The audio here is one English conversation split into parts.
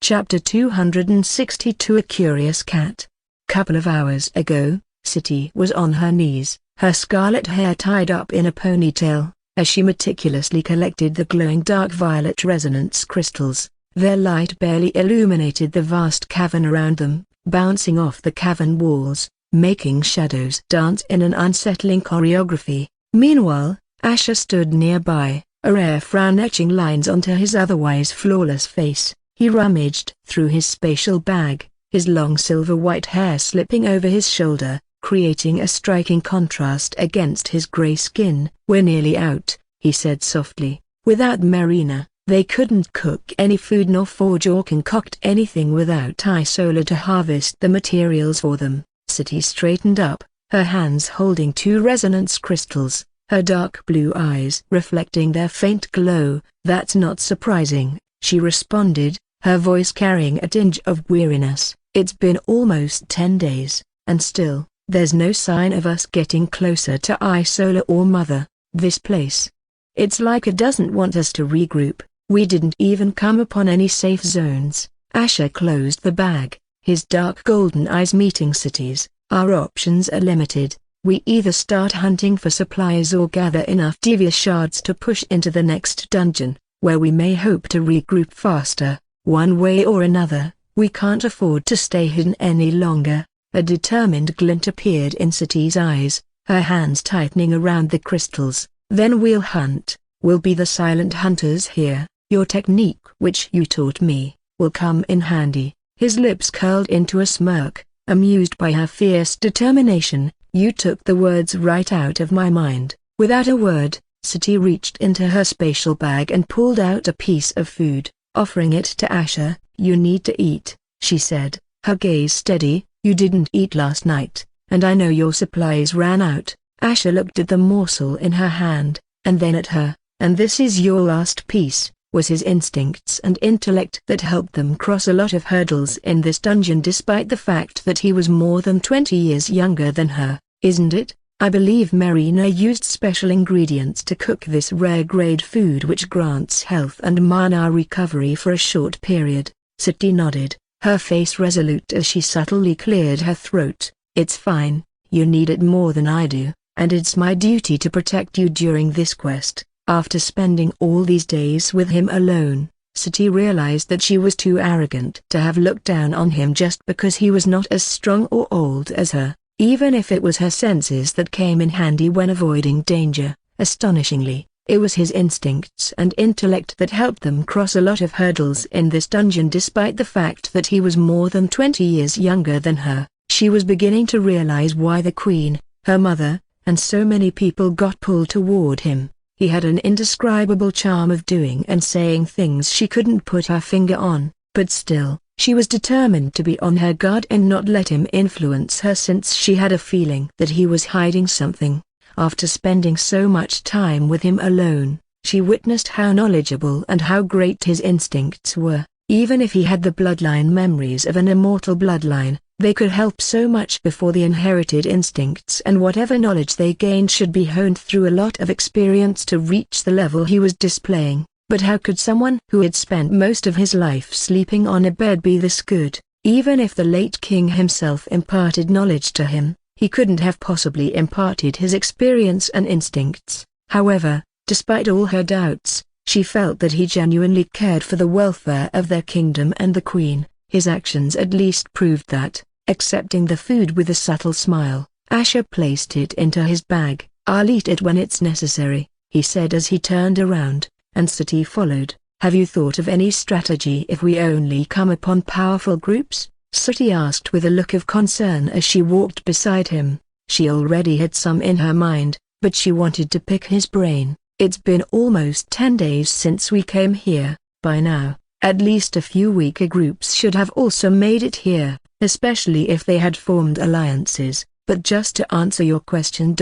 Chapter 262 A Curious Cat. Couple of hours ago, City was on her knees, her scarlet hair tied up in a ponytail, as she meticulously collected the glowing dark violet resonance crystals. Their light barely illuminated the vast cavern around them, bouncing off the cavern walls, making shadows dance in an unsettling choreography. Meanwhile, Asher stood nearby, a rare frown etching lines onto his otherwise flawless face. He rummaged through his spatial bag, his long silver-white hair slipping over his shoulder, creating a striking contrast against his gray skin. "We're nearly out," he said softly. "Without Marina, they couldn't cook any food nor forge or concoct anything without Isola to harvest the materials for them." City straightened up, her hands holding two resonance crystals, her dark blue eyes reflecting their faint glow. "That's not surprising," she responded, her voice carrying a tinge of weariness. "It's been almost 10 days, and still, there's no sign of us getting closer to Isola or Mother. This place, it's like it doesn't want us to regroup. We didn't even come upon any safe zones." Asher closed the bag, his dark golden eyes meeting City's. "Our options are limited. We either start hunting for supplies or gather enough Divya shards to push into the next dungeon, where we may hope to regroup faster. One way or another, we can't afford to stay hidden any longer." A determined glint appeared in City's eyes, her hands tightening around the crystals. "Then we'll hunt. We'll be the silent hunters here. Your technique, which you taught me, will come in handy." His lips curled into a smirk, amused by her fierce determination. "You took the words right out of my mind." Without a word, City reached into her spatial bag and pulled out a piece of food, offering it to Asher. "You need to eat," she said, her gaze steady. "You didn't eat last night, and I know your supplies ran out." Asher looked at the morsel in her hand, and then at her. "And this is your last piece." Was his instincts and intellect that helped them cross a lot of hurdles in this dungeon despite the fact that he was more than 20 years younger than her, isn't it? "I believe Marina used special ingredients to cook this rare-grade food which grants health and mana recovery for a short period." City nodded, her face resolute as she subtly cleared her throat. "It's fine, you need it more than I do, and it's my duty to protect you during this quest." After spending all these days with him alone, City realized that she was too arrogant to have looked down on him just because he was not as strong or old as her. Even if it was her senses that came in handy when avoiding danger, astonishingly, it was his instincts and intellect that helped them cross a lot of hurdles in this dungeon despite the fact that he was more than 20 years younger than her. She was beginning to realize why the Queen, her mother, and so many people got pulled toward him. He had an indescribable charm of doing and saying things she couldn't put her finger on, but still, she was determined to be on her guard and not let him influence her since she had a feeling that he was hiding something. After spending so much time with him alone, she witnessed how knowledgeable and how great his instincts were. Even if he had the bloodline memories of an immortal bloodline, they could help so much before the inherited instincts and whatever knowledge they gained should be honed through a lot of experience to reach the level he was displaying. But how could someone who had spent most of his life sleeping on a bed be this good? Even if the late king himself imparted knowledge to him, he couldn't have possibly imparted his experience and instincts. However, despite all her doubts, she felt that he genuinely cared for the welfare of their kingdom and the Queen. His actions at least proved that, accepting the food with a subtle smile. Asher placed it into his bag. "I'll eat it when it's necessary," he said as he turned around, and City followed. "Have you thought of any strategy if we only come upon powerful groups?" City asked with a look of concern as she walked beside him. She already had some in her mind, but she wanted to pick his brain. "It's been almost 10 days since we came here. By now, at least a few weaker groups should have also made it here, especially if they had formed alliances. But just to answer your question,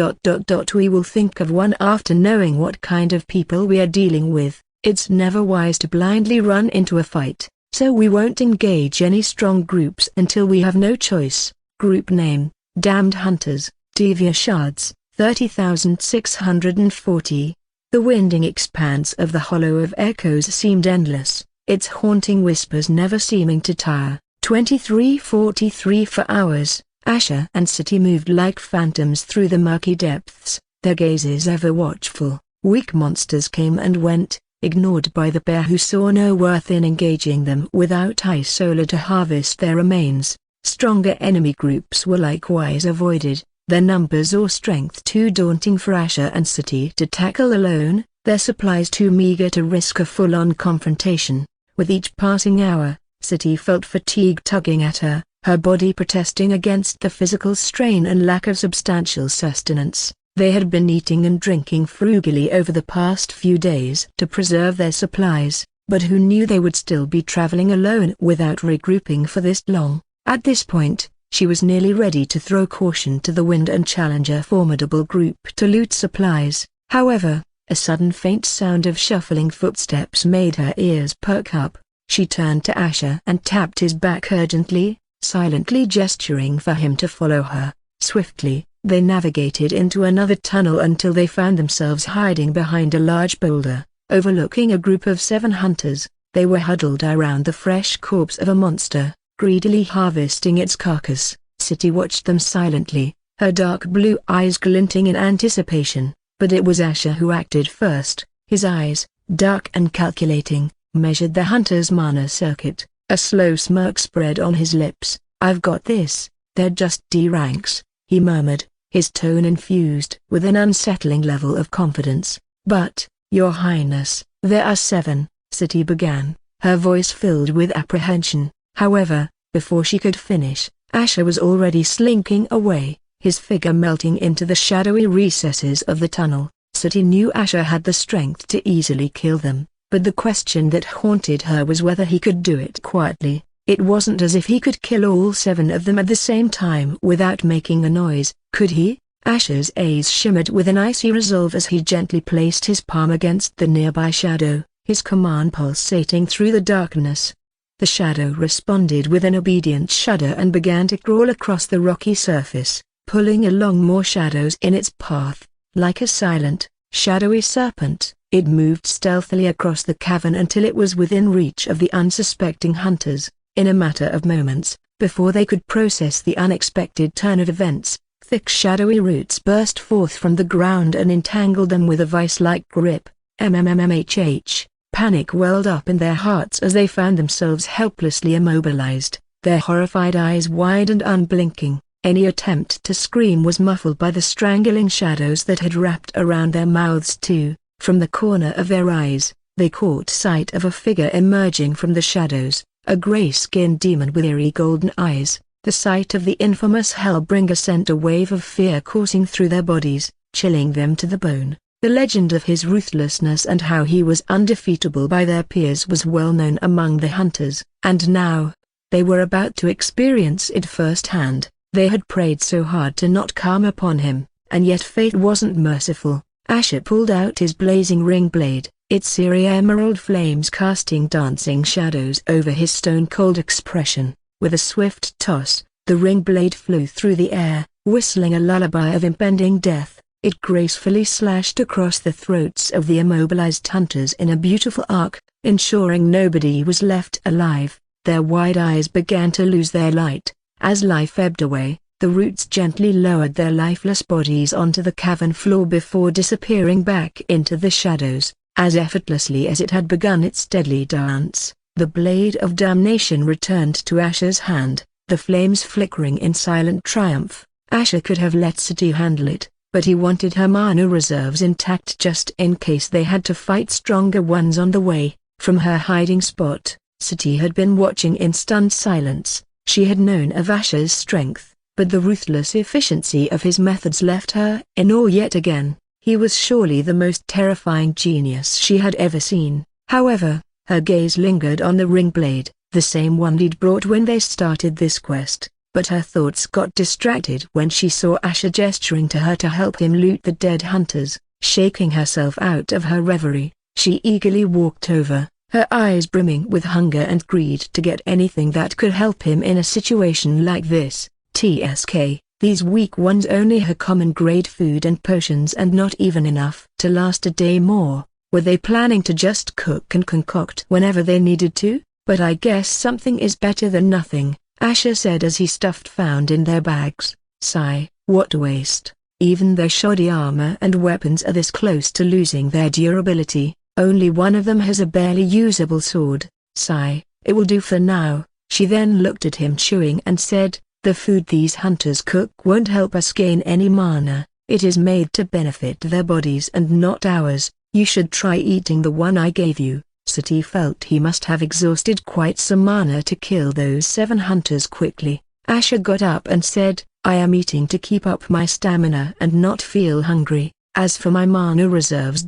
we will think of one after knowing what kind of people we are dealing with. It's never wise to blindly run into a fight, so we won't engage any strong groups until we have no choice." Group name: Damned Hunters, Divya Shards, 30,640. The winding expanse of the Hollow of Echoes seemed endless, its haunting whispers never seeming to tire. 23:43 For hours, Asher and City moved like phantoms through the murky depths, their gazes ever watchful. Weak monsters came and went, ignored by the pair who saw no worth in engaging them without ice solar to harvest their remains. Stronger enemy groups were likewise avoided, their numbers or strength too daunting for Asher and City to tackle alone, their supplies too meager to risk a full-on confrontation. With each passing hour, City felt fatigue tugging at her, her body protesting against the physical strain and lack of substantial sustenance. They had been eating and drinking frugally over the past few days to preserve their supplies, but who knew they would still be traveling alone without regrouping for this long? At this point, she was nearly ready to throw caution to the wind and challenge a formidable group to loot supplies. However, a sudden faint sound of shuffling footsteps made her ears perk up. She turned to Asher and tapped his back urgently, silently gesturing for him to follow her. Swiftly, they navigated into another tunnel until they found themselves hiding behind a large boulder, overlooking a group of 7 hunters. They were huddled around the fresh corpse of a monster, greedily harvesting its carcass. City watched them silently, her dark blue eyes glinting in anticipation, but it was Asher who acted first. His eyes, dark and calculating, measured the hunter's mana circuit. A slow smirk spread on his lips. "I've got this, they're just D ranks," he murmured, his tone infused with an unsettling level of confidence. "But, Your Highness, there are 7, City began, her voice filled with apprehension. However, before she could finish, Asher was already slinking away, his figure melting into the shadowy recesses of the tunnel. City knew Asher had the strength to easily kill them, but the question that haunted her was whether he could do it quietly. It wasn't as if he could kill all 7 of them at the same time without making a noise, could he? Asher's eyes shimmered with an icy resolve as he gently placed his palm against the nearby shadow, his command pulsating through the darkness. The shadow responded with an obedient shudder and began to crawl across the rocky surface, pulling along more shadows in its path. Like a silent, shadowy serpent, it moved stealthily across the cavern until it was within reach of the unsuspecting hunters. In a matter of moments, before they could process the unexpected turn of events, thick shadowy roots burst forth from the ground and entangled them with a vice-like grip. MMMMHH. Panic welled up in their hearts as they found themselves helplessly immobilized, their horrified eyes wide and unblinking. Any attempt to scream was muffled by the strangling shadows that had wrapped around their mouths too. From the corner of their eyes, they caught sight of a figure emerging from the shadows, a gray-skinned demon with eerie golden eyes. The sight of the infamous Hellbringer sent a wave of fear coursing through their bodies, chilling them to the bone. The legend of his ruthlessness and how he was undefeatable by their peers was well known among the hunters, and now, they were about to experience it firsthand. They had prayed so hard to not come upon him, and yet fate wasn't merciful. Asher pulled out his blazing ring blade, its eerie emerald flames casting dancing shadows over his stone-cold expression. With a swift toss, the ring blade flew through the air, whistling a lullaby of impending death. It gracefully slashed across the throats of the immobilized hunters in a beautiful arc, ensuring nobody was left alive. Their wide eyes began to lose their light. As life ebbed away, the roots gently lowered their lifeless bodies onto the cavern floor before disappearing back into the shadows. As effortlessly as it had begun its deadly dance, the blade of damnation returned to Asher's hand, the flames flickering in silent triumph. Asher could have let City handle it, but he wanted her mana reserves intact just in case they had to fight stronger ones on the way. From her hiding spot, City had been watching in stunned silence. She had known of Asher's strength, but the ruthless efficiency of his methods left her in awe yet again. He was surely the most terrifying genius she had ever seen. However, her gaze lingered on the ring blade, the same one he'd brought when they started this quest, but her thoughts got distracted when she saw Asher gesturing to her to help him loot the dead hunters. Shaking herself out of her reverie, she eagerly walked over, her eyes brimming with hunger and greed to get anything that could help him in a situation like this. TSK, these weak ones only had common grade food and potions and not even enough to last a day more. Were they planning to just cook and concoct whenever they needed to? But I guess something is better than nothing, Asher said as he stuffed found in their bags. Sigh, what a waste. Even their shoddy armor and weapons are this close to losing their durability. Only one of them has a barely usable sword. Sigh, it will do for now. She then looked at him chewing and said, the food these hunters cook won't help us gain any mana. It is made to benefit their bodies and not ours. You should try eating the one I gave you. Sati felt he must have exhausted quite some mana to kill those 7 hunters quickly. Asher got up and said, I am eating to keep up my stamina and not feel hungry. As for my mana reserves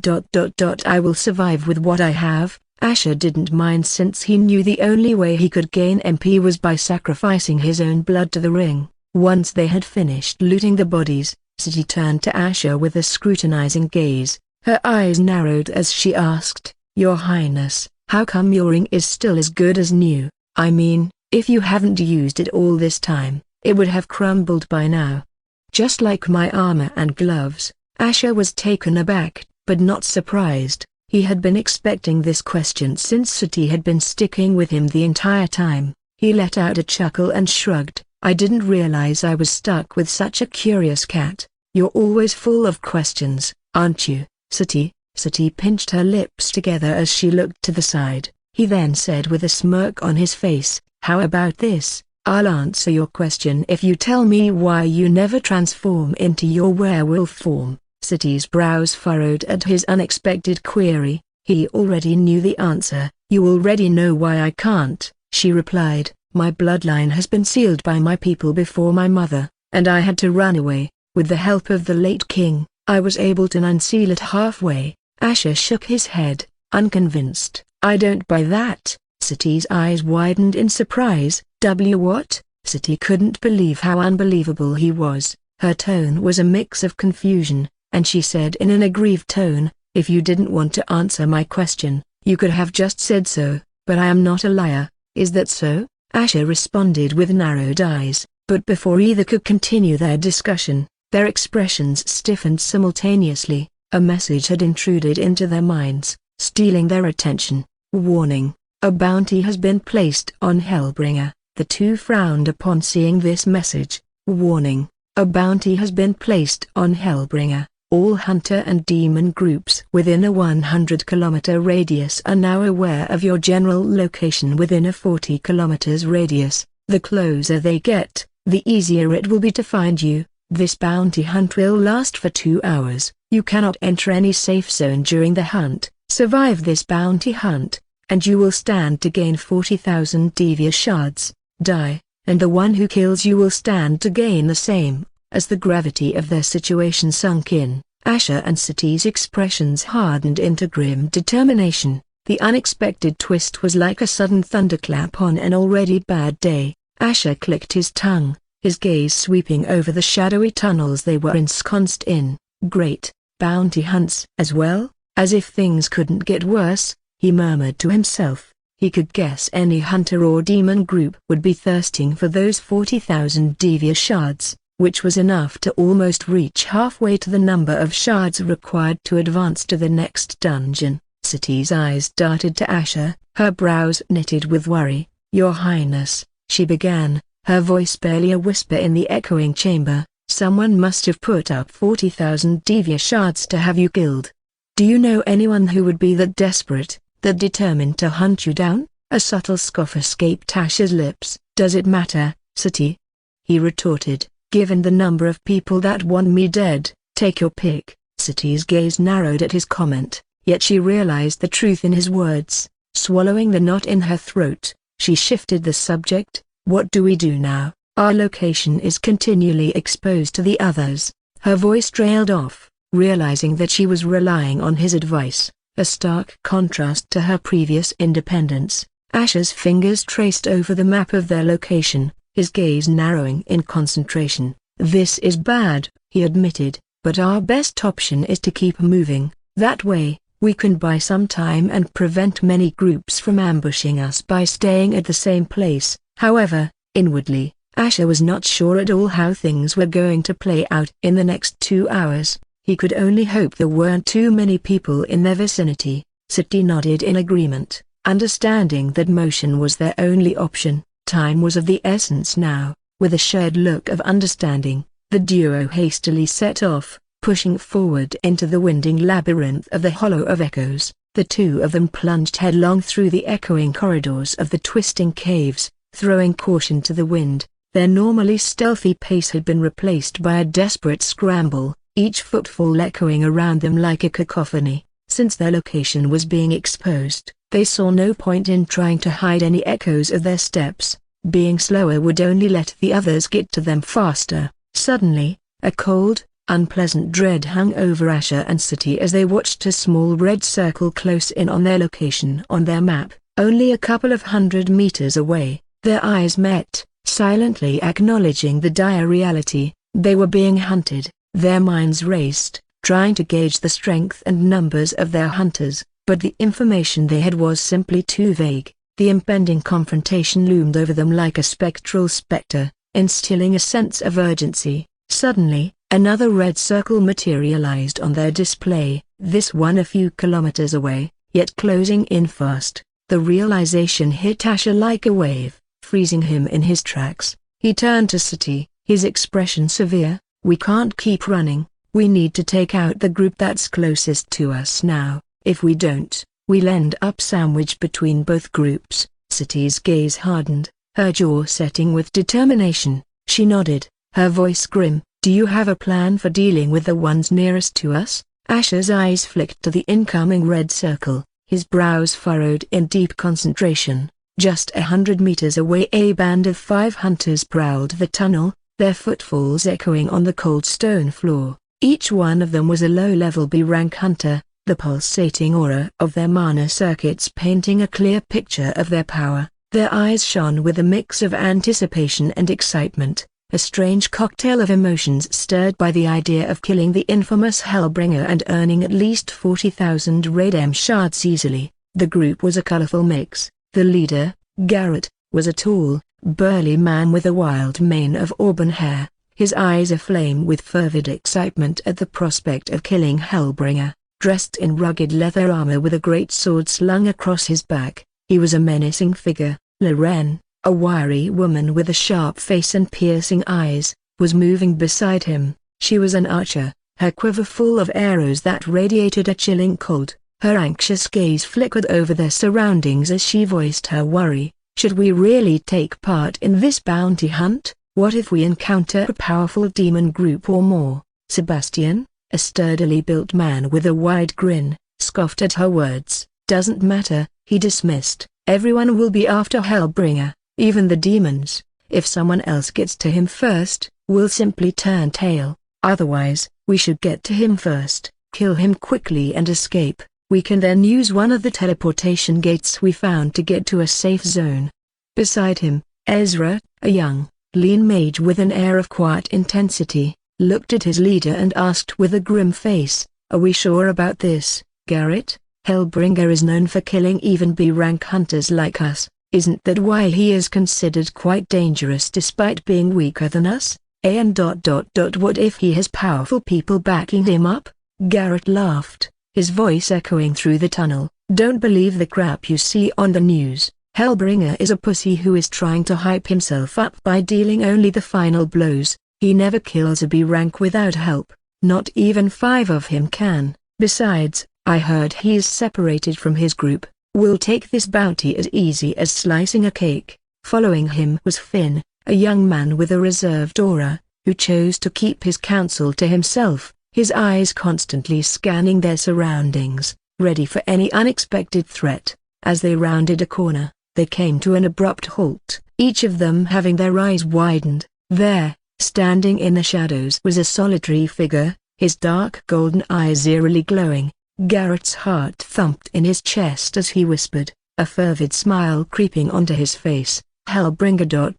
I will survive with what I have. Asher didn't mind since he knew the only way he could gain MP was by sacrificing his own blood to the ring. Once they had finished looting the bodies, Sati turned to Asher with a scrutinizing gaze. Her eyes narrowed as she asked, Your Highness, how come your ring is still as good as new? I mean, if you haven't used it all this time, it would have crumbled by now. Just like my armor and gloves. Asher was taken aback, but not surprised. He had been expecting this question since Sati had been sticking with him the entire time. He let out a chuckle and shrugged. I didn't realize I was stuck with such a curious cat. You're always full of questions, aren't you, Sati? Sati pinched her lips together as she looked to the side. He then said with a smirk on his face, how about this? I'll answer your question if you tell me why you never transform into your werewolf form. Sati's brows furrowed at his unexpected query. He already knew the answer. You already know why I can't, she replied. My bloodline has been sealed by my people before my mother, and I had to run away. With the help of the late king, I was able to unseal it halfway. Asher shook his head, unconvinced. I don't buy that. Sati's eyes widened in surprise. What? Sati couldn't believe how unbelievable he was. Her tone was a mix of confusion, and she said in an aggrieved tone, if you didn't want to answer my question, you could have just said so, but I am not a liar, is that so? Asher responded with narrowed eyes, but before either could continue their discussion, their expressions stiffened simultaneously. A message had intruded into their minds, stealing their attention. Warning, a bounty has been placed on Hellbringer. The two frowned upon seeing this message. Warning, a bounty has been placed on Hellbringer. All hunter and demon groups within a 100-kilometer radius are now aware of your general location within a 40 kilometers radius. The closer they get, the easier it will be to find you. This bounty hunt will last for 2 hours. You cannot enter any safe zone during the hunt. Survive this bounty hunt, and you will stand to gain 40,000 Devia shards. Die, and the one who kills you will stand to gain the same. As the gravity of their situation sunk in, Asher and Sati's expressions hardened into grim determination. The unexpected twist was like a sudden thunderclap on an already bad day. Asher clicked his tongue, his gaze sweeping over the shadowy tunnels they were ensconced in. Great, bounty hunts as well? As if things couldn't get worse, he murmured to himself. He could guess any hunter or demon group would be thirsting for those 40,000 Devia shards, which was enough to almost reach halfway to the number of shards required to advance to the next dungeon. Sati's eyes darted to Asher, her brows knitted with worry. Your Highness, she began, her voice barely a whisper in the echoing chamber. Someone must have put up 40,000 Devia shards to have you killed. Do you know anyone who would be that desperate, that determined to hunt you down? A subtle scoff escaped Asher's lips. Does it matter, Sati? He retorted, given the number of people that want me dead, take your pick. Sati's gaze narrowed at his comment, yet she realized the truth in his words. Swallowing the knot in her throat, she shifted the subject. What do we do now? Our location is continually exposed to the others. Her voice trailed off, realizing that she was relying on his advice, a stark contrast to her previous independence. Asher's fingers traced over the map of their location, his gaze narrowing in concentration. This is bad, he admitted, but our best option is to keep moving. That way, we can buy some time and prevent many groups from ambushing us by staying at the same place. However, inwardly, Asher was not sure at all how things were going to play out in the next 2 hours. He could only hope there weren't too many people in their vicinity. City nodded in agreement, understanding that motion was their only option. Time was of the essence now. With a shared look of understanding, the duo hastily set off, pushing forward into the winding labyrinth of the Hollow of Echoes. The two of them plunged headlong through the echoing corridors of the twisting caves, throwing caution to the wind. Their normally stealthy pace had been replaced by a desperate scramble, each footfall echoing around them like a cacophony. Since their location was being exposed, they saw no point in trying to hide any echoes of their steps. Being slower would only let the others get to them faster. Suddenly, a cold, unpleasant dread hung over Asher and City as they watched a small red circle close in on their location on their map, only a couple of 100 meters away. Their eyes met, silently acknowledging the dire reality. They were being hunted. Their minds raced, trying to gauge the strength and numbers of their hunters, but the information they had was simply too vague. The impending confrontation loomed over them like a spectral specter, instilling a sense of urgency. Suddenly, another red circle materialized on their display, this one a few kilometers away, yet closing in fast. The realization hit Asher like a wave, freezing him in his tracks. He turned to City, his expression severe. "We can't keep running. We need to take out the group that's closest to us now. If we don't, we'll end up sandwiched between both groups." City's gaze hardened, her jaw setting with determination. She nodded, her voice grim. "Do you have a plan for dealing with the ones nearest to us?" Asher's eyes flicked to the incoming red circle, his brows furrowed in deep concentration. Just 100 meters away a band of 5 hunters prowled the tunnel, their footfalls echoing on the cold stone floor. Each one of them was a low-level B-rank hunter, the pulsating aura of their mana circuits painting a clear picture of their power. Their eyes shone with a mix of anticipation and excitement, a strange cocktail of emotions stirred by the idea of killing the infamous Hellbringer and earning at least 40,000 Radem shards easily. The group was a colorful mix. The leader, Garrett, was a tall, burly man with a wild mane of auburn hair, his eyes aflame with fervid excitement at the prospect of killing Hellbringer. Dressed in rugged leather armor with a great sword slung across his back, he was a menacing figure. Loren, a wiry woman with a sharp face and piercing eyes, was moving beside him. She was an archer, her quiver full of arrows that radiated a chilling cold. Her anxious gaze flickered over their surroundings as she voiced her worry. "Should we really take part in this bounty hunt? What if we encounter a powerful demon group or more?" Sebastian, a sturdily built man with a wide grin, scoffed at her words. "Doesn't matter," he dismissed. "Everyone will be after Hellbringer, even the demons. If someone else gets to him first, we'll simply turn tail. Otherwise, we should get to him first, kill him quickly and escape. We can then use one of the teleportation gates we found to get to a safe zone." Beside him, Ezra, a young, lean mage with an air of quiet intensity, looked at his leader and asked with a grim face, "Are we sure about this, Garrett? Hellbringer is known for killing even B-rank hunters like us. Isn't that why he is considered quite dangerous despite being weaker than us? What if he has powerful people backing him up?" Garrett laughed, his voice echoing through the tunnel. "Don't believe the crap you see on the news. Hellbringer is a pussy who is trying to hype himself up by dealing only the final blows. He never kills a B-rank without help. Not even 5 of him can. Besides, I heard he's separated from his group. We'll take this bounty as easy as slicing a cake." Following him was Finn, a young man with a reserved aura, who chose to keep his counsel to himself, his eyes constantly scanning their surroundings, ready for any unexpected threat. As they rounded a corner, they came to an abrupt halt, each of them having their eyes widened. There, standing in the shadows, was a solitary figure, his dark golden eyes eerily glowing. Garrett's heart thumped in his chest as he whispered, a fervid smile creeping onto his face. "Hellbringer.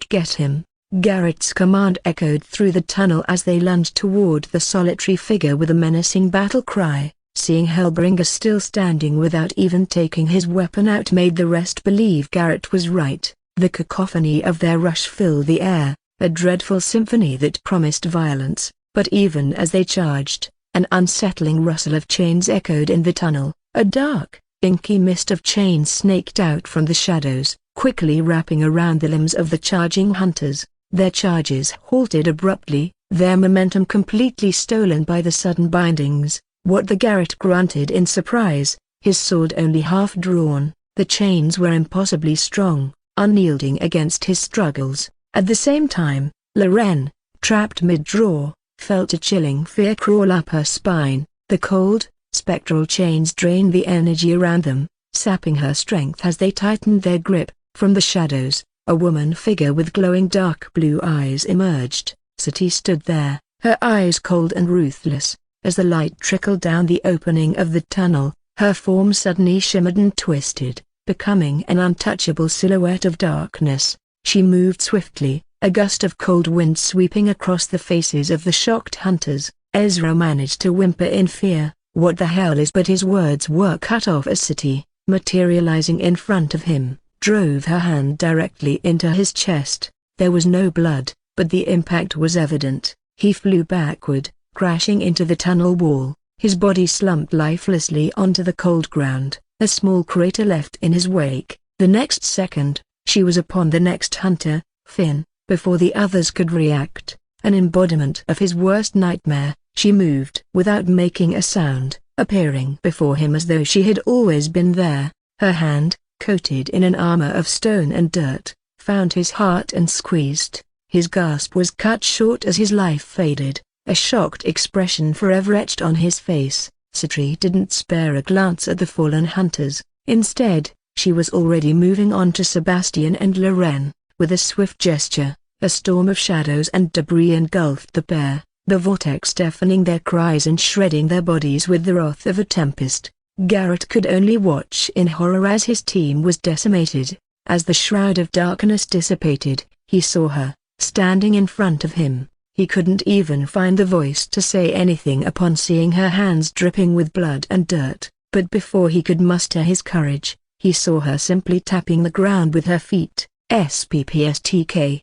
Get him." Garrett's command echoed through the tunnel as they lunged toward the solitary figure with a menacing battle cry. Seeing Hellbringer still standing without even taking his weapon out made the rest believe Garrett was right. The cacophony of their rush filled the air, a dreadful symphony that promised violence. But even as they charged, An unsettling rustle of chains echoed in the tunnel. A dark, inky mist of chains snaked out from the shadows, quickly wrapping around the limbs of the charging hunters. Their charges halted abruptly, their momentum completely stolen by the sudden bindings. What the Garrett grunted in surprise, his sword only half drawn. The chains were impossibly strong, unyielding against his struggles. At the same time, Loren, trapped mid-draw, felt a chilling fear crawl up her spine. The cold, spectral chains drained the energy around them, sapping her strength as they tightened their grip. From the shadows, a woman figure with glowing dark blue eyes emerged. Sati stood there, her eyes cold and ruthless. As the light trickled down the opening of the tunnel, her form suddenly shimmered and twisted, becoming an untouchable silhouette of darkness. She moved swiftly, a gust of cold wind sweeping across the faces of the shocked hunters. Ezra managed to whimper in fear, "What the hell is?" But his words were cut off as Sati, materializing in front of him, drove her hand directly into his chest. There was no blood, but the impact was evident. He flew backward, crashing into the tunnel wall. His body slumped lifelessly onto the cold ground, a small crater left in his wake. The next second, she was upon the next hunter, Finn. Before the others could react, an embodiment of his worst nightmare, she moved without making a sound, appearing before him as though she had always been there. Her hand, coated in an armor of stone and dirt, found his heart and squeezed. His gasp was cut short as his life faded, a shocked expression forever etched on his face. Sati didn't spare a glance at the fallen hunters. Instead, she was already moving on to Sebastian and Loren. With a swift gesture, a storm of shadows and debris engulfed the pair, the vortex deafening their cries and shredding their bodies with the wrath of a tempest. Garrett could only watch in horror as his team was decimated. As the shroud of darkness dissipated, he saw her, standing in front of him. He couldn't even find the voice to say anything upon seeing her hands dripping with blood and dirt, but before he could muster his courage, he saw her simply tapping the ground with her feet. SPPSTK.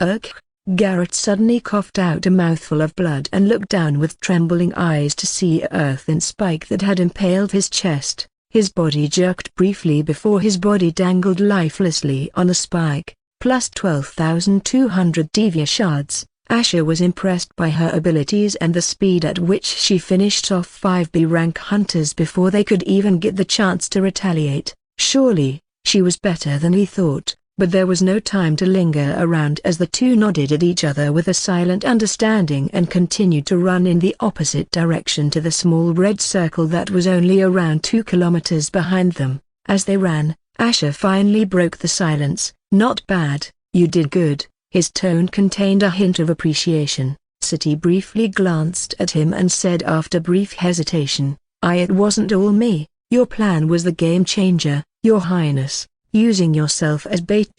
Ugh! Garrett suddenly coughed out a mouthful of blood and looked down with trembling eyes to see a earthen spike that had impaled his chest. His body jerked briefly before his body dangled lifelessly on the spike. Plus 12,200 Divya shards. Asher was impressed by her abilities and the speed at which she finished off 5B rank hunters before they could even get the chance to retaliate. Surely, she was better than he thought. But there was no time to linger around as the two nodded at each other with a silent understanding and continued to run in the opposite direction to the small red circle that was only around 2 kilometers behind them. As they ran, Asher finally broke the silence. "Not bad, you did good." His tone contained a hint of appreciation. Sati briefly glanced at him and said after brief hesitation, "It wasn't all me. Your plan was the game changer, Your Highness. Using yourself as bait.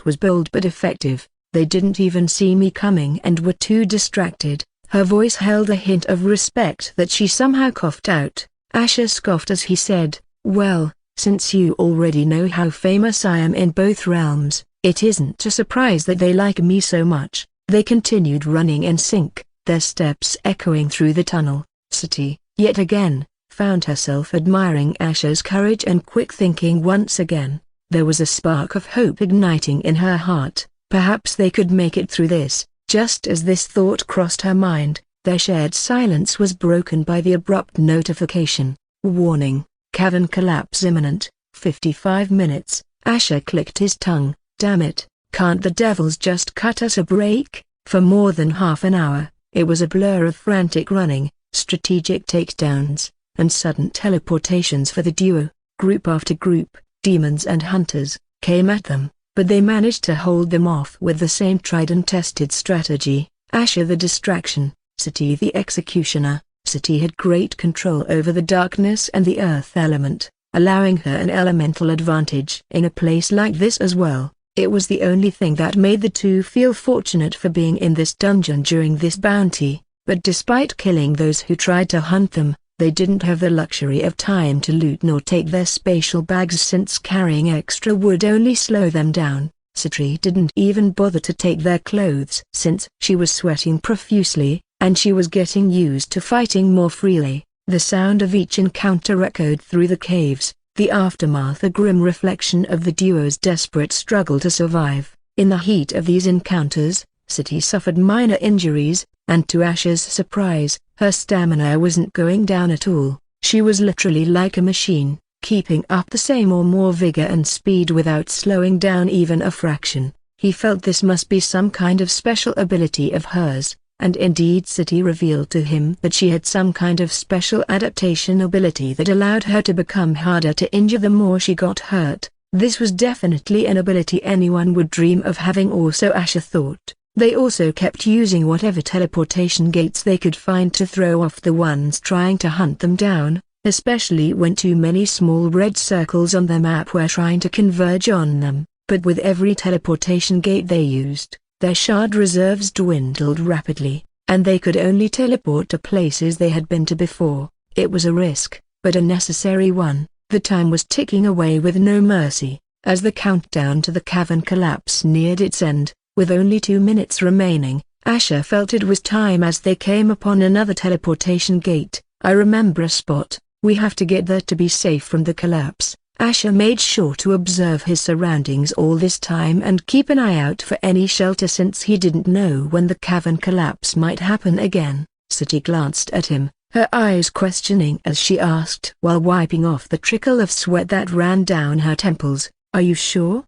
Was bold but effective. They didn't even see me coming and were too distracted." Her voice held a hint of respect that she somehow coughed out. Asher scoffed as he said, "Well, since you already know how famous I am in both realms, it isn't a surprise that they like me so much." They continued running in sync, their steps echoing through the tunnel. Sati, yet again, found herself admiring Asher's courage and quick thinking once again. There was a spark of hope igniting in her heart. Perhaps they could make it through this. Just as this thought crossed her mind, their shared silence was broken by the abrupt notification. "Warning, cavern collapse imminent, 55 minutes. Asher clicked his tongue. "Damn it, can't the devils just cut us a break?" For more than half an hour, it was a blur of frantic running, strategic takedowns, and sudden teleportations for the duo. Group after group, demons and hunters, came at them, but they managed to hold them off with the same tried and tested strategy. Asher the distraction, Sati the executioner. Sati had great control over the darkness and the earth element, allowing her an elemental advantage in a place like this as well. It was the only thing that made the two feel fortunate for being in this dungeon during this bounty, but despite killing those who tried to hunt them, they didn't have the luxury of time to loot nor take their spatial bags since carrying extra would only slow them down. Sati didn't even bother to take their clothes since she was sweating profusely. and she was getting used to fighting more freely. The sound of each encounter echoed through the caves, the aftermath a grim reflection of the duo's desperate struggle to survive. In the heat of these encounters, City suffered minor injuries, and to Asha's surprise, her stamina wasn't going down at all. She was literally like a machine, keeping up the same or more vigor and speed without slowing down even a fraction. He felt this must be some kind of special ability of hers, and indeed City revealed to him that she had some kind of special adaptation ability that allowed her to become harder to injure the more she got hurt. This was definitely an ability anyone would dream of having, or so Asha thought. They also kept using whatever teleportation gates they could find to throw off the ones trying to hunt them down, especially when too many small red circles on their map were trying to converge on them. But with every teleportation gate they used, their shard reserves dwindled rapidly, and they could only teleport to places they had been to before. It was a risk, but a necessary one. The time was ticking away with no mercy, as the countdown to the cavern collapse neared its end. With only 2 minutes remaining, Asha felt it was time as they came upon another teleportation gate. I remember a spot. We have to get there to be safe from the collapse. Asha made sure to observe his surroundings all this time and keep an eye out for any shelter since he didn't know when the cavern collapse might happen again. City glanced at him, her eyes questioning as she asked while wiping off the trickle of sweat that ran down her temples. "Are you sure?"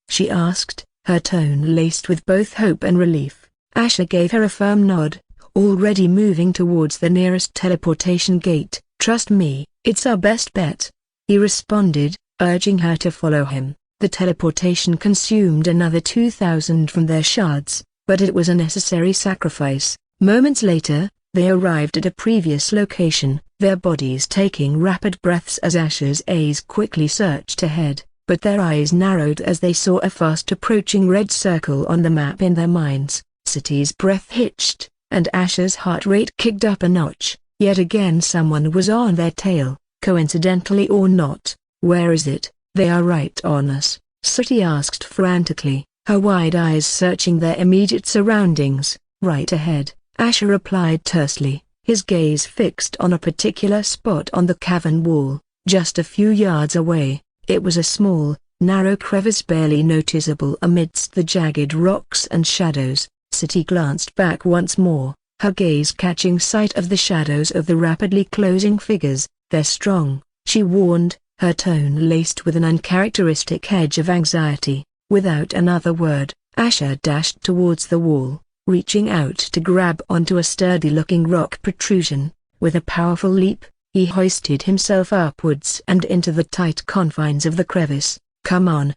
she asked, her tone laced with both hope and relief. Asha gave her a firm nod, already moving towards the nearest teleportation gate. "Trust me, it's our best bet," he responded, urging her to follow him. The teleportation consumed another 2,000 from their shards, but it was a necessary sacrifice. Moments later, they arrived at a previous location, their bodies taking rapid breaths as Asha's eyes quickly searched ahead. But their eyes narrowed as they saw a fast-approaching red circle on the map in their minds. City's breath hitched, and Asha's heart rate kicked up a notch. Yet again someone was on their tail, coincidentally or not. "Where is it?" "They are right on us," City asked frantically, her wide eyes searching their immediate surroundings. "Right ahead," Asha replied tersely, his gaze fixed on a particular spot on the cavern wall, just a few yards away. It was a small, narrow crevice barely noticeable amidst the jagged rocks and shadows. City glanced back once more, her gaze catching sight of the shadows of the rapidly closing figures. "They're strong," she warned, her tone laced with an uncharacteristic edge of anxiety. Without another word, Asha dashed towards the wall, reaching out to grab onto a sturdy-looking rock protrusion. With a powerful leap, he hoisted himself upwards and into the tight confines of the crevice. "Come on!"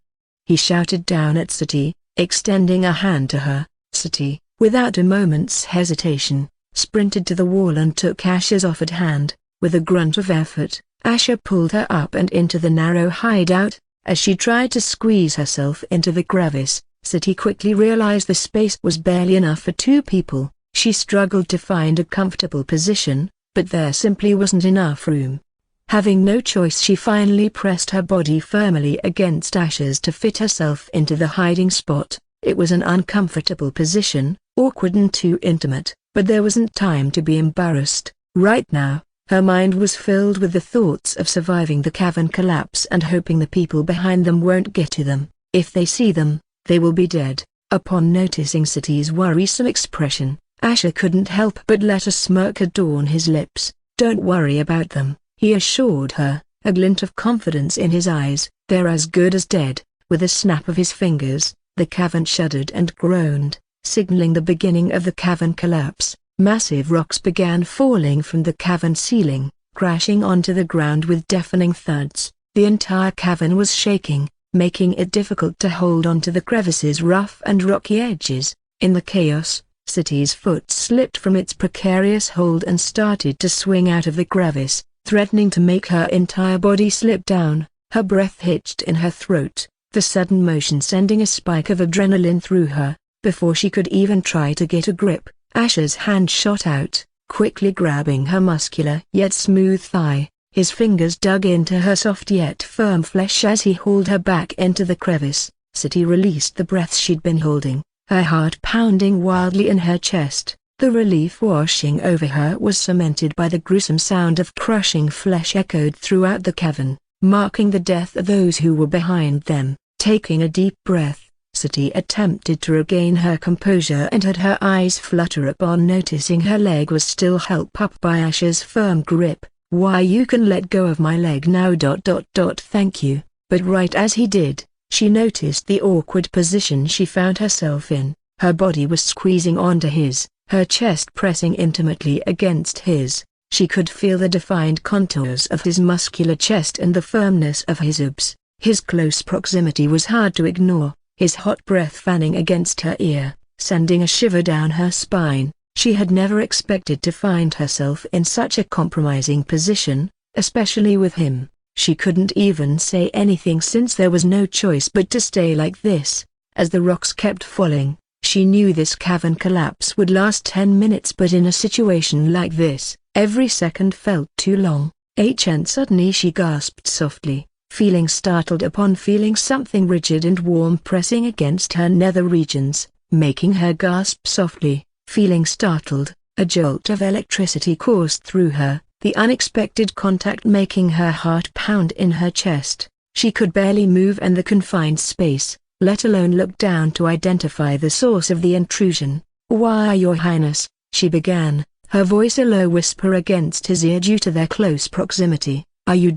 he shouted down at City, extending a hand to her. City, without a moment's hesitation, sprinted to the wall and took Asha's offered hand. With a grunt of effort, Asha pulled her up and into the narrow hideout. As she tried to squeeze herself into the crevice, City quickly realized the space was barely enough for 2 people. She struggled to find a comfortable position, but there simply wasn't enough room. Having no choice, she finally pressed her body firmly against Asha's to fit herself into the hiding spot. It was an uncomfortable position, awkward and too intimate, but there wasn't time to be embarrassed. Right now, her mind was filled with the thoughts of surviving the cavern collapse and hoping the people behind them won't get to them. If they see them, they will be dead. Upon noticing City's worrisome expression, Asha couldn't help but let a smirk adorn his lips. "Don't worry about them," he assured her, a glint of confidence in his eyes. "They're as good as dead." With a snap of his fingers, the cavern shuddered and groaned, signaling the beginning of the cavern collapse. Massive rocks began falling from the cavern ceiling, crashing onto the ground with deafening thuds. The entire cavern was shaking, making it difficult to hold onto the crevice's rough and rocky edges. In the chaos, City's foot slipped from its precarious hold and started to swing out of the crevice, threatening to make her entire body slip down. Her breath hitched in her throat, the sudden motion sending a spike of adrenaline through her. Before she could even try to get a grip, Asha's hand shot out, quickly grabbing her muscular yet smooth thigh. His fingers dug into her soft yet firm flesh as he hauled her back into the crevice. City released the breath she'd been holding, her heart pounding wildly in her chest. The relief washing over her was cemented by the gruesome sound of crushing flesh echoed throughout the cavern, marking the death of those who were behind them. Taking a deep breath, Sati attempted to regain her composure and had her eyes flutter upon noticing her leg was still held up by Asher's firm grip. "Why, you can let go of my leg now. Thank you." But right as he did, she noticed the awkward position she found herself in. Her body was squeezing onto his, her chest pressing intimately against his. She could feel the defined contours of his muscular chest and the firmness of his abs. His close proximity was hard to ignore, his hot breath fanning against her ear, sending a shiver down her spine. She had never expected to find herself in such a compromising position, especially with him. She couldn't even say anything since there was no choice but to stay like this. As the rocks kept falling, she knew this cavern collapse would last 10 minutes, but in a situation like this, every second felt too long. And suddenly she gasped softly, feeling startled upon feeling something rigid and warm pressing against her nether regions, making her gasp softly. Feeling startled, a jolt of electricity coursed through her, the unexpected contact making her heart pound in her chest. She could barely move in the confined space, let alone look down to identify the source of the intrusion. "Why, Your Highness," she began, her voice a low whisper against his ear due to their close proximity. "Are you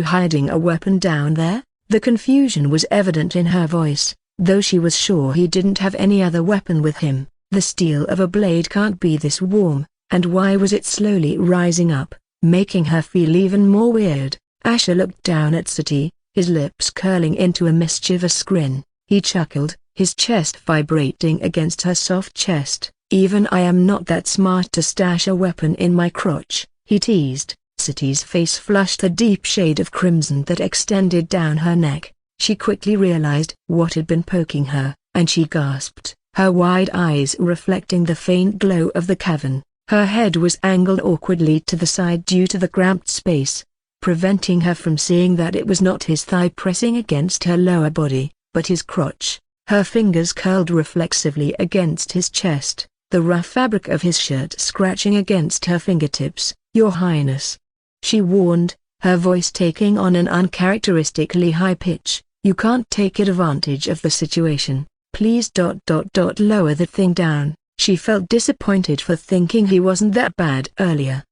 hiding a weapon down there?" The confusion was evident in her voice, though she was sure he didn't have any other weapon with him. The steel of a blade can't be this warm, and why was it slowly rising up, making her feel even more weird? Asher looked down at Sati, his lips curling into a mischievous grin. He chuckled, his chest vibrating against her soft chest. "Even I am not that smart to stash a weapon in my crotch," he teased. Sati's face flushed a deep shade of crimson that extended down her neck. She quickly realized what had been poking her, and she gasped, her wide eyes reflecting the faint glow of the cavern. Her head was angled awkwardly to the side due to the cramped space, preventing her from seeing that it was not his thigh pressing against her lower body, but his crotch. Her fingers curled reflexively against his chest, the rough fabric of his shirt scratching against her fingertips. "Your Highness," she warned, her voice taking on an uncharacteristically high pitch, "you can't take advantage of the situation. Please. Lower that thing down." She felt disappointed for thinking he wasn't that bad earlier.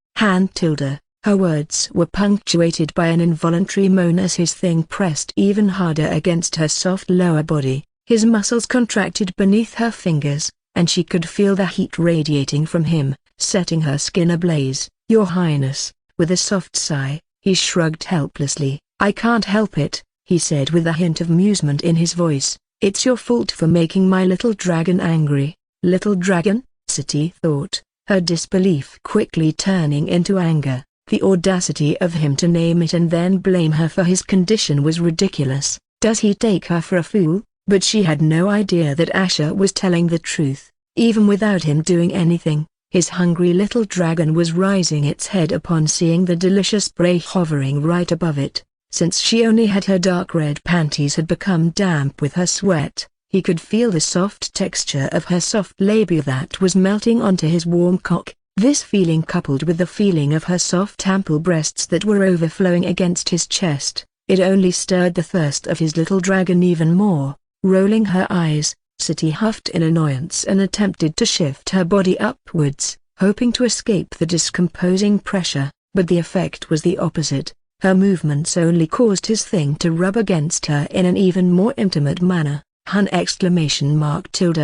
Her words were punctuated by an involuntary moan as his thing pressed even harder against her soft lower body. His muscles contracted beneath her fingers, and she could feel the heat radiating from him, setting her skin ablaze. "Your Highness," with a soft sigh, he shrugged helplessly. "I can't help it," he said with a hint of amusement in his voice. "It's your fault for making my little dragon angry." "Little dragon?" Sati thought, her disbelief quickly turning into anger. The audacity of him to name it and then blame her for his condition was ridiculous. Does he take her for a fool? But she had no idea that Asher was telling the truth. Even without him doing anything, his hungry little dragon was rising its head upon seeing the delicious prey hovering right above it. Since she only had her dark red panties had become damp with her sweat, he could feel the soft texture of her soft labia that was melting onto his warm cock. This feeling, coupled with the feeling of her soft ample breasts that were overflowing against his chest, it only stirred the thirst of his little dragon even more. Rolling her eyes, Sati huffed in annoyance and attempted to shift her body upwards, hoping to escape the discomposing pressure, but the effect was the opposite. Her movements only caused his thing to rub against her in an even more intimate manner. "Hun!"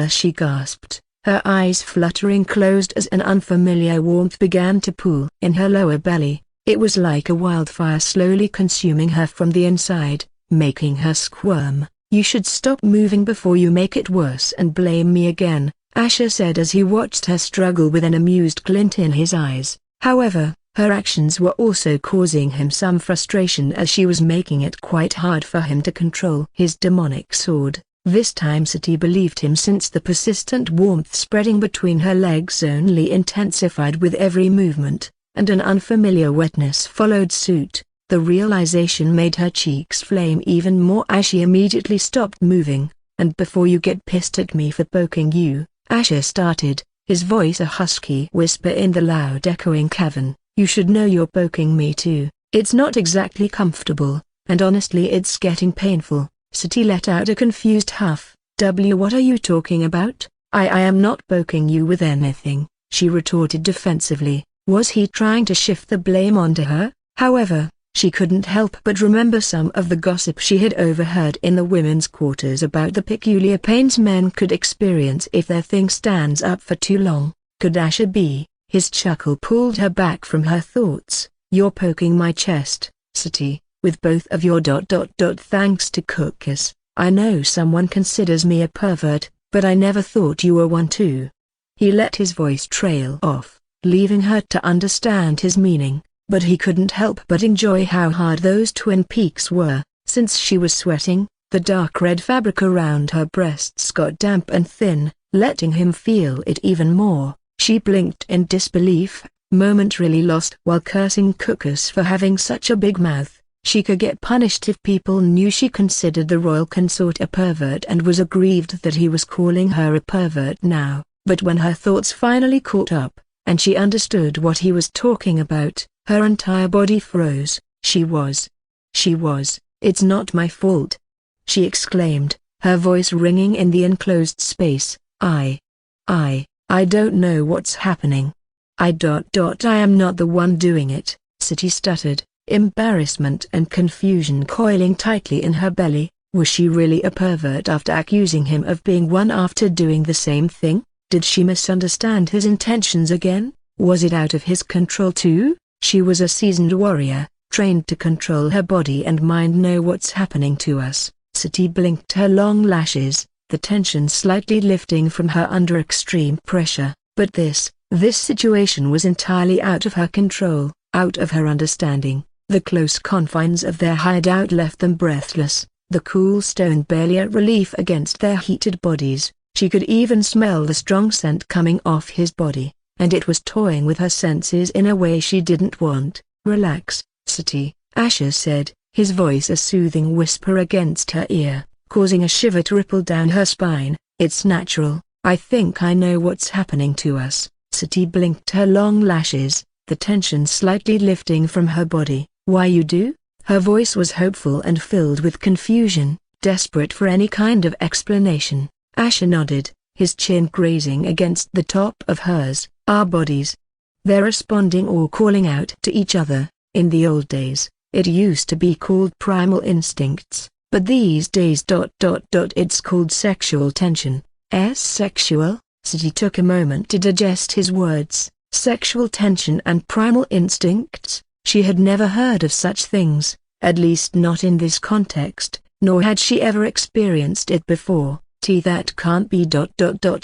She gasped, her eyes fluttering closed as an unfamiliar warmth began to pool in her lower belly. It was like a wildfire slowly consuming her from the inside, making her squirm. "You should stop moving before you make it worse and blame me again," Asher said as he watched her struggle with an amused glint in his eyes. However, her actions were also causing him some frustration as she was making it quite hard for him to control his demonic sword. This time Sati believed him since the persistent warmth spreading between her legs only intensified with every movement, and an unfamiliar wetness followed suit. The realization made her cheeks flame even more as she immediately stopped moving. "And before you get pissed at me for poking you," Asher started, his voice a husky whisper in the loud echoing cavern. "You should know you're poking me too. It's not exactly comfortable, and honestly it's getting painful." Sati let out a confused huff. What are you talking about? I am not poking you with anything," she retorted defensively. Was he trying to shift the blame onto her? However, she couldn't help but remember some of the gossip she had overheard in the women's quarters about the peculiar pains men could experience if their thing stands up for too long. Could Asher be? His chuckle pulled her back from her thoughts. "You're poking my chest, Sati, with both of your ... Thanks to Cookus, I know someone considers me a pervert, but I never thought you were one too." He let his voice trail off, leaving her to understand his meaning, but he couldn't help but enjoy how hard those twin peaks were. Since she was sweating, the dark red fabric around her breasts got damp and thin, letting him feel it even more. She blinked in disbelief, momentarily lost while cursing Cookus for having such a big mouth. She could get punished if people knew she considered the royal consort a pervert and was aggrieved that he was calling her a pervert now. But when her thoughts finally caught up, and she understood what he was talking about, her entire body froze. She was, "It's not my fault," she exclaimed, her voice ringing in the enclosed space. I don't know what's happening. I am not the one doing it," Sati stuttered, embarrassment and confusion coiling tightly in her belly. Was she really a pervert after accusing him of being one after doing the same thing? Did she misunderstand his intentions again? Was it out of his control too? She was a seasoned warrior, trained to control her body and mind. "Know what's happening to us." Sati blinked her long lashes, the tension slightly lifting from her under extreme pressure. But this situation was entirely out of her control, out of her understanding. The close confines of their hideout left them breathless, the cool stone barely a relief against their heated bodies. She could even smell the strong scent coming off his body, and it was toying with her senses in a way she didn't want. "Relax, Sati," Asher said, his voice a soothing whisper against her ear, causing a shiver to ripple down her spine. "It's natural. I think I know what's happening to us." Sati blinked her long lashes, the tension slightly lifting from her body. "Why you do?" Her voice was hopeful and filled with confusion, desperate for any kind of explanation. Asher nodded, his chin grazing against the top of hers. "Our bodies. They're responding or calling out to each other. In the old days, it used to be called primal instincts, but these days ... it's called sexual tension." Sexual? Sati took a moment to digest his words. Sexual tension and primal instincts? She had never heard of such things, at least not in this context, nor had she ever experienced it before. That can't be ...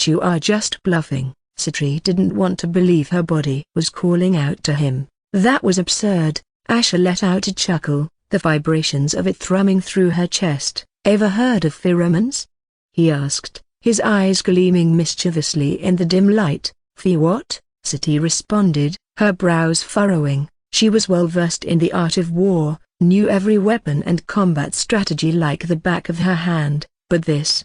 You are just bluffing. Sati didn't want to believe her body was calling out to him. That was absurd. Asher let out a chuckle, the vibrations of it thrumming through her chest. "Ever heard of pheromones?" he asked, his eyes gleaming mischievously in the dim light. What?" Sati responded, her brows furrowing. She was well versed in the art of war, knew every weapon and combat strategy like the back of her hand, but this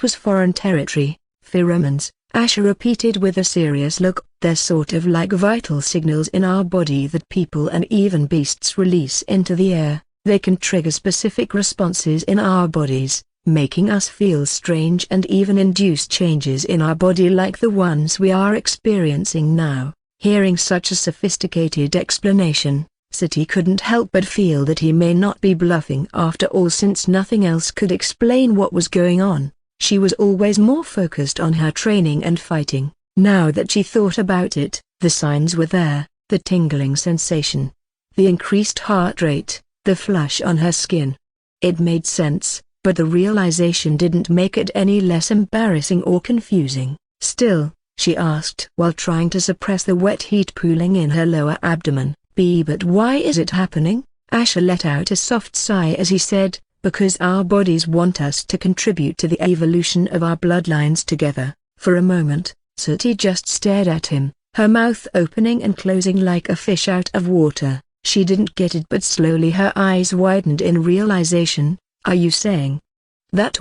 was foreign territory. "Pheromones," Asher repeated with a serious look. "They're sort of like vital signals in our body that people and even beasts release into the air. They can trigger specific responses in our bodies, making us feel strange and even induce changes in our body like the ones we are experiencing now." Hearing such a sophisticated explanation, Sati couldn't help but feel that he may not be bluffing after all, since nothing else could explain what was going on. She was always more focused on her training and fighting. Now that she thought about it, the signs were there, the tingling sensation, the increased heart rate, the flush on her skin. It made sense, but the realization didn't make it any less embarrassing or confusing. "Still," she asked while trying to suppress the wet heat pooling in her lower abdomen, "But why is it happening?" Asher let out a soft sigh as he said, "Because our bodies want us to contribute to the evolution of our bloodlines together." For a moment, Sati just stared at him, her mouth opening and closing like a fish out of water. She didn't get it, but slowly her eyes widened in realization. "Are you saying that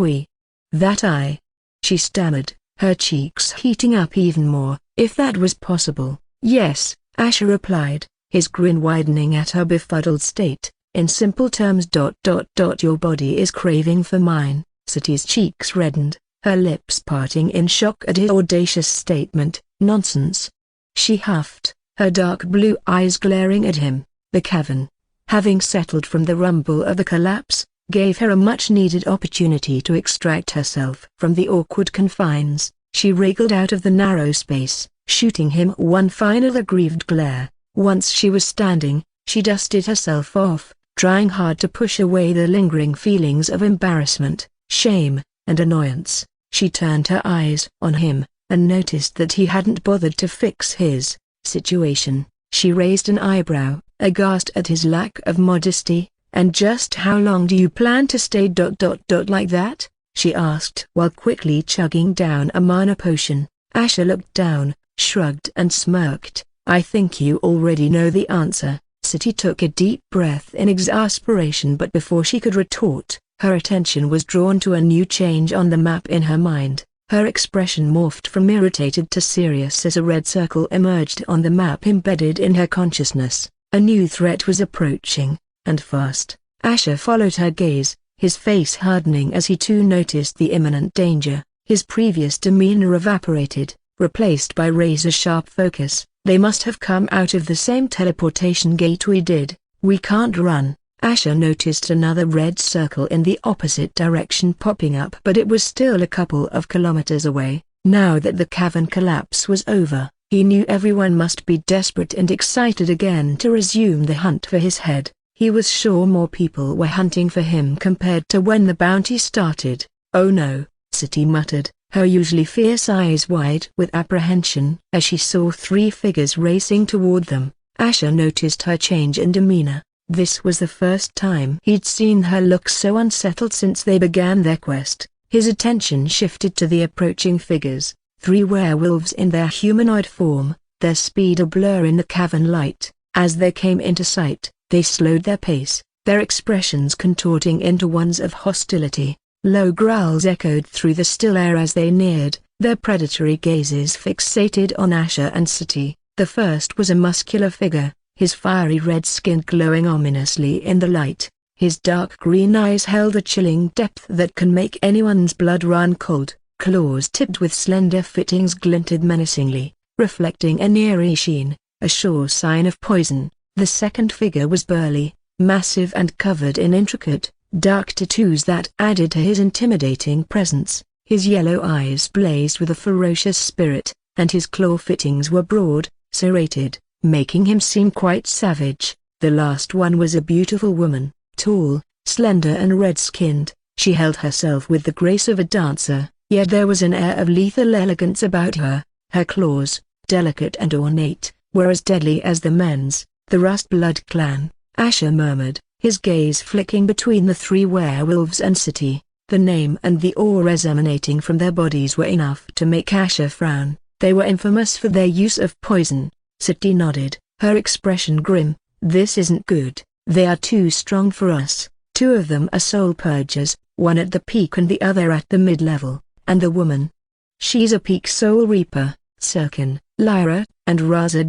I..." She stammered, her cheeks heating up even more. If that was possible. Yes, Asher replied, his grin widening at her befuddled state. In simple terms. Your body is craving for mine. Sati's cheeks reddened, her lips parting in shock at his audacious statement. Nonsense. She huffed, her dark blue eyes glaring at him. The cavern, having settled from the rumble of the collapse, gave her a much-needed opportunity to extract herself from the awkward confines. She wriggled out of the narrow space, shooting him one final aggrieved glare. Once she was standing, she dusted herself off, trying hard to push away the lingering feelings of embarrassment, shame, and annoyance. She turned her eyes on him, and noticed that he hadn't bothered to fix his situation. She raised an eyebrow, aghast at his lack of modesty. And just how long do you plan to stay like that? She asked while quickly chugging down a mana potion. Asher looked down, shrugged and smirked. I think you already know the answer. Sati took a deep breath in exasperation, but before she could retort, her attention was drawn to a new change on the map in her mind. Her expression morphed from irritated to serious as a red circle emerged on the map embedded in her consciousness. A new threat was approaching, and fast. Asher followed her gaze, his face hardening as he too noticed the imminent danger. His previous demeanor evaporated, replaced by razor-sharp focus. They must have come out of the same teleportation gate we did. We can't run. Asher noticed another red circle in the opposite direction popping up, but it was still a couple of kilometers away. Now that the cavern collapse was over, he knew everyone must be desperate and excited again to resume the hunt for his head. He was sure more people were hunting for him compared to when the bounty started. Oh no, Sati muttered, her usually fierce eyes wide with apprehension as she saw three figures racing toward them. Asher noticed her change in demeanor. This was the first time he'd seen her look so unsettled since they began their quest. His attention shifted to the approaching figures, three werewolves in their humanoid form, their speed a blur in the cavern light. As they came into sight, they slowed their pace, their expressions contorting into ones of hostility. Low growls echoed through the still air as they neared, their predatory gazes fixated on Asher and Sati. The first was a muscular figure, his fiery red skin glowing ominously in the light. His dark green eyes held a chilling depth that can make anyone's blood run cold. Claws tipped with slender fittings glinted menacingly, reflecting an eerie sheen, a sure sign of poison. The second figure was burly, massive and covered in intricate, dark tattoos that added to his intimidating presence. His yellow eyes blazed with a ferocious spirit, and his claw fittings were broad, serrated, making him seem quite savage. The last one was a beautiful woman, tall, slender and red-skinned. She held herself with the grace of a dancer, yet there was an air of lethal elegance about her. Her claws, delicate and ornate, were as deadly as the men's. The Rust Blood clan, Asher murmured, his gaze flicking between the three werewolves and Sati. The name and the auras emanating from their bodies were enough to make Asher frown. They were infamous for their use of poison. Sati nodded, her expression grim. This isn't good. They are too strong for us. Two of them are soul purgers, one at the peak and the other at the mid-level. And the woman? She's a peak soul reaper, Sirkin, Lyra, and Raza.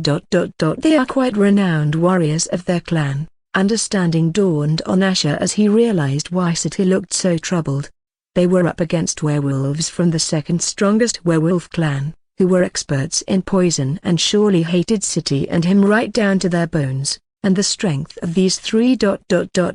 They are quite renowned warriors of their clan. Understanding dawned on Asher as he realized why Sati looked so troubled. They were up against werewolves from the second strongest werewolf clan, who were experts in poison and surely hated Sati and him right down to their bones, and the strength of these three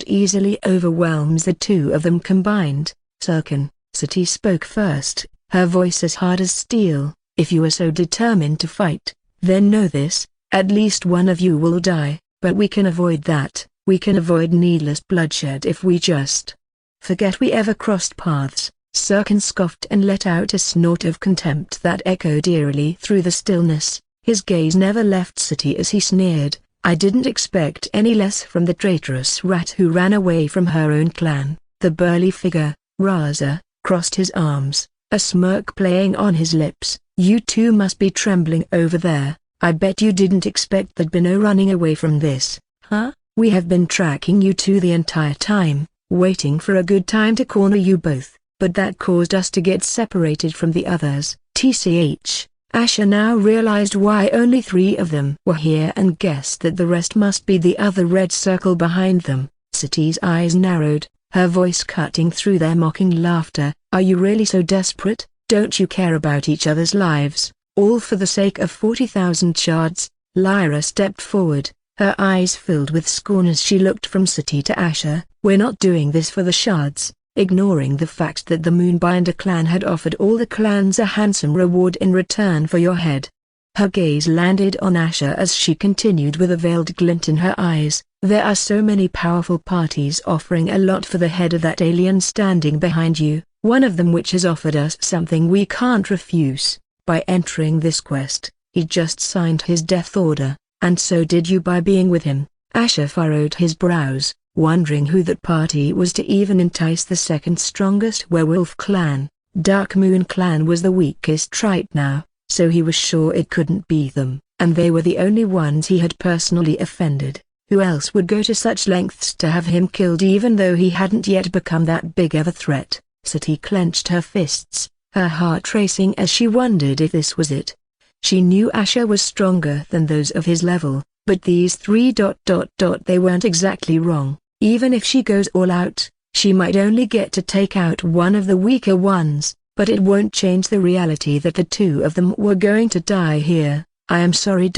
easily overwhelms the two of them combined. Sirkin, Sati spoke first, her voice as hard as steel. If you are so determined to fight, then know this, at least one of you will die, but we can avoid that. We can avoid needless bloodshed if we just forget we ever crossed paths. Sirkin scoffed and let out a snort of contempt that echoed eerily through the stillness. His gaze never left Sati as he sneered, I didn't expect any less from the traitorous rat who ran away from her own clan. The burly figure, Raza, crossed his arms, a smirk playing on his lips. You two must be trembling over there. I bet you didn't expect there'd be no running away from this, huh? We have been tracking you two the entire time, waiting for a good time to corner you both. but that caused us to get separated from the others. TCH, Asher now realized why only 3 of them were here and guessed that the rest must be the other red circle behind them. Sati's eyes narrowed, her voice cutting through their mocking laughter. Are you really so desperate? Don't you care about each other's lives, all for the sake of 40,000 shards? Lyra stepped forward, her eyes filled with scorn as she looked from Sati to Asher. We're not doing this for the shards. Ignoring the fact that the Moonbinder clan had offered all the clans a handsome reward in return for your head. Her gaze landed on Asher as she continued with a veiled glint in her eyes. There are so many powerful parties offering a lot for the head of that alien standing behind you, one of them which has offered us something we can't refuse. By entering this quest, he just signed his death order, and so did you by being with him. Asher furrowed his brows, wondering who that party was to even entice the second strongest werewolf clan. Dark Moon clan was the weakest right now, so he was sure it couldn't be them, and they were the only ones he had personally offended. Who else would go to such lengths to have him killed even though he hadn't yet become that big of a threat? Sati clenched her fists, her heart racing as she wondered if this was it. She knew Asher was stronger than those of his level, but these 3. They weren't exactly wrong. Even if she goes all out, she might only get to take out one of the weaker ones, but it won't change the reality that the 2 of them were going to die here. I am sorry.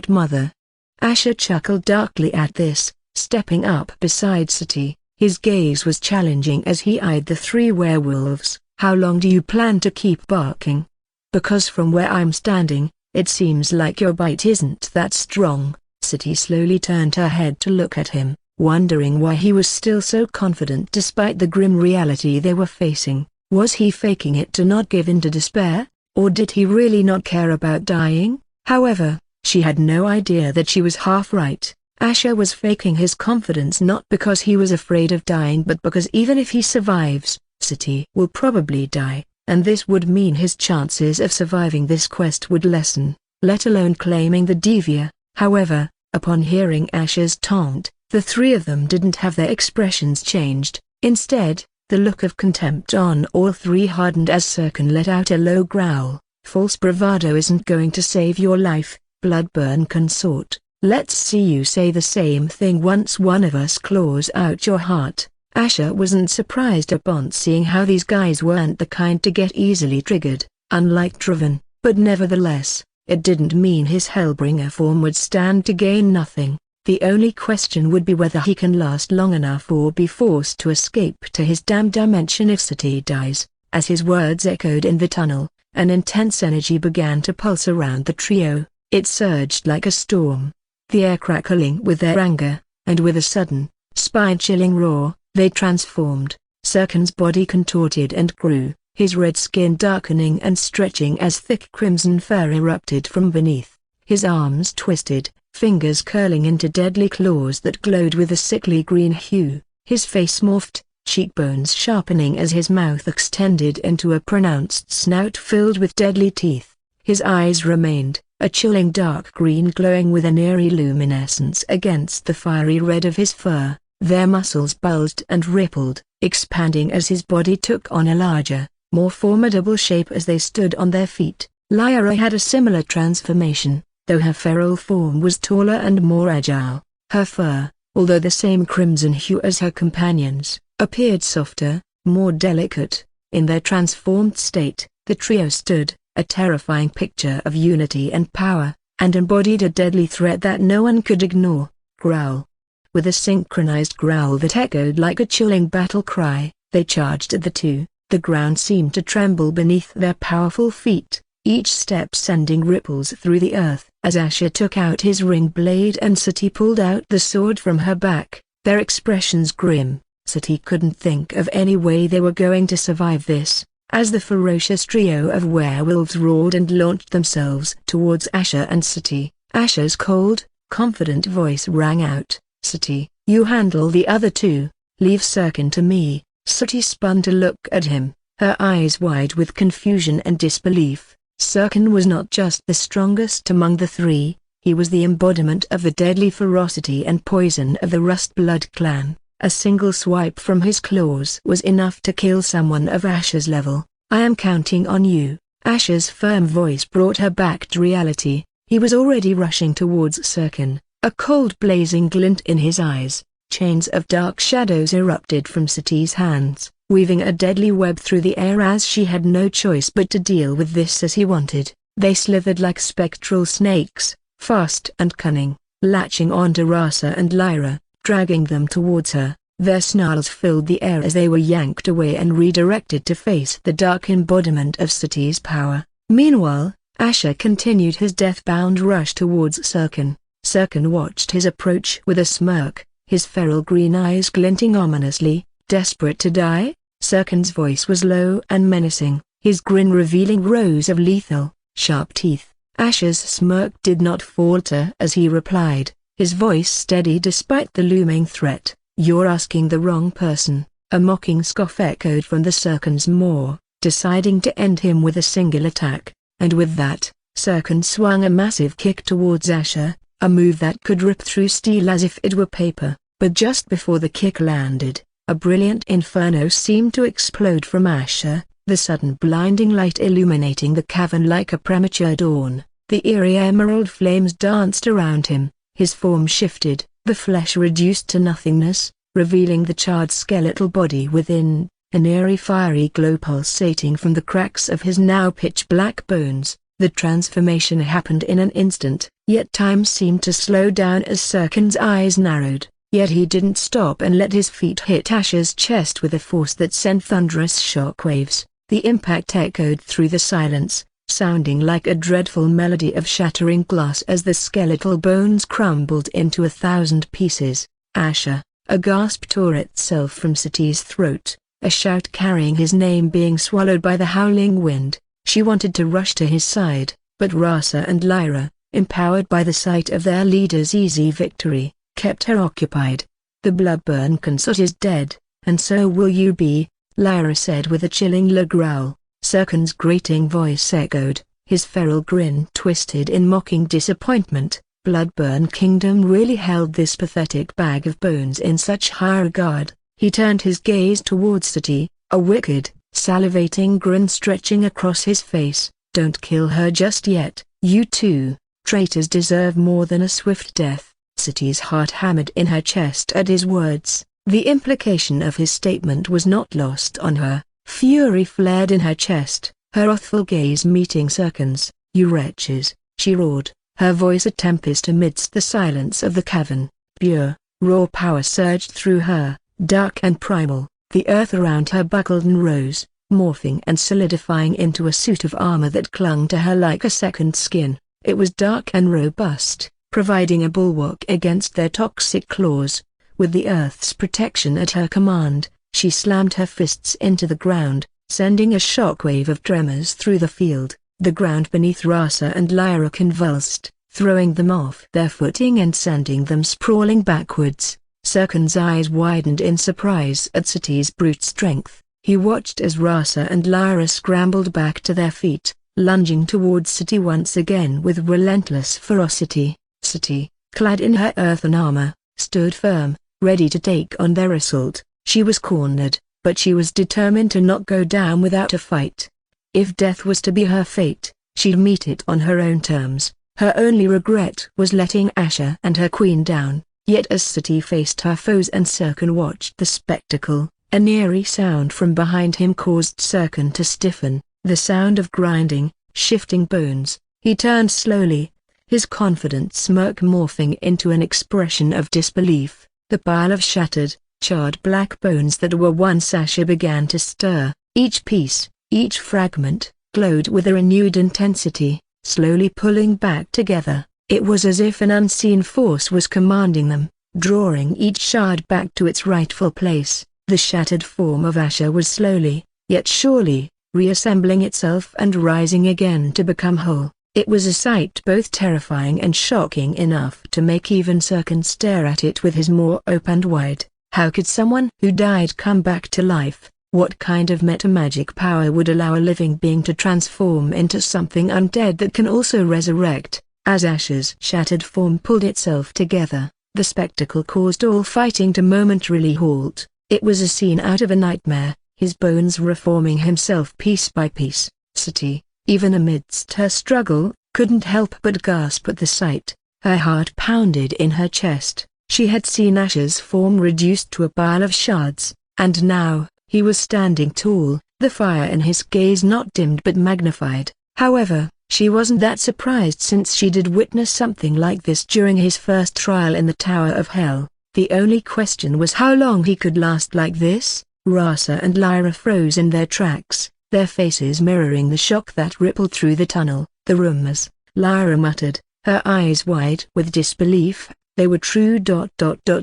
Mother. Asher chuckled darkly at this, stepping up beside Sati. His gaze was challenging as he eyed the 3 werewolves. How long do you plan to keep barking? Because from where I'm standing, it seems like your bite isn't that strong. Sati slowly turned her head to look at him, wondering why he was still so confident despite the grim reality they were facing. Was he faking it to not give in to despair, or did he really not care about dying? However, she had no idea that she was half right. Asher was faking his confidence not because he was afraid of dying but because even if he survives, Sati will probably die, and this would mean his chances of surviving this quest would lessen, let alone claiming the Devia. However, upon hearing Asher's taunt, the 3 of them didn't have their expressions changed. Instead, the look of contempt on all 3 hardened as Sirkin let out a low growl. False bravado isn't going to save your life, Bloodburn consort. Let's see you say the same thing once one of us claws out your heart. Asher wasn't surprised upon seeing how these guys weren't the kind to get easily triggered, unlike Driven, but nevertheless, it didn't mean his Hellbringer form would stand to gain nothing. The only question would be whether he can last long enough or be forced to escape to his damned dimension if Sati dies. As his words echoed in the tunnel, an intense energy began to pulse around the trio. It surged like a storm, the air crackling with their anger, and with a sudden, spine-chilling roar, they transformed. Sirkin's body contorted and grew, his red skin darkening and stretching as thick crimson fur erupted from beneath. His arms twisted, fingers curling into deadly claws that glowed with a sickly green hue. His face morphed, cheekbones sharpening as his mouth extended into a pronounced snout filled with deadly teeth. His eyes remained, a chilling dark green glowing with an eerie luminescence against the fiery red of his fur. Their muscles bulged and rippled, expanding as his body took on a larger, more formidable shape as they stood on their feet. Lyra had a similar transformation, though her feral form was taller and more agile. Her fur, although the same crimson hue as her companions, appeared softer, more delicate. In their transformed state, the trio stood, a terrifying picture of unity and power, and embodied a deadly threat that no one could ignore. Growl. With a synchronized growl that echoed like a chilling battle cry, they charged at the 2. The ground seemed to tremble beneath their powerful feet, each step sending ripples through the earth. As Asher took out his ring blade and Sati pulled out the sword from her back, their expressions grim. Sati couldn't think of any way they were going to survive this, as the ferocious trio of werewolves roared and launched themselves towards Asher and Sati. Asher's cold, confident voice rang out, "Sati, you handle the other 2, leave Sirkin to me." Sati spun to look at him, her eyes wide with confusion and disbelief. Sirkin was not just the strongest among the 3, he was the embodiment of the deadly ferocity and poison of the Rust Blood clan. A single swipe from his claws was enough to kill someone of Asher's level. "I am counting on you." Asher's firm voice brought her back to reality. He was already rushing towards Sirkin, a cold blazing glint in his eyes. Chains of dark shadows erupted from Sati's hands, weaving a deadly web through the air as she had no choice but to deal with this as he wanted. They slithered like spectral snakes, fast and cunning, latching onto Rasa and Lyra, dragging them towards her. Their snarls filled the air as they were yanked away and redirected to face the dark embodiment of Sati's power. Meanwhile, Asher continued his death-bound rush towards Sirkin. Sirkin watched his approach with a smirk, his feral green eyes glinting ominously. "Desperate to die?" Sirkin's voice was low and menacing, his grin revealing rows of lethal, sharp teeth. Asher's smirk did not falter as he replied, his voice steady despite the looming threat. "You're asking the wrong person." A mocking scoff echoed from the Sirkin's maw, deciding to end him with a single attack. And with that, Sirkin swung a massive kick towards Asher, a move that could rip through steel as if it were paper. But just before the kick landed, a brilliant inferno seemed to explode from Asher, the sudden blinding light illuminating the cavern like a premature dawn. The eerie emerald flames danced around him, his form shifted, the flesh reduced to nothingness, revealing the charred skeletal body within, an eerie fiery glow pulsating from the cracks of his now pitch-black bones. The transformation happened in an instant, yet time seemed to slow down as Sirkin's eyes narrowed. Yet he didn't stop and let his feet hit Asher's chest with a force that sent thunderous shockwaves. The impact echoed through the silence, sounding like a dreadful melody of shattering glass as the skeletal bones crumbled into 1,000 pieces. Asher, a gasp tore itself from Sati's throat, a shout carrying his name being swallowed by the howling wind. She wanted to rush to his side, but Rasa and Lyra, empowered by the sight of their leader's easy victory, kept her occupied. "The bloodburn consort is dead, and so will you be," Lyra said with a chilling low growl. Sirkin's grating voice echoed, his feral grin twisted in mocking disappointment. Bloodburn Kingdom really held this pathetic bag of bones in such high regard. He turned his gaze towards Sati, a wicked, salivating grin stretching across his face. "Don't kill her just yet. You two traitors deserve more than a swift death." Sati's heart hammered in her chest at his words. The implication of his statement was not lost on her. Fury flared in her chest, her wrathful gaze meeting Sirkin's. "You wretches," she roared, her voice a tempest amidst the silence of the cavern. Pure, raw power surged through her, dark and primal. The earth around her buckled and rose, morphing and solidifying into a suit of armor that clung to her like a second skin. It was dark and robust, providing a bulwark against their toxic claws. With the earth's protection at her command, she slammed her fists into the ground, sending a shockwave of tremors through the field. The ground beneath Rasa and Lyra convulsed, throwing them off their footing and sending them sprawling backwards. Sirkin's eyes widened in surprise at Sati's brute strength. He watched as Rasa and Lyra scrambled back to their feet, lunging towards Sati once again with relentless ferocity. Sati, clad in her earthen armor, stood firm, ready to take on their assault. She was cornered, but she was determined to not go down without a fight. If death was to be her fate, she'd meet it on her own terms. Her only regret was letting Asher and her queen down. Yet as Sati faced her foes and Sirkin watched the spectacle, an eerie sound from behind him caused Sirkin to stiffen, the sound of grinding, shifting bones. He turned slowly, his confident smirk morphing into an expression of disbelief. The pile of shattered, charred black bones that were once Asher began to stir. Each piece, each fragment, glowed with a renewed intensity, slowly pulling back together. It was as if an unseen force was commanding them, drawing each shard back to its rightful place. The shattered form of Asher was slowly, yet surely, reassembling itself and rising again to become whole. It was a sight both terrifying and shocking enough to make even Sirkin stare at it with his maw opened wide. How could someone who died come back to life? What kind of metamagic power would allow a living being to transform into something undead that can also resurrect? As Asher's shattered form pulled itself together, The spectacle caused all fighting to momentarily halt. It was a scene out of a nightmare, his bones reforming himself piece by piece. Sati, even amidst her struggle, couldn't help but gasp at the sight. Her heart pounded in her chest. She had seen Ash's form reduced to a pile of shards, and now, he was standing tall, the fire in his gaze not dimmed but magnified. However, she wasn't that surprised since she did witness something like this during his first trial in the Tower of Hell. The only question was how long he could last like this. Rasa and Lyra froze in their tracks, their faces mirroring the shock that rippled through the tunnel. The rumors, Lyra muttered, her eyes wide with disbelief, they were true.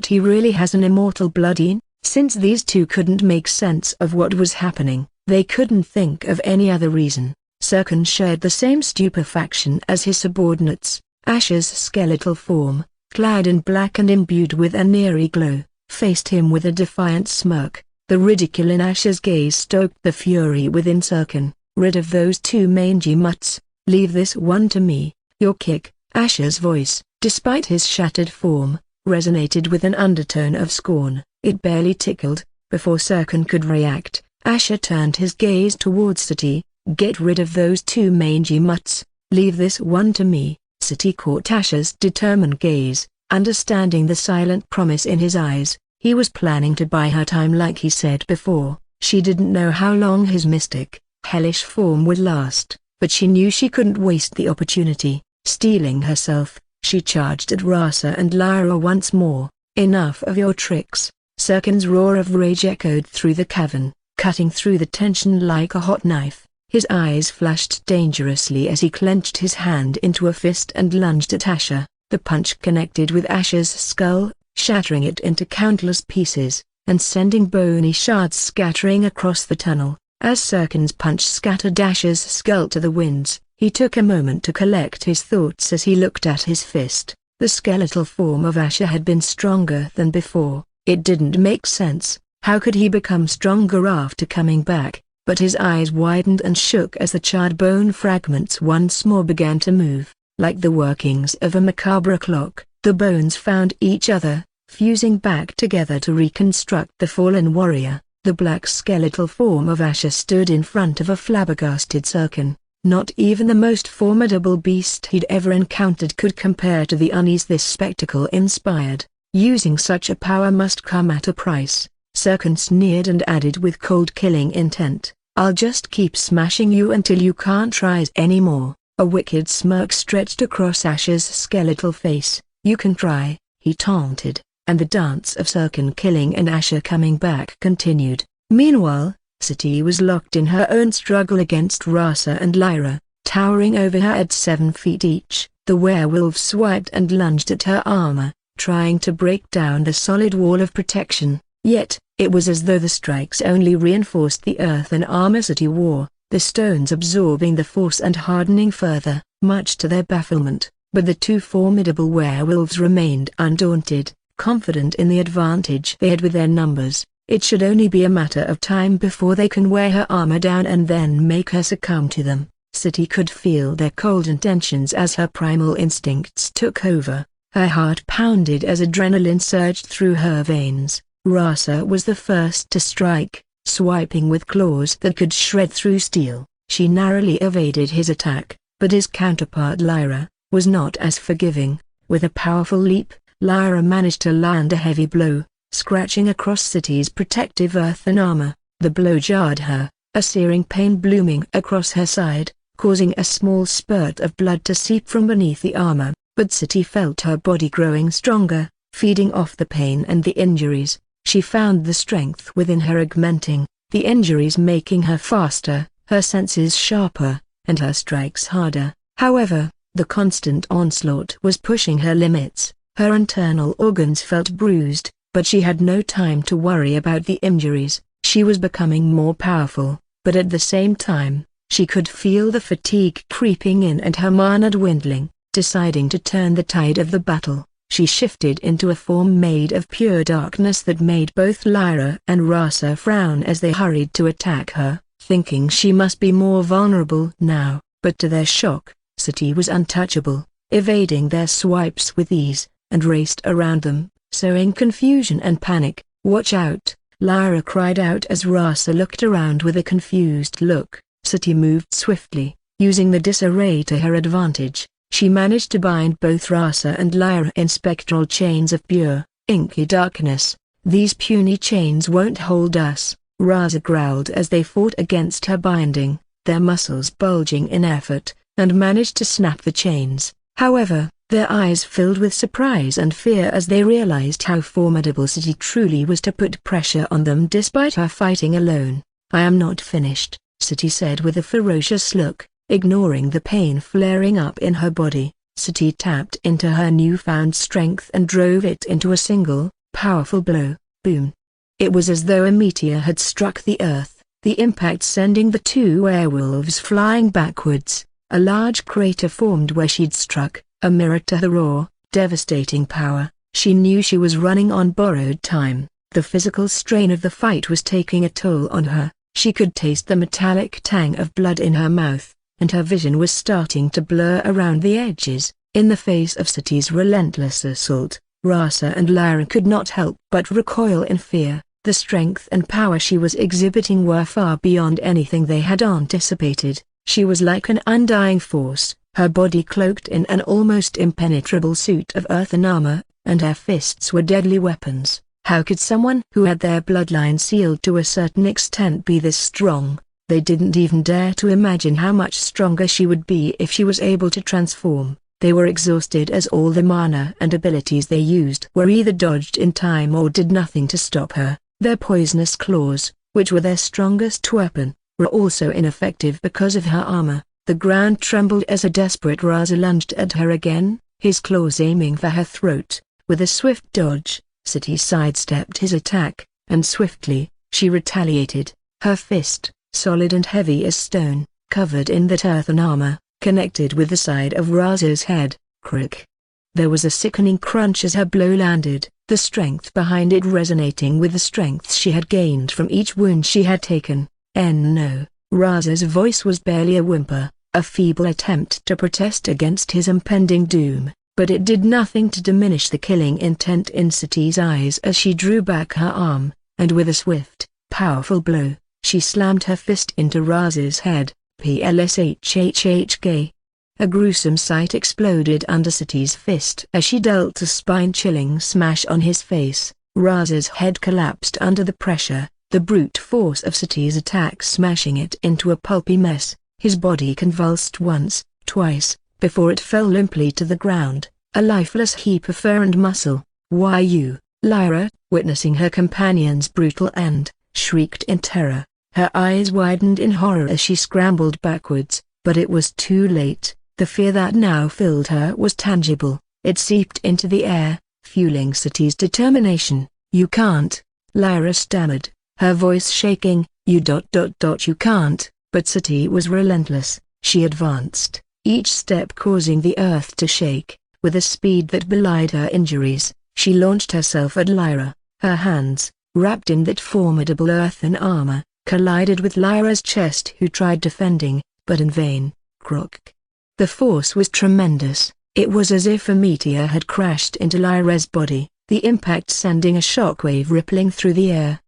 He really has an immortal bloodline? Since these two couldn't make sense of what was happening, they couldn't think of any other reason. Serkan shared the same stupefaction as his subordinates. Ash's skeletal form, clad in black and imbued with an eerie glow, faced him with a defiant smirk. The ridicule in Ash's gaze stoked the fury within Serkan. Rid of those two mangy mutts, leave this one to me. Your kick. Ash's voice, despite his shattered form, resonated with an undertone of scorn. It barely tickled. Before Serkan could react, Asher turned his gaze towards Sati. Get rid of those two mangy mutts, leave this one to me. Sati caught Asher's determined gaze, understanding the silent promise in his eyes. He was planning to buy her time like he said before. She didn't know how long his mystic, hellish form would last, but she knew she couldn't waste the opportunity. Steeling herself, she charged at Rasa and Lyra once more. Enough of your tricks. Serkan's roar of rage echoed through the cavern, cutting through the tension like a hot knife. His eyes flashed dangerously as he clenched his hand into a fist and lunged at Asher. The punch connected with Asher's skull, shattering it into countless pieces, and sending bony shards scattering across the tunnel. As Serkan's punch scattered Asher's skull to the winds, he took a moment to collect his thoughts as he looked at his fist. The skeletal form of Asher had been stronger than before. It didn't make sense. How could he become stronger after coming back? But his eyes widened and shook as the charred bone fragments once more began to move. Like the workings of a macabre clock, the bones found each other, fusing back together to reconstruct the fallen warrior. The black skeletal form of Asher stood in front of a flabbergasted Serkan. Not even the most formidable beast he'd ever encountered could compare to the unease this spectacle inspired. Using such a power must come at a price. Serkan sneered and added with cold killing intent, I'll just keep smashing you until you can't rise anymore. A wicked smirk stretched across Asher's skeletal face. You can try, he taunted, and the dance of Serkan killing and Asher coming back continued. Meanwhile, Sati was locked in her own struggle against Rasa and Lyra, towering over her at 7 feet each. The werewolf swiped and lunged at her armor, trying to break down the solid wall of protection. Yet, it was as though the strikes only reinforced the earthen armor Sati wore, the stones absorbing the force and hardening further, much to their bafflement. But the two formidable werewolves remained undaunted, confident in the advantage they had with their numbers. It should only be a matter of time before they can wear her armor down and then make her succumb to them. Sati could feel their cold intentions as her primal instincts took over. Her heart pounded as adrenaline surged through her veins. Rasa was the first to strike, swiping with claws that could shred through steel. She narrowly evaded his attack, but his counterpart Lyra was not as forgiving. With a powerful leap, Lyra managed to land a heavy blow, scratching across Sati's protective earthen armor. The blow jarred her, a searing pain blooming across her side, causing a small spurt of blood to seep from beneath the armor. But Sati felt her body growing stronger, feeding off the pain and the injuries. She found the strength within her augmenting, the injuries making her faster, her senses sharper, and her strikes harder. However, the constant onslaught was pushing her limits. Her internal organs felt bruised, but she had no time to worry about the injuries. She was becoming more powerful, but at the same time, she could feel the fatigue creeping in and her mana dwindling. Deciding to turn the tide of the battle, she shifted into a form made of pure darkness that made both Lyra and Rasa frown as they hurried to attack her, thinking she must be more vulnerable now. But to their shock, Sati was untouchable, evading their swipes with ease. and raced around them, sowing confusion and panic. "Watch out!" Lyra cried out as Rasa looked around with a confused look. Sati moved swiftly, using the disarray to her advantage. She managed to bind both Rasa and Lyra in spectral chains of pure, inky darkness. "These puny chains won't hold us," Rasa growled as they fought against her binding, their muscles bulging in effort, and managed to snap the chains. However, their eyes filled with surprise and fear as they realized how formidable Sati truly was to put pressure on them despite her fighting alone. "I am not finished," Sati said with a ferocious look, ignoring the pain flaring up in her body. Sati tapped into her newfound strength and drove it into a single, powerful blow. Boom! It was as though a meteor had struck the earth, the impact sending the two werewolves flying backwards. A large crater formed where she'd struck, a mirror to her raw, devastating power. She knew she was running on borrowed time. The physical strain of the fight was taking a toll on her. She could taste the metallic tang of blood in her mouth, and her vision was starting to blur around the edges. In the face of Sati's relentless assault, Rasa and Lyra could not help but recoil in fear. The strength and power she was exhibiting were far beyond anything they had anticipated. She was like an undying force, her body cloaked in an almost impenetrable suit of earthen armor, and her fists were deadly weapons. How could someone who had their bloodline sealed to a certain extent be this strong? They didn't even dare to imagine how much stronger she would be if she was able to transform. They were exhausted as all the mana and abilities they used were either dodged in time or did nothing to stop her. Their poisonous claws, which were their strongest weapon, were also ineffective because of her armor. The ground trembled as a desperate Rasa lunged at her again, his claws aiming for her throat. With a swift dodge, Sati sidestepped his attack, and swiftly, she retaliated. Her fist, solid and heavy as stone, covered in that earthen armor, connected with the side of Rasa's head. Crick! There was a sickening crunch as her blow landed, the strength behind it resonating with the strength she had gained from each wound she had taken. No, Rasa's voice was barely a whimper, a feeble attempt to protest against his impending doom, but it did nothing to diminish the killing intent in Sati's eyes as she drew back her arm, and with a swift, powerful blow, she slammed her fist into Rasa's head. PLSHHHK. A gruesome sight exploded under Sati's fist as she dealt a spine-chilling smash on his face. Rasa's head collapsed under the pressure, the brute force of Sati's attack smashing it into a pulpy mess. His body convulsed once, twice, before it fell limply to the ground, a lifeless heap of fur and muscle. "Why you?" Lyra, witnessing her companion's brutal end, shrieked in terror. Her eyes widened in horror as she scrambled backwards, but it was too late. The fear that now filled her was tangible. It seeped into the air, fueling Sati's determination. "You can't," Lyra stammered, her voice shaking. You can't," but Sati was relentless. She advanced, each step causing the earth to shake. With a speed that belied her injuries, she launched herself at Lyra. Her hands, wrapped in that formidable earthen armor, collided with Lyra's chest, who tried defending, but in vain. Croak! The force was tremendous. It was as if a meteor had crashed into Lyra's body, the impact sending a shockwave rippling through the air.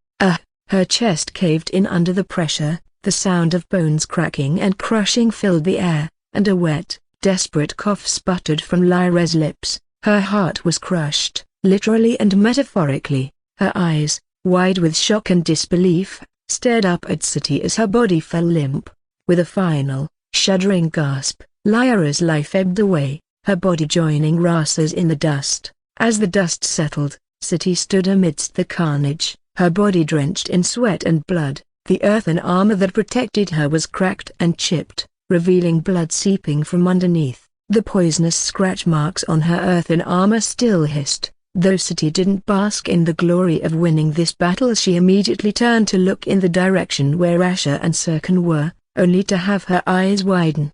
Her chest caved in under the pressure, the sound of bones cracking and crushing filled the air, and a wet, desperate cough sputtered from Lyra's lips. Her heart was crushed, literally and metaphorically. Her eyes, wide with shock and disbelief, stared up at Sati as her body fell limp. With a final, shuddering gasp, Lyra's life ebbed away, her body joining Rasa's in the dust. As the dust settled, Sati stood amidst the carnage, her body drenched in sweat and blood. The earthen armor that protected her was cracked and chipped, revealing blood seeping from underneath. The poisonous scratch marks on her earthen armor still hissed. Though Sati didn't bask in the glory of winning this battle, she immediately turned to look in the direction where Asher and Serkan were, only to have her eyes widen.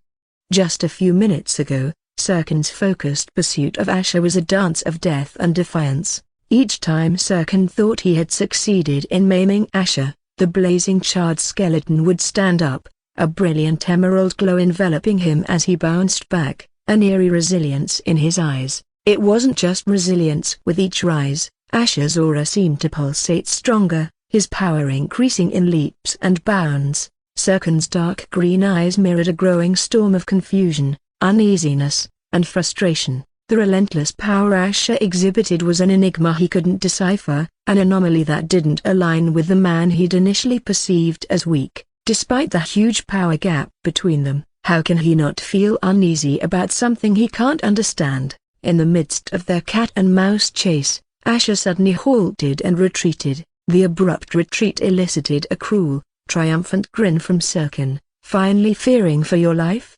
Just a few minutes ago, Serkan's focused pursuit of Asher was a dance of death and defiance. Each time Serkan thought he had succeeded in maiming Asher, the blazing charred skeleton would stand up, a brilliant emerald glow enveloping him as he bounced back, an eerie resilience in his eyes. It wasn't just resilience. With each rise, Asher's aura seemed to pulsate stronger, his power increasing in leaps and bounds. Serkan's dark green eyes mirrored a growing storm of confusion, uneasiness, and frustration. The relentless power Asher exhibited was an enigma he couldn't decipher, an anomaly that didn't align with the man he'd initially perceived as weak. Despite the huge power gap between them, how can he not feel uneasy about something he can't understand? In the midst of their cat-and-mouse chase, Asher suddenly halted and retreated. The abrupt retreat elicited a cruel, triumphant grin from Serkan. "Finally fearing for your life?"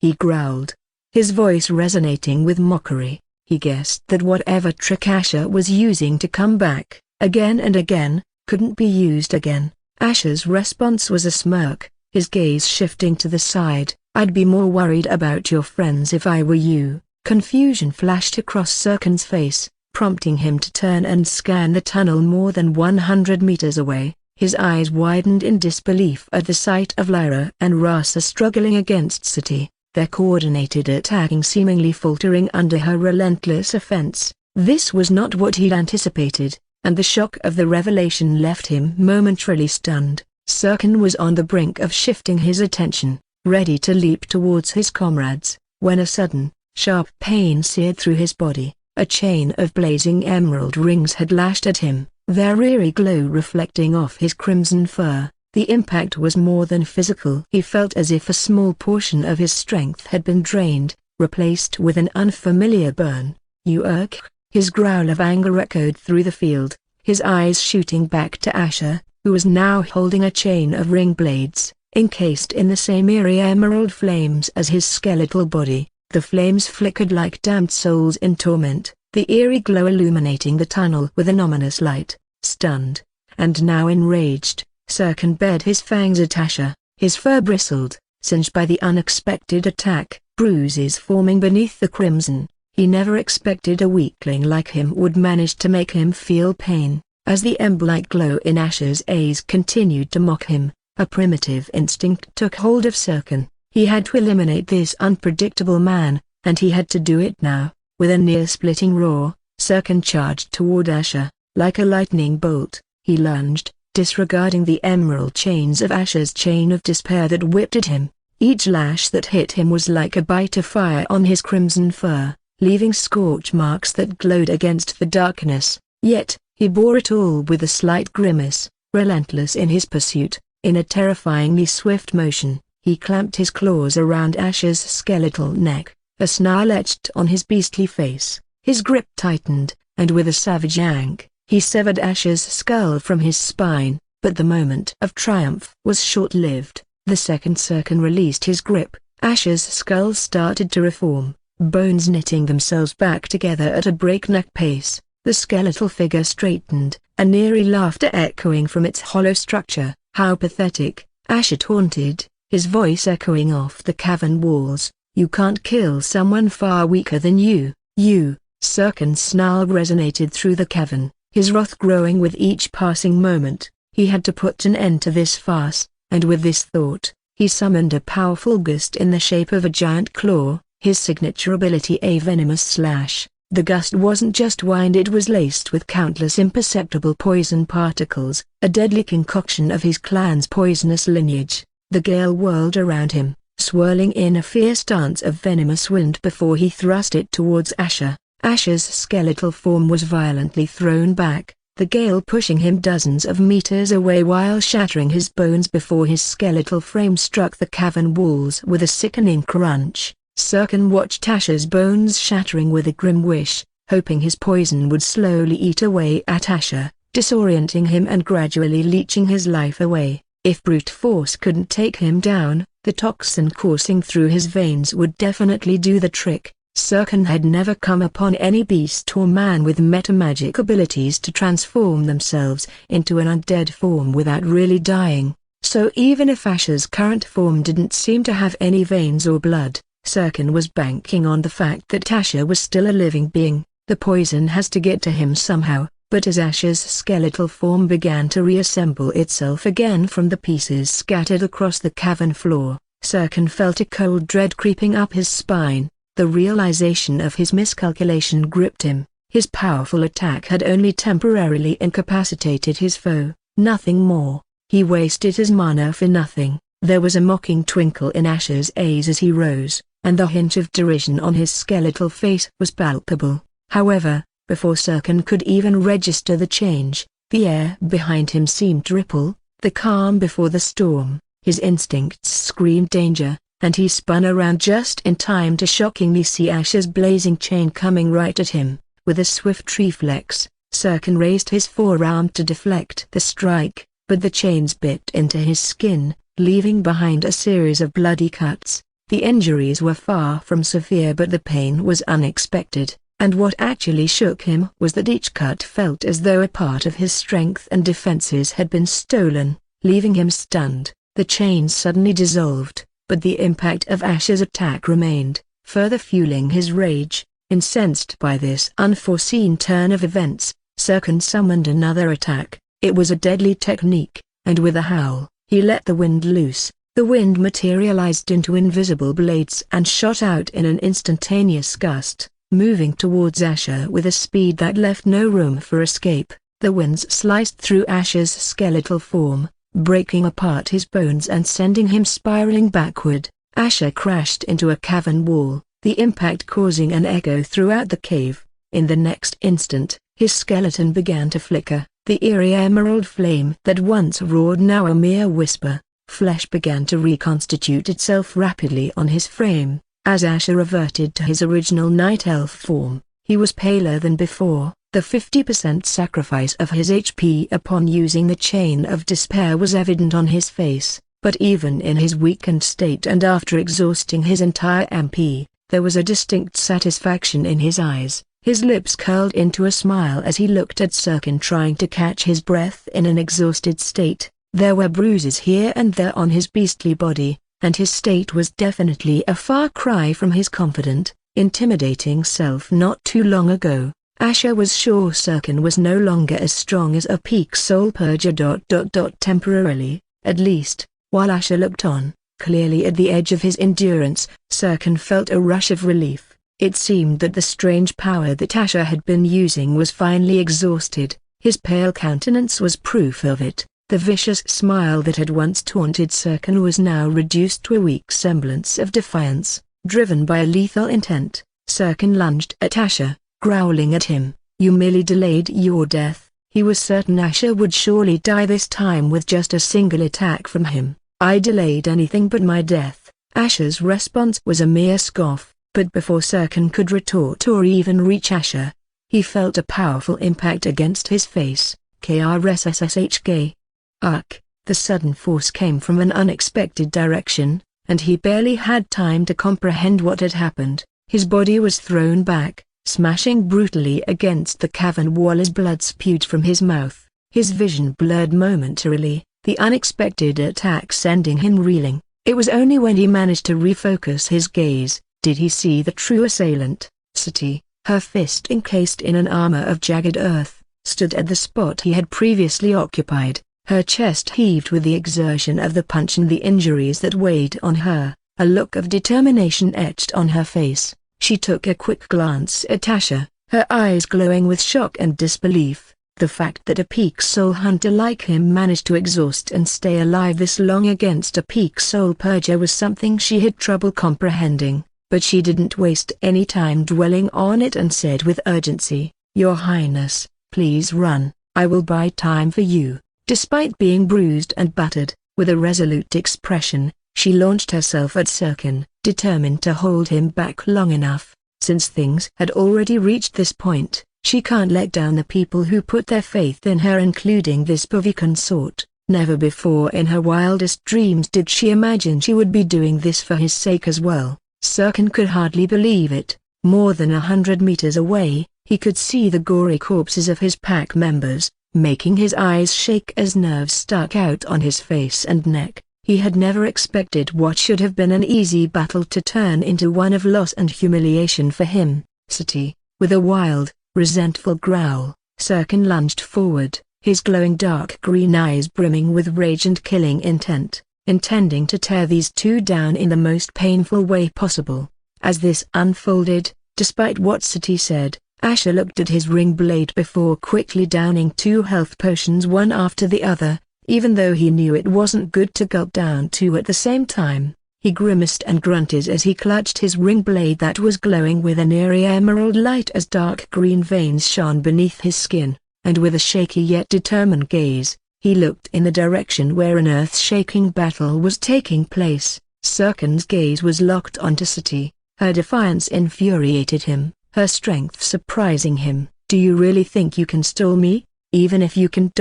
he growled, his voice resonating with mockery. He guessed that whatever trick Asher was using to come back, again and again, couldn't be used again. Asher's response was a smirk, his gaze shifting to the side. "I'd be more worried about your friends if I were you." Confusion flashed across Serkan's face, prompting him to turn and scan the tunnel more than 100 meters away. His eyes widened in disbelief at the sight of Lyra and Rasa struggling against Sati, their coordinated attacking seemingly faltering under her relentless offense. This was not what he'd anticipated, and the shock of the revelation left him momentarily stunned. Serkan was on the brink of shifting his attention, ready to leap towards his comrades, when a sudden, sharp pain seared through his body. A chain of blazing emerald rings had lashed at him, their eerie glow reflecting off his crimson fur. The impact was more than physical. He felt as if a small portion of his strength had been drained, replaced with an unfamiliar burn. "You irk!" His growl of anger echoed through the field, his eyes shooting back to Asher, who was now holding a chain of ring blades, encased in the same eerie emerald flames as his skeletal body. The flames flickered like damned souls in torment, the eerie glow illuminating the tunnel with an ominous light. Stunned, and now enraged, Serkan bared his fangs at Asher. His fur bristled, singed by the unexpected attack, bruises forming beneath the crimson. He never expected a weakling like him would manage to make him feel pain. As the ember-like glow in Asher's eyes continued to mock him, a primitive instinct took hold of Serkan. He had to eliminate this unpredictable man, and he had to do it now. With a near-splitting roar, Serkan charged toward Asher. Like a lightning bolt, he lunged, disregarding the emerald chains of Asher's chain of despair that whipped at him. Each lash that hit him was like a bite of fire on his crimson fur, leaving scorch marks that glowed against the darkness. Yet, he bore it all with a slight grimace, relentless in his pursuit. In a terrifyingly swift motion, he clamped his claws around Asher's skeletal neck, a snarl etched on his beastly face. His grip tightened, and with a savage yank, he severed Asher's skull from his spine. But the moment of triumph was short-lived. The second Serkan released his grip, Asher's skull started to reform, bones knitting themselves back together at a breakneck pace. The skeletal figure straightened, an eerie laughter echoing from its hollow structure. "How pathetic," Asher taunted, his voice echoing off the cavern walls. "You can't kill someone far weaker than you." "You!" Serkan's snarl resonated through the cavern, his wrath growing with each passing moment. He had to put an end to this farce, and with this thought, he summoned a powerful gust in the shape of a giant claw, his signature ability, a venomous slash. The gust wasn't just wind, it was laced with countless imperceptible poison particles, a deadly concoction of his clan's poisonous lineage. The gale whirled around him, swirling in a fierce dance of venomous wind before he thrust it towards Asher. Asher's skeletal form was violently thrown back, the gale pushing him dozens of meters away while shattering his bones before his skeletal frame struck the cavern walls with a sickening crunch. Serkan watched Asher's bones shattering with a grim wish, hoping his poison would slowly eat away at Asher, disorienting him and gradually leeching his life away. If brute force couldn't take him down, the toxin coursing through his veins would definitely do the trick. Serkan had never come upon any beast or man with metamagic abilities to transform themselves into an undead form without really dying. So even if Asher's current form didn't seem to have any veins or blood, Serkan was banking on the fact that Asher was still a living being. The poison has to get to him somehow. But as Asher's skeletal form began to reassemble itself again from the pieces scattered across the cavern floor, Serkan felt a cold dread creeping up his spine. The realization of his miscalculation gripped him. His powerful attack had only temporarily incapacitated his foe, nothing more. He wasted his mana for nothing. There was a mocking twinkle in Asher's eyes as he rose, and the hint of derision on his skeletal face was palpable. However, before Sirkin could even register the change, the air behind him seemed to ripple, the calm before the storm. His instincts screamed danger, and he spun around just in time to shockingly see Asher's blazing chain coming right at him. With a swift reflex, Sirkin raised his forearm to deflect the strike, but the chains bit into his skin, leaving behind a series of bloody cuts. The injuries were far from severe, but the pain was unexpected, and what actually shook him was that each cut felt as though a part of his strength and defenses had been stolen, leaving him stunned. The chains suddenly dissolved, but the impact of Asher's attack remained, further fueling his rage. Incensed by this unforeseen turn of events, Sirkin summoned another attack. It was a deadly technique, and with a howl, he let the wind loose. The wind materialized into invisible blades and shot out in an instantaneous gust, moving towards Asher with a speed that left no room for escape. The winds sliced through Asher's skeletal form, breaking apart his bones and sending him spiraling backward. Asher crashed into a cavern wall, the impact causing an echo throughout the cave. In the next instant, his skeleton began to flicker, the eerie emerald flame that once roared now a mere whisper. Flesh began to reconstitute itself rapidly on his frame. As Asher reverted to his original night elf form, he was paler than before. The 50% sacrifice of his HP upon using the Chain of Despair was evident on his face, but even in his weakened state and after exhausting his entire MP, there was a distinct satisfaction in his eyes. His lips curled into a smile as he looked at Sirkin, trying to catch his breath in an exhausted state. There were bruises here and there on his beastly body, and his state was definitely a far cry from his confident, intimidating self not too long ago. Asher was sure Sirkin was no longer as strong as a peak soul purger. Temporarily, at least, while Asher looked on, clearly at the edge of his endurance, Sirkin felt a rush of relief. It seemed that the strange power that Asher had been using was finally exhausted. His pale countenance was proof of it. The vicious smile that had once taunted Sirkin was now reduced to a weak semblance of defiance, driven by a lethal intent. Sirkin lunged at Asher, growling at him, "You merely delayed your death." He was certain Asher would surely die this time with just a single attack from him. "I delayed anything but my death." Asher's response was a mere scoff, but before Sirkin could retort or even reach Asher, he felt a powerful impact against his face. KRSSSHK. Ugh! The sudden force came from an unexpected direction, and he barely had time to comprehend what had happened. His body was thrown back, smashing brutally against the cavern wall as blood spewed from his mouth. His vision blurred momentarily, the unexpected attack sending him reeling. It was only when he managed to refocus his gaze, did he see the true assailant. Sati, her fist encased in an armor of jagged earth, stood at the spot he had previously occupied. Her chest heaved with the exertion of the punch and the injuries that weighed on her. A look of determination etched on her face. She took a quick glance at Asher, her eyes glowing with shock and disbelief. The fact that a peak soul hunter like him managed to exhaust and stay alive this long against a peak soul purger was something she had trouble comprehending, but she didn't waste any time dwelling on it and said with urgency, "Your Highness, please run, I will buy time for you." Despite being bruised and battered, with a resolute expression, she launched herself at Sirkin, determined to hold him back long enough. Since things had already reached this point, she can't let down the people who put their faith in her, including this pervy consort. Never before in her wildest dreams did she imagine she would be doing this for his sake as well. Sirkin could hardly believe it. More than 100 meters away, he could see the gory corpses of his pack members, making his eyes shake as nerves stuck out on his face and neck. He had never expected what should have been an easy battle to turn into one of loss and humiliation for him. Sati, with a wild, resentful growl, Sirkin lunged forward, his glowing dark green eyes brimming with rage and killing intent, intending to tear these two down in the most painful way possible. As this unfolded, despite what Sati said, Asher looked at his ring blade before quickly downing 2 health potions one after the other, even though he knew it wasn't good to gulp down 2 at the same time. He grimaced and grunted as he clutched his ring blade that was glowing with an eerie emerald light as dark green veins shone beneath his skin, and with a shaky yet determined gaze, he looked in the direction where an earth-shaking battle was taking place. Sirkin's gaze was locked onto Sati. Her defiance infuriated him, her strength surprising him. "Do you really think you can stall me? Even if you can ...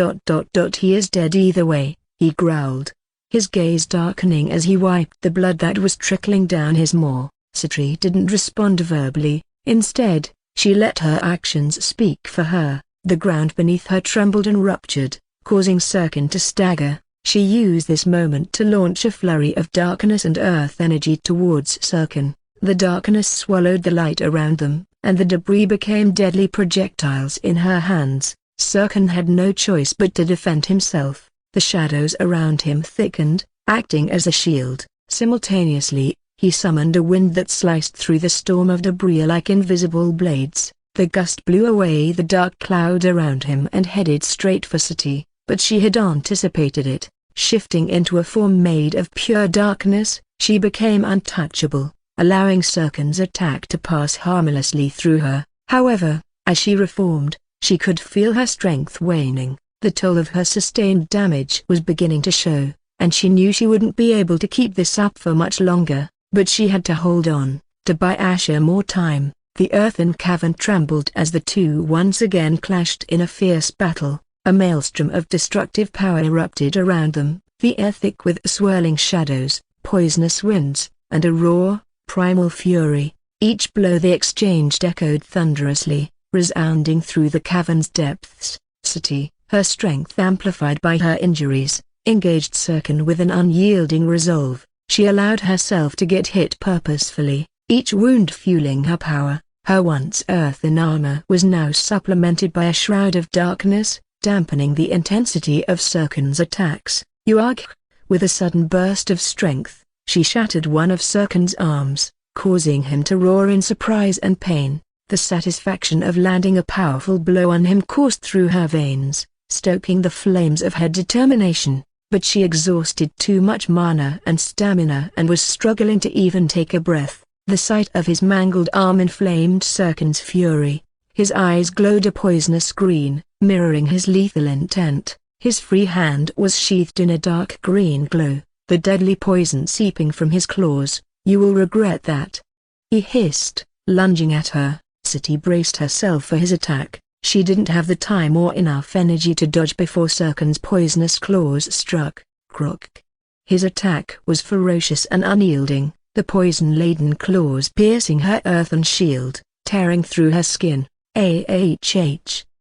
He is dead either way," he growled, his gaze darkening as he wiped the blood that was trickling down his maw. Sati didn't respond verbally. Instead, she let her actions speak for her. The ground beneath her trembled and ruptured, causing Sirkin to stagger. She used this moment to launch a flurry of darkness and earth energy towards Sirkin. The darkness swallowed the light around them, and the debris became deadly projectiles in her hands. Sirkin had no choice but to defend himself. The shadows around him thickened, acting as a shield. Simultaneously, he summoned a wind that sliced through the storm of debris like invisible blades. The gust blew away the dark cloud around him and headed straight for Sati, but she had anticipated it. Shifting into a form made of pure darkness, she became untouchable, allowing Sirkin's attack to pass harmlessly through her. However, as she reformed, she could feel her strength waning. The toll of her sustained damage was beginning to show, and she knew she wouldn't be able to keep this up for much longer, but she had to hold on, to buy Asher more time. The earthen cavern trembled as the two once again clashed in a fierce battle. A maelstrom of destructive power erupted around them, the air thick with swirling shadows, poisonous winds, and a raw, primal fury. Each blow they exchanged echoed thunderously, resounding through the cavern's depths. Sati, her strength amplified by her injuries, engaged Sirkin with an unyielding resolve. She allowed herself to get hit purposefully, each wound fueling her power. Her once earthen armor was now supplemented by a shroud of darkness, dampening the intensity of Sirkin's attacks. "Yuag!" With a sudden burst of strength, she shattered one of Sirkin's arms, causing him to roar in surprise and pain. The satisfaction of landing a powerful blow on him coursed through her veins, stoking the flames of her determination, but she exhausted too much mana and stamina and was struggling to even take a breath. The sight of his mangled arm inflamed Sirkin's fury. His eyes glowed a poisonous green, mirroring his lethal intent. His free hand was sheathed in a dark green glow, the deadly poison seeping from his claws. "You will regret that," he hissed, lunging at her. Sati braced herself for his attack. She didn't have the time or enough energy to dodge before Sirkin's poisonous claws struck. Croak. His attack was ferocious and unyielding, the poison-laden claws piercing her earthen shield, tearing through her skin. "Ah!"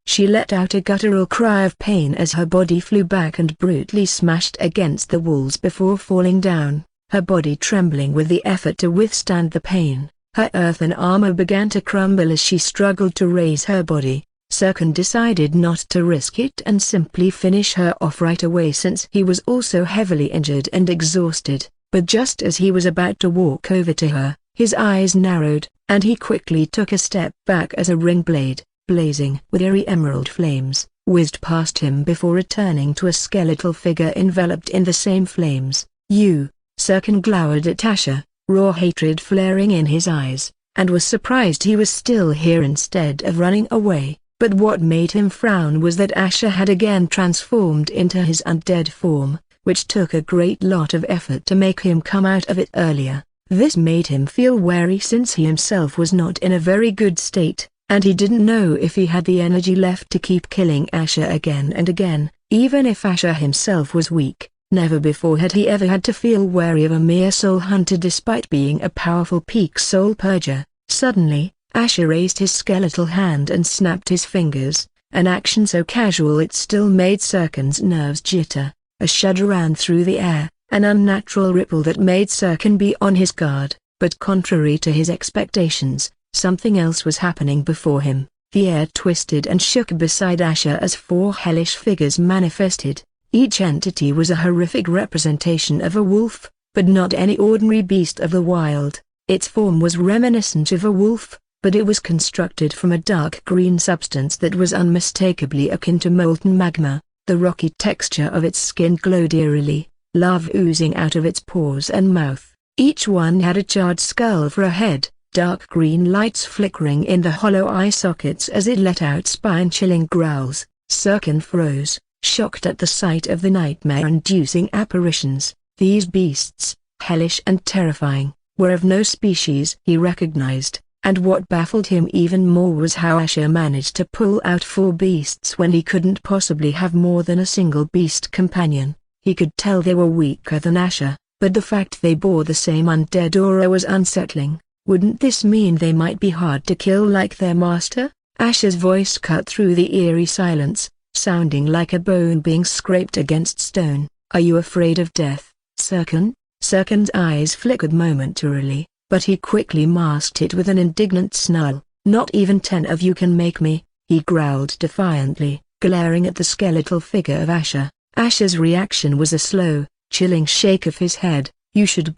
She let out a guttural cry of pain as her body flew back and brutally smashed against the walls before falling down, her body trembling with the effort to withstand the pain. Her earthen armor began to crumble as she struggled to raise her body. Sirkin decided not to risk it and simply finish her off right away since he was also heavily injured and exhausted. But just as he was about to walk over to her, his eyes narrowed, and he quickly took a step back as a ring blade, blazing with eerie emerald flames, whizzed past him before returning to a skeletal figure enveloped in the same flames. "You!" Sirkin glowered at Asher, raw hatred flaring in his eyes, and was surprised he was still here instead of running away. But what made him frown was that Asher had again transformed into his undead form, which took a great lot of effort to make him come out of it earlier. This made him feel wary since he himself was not in a very good state, and he didn't know if he had the energy left to keep killing Asher again and again, even if Asher himself was weak. Never before had he ever had to feel wary of a mere soul hunter despite being a powerful peak soul purger. Suddenly, Asher raised his skeletal hand and snapped his fingers, an action so casual it still made Sirkin's nerves jitter. A shudder ran through the air, an unnatural ripple that made Sirkin be on his guard, but contrary to his expectations, something else was happening before him. The air twisted and shook beside Asher as 4 hellish figures manifested. Each entity was a horrific representation of a wolf, but not any ordinary beast of the wild. Its form was reminiscent of a wolf, but it was constructed from a dark green substance that was unmistakably akin to molten magma. The rocky texture of its skin glowed eerily, lava oozing out of its pores and mouth. Each one had a charred skull for a head, dark green lights flickering in the hollow eye sockets as it let out spine-chilling growls. Sirkin froze, shocked at the sight of the nightmare-inducing apparitions. These beasts, hellish and terrifying, were of no species he recognized, and what baffled him even more was how Asher managed to pull out 4 beasts when he couldn't possibly have more than a single beast companion. He could tell they were weaker than Asher, but the fact they bore the same undead aura was unsettling. Wouldn't this mean they might be hard to kill like their master? Asher's voice cut through the eerie silence, sounding like a bone being scraped against stone. Are you afraid of death, Sirkin? Sirkin's eyes flickered momentarily, but he quickly masked it with an indignant snarl. Not even 10 of you can make me, he growled defiantly, glaring at the skeletal figure of Asher. Asher's reaction was a slow, chilling shake of his head. You should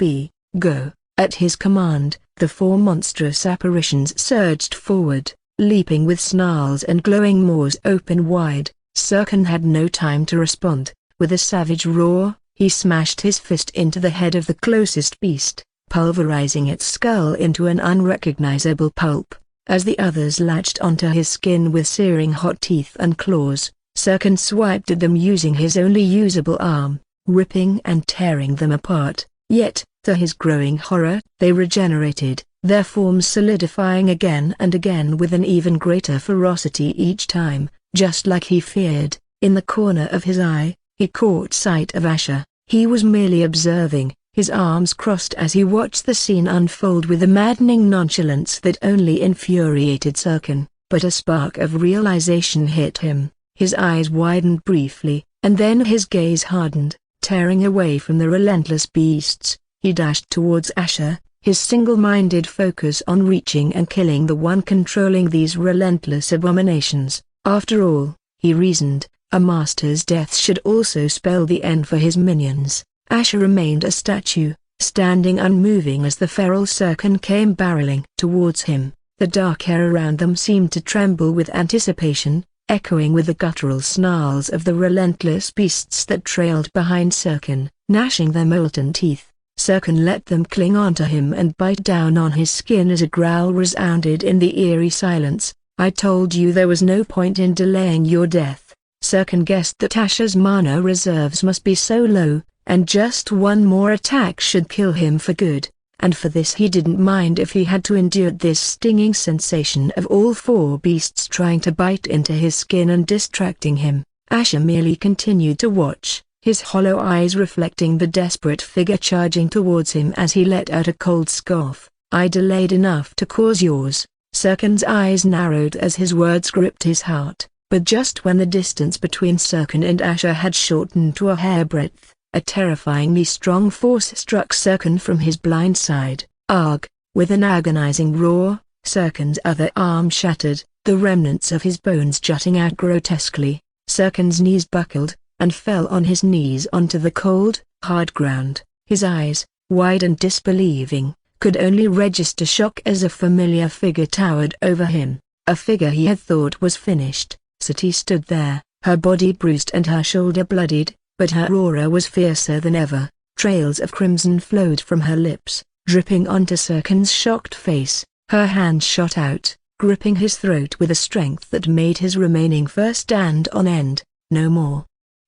go. At his command, the 4 monstrous apparitions surged forward, leaping with snarls and glowing maws open wide. Sirkin had no time to respond. With a savage roar, he smashed his fist into the head of the closest beast, pulverizing its skull into an unrecognizable pulp. As the others latched onto his skin with searing hot teeth and claws, Sirkin swiped at them using his only usable arm, ripping and tearing them apart. Yet, to his growing horror, they regenerated, their forms solidifying again and again with an even greater ferocity each time. Just like he feared, in the corner of his eye, he caught sight of Asher. He was merely observing, his arms crossed as he watched the scene unfold with a maddening nonchalance that only infuriated Sirkin. But a spark of realization hit him. His eyes widened briefly, and then his gaze hardened. Tearing away from the relentless beasts, he dashed towards Asher, his single-minded focus on reaching and killing the one controlling these relentless abominations. After all, he reasoned, a master's death should also spell the end for his minions. Asher remained a statue, standing unmoving as the feral Sirkin came barreling towards him. The dark air around them seemed to tremble with anticipation, echoing with the guttural snarls of the relentless beasts that trailed behind Sirkin, gnashing their molten teeth. Sirkin let them cling onto him and bite down on his skin as a growl resounded in the eerie silence. I told you there was no point in delaying your death. Sirkin guessed that Asher's mana reserves must be so low, and just one more attack should kill him for good, and for this he didn't mind if he had to endure this stinging sensation of all 4 beasts trying to bite into his skin and distracting him. Asher merely continued to watch, his hollow eyes reflecting the desperate figure charging towards him as he let out a cold scoff. I delayed enough to cause yours. Sirkin's eyes narrowed as his words gripped his heart, but just when the distance between Sirkin and Asher had shortened to a hairbreadth, a terrifyingly strong force struck Sirkin from his blind side. Arg! With an agonizing roar, Sirkin's other arm shattered, the remnants of his bones jutting out grotesquely. Sirkin's knees buckled, and fell on his knees onto the cold, hard ground. His eyes, wide and disbelieving, could only register shock as a familiar figure towered over him, a figure he had thought was finished. Sati stood there, her body bruised and her shoulder bloodied, but her aura was fiercer than ever. Trails of crimson flowed from her lips, dripping onto Sirkin's shocked face. Her hand shot out, gripping his throat with a strength that made his remaining fur stand on end. No more.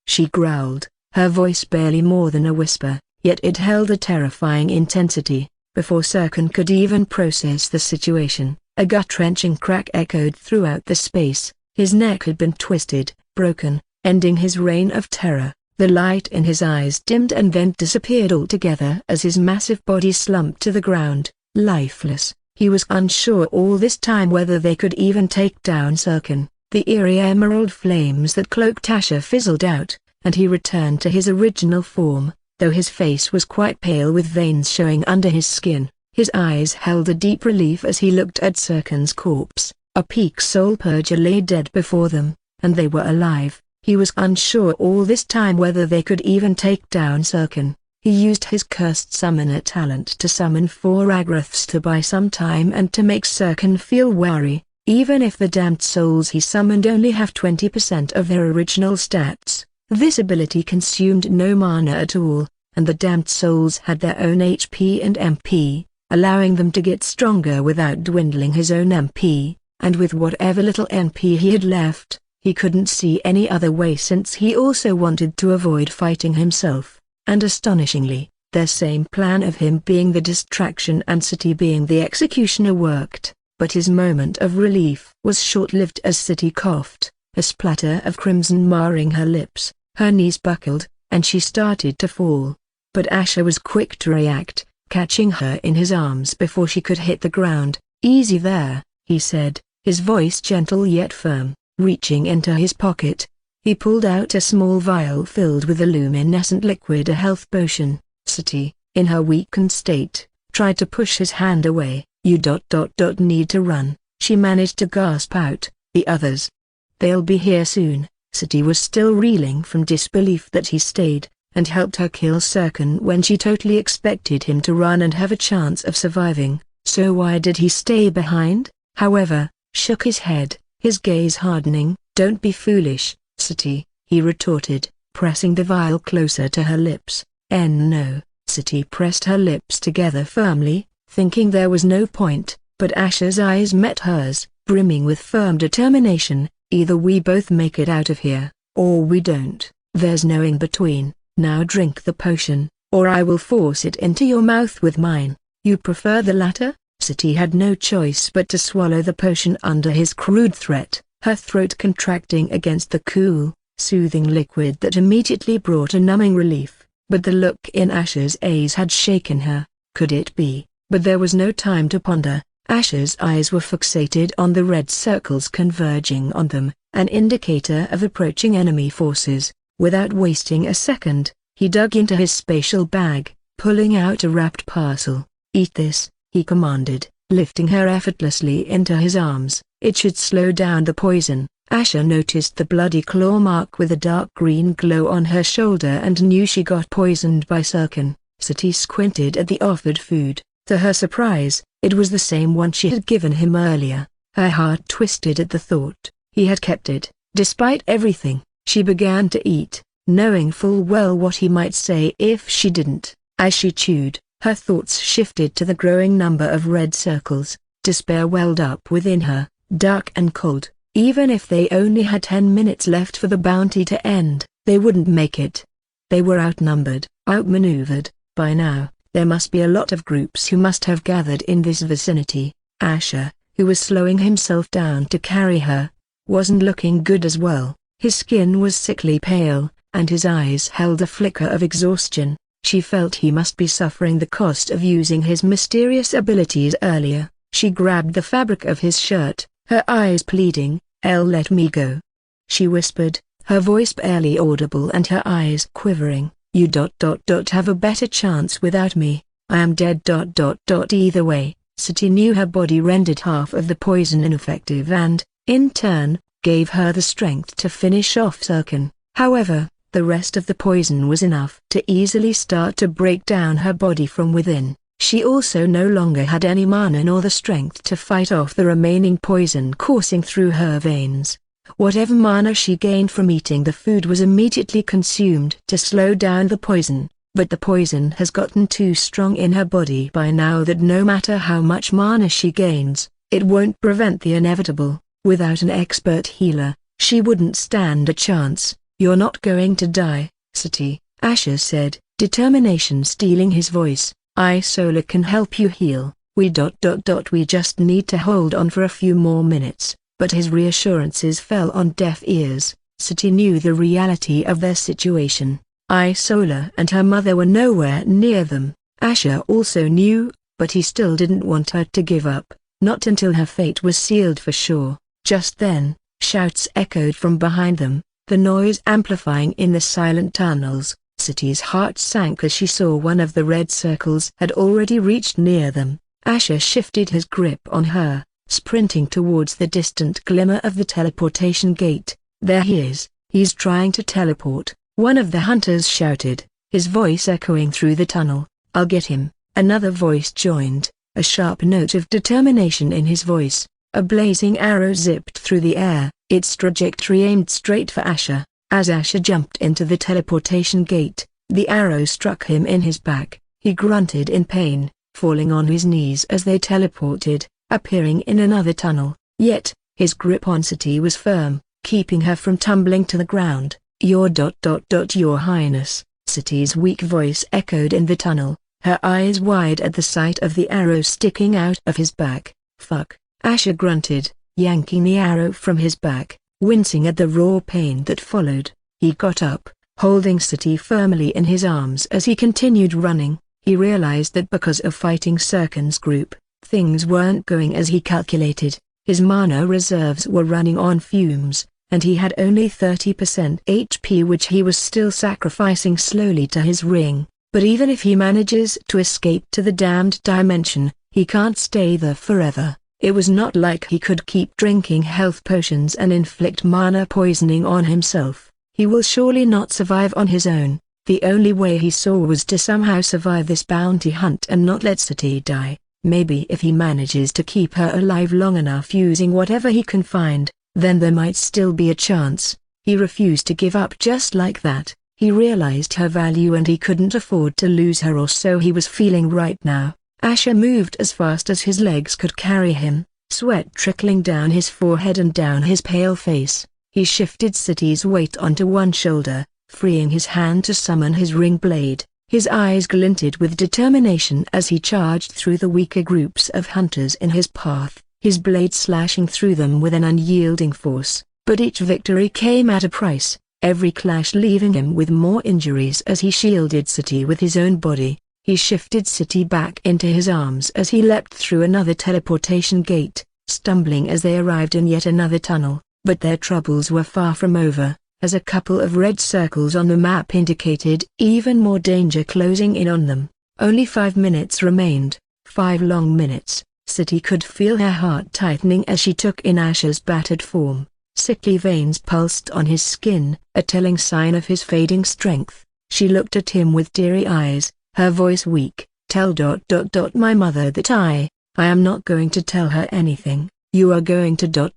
She growled, her voice barely more than a whisper, yet it held a terrifying intensity. Before Sirkin could even process the situation, a gut-wrenching crack echoed throughout the space. His neck had been twisted, broken, ending his reign of terror. The light in his eyes dimmed and then disappeared altogether as his massive body slumped to the ground, lifeless. He was unsure all this time whether they could even take down Sirkin. The eerie emerald flames that cloaked Asher fizzled out, and he returned to his original form, though his face was quite pale with veins showing under his skin. His eyes held a deep relief as he looked at Sirkin's corpse. A peak soul purger lay dead before them, and they were alive. He was unsure all this time whether they could even take down Sirkin. He used his cursed summoner talent to summon 4 Agraths to buy some time and to make Sirkin feel wary, even if the damned souls he summoned only have 20% of their original stats. This ability consumed no mana at all, and the damned souls had their own HP and MP, allowing them to get stronger without dwindling his own MP, and with whatever little NP he had left, he couldn't see any other way since he also wanted to avoid fighting himself. And astonishingly, their same plan of him being the distraction and City being the executioner worked, but his moment of relief was short-lived as City coughed, a splatter of crimson marring her lips, her knees buckled, and she started to fall. But Asher was quick to react, catching her in his arms before she could hit the ground. "Easy there," he said, his voice gentle yet firm. Reaching into his pocket, he pulled out a small vial filled with a luminescent liquid, a health potion. City, in her weakened state, tried to push his hand away. "You need to run," she managed to gasp out. "The others. They'll be here soon." City was still reeling from disbelief that he stayed, and helped her kill Sirkin when she totally expected him to run and have a chance of surviving. So why did he stay behind? However, shook his head, his gaze hardening. "Don't be foolish, City," he retorted, pressing the vial closer to her lips. No. City pressed her lips together firmly, thinking there was no point, but Asher's eyes met hers, brimming with firm determination. "Either we both make it out of here, or we don't. There's no in between. Now drink the potion, or I will force it into your mouth with mine." "You prefer the latter?" City had no choice but to swallow the potion under his crude threat, her throat contracting against the cool, soothing liquid that immediately brought a numbing relief. But the look in Asher's eyes had shaken her. Could it be? But there was no time to ponder. Asher's eyes were fixated on the red circles converging on them, an indicator of approaching enemy forces. Without wasting a second, he dug into his spatial bag, pulling out a wrapped parcel. "Eat this," he commanded, lifting her effortlessly into his arms. "It should slow down the poison." Asher noticed the bloody claw mark with a dark green glow on her shoulder and knew she got poisoned by Sirkin. City squinted at the offered food. To her surprise, it was the same one she had given him earlier. Her heart twisted at the thought. He had kept it. Despite everything, she began to eat, knowing full well what he might say if she didn't. As she chewed, her thoughts shifted to the growing number of red circles. Despair welled up within her, dark and cold. Even if they only had 10 minutes left for the bounty to end, they wouldn't make it. They were outnumbered, outmaneuvered. By now, there must be a lot of groups who must have gathered in this vicinity. Asher, who was slowing himself down to carry her, wasn't looking good as well. His skin was sickly pale, and his eyes held a flicker of exhaustion. She felt he must be suffering the cost of using his mysterious abilities earlier. She grabbed the fabric of his shirt, her eyes pleading. "Let me go," she whispered, her voice barely audible and her eyes quivering. "You have a better chance without me. I am dead. Either way." City knew her body rendered half of the poison ineffective and, in turn, gave her the strength to finish off Sirkin. However, the rest of the poison was enough to easily start to break down her body from within. She also no longer had any mana nor the strength to fight off the remaining poison coursing through her veins. Whatever mana she gained from eating the food was immediately consumed to slow down the poison, but the poison has gotten too strong in her body by now that no matter how much mana she gains, it won't prevent the inevitable. Without an expert healer, she wouldn't stand a chance. "You're not going to die, City," Asher said, determination stealing his voice. "Solar can help you heal. We just need to hold on for a few more minutes." But his reassurances fell on deaf ears. City knew the reality of their situation. Solar and her mother were nowhere near them. Asher also knew, but he still didn't want her to give up, not until her fate was sealed for sure. Just then, shouts echoed from behind them, the noise amplifying in the silent tunnels. City's heart sank as she saw one of the red circles had already reached near them. Asher shifted his grip on her, sprinting towards the distant glimmer of the teleportation gate. "There he is, he's trying to teleport," one of the hunters shouted. his voice echoing through the tunnel. "I'll get him." Another voice joined, a sharp note of determination in his voice. A blazing arrow zipped through the air, its trajectory aimed straight for Asher. As Asher jumped into the teleportation gate, the arrow struck him in his back. He grunted in pain, falling on his knees as they teleported, appearing in another tunnel. Yet, his grip on Sati was firm, keeping her from tumbling to the ground. Your Highness." Sati's weak voice echoed in the tunnel, her eyes wide at the sight of the arrow sticking out of his back. "Fuck," Asher grunted, yanking the arrow from his back, wincing at the raw pain that followed. He got up, holding Sati firmly in his arms as he continued running. He realized that because of fighting Sirkin's group, things weren't going as he calculated. His mana reserves were running on fumes, and he had only 30% HP, which he was still sacrificing slowly to his ring. But even if he manages to escape to the damned dimension, he can't stay there forever. It was not like he could keep drinking health potions and inflict mana poisoning on himself. He will surely not survive on his own. The only way he saw was to somehow survive this bounty hunt and not let Sati die. Maybe if he manages to keep her alive long enough using whatever he can find, then there might still be a chance. He refused to give up just like that. He realized her value and he couldn't afford to lose her, or so he was feeling right now. Asher moved as fast as his legs could carry him, sweat trickling down his forehead and down his pale face. He shifted Sati's weight onto one shoulder, freeing his hand to summon his ring blade. His eyes glinted with determination as he charged through the weaker groups of hunters in his path, his blade slashing through them with an unyielding force. But each victory came at a price, every clash leaving him with more injuries as he shielded Sati with his own body. He shifted Sati back into his arms as he leapt through another teleportation gate, stumbling as they arrived in yet another tunnel. But their troubles were far from over, as a couple of red circles on the map indicated even more danger closing in on them. Only 5 minutes remained, 5 long minutes. Sati could feel her heart tightening as she took in Asher's battered form. Sickly veins pulsed on his skin, a telling sign of his fading strength. She looked at him with teary eyes, her voice weak. "Tell my mother that I am not going to tell her anything. You are going to ...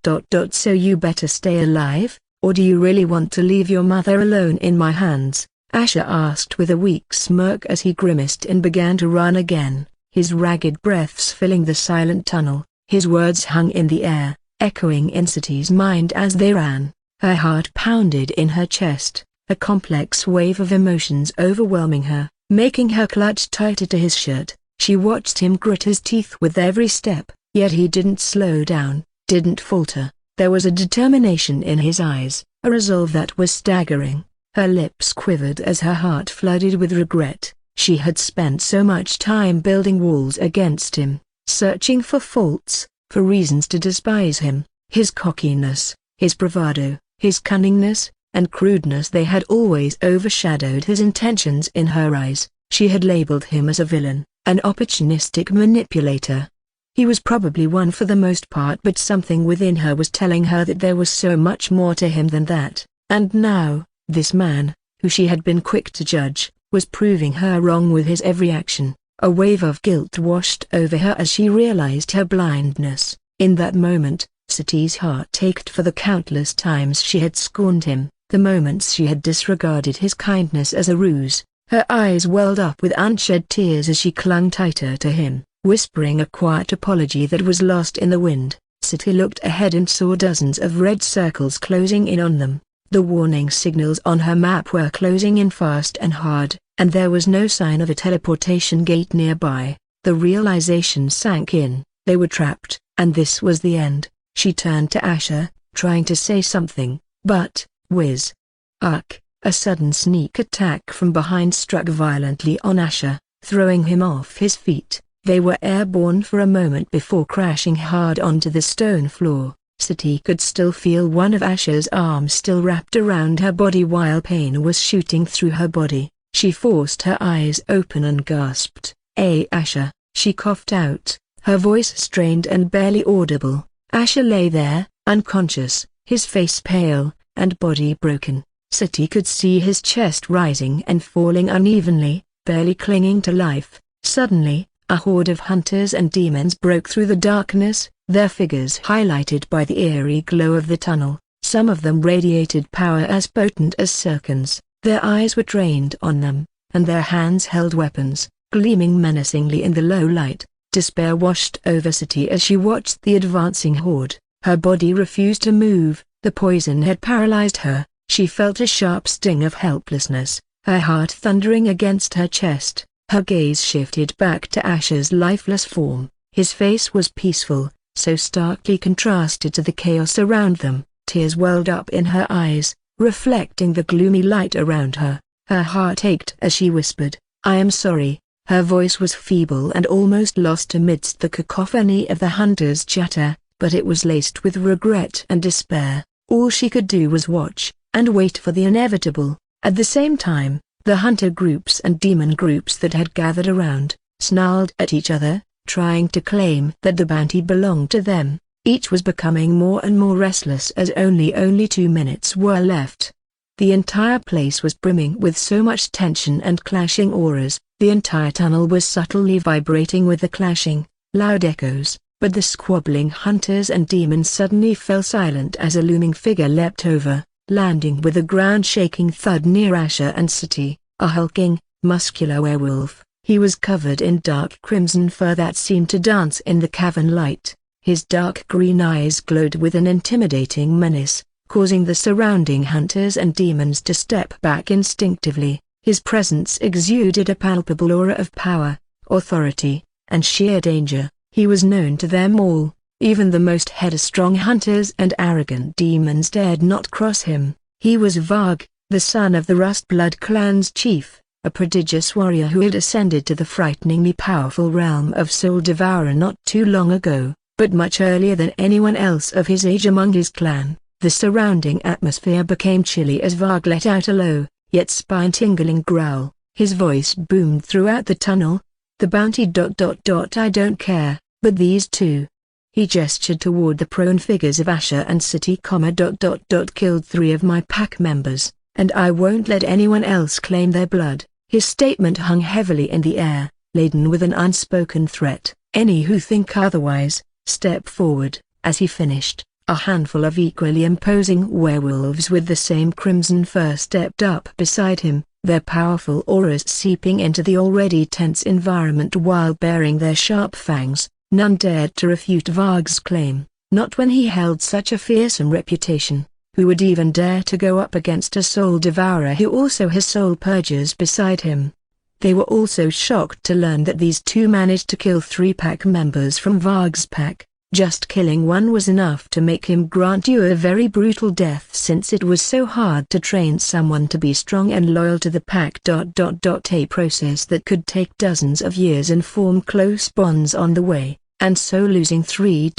So you better stay alive, or do you really want to leave your mother alone in my hands?" Asher asked with a weak smirk as he grimaced and began to run again, his ragged breaths filling the silent tunnel. His words hung in the air, echoing in Sati's mind as they ran. Her heart pounded in her chest, a complex wave of emotions overwhelming her, making her clutch tighter to his shirt. She watched him grit his teeth with every step, yet he didn't slow down, didn't falter. There was a determination in his eyes, a resolve that was staggering. Her lips quivered as her heart flooded with regret. She had spent so much time building walls against him, searching for faults, for reasons to despise him. His cockiness, his bravado, his cunningness, and crudeness, they had always overshadowed his intentions in her eyes. She had labeled him as a villain, an opportunistic manipulator. He was probably one for the most part, but something within her was telling her that there was so much more to him than that. And now, this man, who she had been quick to judge, was proving her wrong with his every action. A wave of guilt washed over her as she realized her blindness. In that moment, Sati's heart ached for the countless times she had scorned him, the moments she had disregarded his kindness as a ruse. Her eyes welled up with unshed tears as she clung tighter to him, whispering a quiet apology that was lost in the wind. Sati looked ahead and saw dozens of red circles closing in on them. The warning signals on her map were closing in fast and hard, and there was no sign of a teleportation gate nearby. The realization sank in, they were trapped, and this was the end. She turned to Asher, trying to say something, but, whiz. A sudden sneak attack from behind struck violently on Asher, throwing him off his feet. They were airborne for a moment before crashing hard onto the stone floor. Sati could still feel one of Asher's arms still wrapped around her body while pain was shooting through her body. She forced her eyes open and gasped, Asher," she coughed out, her voice strained and barely audible. Asher lay there, unconscious, his face pale, and body broken. City could see his chest rising and falling unevenly, barely clinging to life. Suddenly, a horde of hunters and demons broke through the darkness, their figures highlighted by the eerie glow of the tunnel. Some of them radiated power as potent as Sirkans. Their eyes were trained on them, and their hands held weapons, gleaming menacingly in the low light. Despair washed over City as she watched the advancing horde. Her body refused to move, the poison had paralyzed her. She felt a sharp sting of helplessness, her heart thundering against her chest. Her gaze shifted back to Asher's lifeless form. His face was peaceful, so starkly contrasted to the chaos around them. Tears welled up in her eyes, reflecting the gloomy light around her. Her heart ached as she whispered, "I am sorry." Her voice was feeble and almost lost amidst the cacophony of the hunters' chatter, but it was laced with regret and despair. All she could do was watch, and wait for the inevitable. At the same time, the hunter groups and demon groups that had gathered around, snarled at each other, trying to claim that the bounty belonged to them. Each was becoming more and more restless as only 2 minutes were left. The entire place was brimming with so much tension and clashing auras. The entire tunnel was subtly vibrating with the clashing, loud echoes, but the squabbling hunters and demons suddenly fell silent as a looming figure leapt over, landing with a ground-shaking thud near Asher and City. A hulking, muscular werewolf. He was covered in dark crimson fur that seemed to dance in the cavern light. His dark green eyes glowed with an intimidating menace, causing the surrounding hunters and demons to step back instinctively. His presence exuded a palpable aura of power, authority, and sheer danger. He was known to them all. Even the most headstrong hunters and arrogant demons dared not cross him. He was Varg, the son of the Rustblood clan's chief, a prodigious warrior who had ascended to the frighteningly powerful realm of Soul Devourer not too long ago, but much earlier than anyone else of his age among his clan. The surrounding atmosphere became chilly as Varg let out a low, yet spine-tingling growl. His voice boomed throughout the tunnel. "The bounty ... I don't care, but these two." He gestured toward the prone figures of Asher and City, "Killed 3 of my pack members, and I won't let anyone else claim their blood." His statement hung heavily in the air, laden with an unspoken threat. "Any who think otherwise, step forward." As he finished, a handful of equally imposing werewolves with the same crimson fur stepped up beside him, their powerful auras seeping into the already tense environment while baring their sharp fangs. None dared to refute Varg's claim, not when he held such a fearsome reputation. Who would even dare to go up against a soul devourer who also has soul purgers beside him? They were also shocked to learn that these two managed to kill 3 pack members from Varg's pack. Just killing one was enough to make him grant you a very brutal death, since it was so hard to train someone to be strong and loyal to the pack. A process that could take dozens of years and form close bonds on the way, and so losing 3.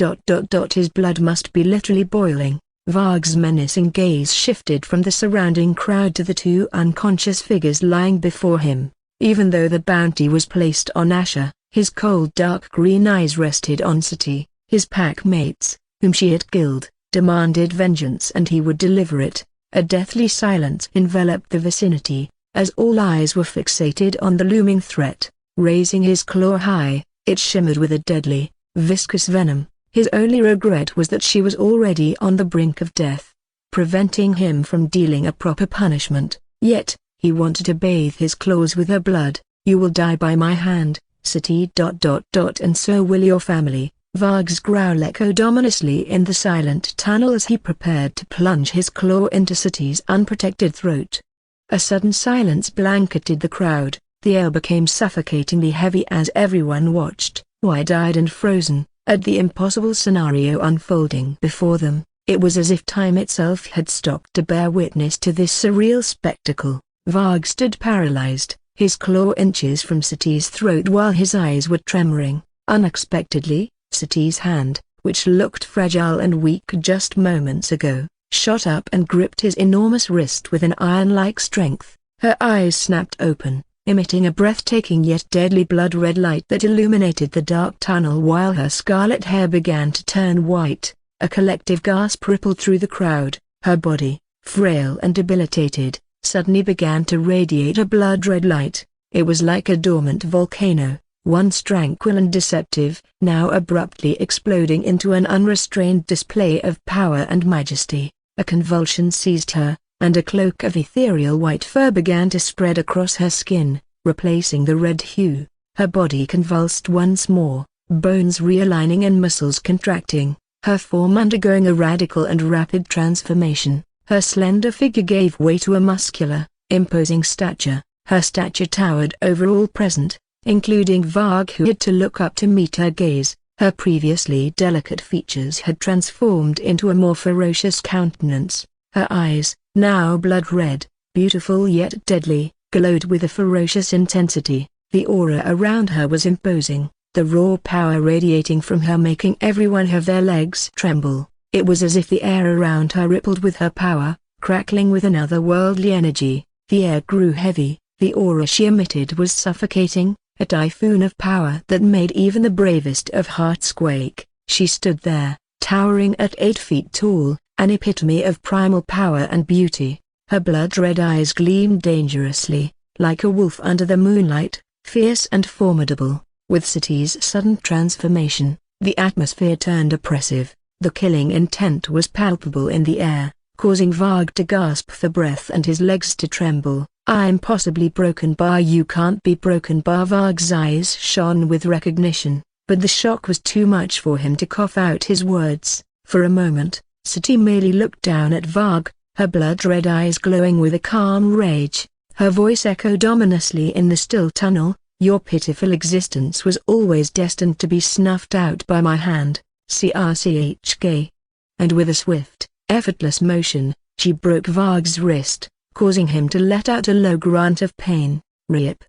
His blood must be literally boiling. Varg's menacing gaze shifted from the surrounding crowd to the 2 unconscious figures lying before him. Even though the bounty was placed on Asher, his cold dark green eyes rested on City. His pack mates, whom she had killed, demanded vengeance and he would deliver it. A deathly silence enveloped the vicinity, as all eyes were fixated on the looming threat. Raising his claw high, it shimmered with a deadly, viscous venom. His only regret was that she was already on the brink of death, preventing him from dealing a proper punishment. Yet, he wanted to bathe his claws with her blood. "You will die by my hand, City. And so will your family." Varg's growl echoed ominously in the silent tunnel as he prepared to plunge his claw into City's unprotected throat. A sudden silence blanketed the crowd. The air became suffocatingly heavy as everyone watched, wide-eyed and frozen, at the impossible scenario unfolding before them. It was as if time itself had stopped to bear witness to this surreal spectacle. Varg stood paralyzed, his claw inches from City's throat while his eyes were tremoring. Unexpectedly, City's hand, which looked fragile and weak just moments ago, shot up and gripped his enormous wrist with an iron-like strength. Her eyes snapped open, emitting a breathtaking yet deadly blood-red light that illuminated the dark tunnel while her scarlet hair began to turn white. A collective gasp rippled through the crowd. Her body, frail and debilitated, suddenly began to radiate a blood-red light. It was like a dormant volcano, once tranquil and deceptive, now abruptly exploding into an unrestrained display of power and majesty. A convulsion seized her, and a cloak of ethereal white fur began to spread across her skin, replacing the red hue. Her body convulsed once more, bones realigning and muscles contracting, her form undergoing a radical and rapid transformation. Her slender figure gave way to a muscular, imposing stature. Her stature towered over all present, including Varg, who had to look up to meet her gaze. Her previously delicate features had transformed into a more ferocious countenance. Her eyes, now blood-red, beautiful yet deadly, glowed with a ferocious intensity. The aura around her was imposing, the raw power radiating from her making everyone have their legs tremble. It was as if the air around her rippled with her power, crackling with an otherworldly energy. The air grew heavy, the aura she emitted was suffocating, a typhoon of power that made even the bravest of hearts quake. She stood there, towering at 8 feet tall, an epitome of primal power and beauty. Her blood-red eyes gleamed dangerously, like a wolf under the moonlight, fierce and formidable. With City's sudden transformation, the atmosphere turned oppressive. The killing intent was palpable in the air, causing Varg to gasp for breath and his legs to tremble. "I'm possibly broken, bar you can't be broken, bar." Varg's eyes shone with recognition, but the shock was too much for him to cough out his words. For a moment, City merely looked down at Varg, her blood-red eyes glowing with a calm rage. Her voice echoed ominously in the still tunnel, "Your pitiful existence was always destined to be snuffed out by my hand. CRCHK. And with a swift, effortless motion, she broke Varg's wrist, causing him to let out a low grunt of pain. Rip.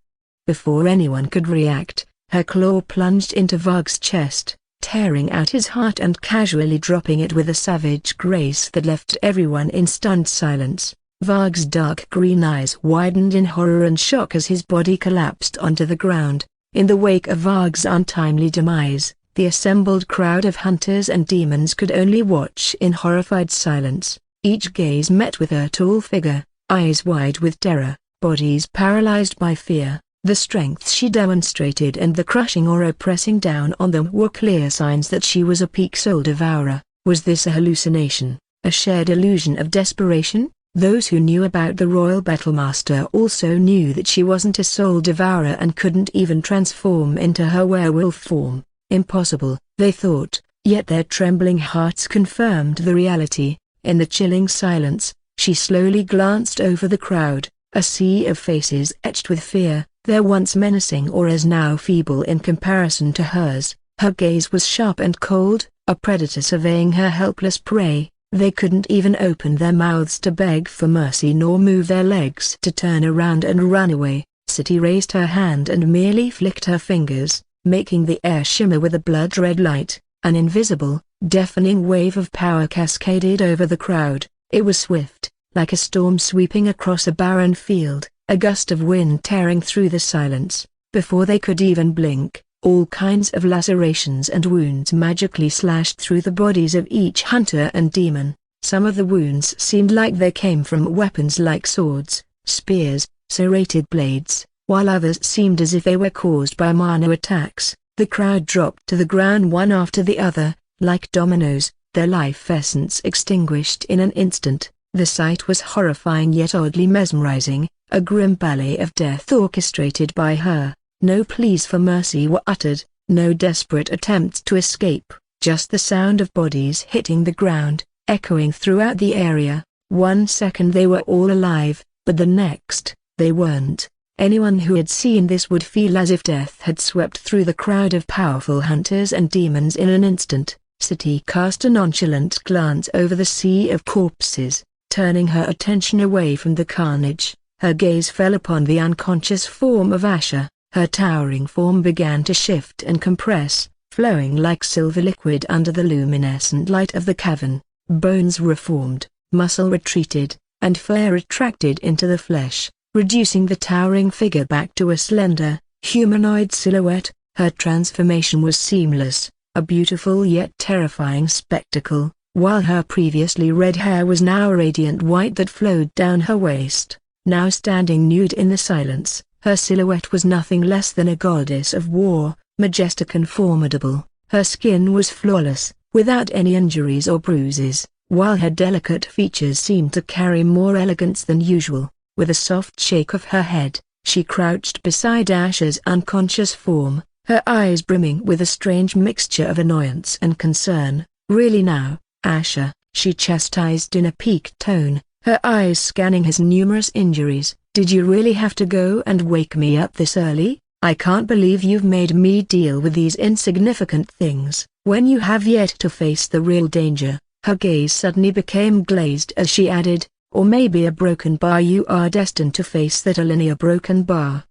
Before anyone could react, her claw plunged into Varg's chest, tearing out his heart and casually dropping it with a savage grace that left everyone in stunned silence. Varg's dark green eyes widened in horror and shock as his body collapsed onto the ground. In the wake of Varg's untimely demise, the assembled crowd of hunters and demons could only watch in horrified silence. Each gaze met with her tall figure, eyes wide with terror, bodies paralyzed by fear. The strength she demonstrated and the crushing aura pressing down on them were clear signs that she was a peak soul devourer. Was this a hallucination, a shared illusion of desperation? Those who knew about the royal battlemaster also knew that she wasn't a soul devourer and couldn't even transform into her werewolf form. Impossible, they thought, yet their trembling hearts confirmed the reality. In the chilling silence, she slowly glanced over the crowd, a sea of faces etched with fear, their once menacing auras now feeble in comparison to hers. Her gaze was sharp and cold, a predator surveying her helpless prey. They couldn't even open their mouths to beg for mercy nor move their legs to turn around and run away. City raised her hand and merely flicked her fingers, making the air shimmer with a blood-red light. An invisible, deafening wave of power cascaded over the crowd. It was swift, like a storm sweeping across a barren field, a gust of wind tearing through the silence. Before they could even blink, all kinds of lacerations and wounds magically slashed through the bodies of each hunter and demon. Some of the wounds seemed like they came from weapons like swords, spears, serrated blades, while others seemed as if they were caused by minor attacks. The crowd dropped to the ground one after the other, like dominoes, their life essence extinguished in an instant. The sight was horrifying yet oddly mesmerizing, a grim ballet of death orchestrated by her. No pleas for mercy were uttered, no desperate attempts to escape, just the sound of bodies hitting the ground, echoing throughout the area. 1 second they were all alive, but the next, they weren't. Anyone who had seen this would feel as if death had swept through the crowd of powerful hunters and demons in an instant. City cast a nonchalant glance over the sea of corpses, turning her attention away from the carnage. Her gaze fell upon the unconscious form of Asher. Her towering form began to shift and compress, flowing like silver liquid under the luminescent light of the cavern. Bones reformed, muscle retreated, and fur retracted into the flesh, reducing the towering figure back to a slender, humanoid silhouette. Her transformation was seamless, a beautiful yet terrifying spectacle. while her previously red hair was now radiant white that flowed down her waist. Now standing nude in the silence, her silhouette was nothing less than a goddess of war, majestic and formidable. Her skin was flawless, without any injuries or bruises, while her delicate features seemed to carry more elegance than usual. With a soft shake of her head, she crouched beside Asher's unconscious form, her eyes brimming with a strange mixture of annoyance and concern. "Really now, Asher," she chastised in a piqued tone, her eyes scanning his numerous injuries, "did you really have to go and wake me up this early? I can't believe you've made me deal with these insignificant things, when you have yet to face the real danger." Her gaze suddenly became glazed as she added, "Or maybe a broken bar. You are destined to face that, a linear broken bar."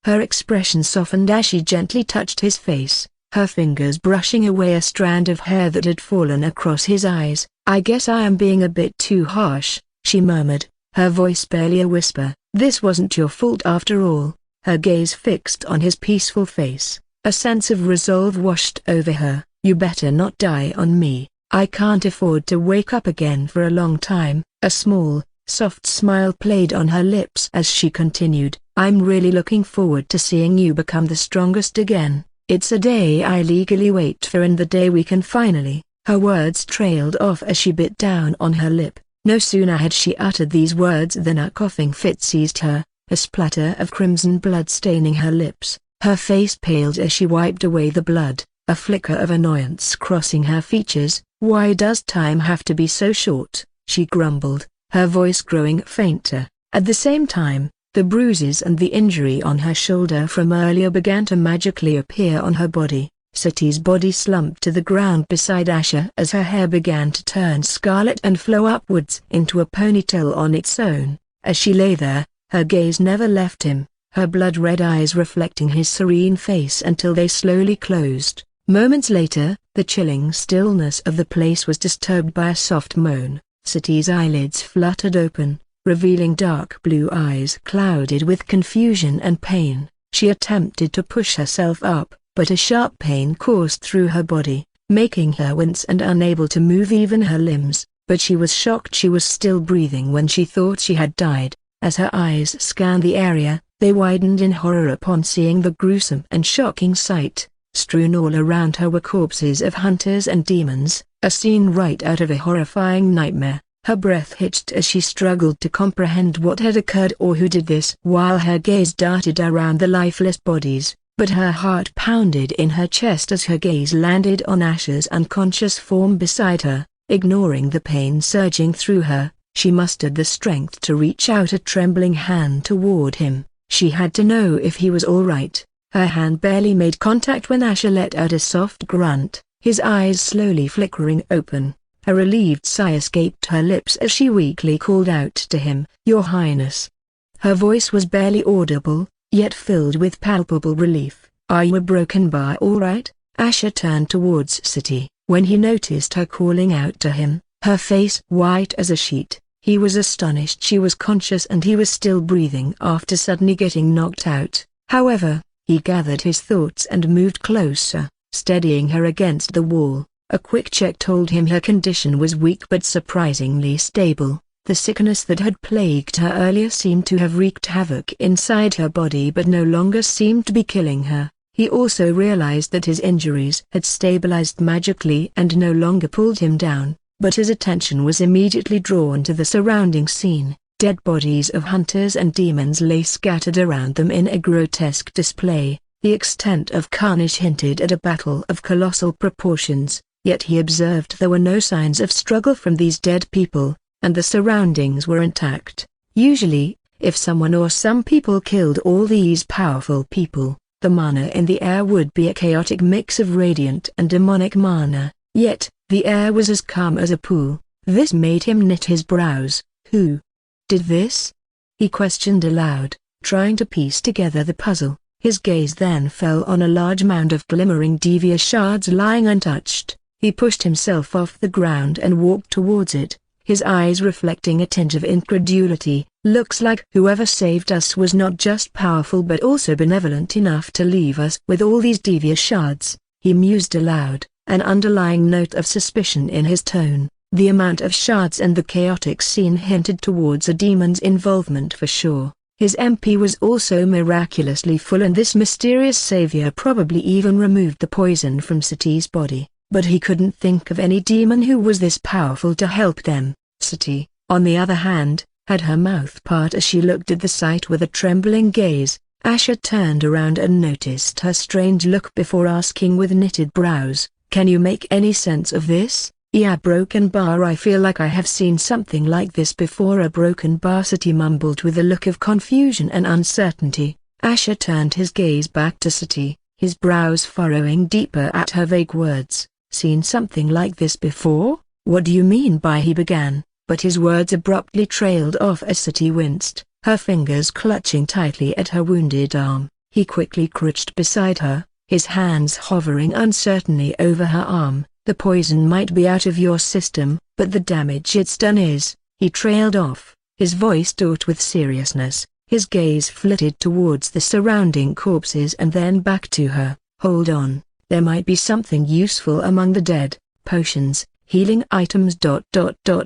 Her expression softened as she gently touched his face, her fingers brushing away a strand of hair that had fallen across his eyes. "I guess I am being a bit too harsh," she murmured, her voice barely a whisper. "This wasn't your fault after all." Her gaze fixed on his peaceful face, a sense of resolve washed over her. "You better not die on me. I can't afford to wake up again for a long time." A small, soft smile played on her lips as she continued, "I'm really looking forward to seeing you become the strongest again. It's a day I legally wait for, and the day we can finally—" Her words trailed off as she bit down on her lip. No sooner had she uttered these words than a coughing fit seized her, a splatter of crimson blood staining her lips. Her face paled as she wiped away the blood, a flicker of annoyance crossing her features. "Why does time have to be so short?" she grumbled, her voice growing fainter. At the same time, the bruises and the injury on her shoulder from earlier began to magically appear on her body. Sati's body slumped to the ground beside Asher as her hair began to turn scarlet and flow upwards into a ponytail on its own. As she lay there, her gaze never left him, her blood-red eyes reflecting his serene face until they slowly closed. Moments later, the chilling stillness of the place was disturbed by a soft moan. Sati's eyelids fluttered open, revealing dark blue eyes clouded with confusion and pain. She attempted to push herself up, but a sharp pain coursed through her body, making her wince and unable to move even her limbs. But she was shocked she was still breathing when she thought she had died. As her eyes scanned the area, they widened in horror upon seeing the gruesome and shocking sight. Strewn all around her were corpses of hunters and demons, a scene right out of a horrifying nightmare. Her breath hitched as she struggled to comprehend what had occurred or who did this. While her gaze darted around the lifeless bodies, but her heart pounded in her chest as her gaze landed on Asher's unconscious form beside her. Ignoring the pain surging through her, she mustered the strength to reach out a trembling hand toward him. She had to know if he was all right. Her hand barely made contact when Asher let out a soft grunt, his eyes slowly flickering open. A relieved sigh escaped her lips as she weakly called out to him, "Your Highness." Her voice was barely audible, yet filled with palpable relief. "Are you a broken bar all right?" Asher turned towards Sati. When he noticed her calling out to him, her face white as a sheet, he was astonished she was conscious and he was still breathing after suddenly getting knocked out. However, he gathered his thoughts and moved closer, steadying her against the wall. A quick check told him her condition was weak but surprisingly stable. The sickness that had plagued her earlier seemed to have wreaked havoc inside her body but no longer seemed to be killing her. He also realized that his injuries had stabilized magically and no longer pulled him down, but his attention was immediately drawn to the surrounding scene. Dead bodies of hunters and demons lay scattered around them in a grotesque display. The extent of carnage hinted at a battle of colossal proportions, yet he observed there were no signs of struggle from these dead people, and the surroundings were intact. Usually, if someone or some people killed all these powerful people, the mana in the air would be a chaotic mix of radiant and demonic mana, yet, the air was as calm as a pool. This made him knit his brows. "Who did this?" he questioned aloud, trying to piece together the puzzle. His gaze then fell on a large mound of glimmering Divya shards lying untouched. He pushed himself off the ground and walked towards it, his eyes reflecting a tinge of incredulity. "Looks like whoever saved us was not just powerful but also benevolent enough to leave us with all these Divya shards," he mused aloud, an underlying note of suspicion in his tone. The amount of shards and the chaotic scene hinted towards a demon's involvement for sure. His MP was also miraculously full, and this mysterious savior probably even removed the poison from Sati's body, but he couldn't think of any demon who was this powerful to help them. Sati, on the other hand, had her mouth part as she looked at the sight with a trembling gaze. Asher turned around and noticed her strange look before asking with knitted brows, "Can you make any sense of this?" "Yeah, broken bar. I feel like I have seen something like this before." A broken bar, Sati mumbled with a look of confusion and uncertainty. Asher turned his gaze back to Sati, his brows furrowing deeper at her vague words. "Seen something like this before? What do you mean by?" he began, but his words abruptly trailed off as Sati winced, her fingers clutching tightly at her wounded arm. He quickly crouched beside her, his hands hovering uncertainly over her arm. "The poison might be out of your system, but the damage it's done is," he trailed off, his voice taut with seriousness. His gaze flitted towards the surrounding corpses and then back to her. "Hold on, there might be something useful among the dead, potions, healing items.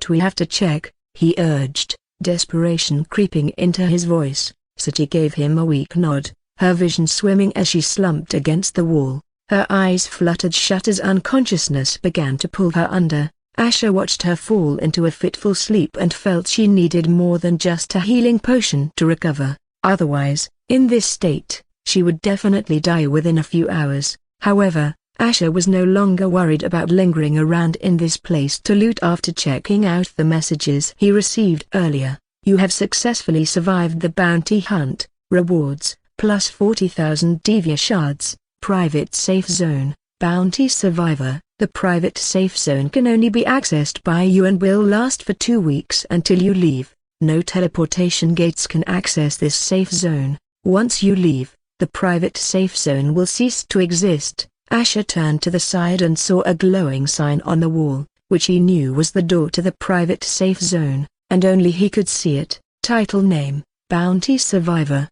We have to check," he urged, desperation creeping into his voice. Sati gave him a weak nod, her vision swimming as she slumped against the wall. Her eyes fluttered shut as unconsciousness began to pull her under. Asher watched her fall into a fitful sleep and felt she needed more than just a healing potion to recover. Otherwise, in this state, she would definitely die within a few hours. However, Asher was no longer worried about lingering around in this place to loot. After checking out the messages he received earlier, "You have successfully survived the bounty hunt. Rewards, plus 40,000 Divya shards. Private safe zone, bounty survivor. The private safe zone can only be accessed by you and will last for 2 weeks until you leave. No teleportation gates can access this safe zone. Once you leave, the private safe zone will cease to exist." Asher turned to the side and saw a glowing sign on the wall, which he knew was the door to the private safe zone, and only he could see it. Title name, Bounty Survivor.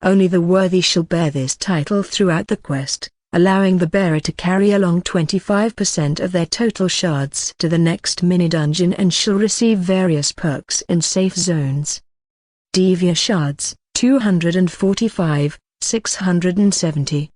Only the worthy shall bear this title throughout the quest, allowing the bearer to carry along 25% of their total shards to the next mini-dungeon and shall receive various perks in safe zones. Divya shards, 245, 670.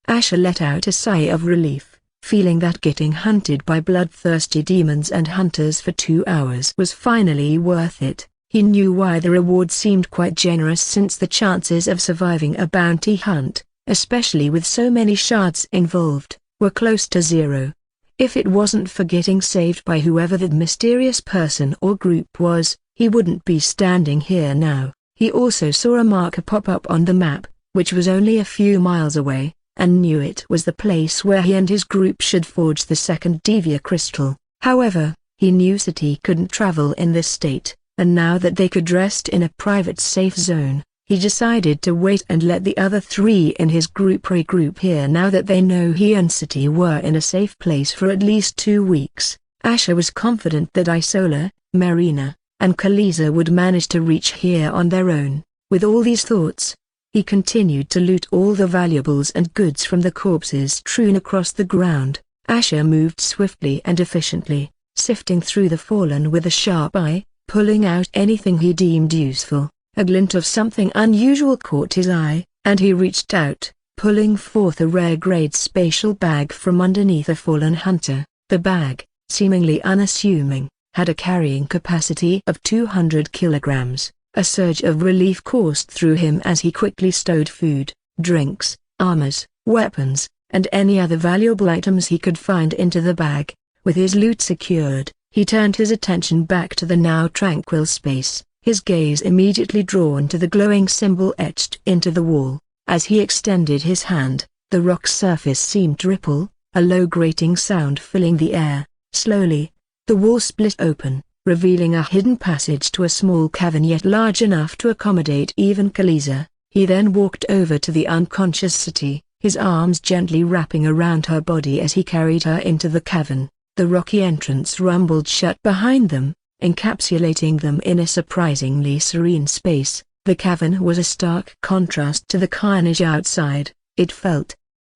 Asher let out a sigh of relief, feeling that getting hunted by bloodthirsty demons and hunters for 2 hours was finally worth it. He knew why the reward seemed quite generous, since the chances of surviving a bounty hunt, especially with so many shards involved, were close to zero. If it wasn't for getting saved by whoever that mysterious person or group was, he wouldn't be standing here now. He also saw a marker pop up on the map, which was only a few miles away, and knew it was the place where he and his group should forge the second Divya crystal. However, he knew Sati couldn't travel in this state, and now that they could rest in a private safe zone, he decided to wait and let the other 3 in his group regroup here. Now that they know he and Sati were in a safe place for at least 2 weeks, Asher was confident that Isola, Marina, and Kaliza would manage to reach here on their own. With all these thoughts, he continued to loot all the valuables and goods from the corpses strewn across the ground. Asher moved swiftly and efficiently, sifting through the fallen with a sharp eye, pulling out anything he deemed useful. A glint of something unusual caught his eye, and he reached out, pulling forth a rare-grade spatial bag from underneath a fallen hunter. The bag, seemingly unassuming, had a carrying capacity of 200 kilograms. A surge of relief coursed through him as he quickly stowed food, drinks, armors, weapons, and any other valuable items he could find into the bag. With his loot secured, he turned his attention back to the now tranquil space, his gaze immediately drawn to the glowing symbol etched into the wall. As he extended his hand, the rock surface seemed to ripple, a low grating sound filling the air. Slowly, the wall split open, revealing a hidden passage to a small cavern yet large enough to accommodate even Kaliza. He then walked over to the unconscious Sati, his arms gently wrapping around her body as he carried her into the cavern. The rocky entrance rumbled shut behind them, encapsulating them in a surprisingly serene space. The cavern was a stark contrast to the carnage outside. It felt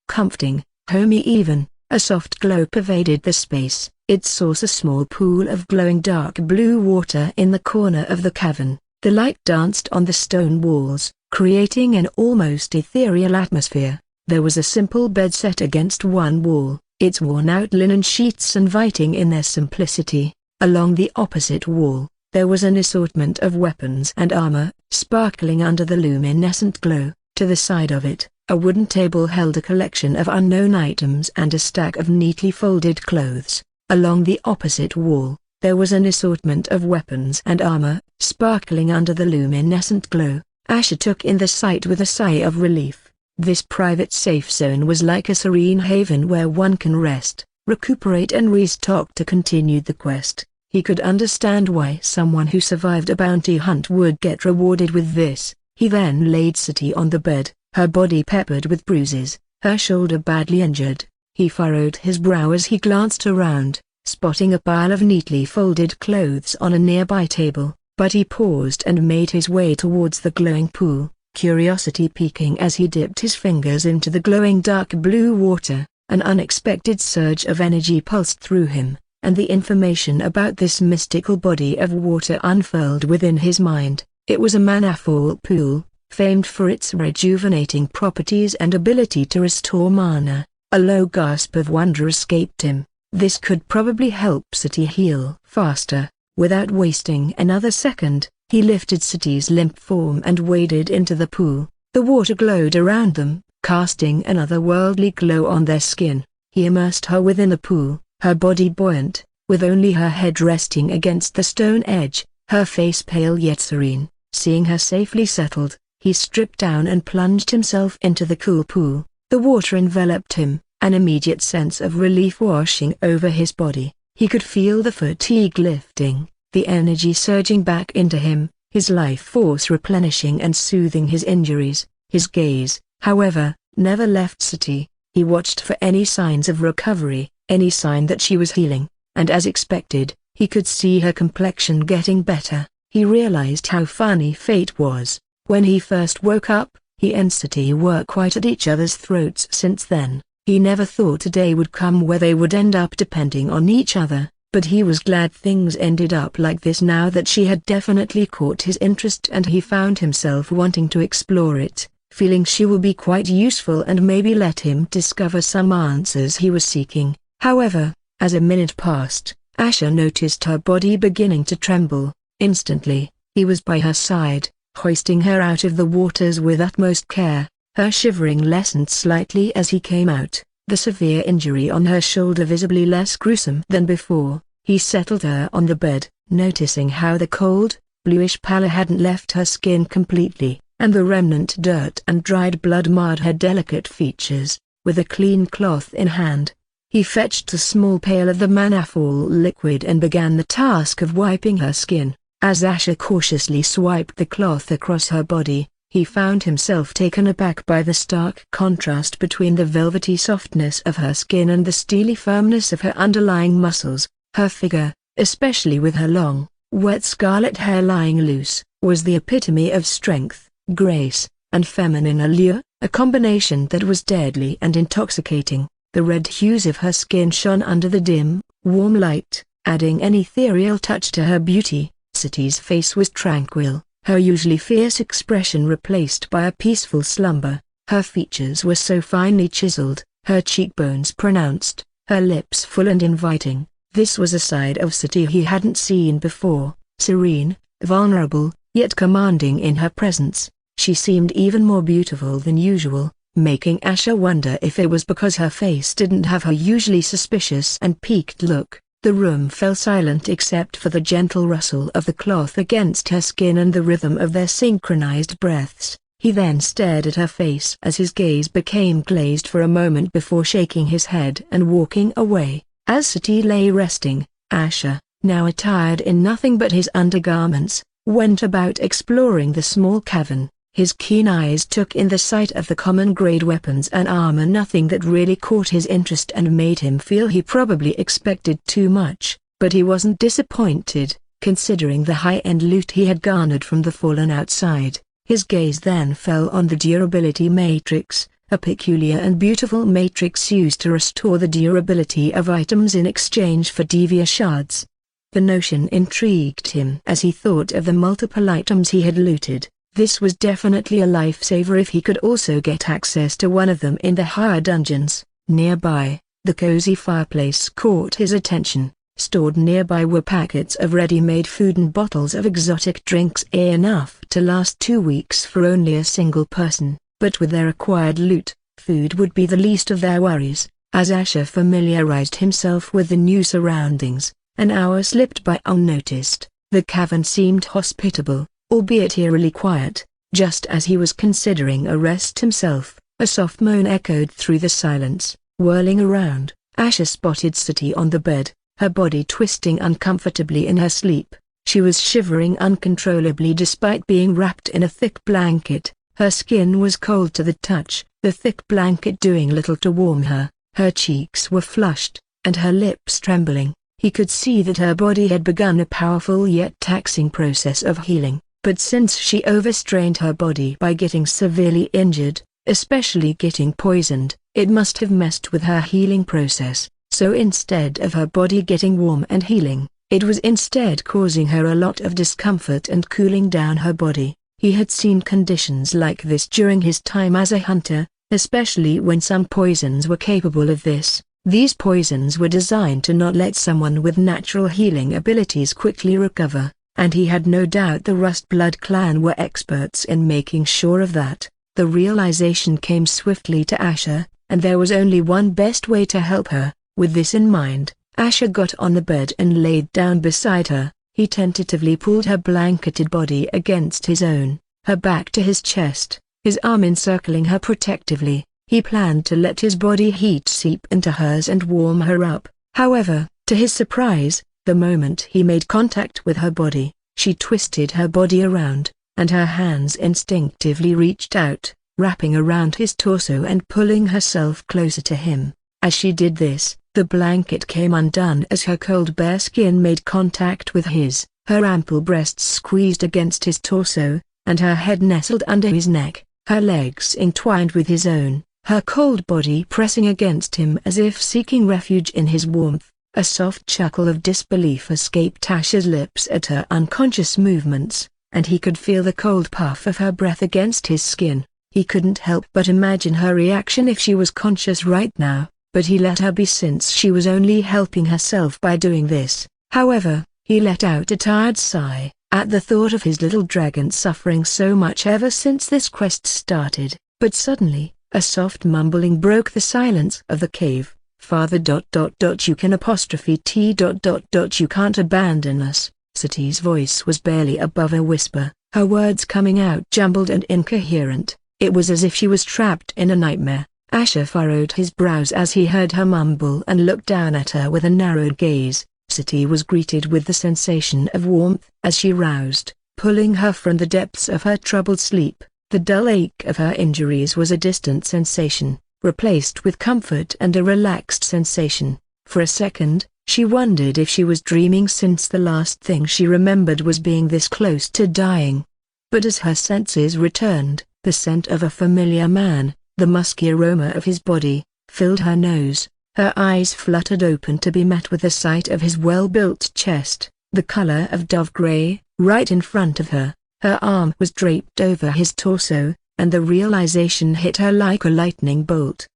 comforting, homey even. A soft glow pervaded the space, It saw a small pool of glowing dark blue water in the corner of the cavern. The light danced on the stone walls, creating an almost ethereal atmosphere. There was a simple bed set against one wall, its worn-out linen sheets inviting in their simplicity. Along the opposite wall, there was an assortment of weapons and armor, sparkling under the luminescent glow. To the side of it, a wooden table held a collection of unknown items and a stack of neatly folded clothes. Along the opposite wall, there was an assortment of weapons and armor, sparkling under the luminescent glow. Asher took in the sight with a sigh of relief. This private safe zone was like a serene haven where one can rest, recuperate and restock to continue the quest. He could understand why someone who survived a bounty hunt would get rewarded with this. He then laid Sati on the bed, her body peppered with bruises, her shoulder badly injured. He furrowed his brow as he glanced around, spotting a pile of neatly folded clothes on a nearby table, but he paused and made his way towards the glowing pool, curiosity peaking as he dipped his fingers into the glowing dark blue water. An unexpected surge of energy pulsed through him, and the information about this mystical body of water unfurled within his mind. It was a mana-full pool, famed for its rejuvenating properties and ability to restore mana. A low gasp of wonder escaped him. This could probably help Sati heal faster. Without wasting another second, he lifted Sati's limp form and waded into the pool. The water glowed around them, casting an otherworldly glow on their skin. He immersed her within the pool, her body buoyant, with only her head resting against the stone edge, her face pale yet serene. Seeing her safely settled, he stripped down and plunged himself into the cool pool. The water enveloped him, an immediate sense of relief washing over his body. He could feel the fatigue lifting, the energy surging back into him, his life force replenishing and soothing his injuries. His gaze, however, never left Sati. He watched for any signs of recovery, any sign that she was healing, and as expected, he could see her complexion getting better. He realized how funny fate was. When he first woke up, he and Sati were quite at each other's throats since then. He never thought a day would come where they would end up depending on each other, but he was glad things ended up like this now that she had definitely caught his interest and he found himself wanting to explore it, feeling she will be quite useful and maybe let him discover some answers he was seeking. However, as a minute passed, Asher noticed her body beginning to tremble. Instantly, he was by her side, hoisting her out of the waters with utmost care. Her shivering lessened slightly as he came out, the severe injury on her shoulder visibly less gruesome than before. He settled her on the bed, noticing how the cold, bluish pallor hadn't left her skin completely, and the remnant dirt and dried blood marred her delicate features. With a clean cloth in hand, he fetched a small pail of the mana-full liquid and began the task of wiping her skin. As Asher cautiously swiped the cloth across her body, he found himself taken aback by the stark contrast between the velvety softness of her skin and the steely firmness of her underlying muscles. Her figure, especially with her long, wet scarlet hair lying loose, was the epitome of strength, grace, and feminine allure, a combination that was deadly and intoxicating. The red hues of her skin shone under the dim, warm light, adding an ethereal touch to her beauty. Sati's face was tranquil, her usually fierce expression replaced by a peaceful slumber. Her features were so finely chiseled, her cheekbones pronounced, her lips full and inviting. This was a side of Sati he hadn't seen before, serene, vulnerable, yet commanding in her presence. She seemed even more beautiful than usual, making Asher wonder if it was because her face didn't have her usually suspicious and peaked look. The room fell silent except for the gentle rustle of the cloth against her skin and the rhythm of their synchronized breaths. He then stared at her face as his gaze became glazed for a moment before shaking his head and walking away. As Sati lay resting, Asher, now attired in nothing but his undergarments, went about exploring the small cavern. His keen eyes took in the sight of the common-grade weapons and armor, nothing that really caught his interest and made him feel he probably expected too much, but he wasn't disappointed, considering the high-end loot he had garnered from the fallen outside. His gaze then fell on the durability matrix, a peculiar and beautiful matrix used to restore the durability of items in exchange for devious shards. The notion intrigued him as he thought of the multiple items he had looted. This was definitely a lifesaver if he could also get access to one of them in the higher dungeons. Nearby, the cozy fireplace caught his attention. Stored nearby were packets of ready-made food and bottles of exotic drinks, enough to last 2 weeks for only a single person. But with their acquired loot, food would be the least of their worries. As Asher familiarized himself with the new surroundings, an hour slipped by unnoticed. The cavern seemed hospitable, albeit eerily quiet. Just as he was considering a rest himself, a soft moan echoed through the silence. Whirling around, Asher spotted Sati on the bed, her body twisting uncomfortably in her sleep. She was shivering uncontrollably despite being wrapped in a thick blanket. Her skin was cold to the touch, the thick blanket doing little to warm her. Her cheeks were flushed, and her lips trembling. He could see that her body had begun a powerful yet taxing process of healing, but since she overstrained her body by getting severely injured, especially getting poisoned, it must have messed with her healing process. So instead of her body getting warm and healing, it was instead causing her a lot of discomfort and cooling down her body. He had seen conditions like this during his time as a hunter, especially when some poisons were capable of this. These poisons were designed to not let someone with natural healing abilities quickly recover, and he had no doubt the Rustblood clan were experts in making sure of that. The realization came swiftly to Asher, and there was only one best way to help her. With this in mind, Asher got on the bed and laid down beside her. He tentatively pulled her blanketed body against his own, her back to his chest, his arm encircling her protectively. He planned to let his body heat seep into hers and warm her up. However, to his surprise, the moment he made contact with her body, she twisted her body around, and her hands instinctively reached out, wrapping around his torso and pulling herself closer to him. As she did this, the blanket came undone as her cold bare skin made contact with his. Her ample breasts squeezed against his torso, and her head nestled under his neck, her legs entwined with his own, her cold body pressing against him as if seeking refuge in his warmth. A soft chuckle of disbelief escaped Asher's lips at her unconscious movements, and he could feel the cold puff of her breath against his skin. He couldn't help but imagine her reaction if she was conscious right now, but he let her be since she was only helping herself by doing this. However, he let out a tired sigh at the thought of his little dragon suffering so much ever since this quest started. But suddenly, a soft mumbling broke the silence of the cave. Father ... you can ''T ... you can't abandon us." Sati's voice was barely above a whisper, her words coming out jumbled and incoherent. It was as if she was trapped in a nightmare. Asher furrowed his brows as he heard her mumble and looked down at her with a narrowed gaze. Sati was greeted with the sensation of warmth as she roused, pulling her from the depths of her troubled sleep. The dull ache of her injuries was a distant sensation, replaced with comfort and a relaxed sensation. For a second, she wondered if she was dreaming, since the last thing she remembered was being this close to dying. But as her senses returned, the scent of a familiar man, the musky aroma of his body, filled her nose. Her eyes fluttered open to be met with the sight of his well-built chest, the color of dove gray, right in front of her. Her arm was draped over his torso, and the realization hit her like a lightning bolt.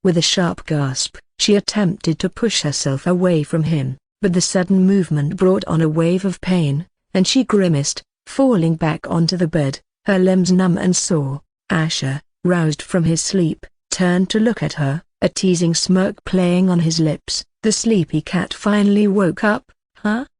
With a sharp gasp, she attempted to push herself away from him, but the sudden movement brought on a wave of pain, and she grimaced, falling back onto the bed, her limbs numb and sore. Asher, roused from his sleep, turned to look at her, a teasing smirk playing on his lips. The sleepy cat finally woke up.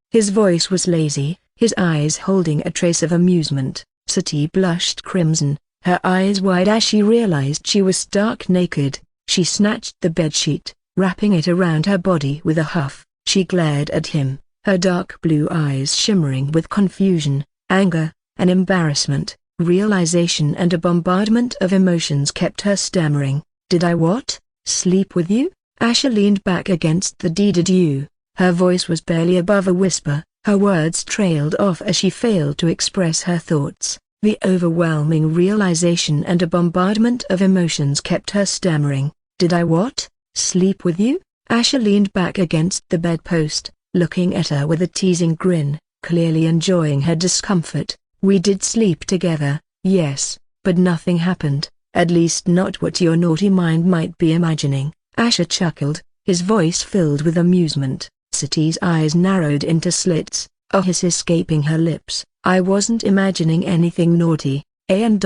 His voice was lazy, his eyes holding a trace of amusement. Sati blushed crimson, her eyes wide as she realized she was stark naked. She snatched the bedsheet, wrapping it around her body with a huff. She glared at him, her dark blue eyes shimmering with confusion, anger, and embarrassment. Realization and a bombardment of emotions kept her stammering. "Did I what? Sleep with you?" Asher leaned back against the deeded you. Her voice was barely above a whisper, her words trailed off as she failed to express her thoughts. The overwhelming realization and a bombardment of emotions kept her stammering. "Did I what? Sleep with you?" Asha leaned back against the bedpost, looking at her with a teasing grin, clearly enjoying her discomfort. "We did sleep together, yes, but nothing happened, at least not what your naughty mind might be imagining." Asha chuckled, his voice filled with amusement. Sati's eyes narrowed into slits, a hiss escaping her lips. "I wasn't imagining anything naughty, and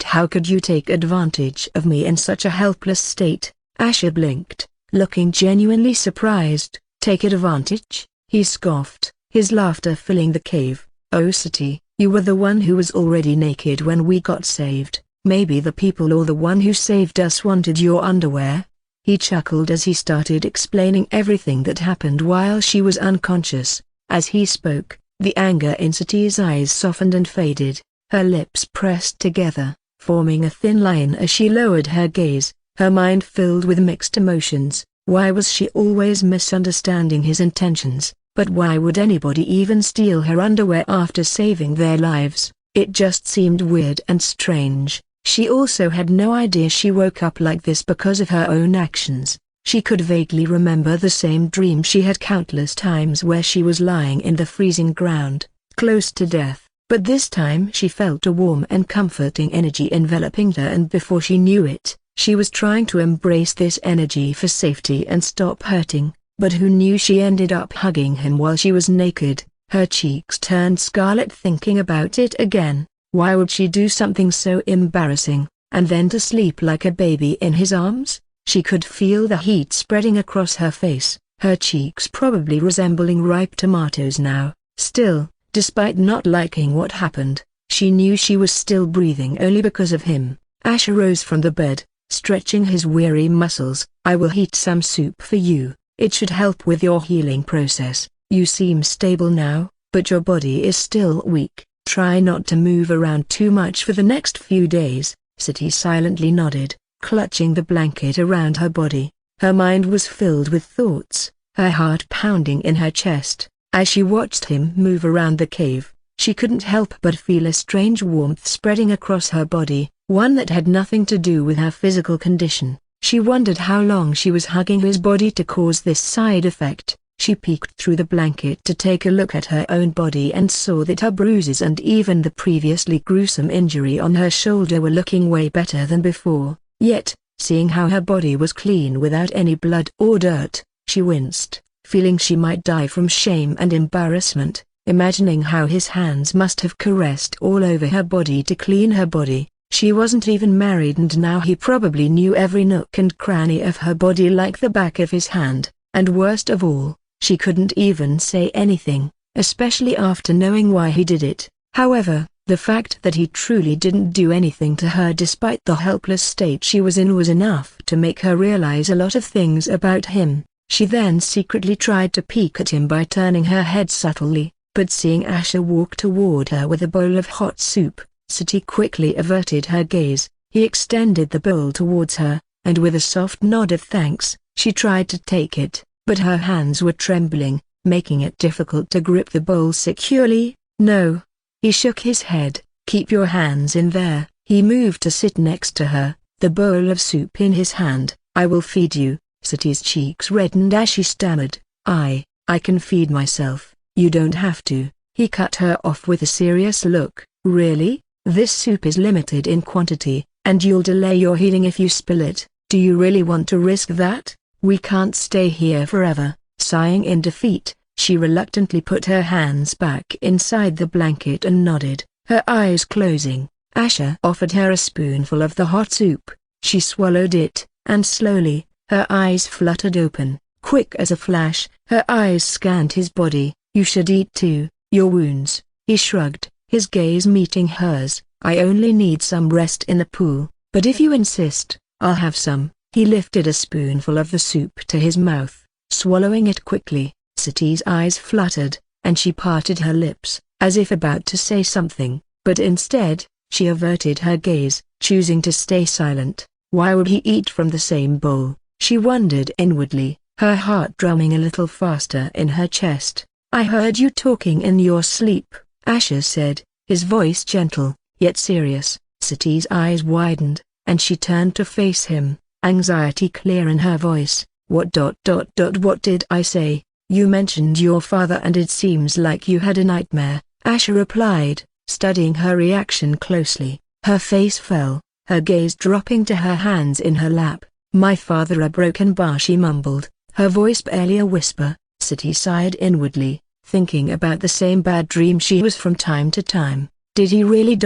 how could you take advantage of me in such a helpless state?" Asha blinked, looking genuinely surprised. "Take advantage?" he scoffed, his laughter filling the cave. "Oh Sati, you were the one who was already naked when we got saved. Maybe the people or the one who saved us wanted your underwear?" He chuckled as he started explaining everything that happened while she was unconscious. As he spoke, the anger in Sati's eyes softened and faded. Her lips pressed together, forming a thin line as she lowered her gaze, her mind filled with mixed emotions. Why was she always misunderstanding his intentions? But why would anybody even steal her underwear after saving their lives? It just seemed weird and strange. She also had no idea she woke up like this because of her own actions. She could vaguely remember the same dream she had countless times where she was lying in the freezing ground, close to death, but this time she felt a warm and comforting energy enveloping her, and before she knew it, she was trying to embrace this energy for safety and stop hurting. But who knew she ended up hugging him while she was naked? Her cheeks turned scarlet thinking about it again. Why would she do something so embarrassing, and then to sleep like a baby in his arms? She could feel the heat spreading across her face, her cheeks probably resembling ripe tomatoes now. Still, despite not liking what happened, she knew she was still breathing only because of him. Asha rose from the bed, stretching his weary muscles. "I will heat some soup for you. It should help with your healing process. You seem stable now, but your body is still weak. Try not to move around too much for the next few days." Sati silently nodded, clutching the blanket around her body. Her mind was filled with thoughts, her heart pounding in her chest. As she watched him move around the cave, she couldn't help but feel a strange warmth spreading across her body, one that had nothing to do with her physical condition. She wondered how long she was hugging his body to cause this side effect. She peeked through the blanket to take a look at her own body and saw that her bruises and even the previously gruesome injury on her shoulder were looking way better than before. Yet, seeing how her body was clean without any blood or dirt, she winced, feeling she might die from shame and embarrassment, imagining how his hands must have caressed all over her body to clean her body. She wasn't even married, and now he probably knew every nook and cranny of her body like the back of his hand. And worst of all, she couldn't even say anything, especially after knowing why he did it. However, the fact that he truly didn't do anything to her despite the helpless state she was in was enough to make her realize a lot of things about him. She then secretly tried to peek at him by turning her head subtly, but seeing Asha walk toward her with a bowl of hot soup, Sati quickly averted her gaze. He extended the bowl towards her, and with a soft nod of thanks, she tried to take it, but her hands were trembling, making it difficult to grip the bowl securely. "No." He shook his head. "Keep your hands in there." He moved to sit next to her, the bowl of soup in his hand. "I will feed you." Sati's cheeks reddened as she stammered, I can feed myself. You don't have to." He cut her off with a serious look. "Really? This soup is limited in quantity, and you'll delay your healing if you spill it. Do you really want to risk that? We can't stay here forever." Sighing in defeat, she reluctantly put her hands back inside the blanket and nodded, her eyes closing. Asha offered her a spoonful of the hot soup. She swallowed it, and slowly, her eyes fluttered open. Quick as a flash, her eyes scanned his body. "You should eat too, your wounds." He shrugged, his gaze meeting hers. "I only need some rest in the pool, but if you insist, I'll have some." He lifted a spoonful of the soup to his mouth, swallowing it quickly. Sati's eyes fluttered, and she parted her lips, as if about to say something, but instead, she averted her gaze, choosing to stay silent. Why would he eat from the same bowl? She wondered inwardly, her heart drumming a little faster in her chest. "I heard you talking in your sleep," Asha said, his voice gentle. yet serious. Siti's eyes widened, and she turned to face him, anxiety clear in her voice. What did I say? You mentioned your father and it seems like you had a nightmare, Asha replied, studying her reaction closely. Her face fell, her gaze dropping to her hands in her lap. My father, a broken bar, she mumbled, her voice barely a whisper. Siti sighed inwardly, thinking about the same bad dream she was from time to time. Did he really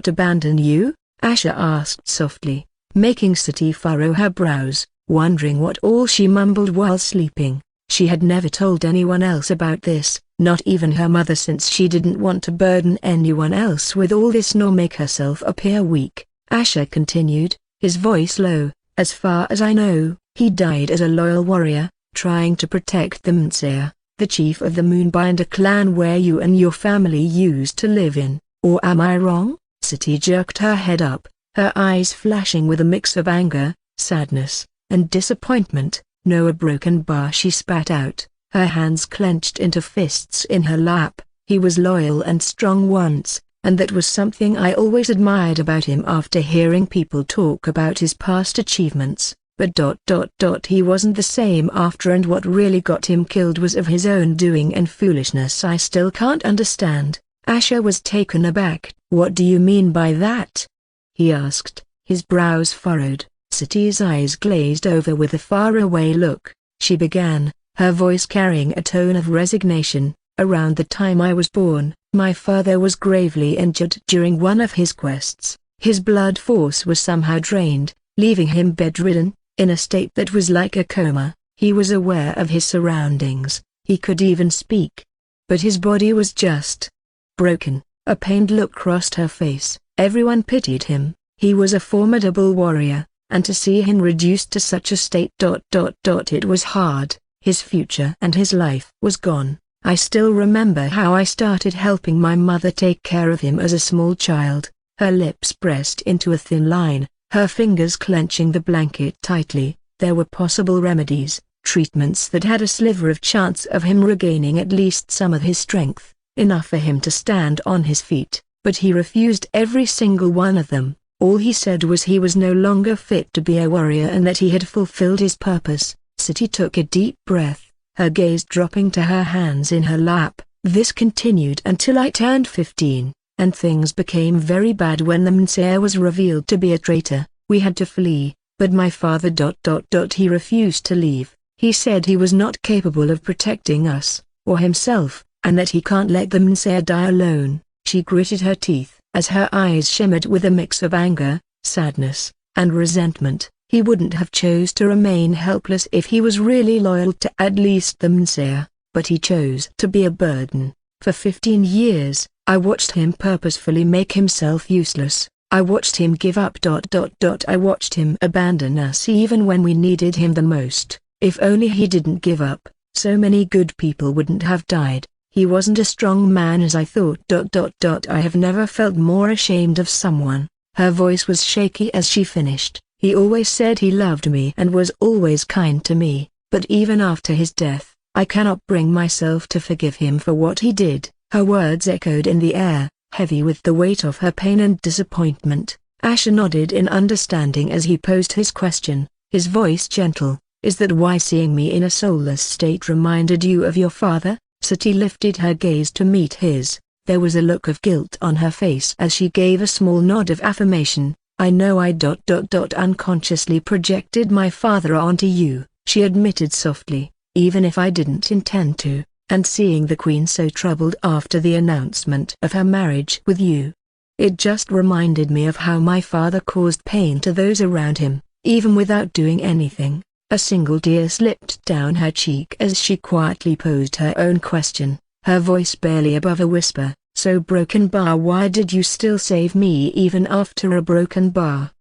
abandon you? Asha asked softly, making Siti furrow her brows, wondering what all she mumbled while sleeping. She had never told anyone else about this, not even her mother, since she didn't want to burden anyone else with all this nor make herself appear weak. Asha continued, his voice low, as far as I know, he died as a loyal warrior, trying to protect the Mnsea, the chief of the Moonbinder clan where you and your family used to live in. Or am I wrong? Siti jerked her head up, her eyes flashing with a mix of anger, sadness, and disappointment. No, a broken bar, she spat out, her hands clenched into fists in her lap. He was loyal and strong once, and that was something I always admired about him after hearing people talk about his past achievements. But he wasn't the same after, and what really got him killed was of his own doing and foolishness I still can't understand. Asha was taken aback. What do you mean by that? He asked, his brows furrowed. Siti's eyes glazed over with a faraway look. She began, her voice carrying a tone of resignation. Around the time I was born, my father was gravely injured during one of his quests. His blood force was somehow drained, leaving him bedridden, in a state that was like a coma. He was aware of his surroundings, he could even speak. But his body was just broken. A pained look crossed her face. Everyone pitied him. He was a formidable warrior, and to see him reduced to such a state. It was hard. His future and his life was gone. I still remember how I started helping my mother take care of him as a small child. Her lips pressed into a thin line, her fingers clenching the blanket tightly. There were possible remedies, treatments that had a sliver of chance of him regaining at least some of his strength, enough for him to stand on his feet, but he refused every single one of them. All he said was he was no longer fit to be a warrior and that he had fulfilled his purpose. Siti took a deep breath, her gaze dropping to her hands in her lap. This continued until I turned 15, and things became very bad when the Mnsea was revealed to be a traitor. We had to flee, but my father. He refused to leave. He said he was not capable of protecting us, or himself, and that he can't let the Mnsea die alone. She gritted her teeth, as her eyes shimmered with a mix of anger, sadness, and resentment. He wouldn't have chose to remain helpless if he was really loyal to at least the Mnsea, but he chose to be a burden. For 15 years, I watched him purposefully make himself useless. I watched him give up. I watched him abandon us even when we needed him the most. If only he didn't give up, so many good people wouldn't have died. He wasn't a strong man as I thought. I have never felt more ashamed of someone. Her voice was shaky as she finished. He always said he loved me and was always kind to me, but even after his death, I cannot bring myself to forgive him for what he did. Her words echoed in the air, heavy with the weight of her pain and disappointment. Asha nodded in understanding as he posed his question, his voice gentle. Is that why seeing me in a soulless state reminded you of your father? Siti lifted her gaze to meet his. There was a look of guilt on her face as she gave a small nod of affirmation. I know I unconsciously projected my father onto you, she admitted softly, even if I didn't intend to, and seeing the Queen so troubled after the announcement of her marriage with you. It just reminded me of how my father caused pain to those around him, even without doing anything. A single tear slipped down her cheek as she quietly posed her own question, her voice barely above a whisper. So broken bar, why did you still save me even after a broken bar?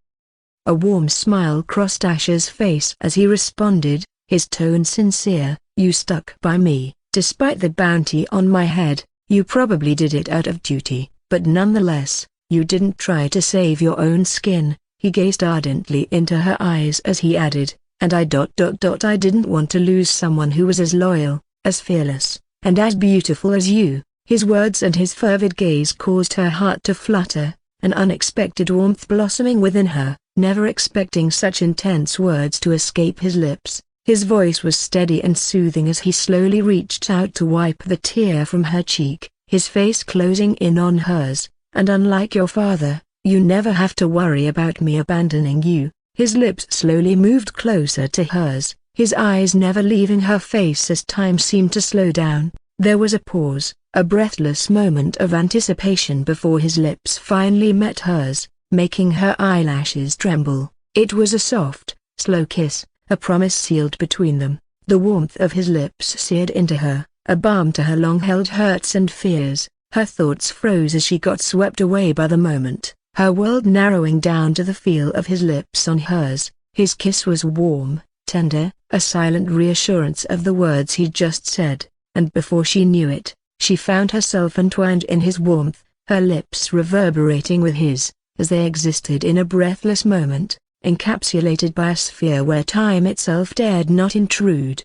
A warm smile crossed Asha's face as he responded, his tone sincere. You stuck by me, despite the bounty on my head. You probably did it out of duty, but nonetheless, you didn't try to save your own skin. He gazed ardently into her eyes as he added, and I didn't want to lose someone who was as loyal, as fearless, and as beautiful as you. His words and his fervid gaze caused her heart to flutter. an unexpected warmth blossoming within her. Never expecting such intense words to escape his lips, his voice was steady and soothing as he slowly reached out to wipe the tear from her cheek, his face closing in on hers. "And unlike your father, you never have to worry about me abandoning you." His lips slowly moved closer to hers, his eyes never leaving her face as time seemed to slow down. There was a pause, a breathless moment of anticipation before his lips finally met hers, making her eyelashes tremble. It was a soft, slow kiss, a promise sealed between them. The warmth of his lips seared into her, a balm to her long-held hurts and fears. Her thoughts froze as she got swept away by the moment, her world narrowing down to the feel of his lips on hers. His kiss was warm, tender, a silent reassurance of the words he'd just said, and before she knew it, she found herself entwined in his warmth, her lips reverberating with his, as they existed in a breathless moment, encapsulated by a sphere where time itself dared not intrude.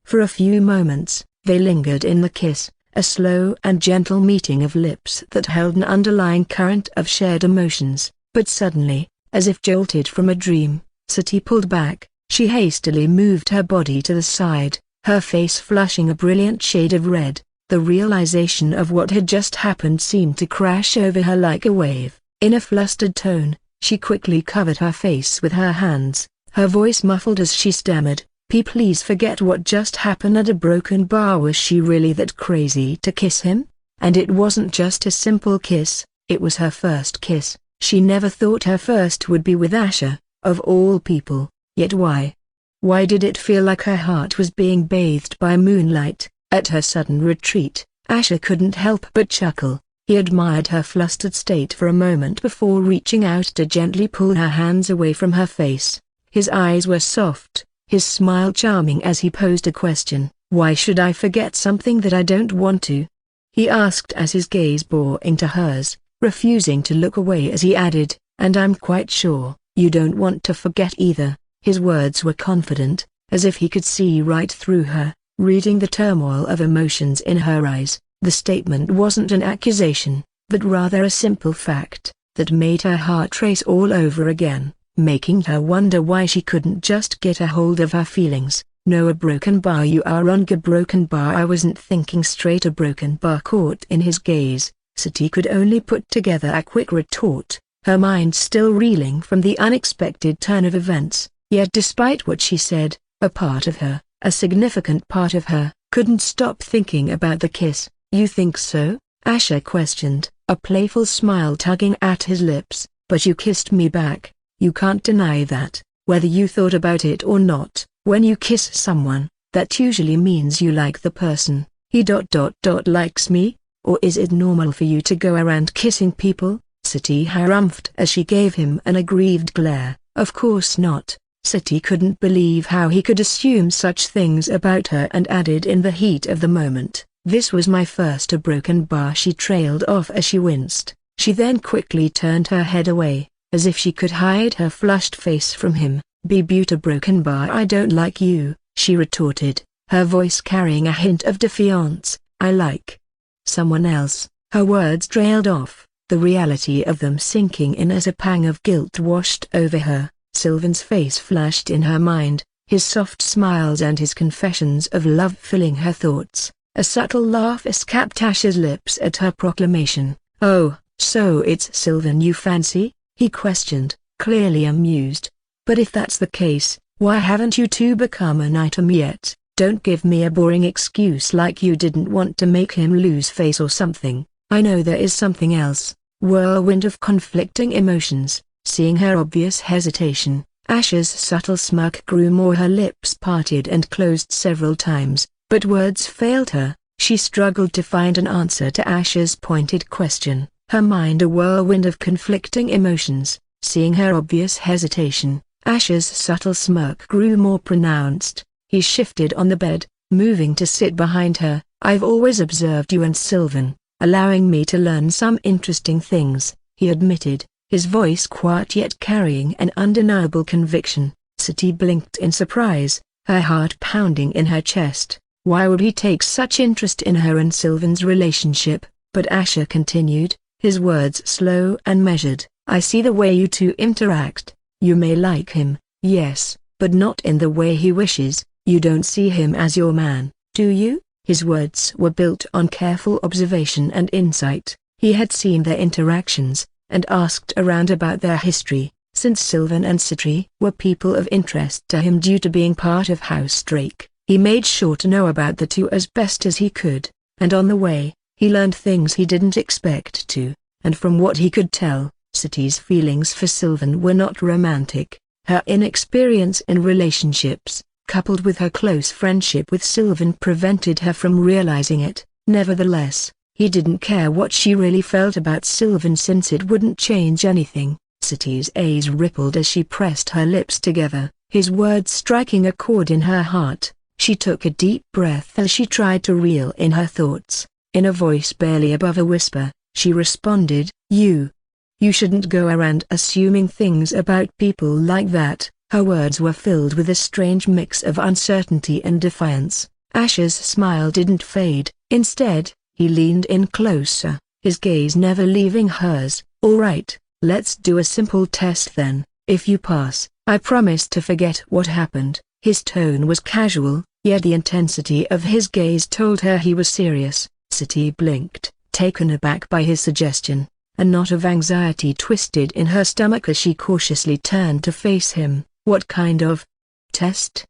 For a few moments, they lingered in the kiss, a slow and gentle meeting of lips that held an underlying current of shared emotions. But suddenly, as if jolted from a dream, Sati pulled back. She hastily moved her body to the side, her face flushing a brilliant shade of red. The realization of what had just happened seemed to crash over her like a wave. In a flustered tone, she quickly covered her face with her hands, her voice muffled as she stammered, Please forget what just happened at a broken bar." Was she really that crazy to kiss him? And it wasn't just a simple kiss, it was her first kiss. She never thought her first would be with Asher, of all people. Yet why? Why did it feel like her heart was being bathed by moonlight? At her sudden retreat, Asher couldn't help but chuckle. He admired her flustered state for a moment before reaching out to gently pull her hands away from her face. His eyes were soft, his smile charming as he posed a question. "Why should I forget something that I don't want to?" he asked as his gaze bore into hers, refusing to look away as he added, "And I'm quite sure, you don't want to forget either." His words were confident, as if he could see right through her, reading the turmoil of emotions in her eyes. The statement wasn't an accusation, but rather a simple fact, that made her heart race all over again, making her wonder why she couldn't just get a hold of her feelings. "No, a broken bar you are on, a broken bar. I wasn't thinking straight." A broken bar caught in his gaze. Sati could only put together a quick retort, her mind still reeling from the unexpected turn of events. Yet despite what she said, a part of her, a significant part of her, couldn't stop thinking about the kiss. "You think so?" Asher questioned, a playful smile tugging at his lips. "But you kissed me back. You can't deny that, whether you thought about it or not. When you kiss someone, that usually means you like the person." He likes me? Or is it normal for you to go around kissing people?" Sati harumphed as she gave him an aggrieved glare. "Of course not." Sati couldn't believe how he could assume such things about her and added in the heat of the moment, "This was my first." A broken bar. She trailed off as she winced. She then quickly turned her head away, as if she could hide her flushed face from him. "Be a broken bar. I don't like you," she retorted, her voice carrying a hint of defiance. "I like someone else." Her words trailed off, the reality of them sinking in as a pang of guilt washed over her. Sylvan's face flashed in her mind, his soft smiles and his confessions of love filling her thoughts. A subtle laugh escaped Asher's lips at her proclamation. "Oh, so it's Sylvan you fancy?" he questioned, clearly amused. "But if that's the case, why haven't you two become an item yet? Don't give me a boring excuse like you didn't want to make him lose face or something. I know there is something else." Whirlwind of conflicting emotions. Seeing her obvious hesitation, Asher's subtle smirk grew more. Her lips parted and closed several times, but words failed her. She struggled to find an answer to Asher's pointed question, her mind a whirlwind of conflicting emotions. Seeing her obvious hesitation, Asher's subtle smirk grew more pronounced. He shifted on the bed, moving to sit behind her. "I've always observed you and Sylvan, allowing me to learn some interesting things," he admitted, his voice quiet yet carrying an undeniable conviction. Sati blinked in surprise, her heart pounding in her chest. Why would he take such interest in her and Sylvan's relationship? But Asher continued, his words slow and measured. "I see the way you two interact. You may like him, yes, but not in the way he wishes. You don't see him as your man, do you?" His words were built on careful observation and insight. He had seen their interactions, and asked around about their history, since Sylvan and Citri were people of interest to him due to being part of House Drake. He made sure to know about the two as best as he could, and on the way, he learned things he didn't expect to, and from what he could tell, Citri's feelings for Sylvan were not romantic. Her inexperience in relationships, coupled with her close friendship with Sylvan, prevented her from realizing it. Nevertheless, he didn't care what she really felt about Sylvan since it wouldn't change anything. Citri's eyes rippled as she pressed her lips together, his words striking a chord in her heart. She took a deep breath as she tried to reel in her thoughts. In a voice barely above a whisper, she responded, You shouldn't go around assuming things about people like that." Her words were filled with a strange mix of uncertainty and defiance. Asher's smile didn't fade. Instead, he leaned in closer, his gaze never leaving hers. "All right, let's do a simple test then. If you pass, I promise to forget what happened." His tone was casual, yet the intensity of his gaze told her he was serious. Citri blinked, taken aback by his suggestion. A knot of anxiety twisted in her stomach as she cautiously turned to face him. "What kind of test?"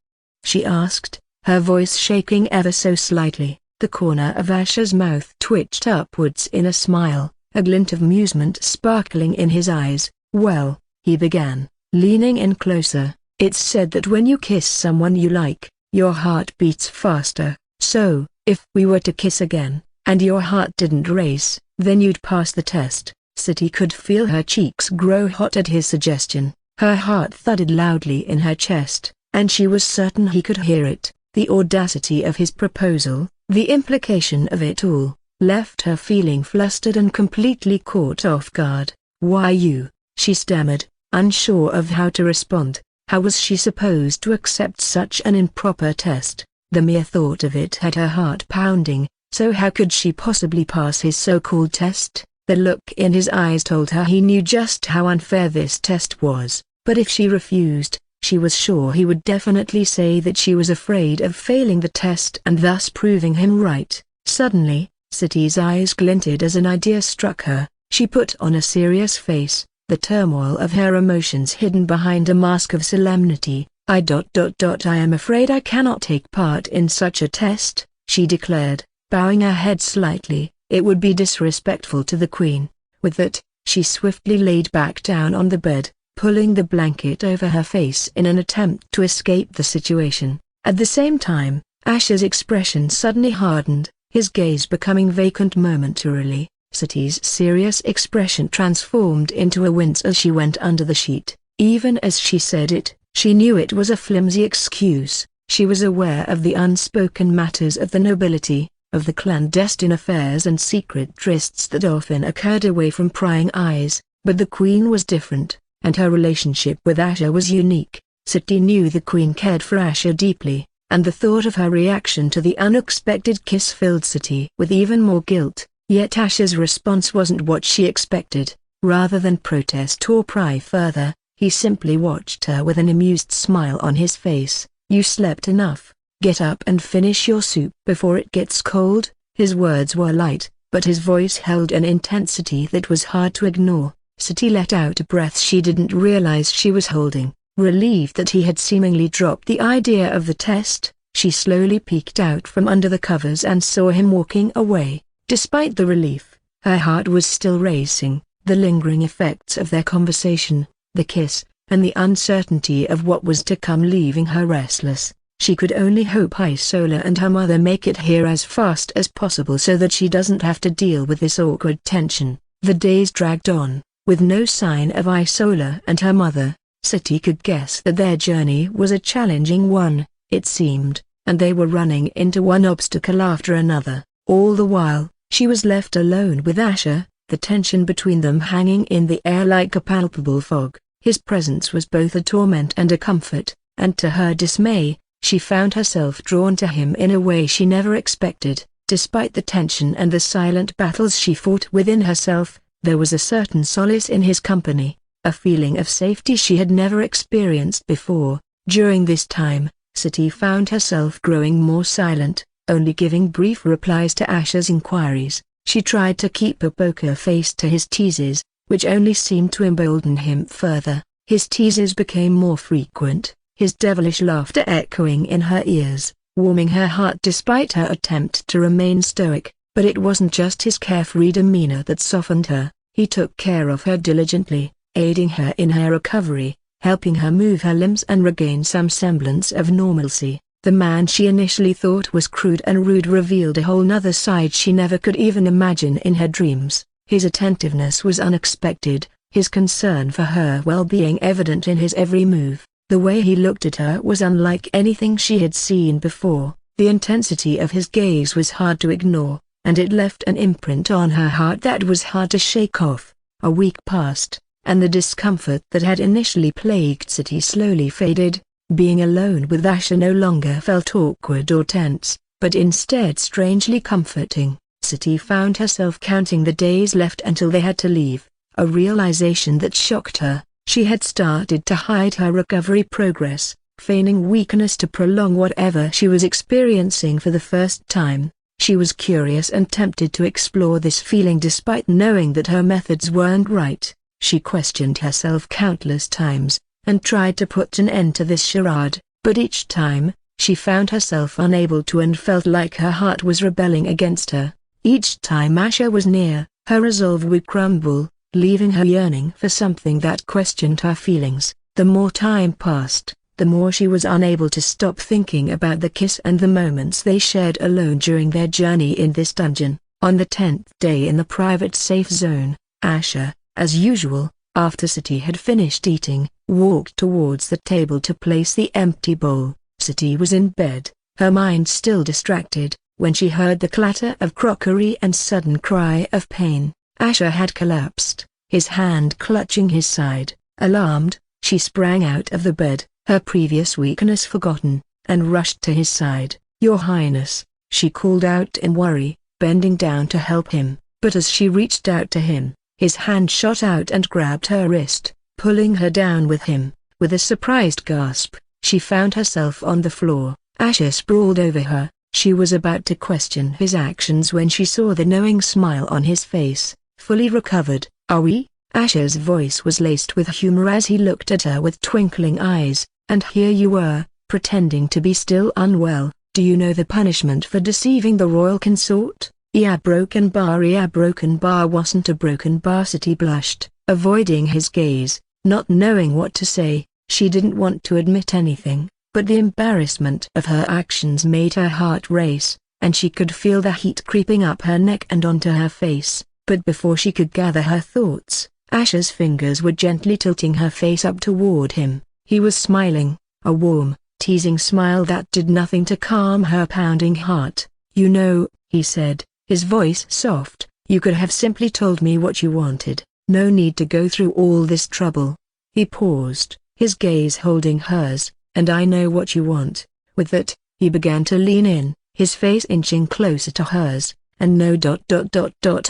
she asked, her voice shaking ever so slightly. The corner of Asher's mouth twitched upwards in a smile, a glint of amusement sparkling in his eyes. "Well," he began, leaning in closer, "it's said that when you kiss someone you like, your heart beats faster. So, if we were to kiss again, and your heart didn't race, then you'd pass the test." Citri could feel her cheeks grow hot at his suggestion. Her heart thudded loudly in her chest, and she was certain he could hear it. The audacity of his proposal, the implication of it all, left her feeling flustered and completely caught off guard. "Why you?" she stammered, unsure of how to respond. How was she supposed to accept such an improper test? The mere thought of it had her heart pounding, so how could she possibly pass his so-called test? The look in his eyes told her he knew just how unfair this test was, but if she refused, she was sure he would definitely say that she was afraid of failing the test and thus proving him right. Suddenly, Citri's eyes glinted as an idea struck her. She put on a serious face, the turmoil of her emotions hidden behind a mask of solemnity. I am afraid I cannot take part in such a test," she declared, bowing her head slightly. "It would be disrespectful to the Queen." With that, she swiftly laid back down on the bed, pulling the blanket over her face in an attempt to escape the situation. At the same time, Asher's expression suddenly hardened, his gaze becoming vacant momentarily. Citri's serious expression transformed into a wince as she went under the sheet. Even as she said it, she knew it was a flimsy excuse. She was aware of the unspoken matters of the nobility, of the clandestine affairs and secret trysts that often occurred away from prying eyes, but the Queen was different, and her relationship with Asher was unique. Citri knew the Queen cared for Asher deeply, and the thought of her reaction to the unexpected kiss filled Citri with even more guilt. Yet Asher's response wasn't what she expected. Rather than protest or pry further, he simply watched her with an amused smile on his face. "You slept enough. Get up and finish your soup before it gets cold." His words were light, but his voice held an intensity that was hard to ignore. Citri let out a breath she didn't realize she was holding. Relieved that he had seemingly dropped the idea of the test, she slowly peeked out from under the covers and saw him walking away. Despite the relief, her heart was still racing. The lingering effects of their conversation, the kiss, and the uncertainty of what was to come leaving her restless. She could only hope Isola and her mother make it here as fast as possible so that she doesn't have to deal with this awkward tension. The days dragged on, with no sign of Isola and her mother. Citri could guess that their journey was a challenging one, it seemed, and they were running into one obstacle after another. All the while, she was left alone with Asher, the tension between them hanging in the air like a palpable fog. His presence was both a torment and a comfort, and to her dismay, she found herself drawn to him in a way she never expected. Despite the tension and the silent battles she fought within herself, There was a certain solace in his company, a feeling of safety she had never experienced before. During this time, Sati found herself growing more silent, only giving brief replies to Asher's inquiries. She tried to keep a poker face to his teases, which only seemed to embolden him further. His teases became more frequent, his devilish laughter echoing in her ears, warming her heart despite her attempt to remain stoic. But it wasn't just his carefree demeanor that softened her. He took care of her diligently, aiding her in her recovery, helping her move her limbs and regain some semblance of normalcy. The man she initially thought was crude and rude revealed a whole nother side she never could even imagine in her dreams. His attentiveness was unexpected, his concern for her well-being evident in his every move. The way he looked at her was unlike anything she had seen before. The intensity of his gaze was hard to ignore, and it left an imprint on her heart that was hard to shake off. A week passed, and the discomfort that had initially plagued Sati slowly faded. Being alone with Asher no longer felt awkward or tense, but instead strangely comforting. Sati found herself counting the days left until they had to leave, a realization that shocked her. She had started to hide her recovery progress, feigning weakness to prolong whatever she was experiencing for the first time. She was curious and tempted to explore this feeling despite knowing that her methods weren't right. She questioned herself countless times, and tried to put an end to this charade, but each time, she found herself unable to and felt like her heart was rebelling against her. Each time Asher was near, her resolve would crumble, leaving her yearning for something that questioned her feelings. The more time passed, the more she was unable to stop thinking about the kiss and the moments they shared alone during their journey in this dungeon. On the 10th day in the private safe zone, Asher, as usual, after Sati had finished eating, walked towards the table to place the empty bowl. Sati was in bed, her mind still distracted, when she heard the clatter of crockery and sudden cry of pain. Asher had collapsed, his hand clutching his side. Alarmed, she sprang out of the bed, her previous weakness forgotten, and rushed to his side. "Your Highness," she called out in worry, bending down to help him. But as she reached out to him, his hand shot out and grabbed her wrist, pulling her down with him. With a surprised gasp, she found herself on the floor. Asher sprawled over her. She was about to question his actions when she saw the knowing smile on his face. "Fully recovered, are we?" Asher's voice was laced with humor as he looked at her with twinkling eyes. "And here you were, pretending to be still unwell. Do you know the punishment for deceiving the royal consort?" "Yeah, broken bar wasn't a broken bar." Sati blushed, avoiding his gaze, not knowing what to say. She didn't want to admit anything, but the embarrassment of her actions made her heart race, and she could feel the heat creeping up her neck and onto her face. But before she could gather her thoughts, Asher's fingers were gently tilting her face up toward him. He was smiling, a warm, teasing smile that did nothing to calm her pounding heart. "You know," he said, his voice soft, "you could have simply told me what you wanted. No need to go through all this trouble." He paused, his gaze holding hers. "And I know what you want." With that, he began to lean in, his face inching closer to hers. "And no ...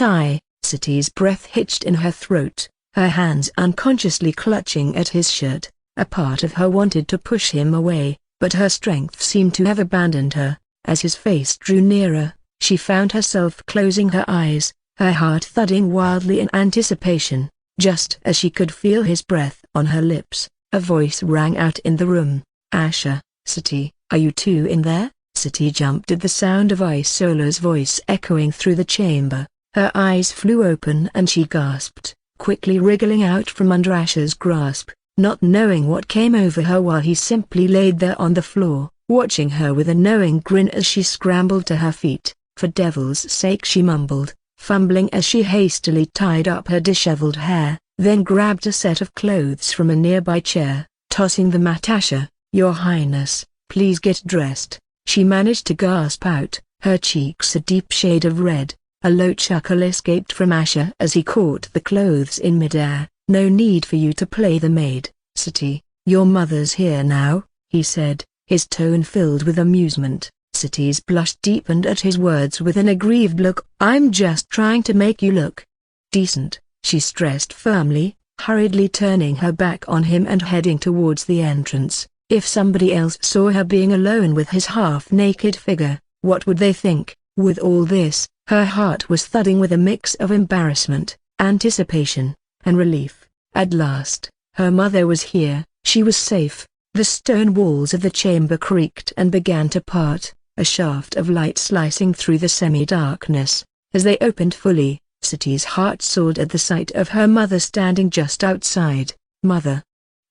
I." Sati's breath hitched in her throat, her hands unconsciously clutching at his shirt. A part of her wanted to push him away, but her strength seemed to have abandoned her. As his face drew nearer, she found herself closing her eyes, her heart thudding wildly in anticipation. Just as she could feel his breath on her lips, a voice rang out in the room. "Asher, Sati, are you two in there?" Sati jumped at the sound of Isola's voice echoing through the chamber. Her eyes flew open and she gasped, quickly wriggling out from under Asher's grasp, not knowing what came over her while he simply laid there on the floor, watching her with a knowing grin as she scrambled to her feet. "For devil's sake," she mumbled, fumbling as she hastily tied up her disheveled hair, then grabbed a set of clothes from a nearby chair, tossing them at Asher. "Your Highness, please get dressed," she managed to gasp out, her cheeks a deep shade of red. A low chuckle escaped from Asher as he caught the clothes in midair. "No need for you to play the maid, Sati. Your mother's here now," he said, his tone filled with amusement. Sati's blush deepened at his words with an aggrieved look. "I'm just trying to make you look decent." she stressed firmly, hurriedly turning her back on him and heading towards the entrance. If somebody else saw her being alone with his half-naked figure, what would they think? With all this, her heart was thudding with a mix of embarrassment, anticipation, and relief. At last, her mother was here, she was safe. The stone walls of the chamber creaked and began to part, a shaft of light slicing through the semi-darkness. As they opened fully, City's heart soared at the sight of her mother standing just outside. "Mother!"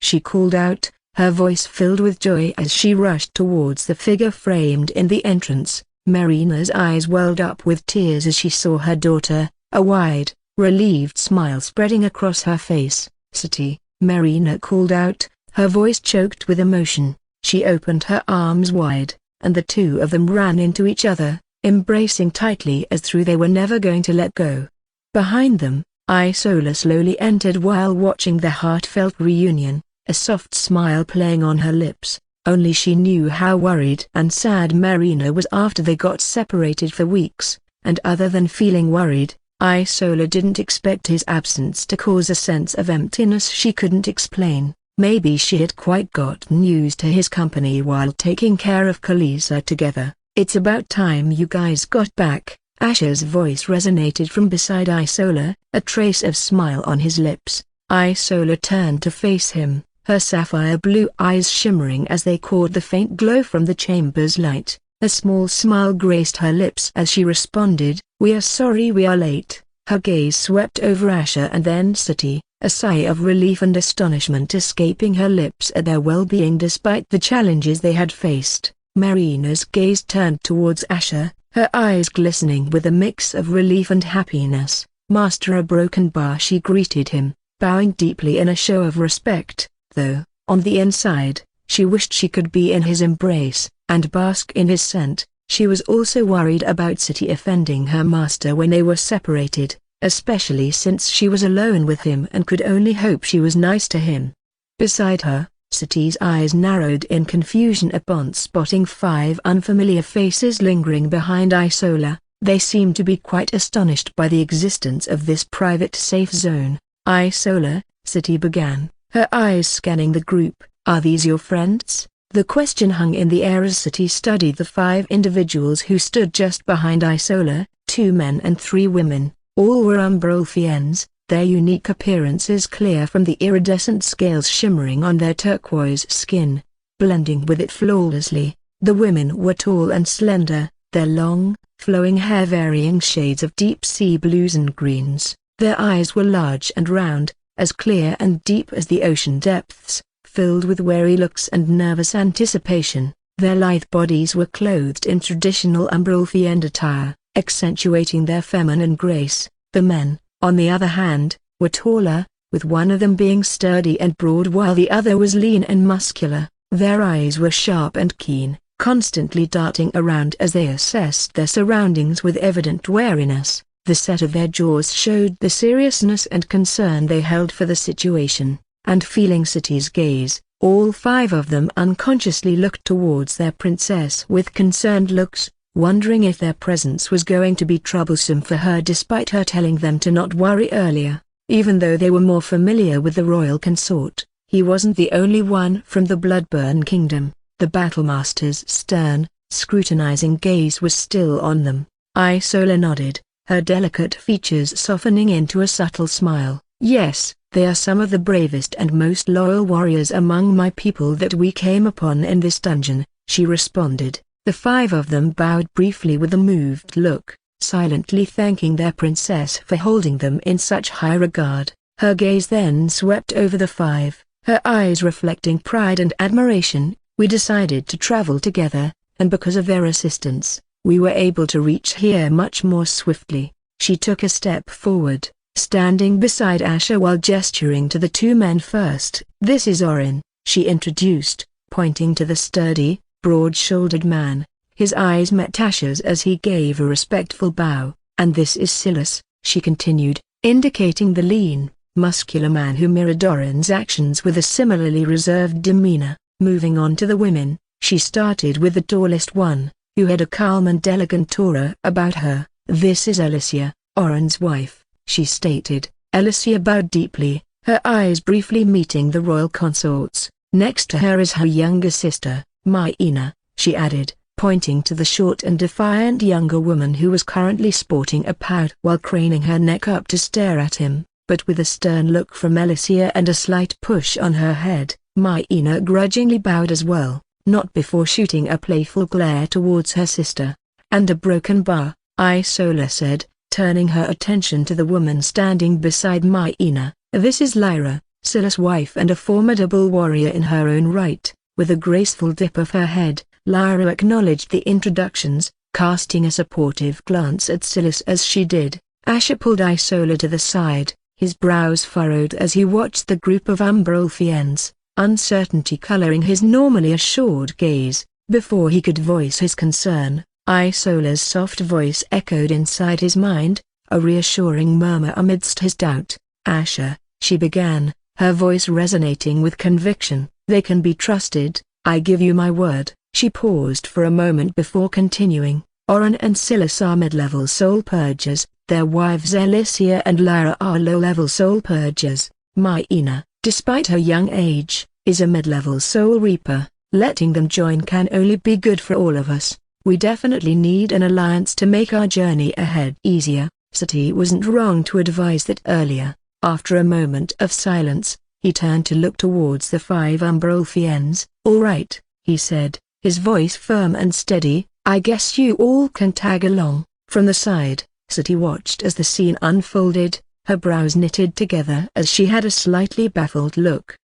she called out, her voice filled with joy as she rushed towards the figure framed in the entrance. Marina's eyes welled up with tears as she saw her daughter, a wide, relieved smile spreading across her face. "City!" Marina called out, her voice choked with emotion. She opened her arms wide, and the two of them ran into each other, embracing tightly as though they were never going to let go. Behind them, Isola slowly entered while watching the heartfelt reunion, a soft smile playing on her lips. Only she knew how worried and sad Marina was after they got separated for weeks, and other than feeling worried, Isola didn't expect his absence to cause a sense of emptiness she couldn't explain. Maybe she had quite gotten used to his company while taking care of Kalisa together. "It's about time you guys got back." Asher's voice resonated from beside Isola, a trace of smile on his lips. Isola turned to face him, her sapphire blue eyes shimmering as they caught the faint glow from the chamber's light. A small smile graced her lips as she responded, "We are sorry we are late." Her gaze swept over Asher and then City, a sigh of relief and astonishment escaping her lips at their well-being despite the challenges they had faced. Marina's gaze turned towards Asher, her eyes glistening with a mix of relief and happiness. "Master a broken bar," she greeted him, bowing deeply in a show of respect, though, on the inside, she wished she could be in his embrace, and bask in his scent. She was also worried about City offending her master when they were separated, especially since she was alone with him and could only hope she was nice to him. Beside her, City's eyes narrowed in confusion upon spotting 5 unfamiliar faces lingering behind Isola. They seemed to be quite astonished by the existence of this private safe zone. "Isola," City began, her eyes scanning the group, "are these your friends?" The question hung in the air as City studied the 5 individuals who stood just behind Isola, 2 men and 3 women. All were Umbrolfians, their unique appearances clear from the iridescent scales shimmering on their turquoise skin, blending with it flawlessly. The women were tall and slender, their long, flowing hair varying shades of deep sea blues and greens. Their eyes were large and round, as clear and deep as the ocean depths, filled with wary looks and nervous anticipation. Their lithe bodies were clothed in traditional Umbrolfian attire, accentuating their feminine grace. The men, on the other hand, were taller, with one of them being sturdy and broad while the other was lean and muscular. Their eyes were sharp and keen, constantly darting around as they assessed their surroundings with evident wariness. The set of their jaws showed the seriousness and concern they held for the situation, and feeling City's gaze, all 5 of them unconsciously looked towards their princess with concerned looks, wondering if their presence was going to be troublesome for her despite her telling them to not worry earlier. Even though they were more familiar with the royal consort, he wasn't the only one from the Bloodburn Kingdom. The Battlemaster's stern, scrutinizing gaze was still on them. Isola nodded, her delicate features softening into a subtle smile. "Yes, they are some of the bravest and most loyal warriors among my people that we came upon in this dungeon," she responded. The 5 of them bowed briefly with a moved look, silently thanking their princess for holding them in such high regard. Her gaze then swept over the 5, her eyes reflecting pride and admiration. "We decided to travel together, and because of their assistance, we were able to reach here much more swiftly." She took a step forward, standing beside Asher while gesturing to the 2 men first. "This is Orin," she introduced, pointing to the sturdy, broad-shouldered man. His eyes met Asher's as he gave a respectful bow. "And this is Silas," she continued, indicating the lean, muscular man who mirrored Orin's actions with a similarly reserved demeanor. Moving on to the women, she started with the tallest one, who had a calm and elegant aura about her. "This is Alicia, Orin's wife," she stated, Alicia bowed deeply, her eyes briefly meeting the royal consort's. Next to her is her younger sister, Myena, she added, pointing to the short and defiant younger woman who was currently sporting a pout while craning her neck up to stare at him, but with a stern look from Alicia and a slight push on her head. Myena grudgingly bowed as well, not before shooting a playful glare towards her sister. "And a broken bar," Isola said, turning her attention to the woman standing beside Myena. "This is Lyra, Silas' wife and a formidable warrior in her own right." With a graceful dip of her head, Lyra acknowledged the introductions, casting a supportive glance at Silas as she did. Asher pulled Isola to the side, his brows furrowed as he watched the group of Umbrolfians, uncertainty coloring his normally assured gaze. Before he could voice his concern, Isola's soft voice echoed inside his mind, a reassuring murmur amidst his doubt. "Asher," she began, her voice resonating with conviction, "they can be trusted, I give you my word." She paused for a moment before continuing. "Oren and Silas are mid-level soul purgers, their wives Alicia and Lyra are low-level soul purgers. Myena, despite her young age, is a mid-level soul reaper. Letting them join can only be good for all of us. We definitely need an alliance to make our journey ahead easier." Sati wasn't wrong to advise that earlier. After a moment of silence, he turned to look towards the 5 Umbrolfians. "All right," he said, his voice firm and steady, "I guess you all can tag along." From the side, Sati watched as the scene unfolded, her brows knitted together as she had a slightly baffled look.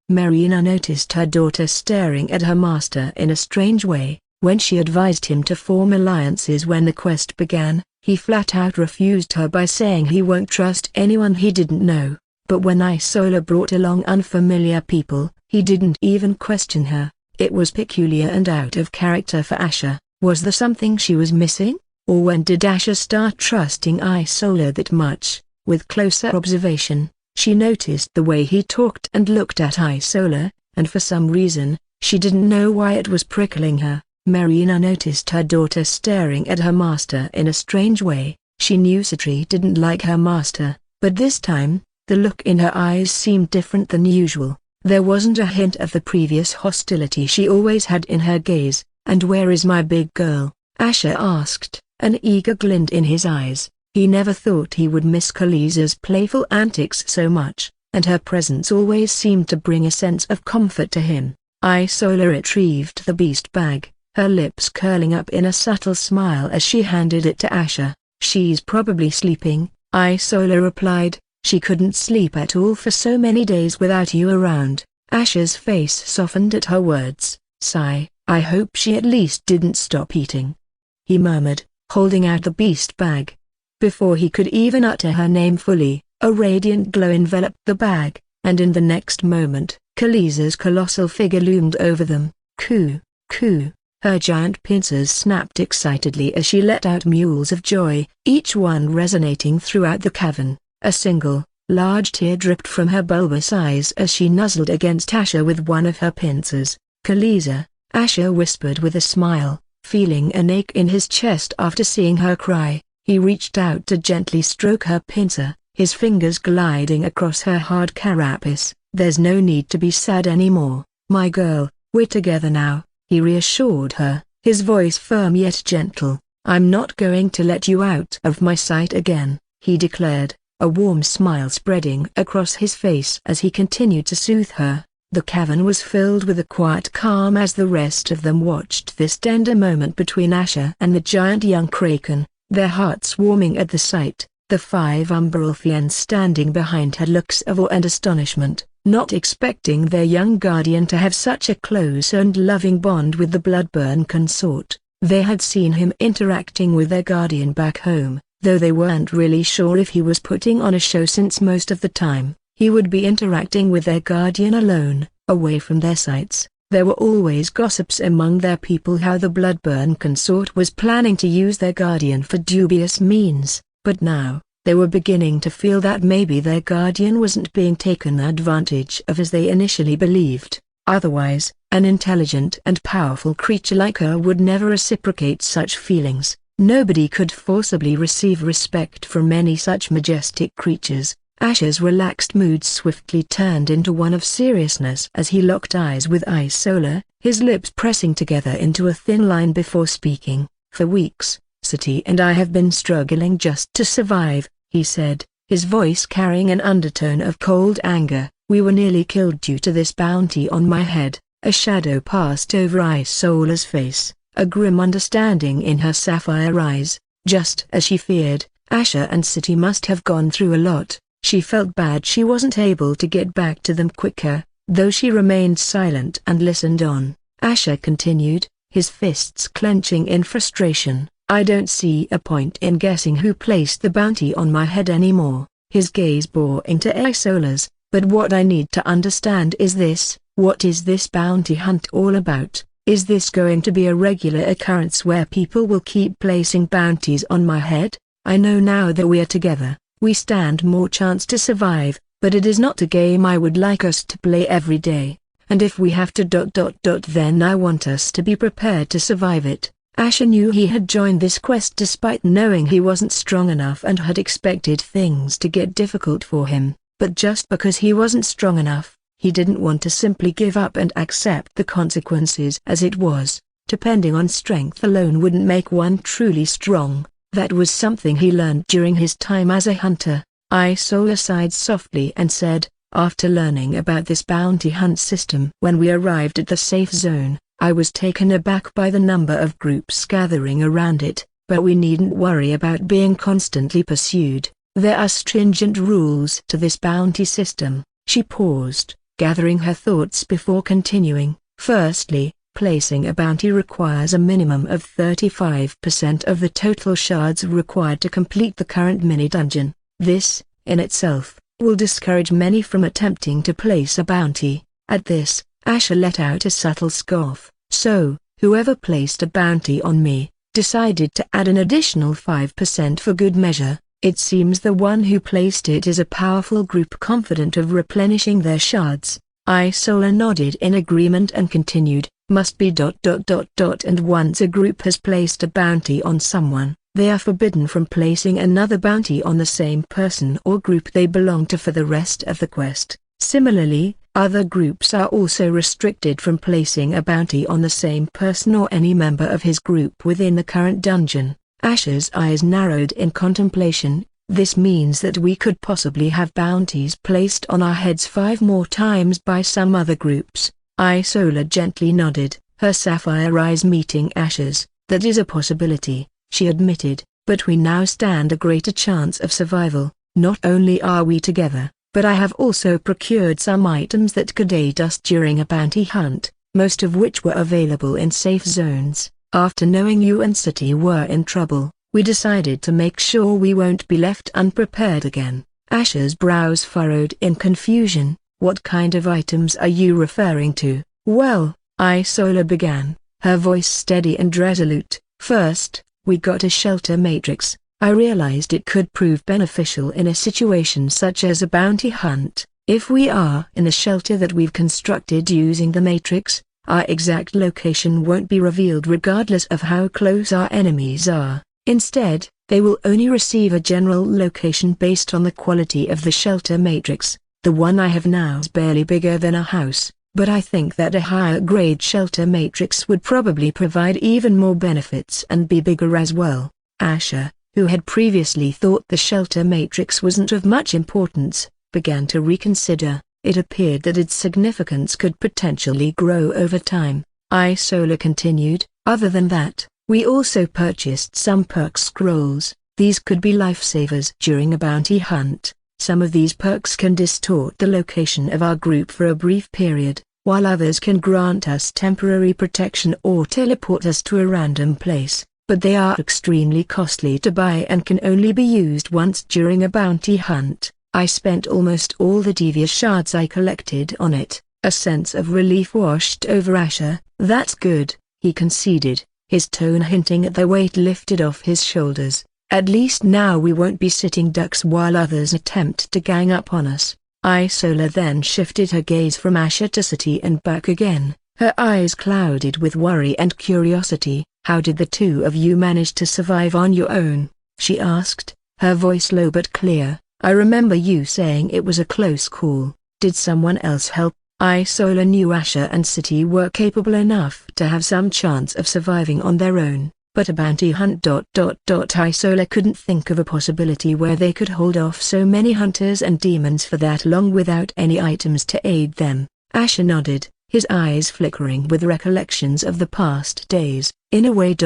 Marina noticed her daughter staring at her master in a strange way. When she advised him to form alliances when the quest began, he flat out refused her by saying he won't trust anyone he didn't know. But when Isola brought along unfamiliar people, he didn't even question her. It was peculiar and out of character for Asher. Was there something she was missing? Or when did Asher start trusting Isola that much? With closer observation, she noticed the way he talked and looked at Isola, and for some reason, she didn't know why it was prickling her. Marina noticed her daughter staring at her master in a strange way. She knew Sati didn't like her master, but this time, the look in her eyes seemed different than usual. There wasn't a hint of the previous hostility she always had in her gaze. "And where is my big girl?" Asher asked, an eager glint in his eyes. He never thought he would miss Khalisa's playful antics so much, and her presence always seemed to bring a sense of comfort to him. Isola retrieved the beast bag, her lips curling up in a subtle smile as she handed it to Asher. "She's probably sleeping," Isola replied. "She couldn't sleep at all for so many days without you around." Asher's face softened at her words. "Sigh, I hope she at least didn't stop eating," he murmured, holding out the beast bag. Before he could even utter her name fully, a radiant glow enveloped the bag, and in the next moment, Khalisa's colossal figure loomed over them. "Coo, coo." Her giant pincers snapped excitedly as she let out mewls of joy, each one resonating throughout the cavern. A single, large tear dripped from her bulbous eyes as she nuzzled against Asher with one of her pincers. "Khalisa," Asher whispered with a smile, feeling an ache in his chest after seeing her cry. He reached out to gently stroke her pincer, his fingers gliding across her hard carapace. "There's no need to be sad anymore, my girl, we're together now," he reassured her, his voice firm yet gentle. "I'm not going to let you out of my sight again," he declared, a warm smile spreading across his face as he continued to soothe her. The cavern was filled with a quiet calm as the rest of them watched this tender moment between Asher and the giant young kraken, their hearts warming at the sight. The 5 Umbrolfians standing behind had looks of awe and astonishment, not expecting their young guardian to have such a close and loving bond with the Bloodburn consort. They had seen him interacting with their guardian back home, though they weren't really sure if he was putting on a show since most of the time, he would be interacting with their guardian alone, away from their sights. There were always gossips among their people how the Bloodburn consort was planning to use their guardian for dubious means, but now, they were beginning to feel that maybe their guardian wasn't being taken advantage of as they initially believed. Otherwise, an intelligent and powerful creature like her would never reciprocate such feelings. Nobody could forcibly receive respect from any such majestic creatures. Asher's relaxed mood swiftly turned into one of seriousness as he locked eyes with Isola, his lips pressing together into a thin line before speaking. "For weeks, City and I have been struggling just to survive," he said, his voice carrying an undertone of cold anger. "We were nearly killed due to this bounty on my head." A shadow passed over Isola's face, a grim understanding in her sapphire eyes. Just as she feared, Asher and City must have gone through a lot. She felt bad she wasn't able to get back to them quicker, though she remained silent and listened on. Asher continued, his fists clenching in frustration. "I don't see a point in guessing who placed the bounty on my head anymore." His gaze bore into Isola's. "But what I need to understand is this: what is this bounty hunt all about? Is this going to be a regular occurrence where people will keep placing bounties on my head? I know now that we are together, we stand more chance to survive, but it is not a game I would like us to play every day. And if we have to then I want us to be prepared to survive it." Asher knew he had joined this quest despite knowing he wasn't strong enough and had expected things to get difficult for him, but just because he wasn't strong enough, he didn't want to simply give up and accept the consequences as it was. Depending on strength alone wouldn't make one truly strong. That was something he learned during his time as a hunter. Isola sighed softly and said, "After learning about this bounty hunt system when we arrived at the safe zone, I was taken aback by the number of groups gathering around it, but we needn't worry about being constantly pursued. There are stringent rules to this bounty system." She paused, gathering her thoughts before continuing. "Firstly, placing a bounty requires a minimum of 35% of the total shards required to complete the current mini-dungeon. This, in itself, will discourage many from attempting to place a bounty." At this, Asher let out a subtle scoff. "So, whoever placed a bounty on me, decided to add an additional 5% for good measure. It seems the one who placed it is a powerful group confident of replenishing their shards." Isola nodded in agreement and continued, "Must be ... and once a group has placed a bounty on someone, they are forbidden from placing another bounty on the same person or group they belong to for the rest of the quest. Similarly, other groups are also restricted from placing a bounty on the same person or any member of his group within the current dungeon." Asher's eyes narrowed in contemplation. "This means that we could possibly have bounties placed on our heads 5 more times by some other groups." Isola gently nodded, her sapphire eyes meeting Asher's. "That is a possibility," she admitted, "but we now stand a greater chance of survival. Not only are we together, but I have also procured some items that could aid us during a bounty hunt, most of which were available in safe zones. After knowing you and City were in trouble, we decided to make sure we won't be left unprepared again." Asher's brows furrowed in confusion. "What kind of items are you referring to?" "Well," Isola began, her voice steady and resolute, "first, we got a shelter matrix. I realized it could prove beneficial in a situation such as a bounty hunt. If we are in the shelter that we've constructed using the matrix, our exact location won't be revealed regardless of how close our enemies are. Instead, they will only receive a general location based on the quality of the shelter matrix. The one I have now is barely bigger than a house, but I think that a higher grade shelter matrix would probably provide even more benefits and be bigger as well." Asher, who had previously thought the shelter matrix wasn't of much importance, began to reconsider. It appeared that its significance could potentially grow over time. Isola continued, "Other than that, we also purchased some perk scrolls. These could be lifesavers during a bounty hunt. Some of these perks can distort the location of our group for a brief period, while others can grant us temporary protection or teleport us to a random place, but they are extremely costly to buy and can only be used once during a bounty hunt. I spent almost all the devious shards I collected on it." A sense of relief washed over Asher. "That's good," he conceded, his tone hinting at the weight lifted off his shoulders. "At least now we won't be sitting ducks while others attempt to gang up on us." Isola then shifted her gaze from Asher to City and back again, her eyes clouded with worry and curiosity. "How did the two of you manage to survive on your own?" she asked, her voice low but clear. I remember you saying it was a close call. Did someone else help? Isola knew Asher and City were capable enough to have some chance of surviving on their own, but a bounty hunt. Isola couldn't think of a possibility where they could hold off so many hunters and demons for that long without any items to aid them. Asher nodded, his eyes flickering with recollections of the past days. In a way.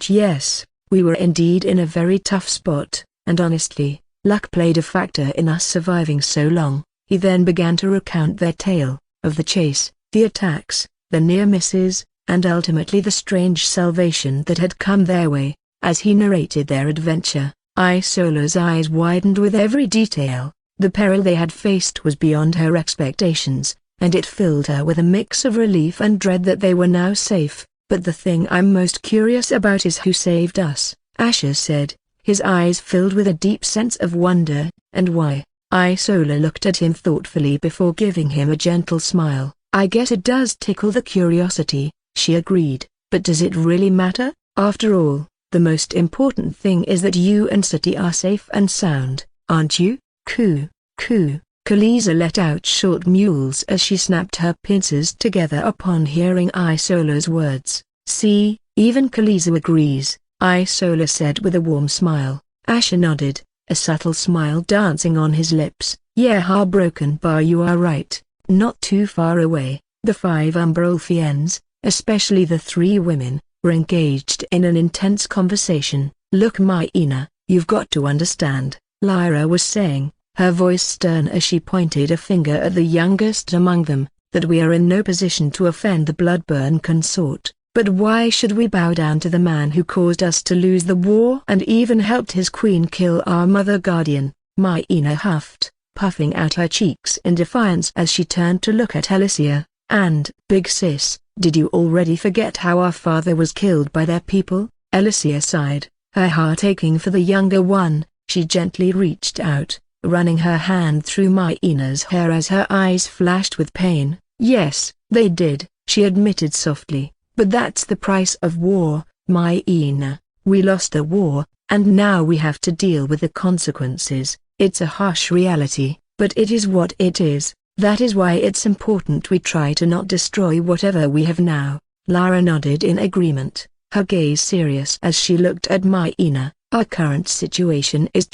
Yes, we were indeed in a very tough spot, and honestly, luck played a factor in us surviving so long. He then began to recount their tale, of the chase, the attacks, the near misses, and ultimately the strange salvation that had come their way. As he narrated their adventure, Isola's eyes widened with every detail. The peril they had faced was beyond her expectations, and it filled her with a mix of relief and dread that they were now safe. But the thing I'm most curious about is who saved us, Asher said, his eyes filled with a deep sense of wonder, and why. Isola looked at him thoughtfully before giving him a gentle smile. I guess it does tickle the curiosity, she agreed, but does it really matter? After all, the most important thing is that you and City are safe and sound, aren't you? Coo, coo. Khaleesi let out short mewls as she snapped her pincers together upon hearing Isola's words. See, even Khaleesi agrees, Isola said with a warm smile. Asher nodded, a subtle smile dancing on his lips. Yeah, heartbroken bar, you are right. Not too far away, the 5 Umbrelfians, especially the 3 women, were engaged in an intense conversation. Look, Maina, you've got to understand, Lyra was saying, her voice stern as she pointed a finger at the youngest among them, that we are in no position to offend the Bloodburn consort. But why should we bow down to the man who caused us to lose the war and even helped his queen kill our mother guardian? Maina huffed, puffing out her cheeks in defiance as she turned to look at Alicia. And, big sis, did you already forget how our father was killed by their people? Alicia sighed, her heart aching for the younger one. She gently reached out, running her hand through Maina's hair as her eyes flashed with pain. Yes, they did, she admitted softly. But that's the price of war, Maina. We lost the war, and now we have to deal with the consequences. It's a harsh reality, but it is what it is. That is why it's important we try to not destroy whatever we have now. Lara nodded in agreement, her gaze serious as she looked at Maina. Our current situation is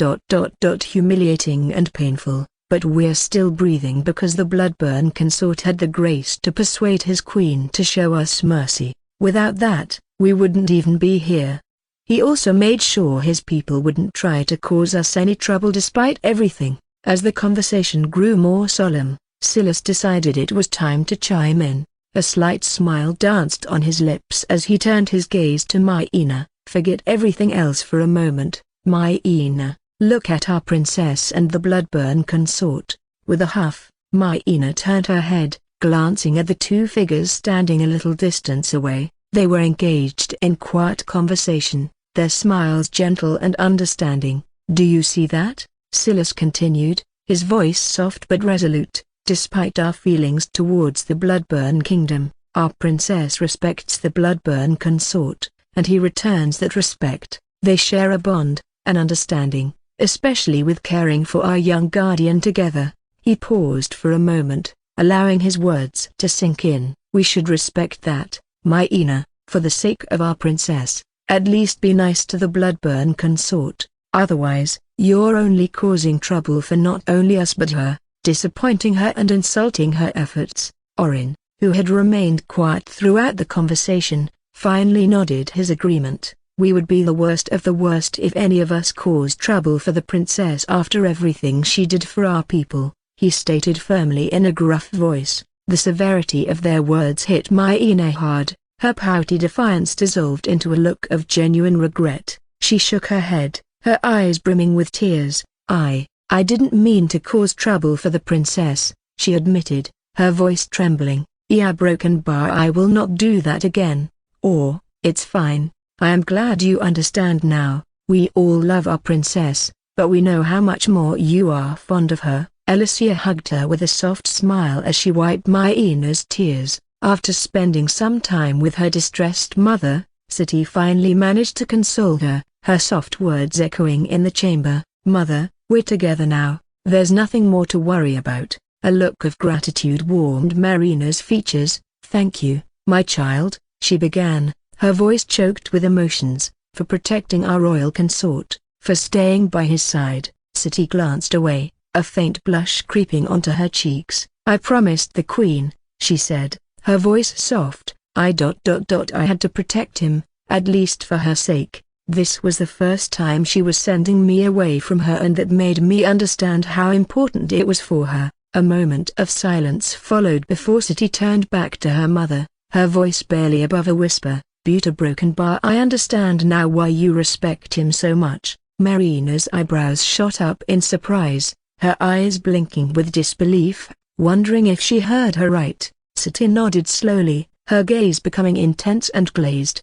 humiliating and painful, but we're still breathing because the Bloodburn consort had the grace to persuade his queen to show us mercy. Without that, we wouldn't even be here. He also made sure his people wouldn't try to cause us any trouble despite everything. As the conversation grew more solemn, Silas decided it was time to chime in. A slight smile danced on his lips as he turned his gaze to Maina. Forget everything else for a moment, Maina. Look at our princess and the Bloodburn consort. With a huff, Maina turned her head, glancing at the 2 figures standing a little distance away. They were engaged in quiet conversation, their smiles gentle and understanding. Do you see that? Silas continued, his voice soft but resolute. Despite our feelings towards the Bloodburn kingdom, our princess respects the Bloodburn consort, and he returns that respect. They share a bond, an understanding, especially with caring for our young guardian together. He paused for a moment, allowing his words to sink in. We should respect that, Maina, for the sake of our princess. At least be nice to the Bloodburn consort, otherwise, you're only causing trouble for not only us but her, disappointing her and insulting her efforts. Orin, who had remained quiet throughout the conversation, finally nodded his agreement. We would be the worst of the worst if any of us caused trouble for the princess after everything she did for our people, he stated firmly in a gruff voice. The severity of their words hit Maina hard. Her pouty defiance dissolved into a look of genuine regret. She shook her head, her eyes brimming with tears. I didn't mean to cause trouble for the princess, she admitted, her voice trembling. Yeah, broken bar, I will not do that again. Or, it's fine. I am glad you understand now. We all love our princess, but we know how much more you are fond of her. Alicia hugged her with a soft smile as she wiped Maina's tears. After spending some time with her distressed mother, City finally managed to console her, her soft words echoing in the chamber. Mother, We're together now, there's nothing more to worry about. A look of gratitude warmed Marina's features. Thank you, my child, she began, her voice choked with emotions, for protecting our royal consort, for staying by his side. Siti glanced away, a faint blush creeping onto her cheeks. I promised the queen, she said, her voice soft. I had to protect him, at least for her sake. This was the first time she was sending me away from her, and that made me understand how important it was for her. A moment of silence followed before Siti turned back to her mother, her voice barely above a whisper. Buta Broken Bar, I understand now why you respect him so much. Marina's eyebrows shot up in surprise, her eyes blinking with disbelief, wondering if she heard her right. Siti nodded slowly, her gaze becoming intense and glazed.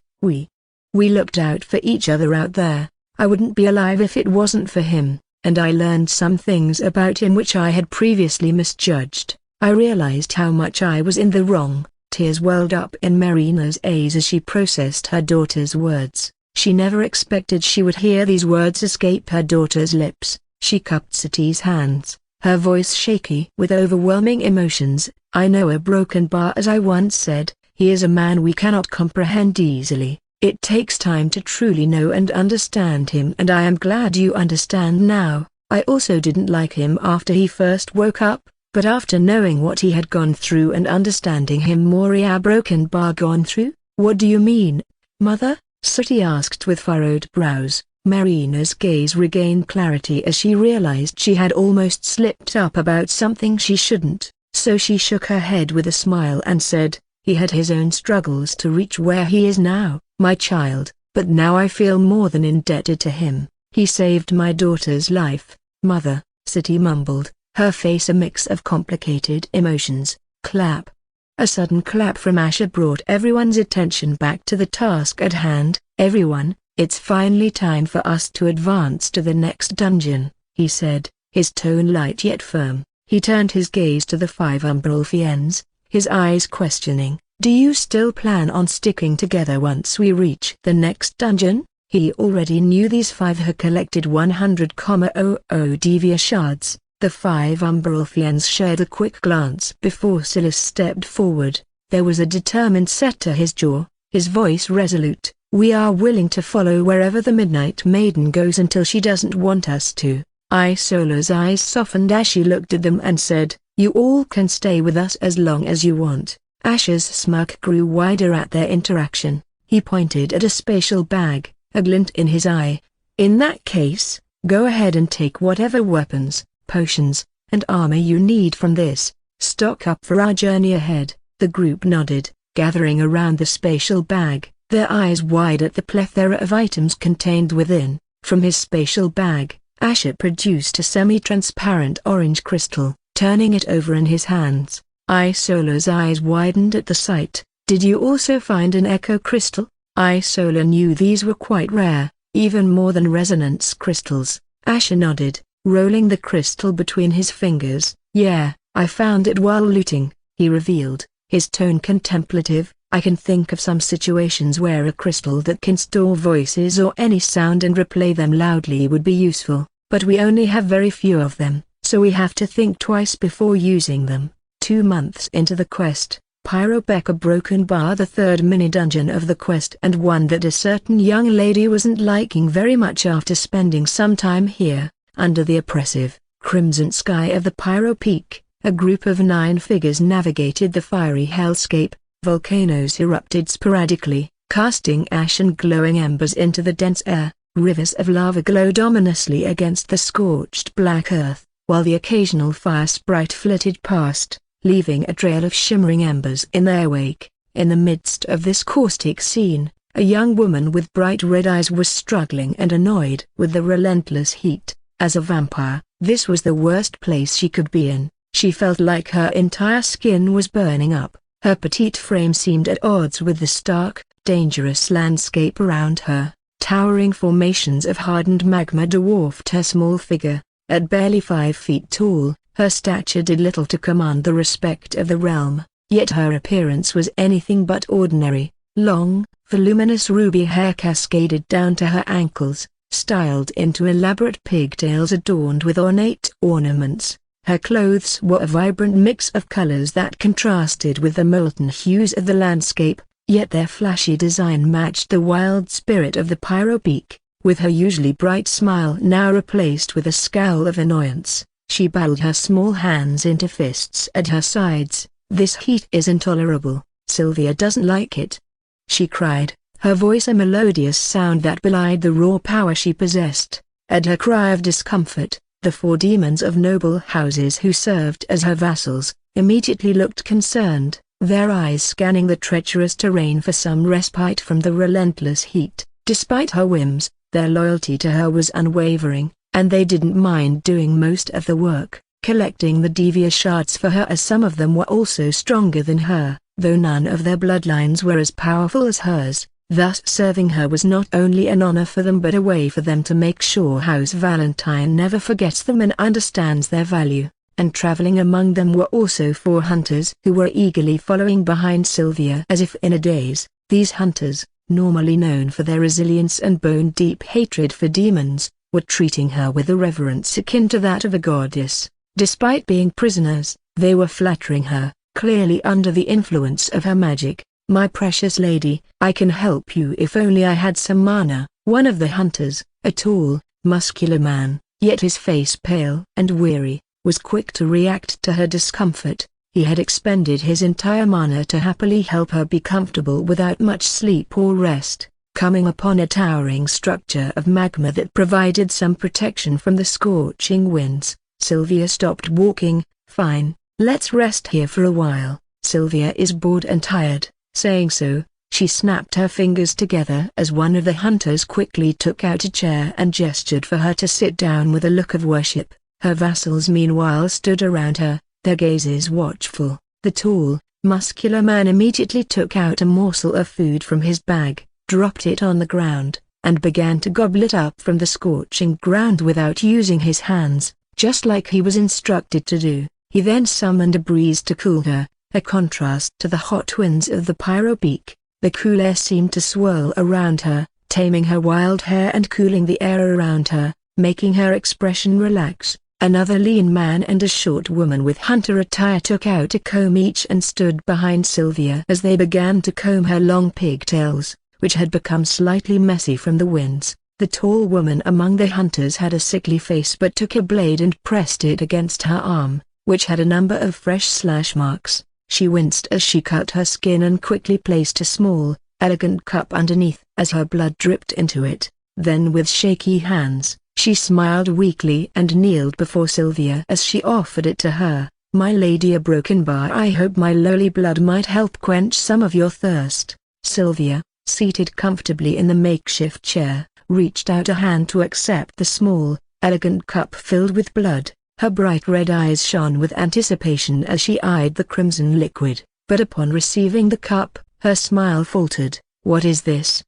We looked out for each other out there. I wouldn't be alive if it wasn't for him, and I learned some things about him which I had previously misjudged. I realized how much I was in the wrong. Tears welled up in Marina's eyes as she processed her daughter's words. She never expected she would hear these words escape her daughter's lips. She cupped Siti's hands, her voice shaky with overwhelming emotions. I know a Broken Bar, as I once said, he is a man we cannot comprehend easily. It takes time to truly know and understand him, and I am glad you understand now. I also didn't like him after he first woke up, but after knowing what he had gone through and understanding him more. A Broken Bar gone through? What do you mean, mother? Siti asked with furrowed brows. Marina's gaze regained clarity as she realized she had almost slipped up about something she shouldn't, so she shook her head with a smile and said, he had his own struggles to reach where he is now, my child, but now I feel more than indebted to him. He saved my daughter's life, mother, Siti mumbled, her face a mix of complicated emotions. Clap. A sudden clap from Asher brought everyone's attention back to the task at hand. Everyone, it's finally time for us to advance to the next dungeon, he said, his tone light yet firm. He turned his gaze to the 5 Umbralfiends, his eyes questioning. Do you still plan on sticking together once we reach the next dungeon? He already knew these 5 had collected 100,000 Devia shards. The 5 Umbralfiends shared a quick glance before Silas stepped forward. There was a determined set to his jaw, his voice resolute. We are willing to follow wherever the Midnight Maiden goes until she doesn't want us to. Isola's eyes softened as she looked at them and said, you all can stay with us as long as you want. Asher's smirk grew wider at their interaction. He pointed at a spatial bag, a glint in his eye. In that case, go ahead and take whatever weapons, potions, and armor you need from this. Stock up for our journey ahead. The group nodded, gathering around the spatial bag, their eyes wide at the plethora of items contained within. From his spatial bag, Asher produced a semi-transparent orange crystal, turning it over in his hands. Isola's eyes widened at the sight. Did you also find an echo crystal? Isola knew these were quite rare, even more than resonance crystals. Asher nodded, rolling the crystal between his fingers. Yeah, I found it while looting, he revealed, his tone contemplative. I can think of some situations where a crystal that can store voices or any sound and replay them loudly would be useful, but we only have very few of them, so we have to think twice before using them. 2 months into the quest, Pyrobeca Broken Bar, the 3rd mini-dungeon of the quest and one that a certain young lady wasn't liking very much after spending some time here, under the oppressive, crimson sky of the Pyro Peak, a group of 9 figures navigated the fiery hellscape. Volcanoes erupted sporadically, casting ash and glowing embers into the dense air. Rivers of lava glowed ominously against the scorched black earth, while the occasional fire sprite flitted past, leaving a trail of shimmering embers in their wake. In the midst of this caustic scene, a young woman with bright red eyes was struggling and annoyed with the relentless heat. As a vampire, this was the worst place she could be in. She felt like her entire skin was burning up. Her petite frame seemed at odds with the stark, dangerous landscape around her. Towering formations of hardened magma dwarfed her small figure. At barely 5 feet tall, her stature did little to command the respect of the realm, yet her appearance was anything but ordinary. Long, voluminous ruby hair cascaded down to her ankles, styled into elaborate pigtails adorned with ornate ornaments. Her clothes were a vibrant mix of colors that contrasted with the molten hues of the landscape, yet their flashy design matched the wild spirit of the pyropeak. With her usually bright smile now replaced with a scowl of annoyance, she balled her small hands into fists at her sides. "This heat is intolerable. Sylvia doesn't like it," she cried, her voice a melodious sound that belied the raw power she possessed. At her cry of discomfort, the 4 demons of noble houses who served as her vassals, immediately looked concerned, their eyes scanning the treacherous terrain for some respite from the relentless heat. Despite her whims, their loyalty to her was unwavering, and they didn't mind doing most of the work, collecting the devious shards for her, as some of them were also stronger than her, though none of their bloodlines were as powerful as hers. Thus serving her was not only an honor for them but a way for them to make sure House Valentine never forgets them and understands their value. And traveling among them were also 4 hunters who were eagerly following behind Sylvia as if in a daze. These hunters, normally known for their resilience and bone-deep hatred for demons, were treating her with a reverence akin to that of a goddess. Despite being prisoners, they were flattering her, clearly under the influence of her magic. "My precious lady, I can help you if only I had some mana." One of the hunters, a tall, muscular man, yet his face pale and weary, was quick to react to her discomfort. He had expended his entire mana to happily help her be comfortable without much sleep or rest. Coming upon a towering structure of magma that provided some protection from the scorching winds, Sylvia stopped walking. "Fine, let's rest here for a while. Sylvia is bored and tired." Saying so, she snapped her fingers together as one of the hunters quickly took out a chair and gestured for her to sit down with a look of worship. Her vassals meanwhile stood around her, their gazes watchful. The tall, muscular man immediately took out a morsel of food from his bag, dropped it on the ground, and began to gobble it up from the scorching ground without using his hands, just like he was instructed to do. He then summoned a breeze to cool her, a contrast to the hot winds of the pyropeak. The cool air seemed to swirl around her, taming her wild hair and cooling the air around her, making her expression relax. Another lean man and a short woman with hunter attire took out a comb each and stood behind Sylvia as they began to comb her long pigtails, which had become slightly messy from the winds. The tall woman among the hunters had a sickly face but took a blade and pressed it against her arm, which had a number of fresh slash marks. She winced as she cut her skin and quickly placed a small, elegant cup underneath as her blood dripped into it. Then with shaky hands, she smiled weakly and kneeled before Sylvia as she offered it to her. "My lady, a broken bar. I hope my lowly blood might help quench some of your thirst." Sylvia, seated comfortably in the makeshift chair, reached out a hand to accept the small, elegant cup filled with blood. Her bright red eyes shone with anticipation as she eyed the crimson liquid, but upon receiving the cup, her smile faltered. "What is this?"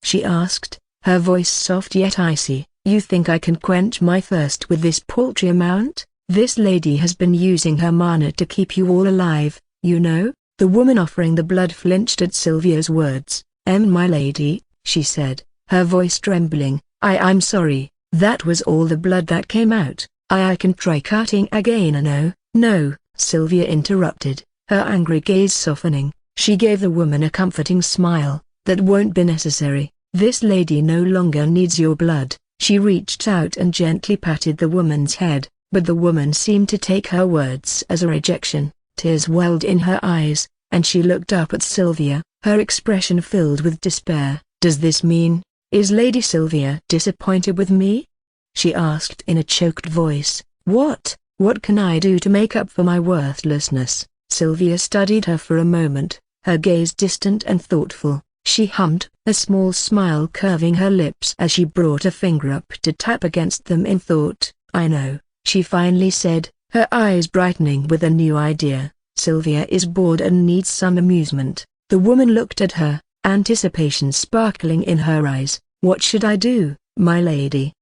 she asked, her voice soft yet icy. "You think I can quench my thirst with this paltry amount? This lady has been using her mana to keep you all alive, you know." The woman offering the blood flinched at Sylvia's words. My lady," she said, her voice trembling, I'm sorry, that was all the blood that came out. I can try cutting again." No, Sylvia interrupted, her angry gaze softening. She gave the woman a comforting smile. "That won't be necessary. This lady no longer needs your blood." She reached out and gently patted the woman's head, but the woman seemed to take her words as a rejection. Tears welled in her eyes, and she looked up at Sylvia, her expression filled with despair. "Does this mean, is Lady Sylvia disappointed with me?" she asked in a choked voice. What can I do to make up for my worthlessness?" Sylvia studied her for a moment, her gaze distant and thoughtful. She hummed, a small smile curving her lips as she brought a finger up to tap against them in thought. "I know," she finally said, her eyes brightening with a new idea. "Sylvia is bored and needs some amusement." The woman looked at her, anticipation sparkling in her eyes. "What should I do, my lady?"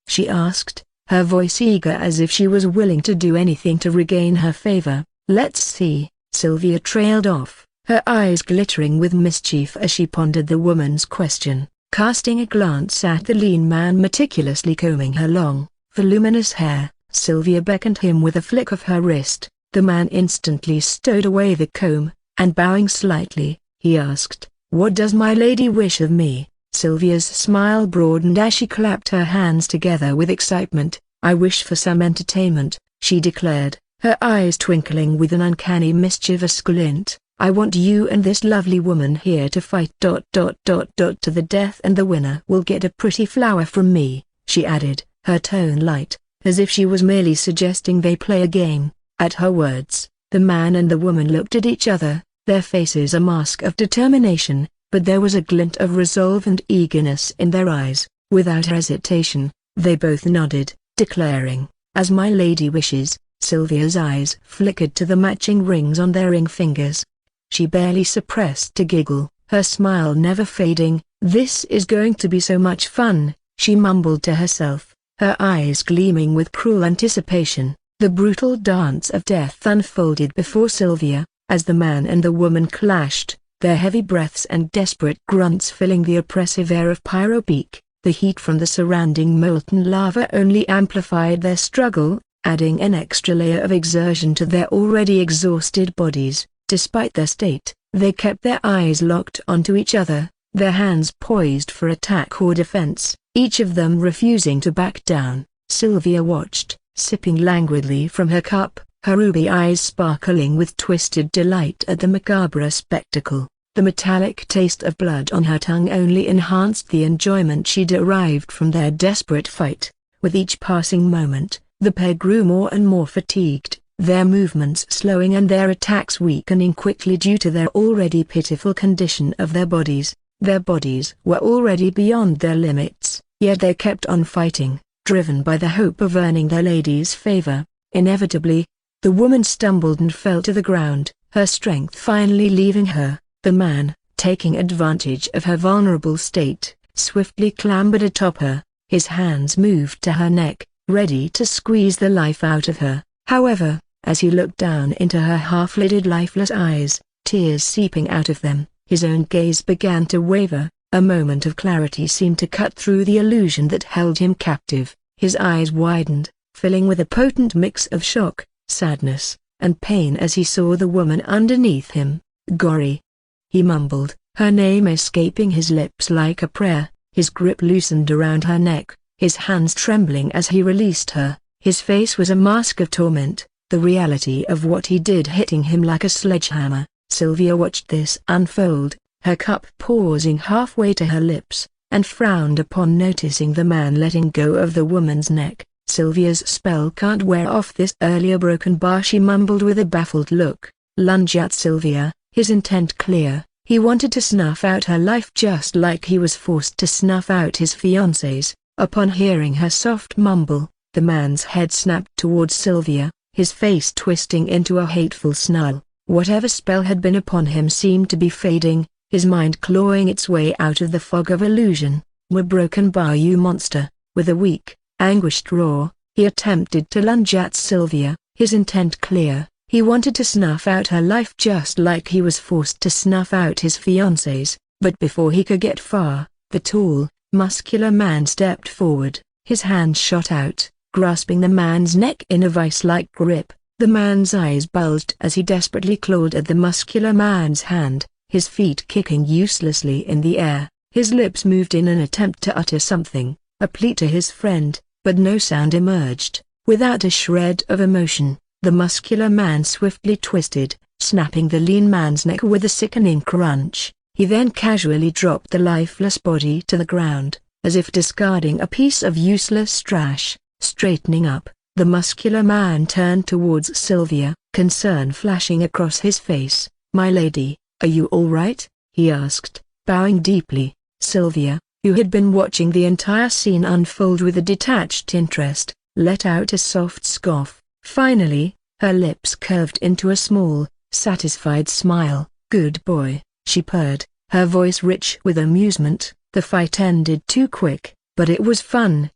she asked, her voice eager as if she was willing to do anything to regain her favor. "Let's see." Sylvia trailed off, her eyes glittering with mischief as she pondered the woman's question. Casting a glance at the lean man meticulously combing her long, voluminous hair, Sylvia beckoned him with a flick of her wrist. The man instantly stowed away the comb, and bowing slightly, he asked, "What does my lady wish of me?" Sylvia's smile broadened as she clapped her hands together with excitement. "I wish for some entertainment," she declared, her eyes twinkling with an uncanny mischievous glint. "I want you and this lovely woman here to fight to the death, and the winner will get a pretty flower from me," she added, her tone light, as if she was merely suggesting they play a game. At her words, the man and the woman looked at each other, their faces a mask of determination, but there was a glint of resolve and eagerness in their eyes. Without hesitation, they both nodded, declaring, "As my lady wishes." Sylvia's eyes flickered to the matching rings on their ring fingers. She barely suppressed a giggle, her smile never fading. "This is going to be so much fun," she mumbled to herself, her eyes gleaming with cruel anticipation. The brutal dance of death unfolded before Sylvia, as the man and the woman clashed, their heavy breaths and desperate grunts filling the oppressive air of Pyro Peak. The heat from the surrounding molten lava only amplified their struggle, adding an extra layer of exertion to their already exhausted bodies. Despite their state, they kept their eyes locked onto each other, their hands poised for attack or defense, each of them refusing to back down. Sylvia watched, sipping languidly from her cup, her ruby eyes sparkling with twisted delight at the macabre spectacle. The metallic taste of blood on her tongue only enhanced the enjoyment she derived from their desperate fight. With each passing moment, the pair grew more and more fatigued, their movements slowing and their attacks weakening quickly due to their already pitiful condition of their bodies. Their bodies were already beyond their limits, yet they kept on fighting, driven by the hope of earning their lady's favor. Inevitably, the woman stumbled and fell to the ground, her strength finally leaving her. The man, taking advantage of her vulnerable state, swiftly clambered atop her, his hands moved to her neck, ready to squeeze the life out of her. However, as he looked down into her half-lidded lifeless eyes, tears seeping out of them, his own gaze began to waver. A moment of clarity seemed to cut through the illusion that held him captive. His eyes widened, filling with a potent mix of shock, sadness, and pain as he saw the woman underneath him. "Gori," he mumbled, her name escaping his lips like a prayer. His grip loosened around her neck, his hands trembling as he released her. His face was a mask of torment, the reality of what he did hitting him like a sledgehammer. Sylvia watched this unfold, her cup pausing halfway to her lips, and frowned upon noticing the man letting go of the woman's neck. "Sylvia's spell can't wear off this earlier broken bar," she mumbled with a baffled look. Lunge at Sylvia, his intent clear. He wanted to snuff out her life just like he was forced to snuff out his fiancé's. Upon hearing her soft mumble, the man's head snapped towards Sylvia, his face twisting into a hateful snarl. Whatever spell had been upon him seemed to be fading, his mind clawing its way out of the fog of illusion. "We're broken bar, you monster!" With a weak, anguished roar, he attempted to lunge at Sylvia, his intent clear. He wanted to snuff out her life just like he was forced to snuff out his fiancé's, but before he could get far, the tall, muscular man stepped forward, his hand shot out, grasping the man's neck in a vice-like grip. The man's eyes bulged as he desperately clawed at the muscular man's hand, his feet kicking uselessly in the air. His lips moved in an attempt to utter something, a plea to his friend, but no sound emerged. Without a shred of emotion, the muscular man swiftly twisted, snapping the lean man's neck with a sickening crunch. He then casually dropped the lifeless body to the ground, as if discarding a piece of useless trash. Straightening up, the muscular man turned towards Sylvia, concern flashing across his face. "My lady, are you all right?" he asked, bowing deeply. Sylvia, who had been watching the entire scene unfold with a detached interest, let out a soft scoff. Finally, her lips curved into a small, satisfied smile. "Good boy," she purred, her voice rich with amusement. "The fight ended too quick, but it was fun.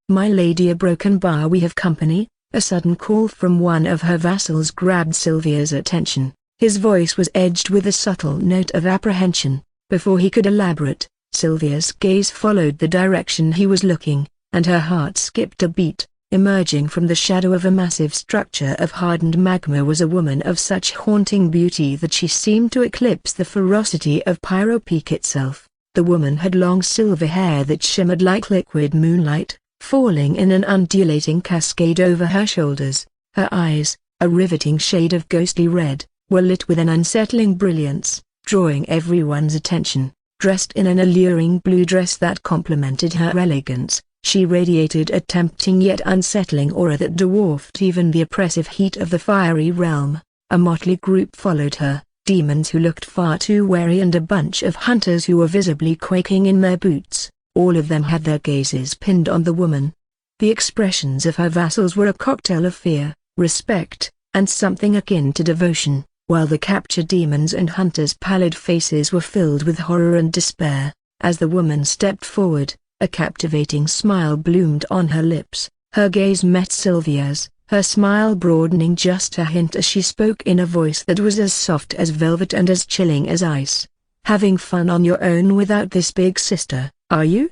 My lady, a broken bar, we have company." A sudden call from one of her vassals grabbed Sylvia's attention. His voice was edged with a subtle note of apprehension. Before he could elaborate, Sylvia's gaze followed the direction he was looking, and her heart skipped a beat. Emerging from the shadow of a massive structure of hardened magma was a woman of such haunting beauty that she seemed to eclipse the ferocity of Pyro Peak itself. The woman had long silver hair that shimmered like liquid moonlight, falling in an undulating cascade over her shoulders. Her eyes, a riveting shade of ghostly red, were lit with an unsettling brilliance, drawing everyone's attention. Dressed in an alluring blue dress that complemented her elegance, she radiated a tempting yet unsettling aura that dwarfed even the oppressive heat of the fiery realm. A motley group followed her, demons who looked far too wary and a bunch of hunters who were visibly quaking in their boots. All of them had their gazes pinned on the woman. The expressions of her vassals were a cocktail of fear, respect, and something akin to devotion, while the captured demons and hunters' pallid faces were filled with horror and despair. As the woman stepped forward, a captivating smile bloomed on her lips. Her gaze met Sylvia's, her smile broadening just a hint as she spoke in a voice that was as soft as velvet and as chilling as ice. "Having fun on your own without this big sister, are you?"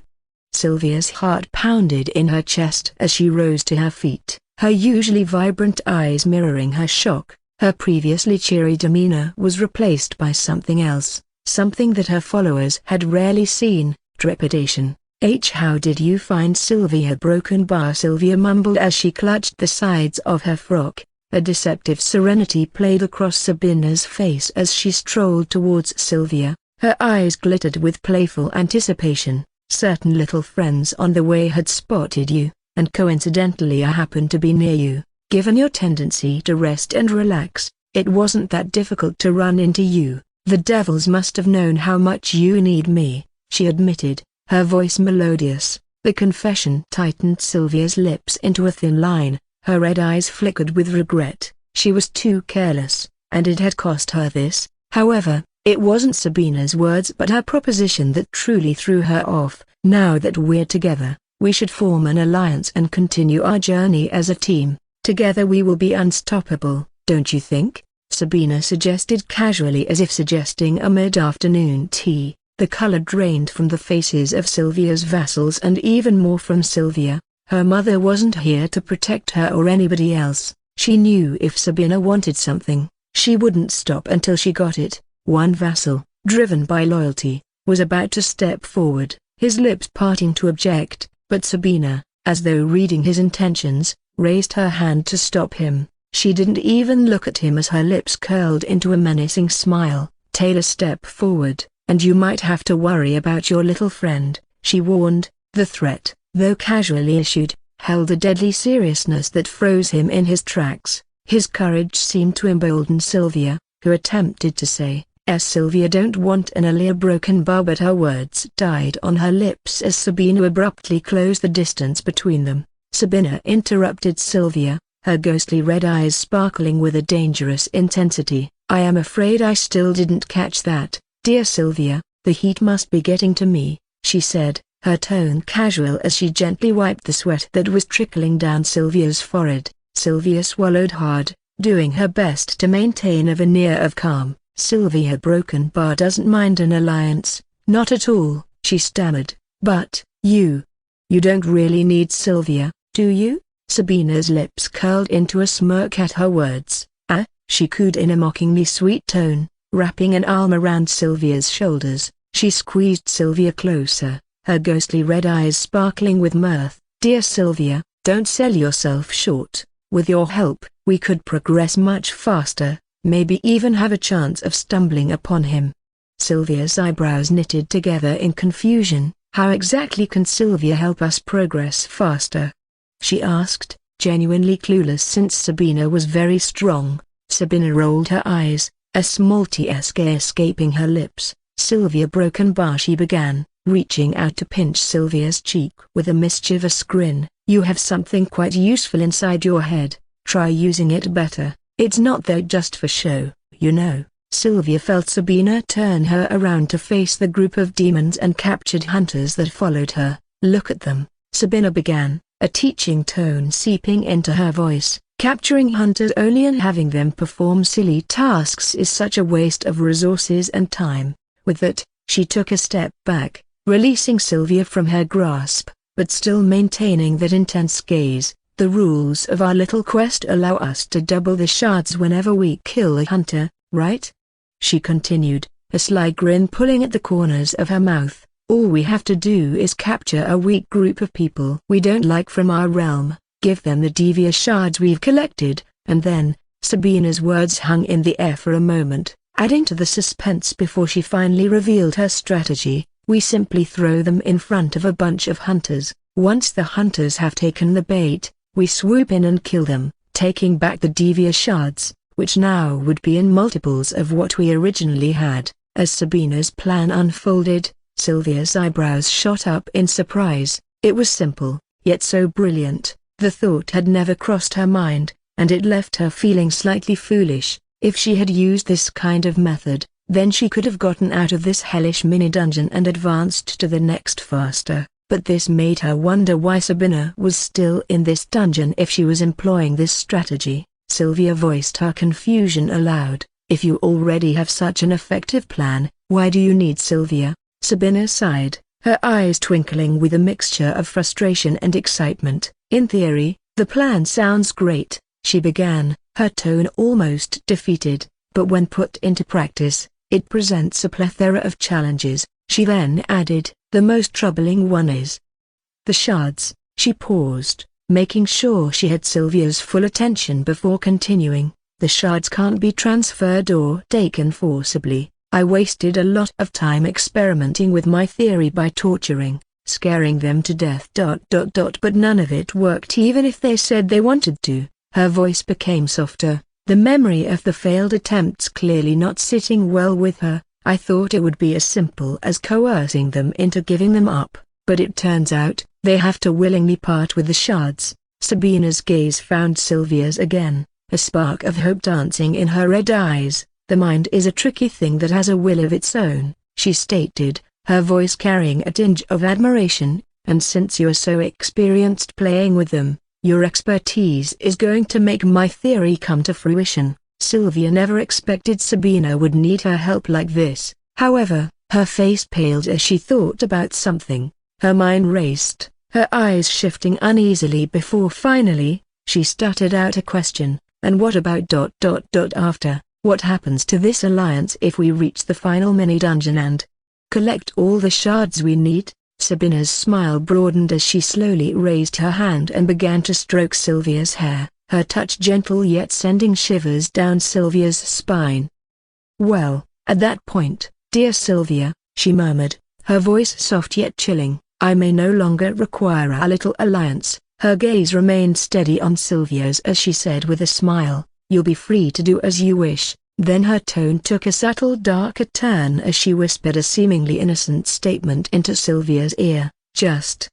Sylvia's heart pounded in her chest as she rose to her feet, her usually vibrant eyes mirroring her shock. Her previously cheery demeanor was replaced by something else, something that her followers had rarely seen: trepidation. How did you find Sylvia?" Broken bar, Sylvia mumbled as she clutched the sides of her frock. A deceptive serenity played across Sabina's face as she strolled towards Sylvia. Her eyes glittered with playful anticipation. "Certain little friends on the way had spotted you, and coincidentally I happened to be near you. Given your tendency to rest and relax, it wasn't that difficult to run into you. The devils must have known how much you need me," she admitted, her voice melodious. The confession tightened Sylvia's lips into a thin line, her red eyes flickered with regret. She was too careless, and it had cost her this. However, it wasn't Sabina's words but her proposition that truly threw her off. "Now that we're together, we should form an alliance and continue our journey as a team. Together we will be unstoppable, don't you think?" Sabina suggested casually, as if suggesting a mid-afternoon tea. The color drained from the faces of Sylvia's vassals and even more from Sylvia. Her mother wasn't here to protect her or anybody else. She knew if Sabina wanted something, she wouldn't stop until she got it. One vassal, driven by loyalty, was about to step forward, his lips parting to object, but Sabina, as though reading his intentions, raised her hand to stop him. She didn't even look at him as her lips curled into a menacing smile. "Taylor, step forward, and you might have to worry about your little friend," she warned. The threat, though casually issued, held a deadly seriousness that froze him in his tracks. His courage seemed to embolden Sylvia, who attempted to say, Sylvia don't want an earlier broken bar, but her words died on her lips as Sabina abruptly closed the distance between them. Sabina interrupted Sylvia, her ghostly red eyes sparkling with a dangerous intensity. "I am afraid I still didn't catch that, dear Sylvia. The heat must be getting to me," she said, her tone casual as she gently wiped the sweat that was trickling down Sylvia's forehead. Sylvia swallowed hard, doing her best to maintain a veneer of calm. "Sylvia, broken bar doesn't mind an alliance, not at all," she stammered. "But, you don't really need Sylvia, do you?" Sabina's lips curled into a smirk at her words. She cooed in a mockingly sweet tone, wrapping an arm around Sylvia's shoulders. She squeezed Sylvia closer, her ghostly red eyes sparkling with mirth. "Dear Sylvia, don't sell yourself short. With your help, we could progress much faster, maybe even have a chance of stumbling upon him." Sylvia's eyebrows knitted together in confusion. "How exactly can Sylvia help us progress faster?" she asked, genuinely clueless since Sabina was very strong. Sabina rolled her eyes, a small TSK escaping her lips. "Sylvia, broken bar," she began, reaching out to pinch Sylvia's cheek with a mischievous grin. "You have something quite useful inside your head. Try using it better. It's not there just for show, you know." Sylvia felt Sabina turn her around to face the group of demons and captured hunters that followed her. "Look at them," Sabina began, a teaching tone seeping into her voice. "Capturing hunters only and having them perform silly tasks is such a waste of resources and time." With that, she took a step back, releasing Sylvia from her grasp, but still maintaining that intense gaze. "The rules of our little quest allow us to double the shards whenever we kill a hunter, right?" she continued, a sly grin pulling at the corners of her mouth. "All we have to do is capture a weak group of people we don't like from our realm, give them the devious shards we've collected, and then—" Sabina's words hung in the air for a moment, adding to the suspense before she finally revealed her strategy. "We simply throw them in front of a bunch of hunters. Once the hunters have taken the bait, we swoop in and kill them, taking back the devious shards, which now would be in multiples of what we originally had." As Sabina's plan unfolded, Sylvia's eyebrows shot up in surprise. It was simple, yet so brilliant. The thought had never crossed her mind, and it left her feeling slightly foolish. If she had used this kind of method, then she could have gotten out of this hellish mini-dungeon and advanced to the next faster. But this made her wonder why Sabina was still in this dungeon if she was employing this strategy. Sylvia voiced her confusion aloud. "If you already have such an effective plan, why do you need Sylvia?" Sabina sighed, her eyes twinkling with a mixture of frustration and excitement. "In theory, the plan sounds great," she began, her tone almost defeated, "but when put into practice, it presents a plethora of challenges." She then added, "The most troubling one is the shards." She paused, making sure she had Sylvia's full attention before continuing. "The shards can't be transferred or taken forcibly. I wasted a lot of time experimenting with my theory by torturing, scaring them to death. But none of it worked even if they said they wanted to." Her voice became softer, the memory of the failed attempts clearly not sitting well with her. "I thought it would be as simple as coercing them into giving them up, but it turns out, they have to willingly part with the shards." Sabina's gaze found Sylvia's again, a spark of hope dancing in her red eyes. "The mind is a tricky thing that has a will of its own," she stated, her voice carrying a tinge of admiration, "and since you are so experienced playing with them, your expertise is going to make my theory come to fruition." Sylvia never expected Sabina would need her help like this. However, her face paled as she thought about something. Her mind raced, her eyes shifting uneasily before finally, she stuttered out a question. "And what about after? What happens to this alliance if we reach the final mini-dungeon and collect all the shards we need?" Sabina's smile broadened as she slowly raised her hand and began to stroke Sylvia's hair, her touch gentle yet sending shivers down Sylvia's spine. "Well, at that point, dear Sylvia," she murmured, her voice soft yet chilling, "I may no longer require a little alliance." Her gaze remained steady on Sylvia's as she said with a smile, "You'll be free to do as you wish." Then her tone took a subtle darker turn as she whispered a seemingly innocent statement into Sylvia's ear, "Just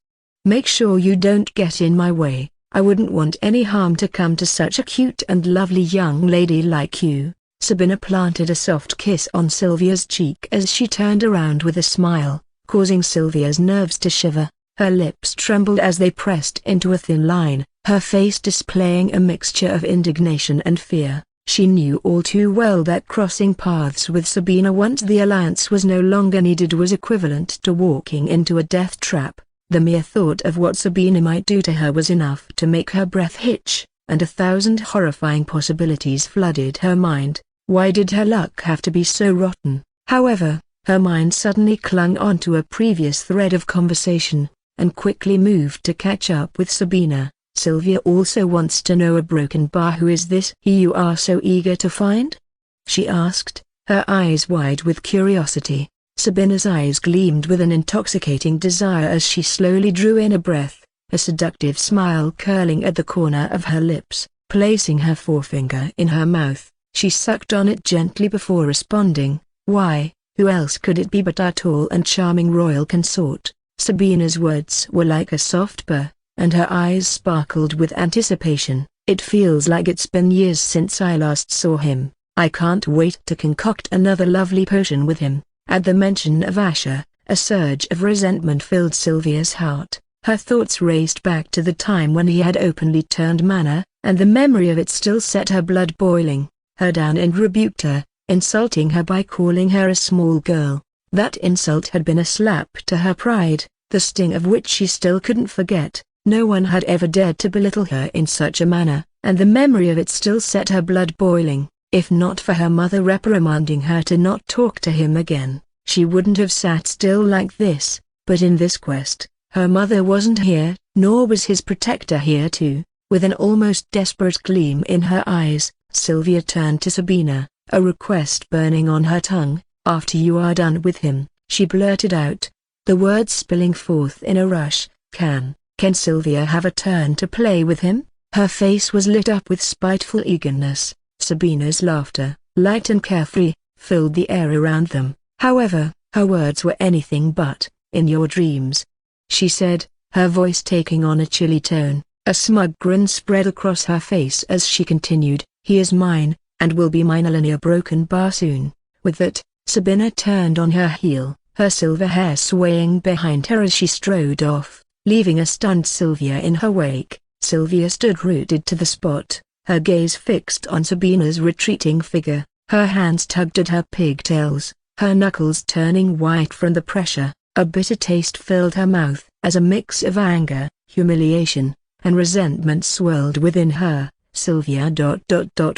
make sure you don't get in my way. I wouldn't want any harm to come to such a cute and lovely young lady like you." Sabina planted a soft kiss on Sylvia's cheek as she turned around with a smile, causing Sylvia's nerves to shiver. Her lips trembled as they pressed into a thin line, her face displaying a mixture of indignation and fear. She knew all too well that crossing paths with Sabina once the alliance was no longer needed was equivalent to walking into a death trap. The mere thought of what Sabina might do to her was enough to make her breath hitch, and 1,000 horrifying possibilities flooded her mind. Why did her luck have to be so rotten? However, her mind suddenly clung onto a previous thread of conversation, and quickly moved to catch up with Sabina. "Sylvia also wants to know a broken bar. Who is this he you are so eager to find?" she asked, her eyes wide with curiosity. Sabina's eyes gleamed with an intoxicating desire as she slowly drew in a breath, a seductive smile curling at the corner of her lips. Placing her forefinger in her mouth, she sucked on it gently before responding, "Why, who else could it be but our tall and charming royal consort?" Sabina's words were like a soft purr, and her eyes sparkled with anticipation. "It feels like it's been years since I last saw him. I can't wait to concoct another lovely potion with him." At the mention of Asher, a surge of resentment filled Sylvia's heart. Her thoughts raced back to the time when he had openly turned mana, and the memory of it still set her blood boiling. Her down and rebuked her, insulting her by calling her a small girl. That insult had been a slap to her pride, the sting of which she still couldn't forget. No one had ever dared to belittle her in such a manner, and the memory of it still set her blood boiling. If not for her mother reprimanding her to not talk to him again, she wouldn't have sat still like this. But in this quest, her mother wasn't here, nor was his protector here too. With an almost desperate gleam in her eyes, Sylvia turned to Sabina, a request burning on her tongue. "After you are done with him," she blurted out, the words spilling forth in a rush, Can Sylvia have a turn to play with him?" Her face was lit up with spiteful eagerness. Sabina's laughter, light and carefree, filled the air around them. However, her words were anything but, "in your dreams," she said, her voice taking on a chilly tone. A smug grin spread across her face as she continued, "He is mine, and will be mine in a broken bar soon." With that, Sabina turned on her heel, her silver hair swaying behind her as she strode off, leaving a stunned Sylvia in her wake. Sylvia stood rooted to the spot, her gaze fixed on Sabina's retreating figure, her hands tugged at her pigtails, her knuckles turning white from the pressure. A bitter taste filled her mouth, as a mix of anger, humiliation, and resentment swirled within her. Sylvia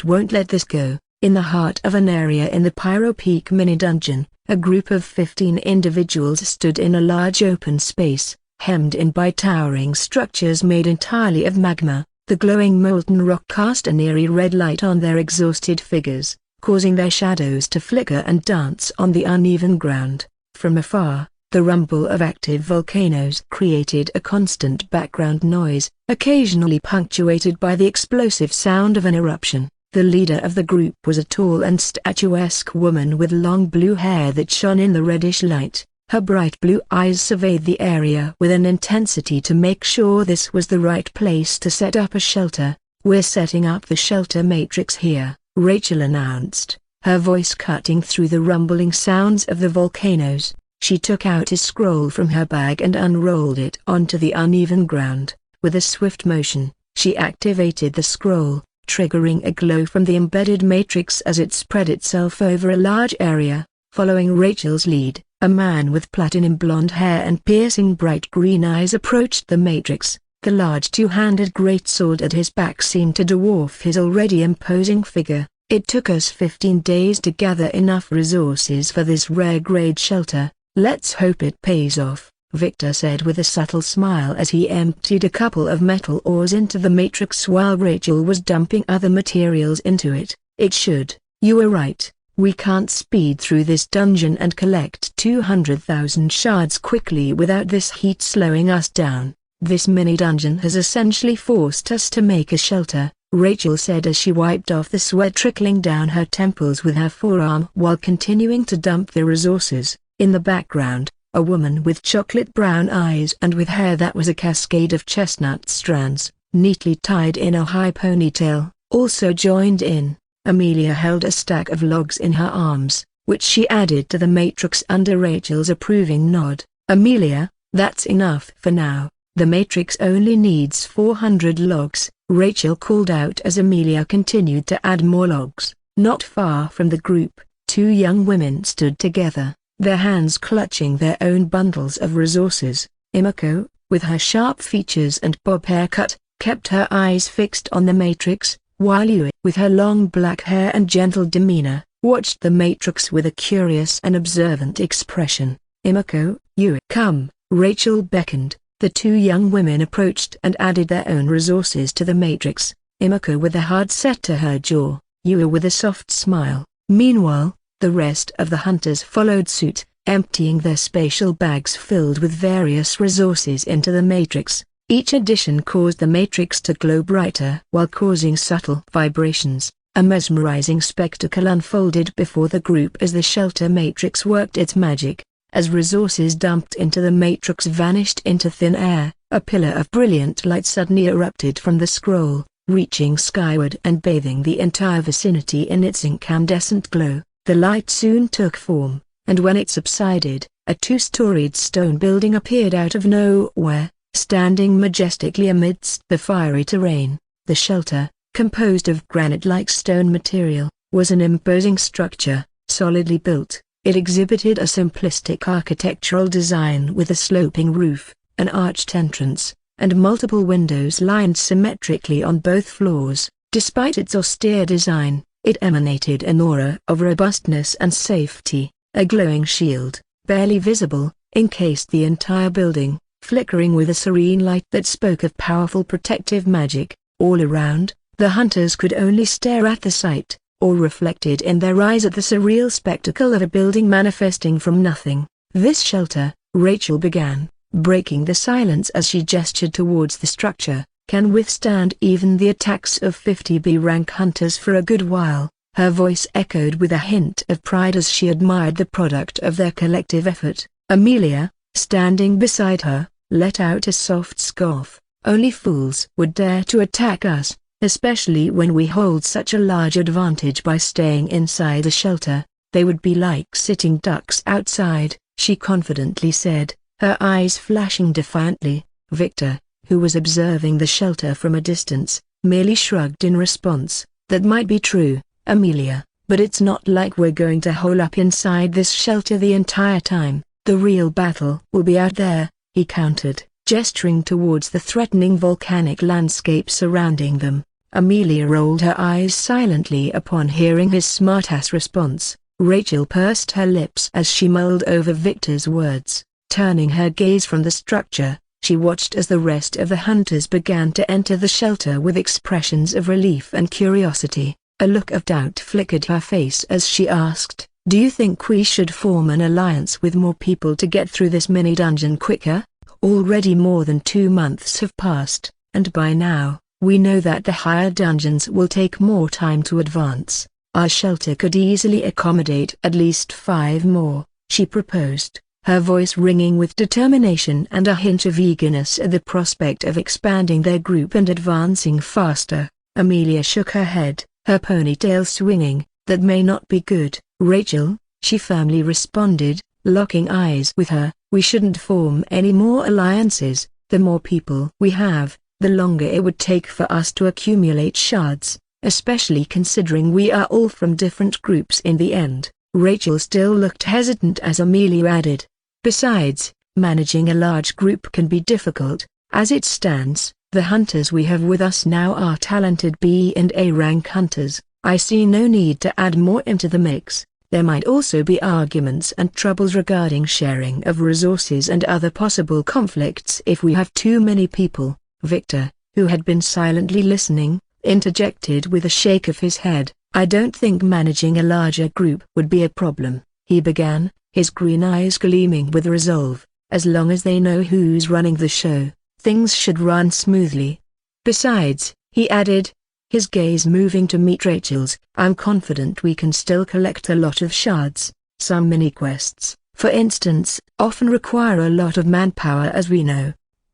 won't let this go. In the heart of an area in the Pyro Peak mini-dungeon, a group of 15 individuals stood in a large open space, hemmed in by towering structures made entirely of magma. The glowing molten rock cast an eerie red light on their exhausted figures, causing their shadows to flicker and dance on the uneven ground. From afar, the rumble of active volcanoes created a constant background noise, occasionally punctuated by the explosive sound of an eruption. The leader of the group was a tall and statuesque woman with long blue hair that shone in the reddish light. Her bright blue eyes surveyed the area with an intensity to make sure this was the right place to set up a shelter. "We're setting up the shelter matrix here," Rachel announced, her voice cutting through the rumbling sounds of the volcanoes. She took out a scroll from her bag and unrolled it onto the uneven ground. With a swift motion, she activated the scroll, triggering a glow from the embedded matrix as it spread itself over a large area. Following Rachel's lead, a man with platinum blonde hair and piercing bright green eyes approached the matrix. The large two-handed greatsword at his back seemed to dwarf his already imposing figure. "It took us 15 days to gather enough resources for this rare-grade shelter. Let's hope it pays off," Victor said with a subtle smile as he emptied a couple of metal ores into the matrix while Rachel was dumping other materials into it. "It should." "You were right. We can't speed through this dungeon and collect 200,000 shards quickly without this heat slowing us down. This mini-dungeon has essentially forced us to make a shelter," Rachel said as she wiped off the sweat trickling down her temples with her forearm while continuing to dump the resources. In the background, a woman with chocolate brown eyes and with hair that was a cascade of chestnut strands, neatly tied in a high ponytail, also joined in. Amelia held a stack of logs in her arms, which she added to the matrix under Rachel's approving nod. "Amelia, that's enough for now. The matrix only needs 400 logs," Rachel called out as Amelia continued to add more logs. Not far from the group, 2 young women stood together, their hands clutching their own bundles of resources. Imako, with her sharp features and bob haircut, kept her eyes fixed on the matrix, while Yue, with her long black hair and gentle demeanor, watched the matrix with a curious and observant expression. "Imako, Yue, come," Rachel beckoned. The 2 young women approached and added their own resources to the matrix, Imako with a hard set to her jaw, Yue with a soft smile. Meanwhile, the rest of the hunters followed suit, emptying their spatial bags filled with various resources into the matrix. Each addition caused the matrix to glow brighter while causing subtle vibrations. A mesmerizing spectacle unfolded before the group as the shelter matrix worked its magic. As resources dumped into the matrix vanished into thin air, a pillar of brilliant light suddenly erupted from the scroll, reaching skyward and bathing the entire vicinity in its incandescent glow. The light soon took form, and when it subsided, a 2-storied stone building appeared out of nowhere, standing majestically amidst the fiery terrain. The shelter, composed of granite-like stone material, was an imposing structure, solidly built. It exhibited a simplistic architectural design with a sloping roof, an arched entrance, and multiple windows lined symmetrically on both floors. Despite its austere design, it emanated an aura of robustness and safety. A glowing shield, barely visible, encased the entire building, flickering with a serene light that spoke of powerful protective magic. All around, the hunters could only stare at the sight, or reflected in their eyes at the surreal spectacle of a building manifesting from nothing. "This shelter," Rachel began, breaking the silence as she gestured towards the structure, "can withstand even the attacks of 50 B-rank hunters for a good while." Her voice echoed with a hint of pride as she admired the product of their collective effort. Amelia, standing beside her, let out a soft scoff. "Only fools would dare to attack us, especially when we hold such a large advantage by staying inside the shelter. They would be like sitting ducks outside," she confidently said, her eyes flashing defiantly. Victor, who was observing the shelter from a distance, merely shrugged in response. "That might be true, Amelia, but it's not like we're going to hole up inside this shelter the entire time. The real battle will be out there," he countered, gesturing towards the threatening volcanic landscape surrounding them. Amelia rolled her eyes silently upon hearing his smartass response. Rachel pursed her lips as she mulled over Victor's words. Turning her gaze from the structure, she watched as the rest of the hunters began to enter the shelter with expressions of relief and curiosity. A look of doubt flickered her face as she asked, "Do you think we should form an alliance with more people to get through this mini-dungeon quicker? Already more than 2 months have passed, and by now, we know that the higher dungeons will take more time to advance. Our shelter could easily accommodate at least 5 more," she proposed, her voice ringing with determination and a hint of eagerness at the prospect of expanding their group and advancing faster. Amelia shook her head, her ponytail swinging. "That may not be good, Rachel," she firmly responded, locking eyes with her. "We shouldn't form any more alliances. The more people we have, the longer it would take for us to accumulate shards, especially considering we are all from different groups in the end." Rachel still looked hesitant as Amelia added, "Besides, managing a large group can be difficult. As it stands, the hunters we have with us now are talented B and A rank hunters. I see no need to add more into the mix. There might also be arguments and troubles regarding sharing of resources and other possible conflicts if we have too many people." Victor, who had been silently listening, interjected with a shake of his head. "I don't think managing a larger group would be a problem," he began, his green eyes gleaming with resolve. "As long as they know who's running the show, things should run smoothly. Besides," he added, his gaze moving to meet Rachel's, "I'm confident we can still collect a lot of shards. Some mini-quests, for instance, often require a lot of manpower, as we know.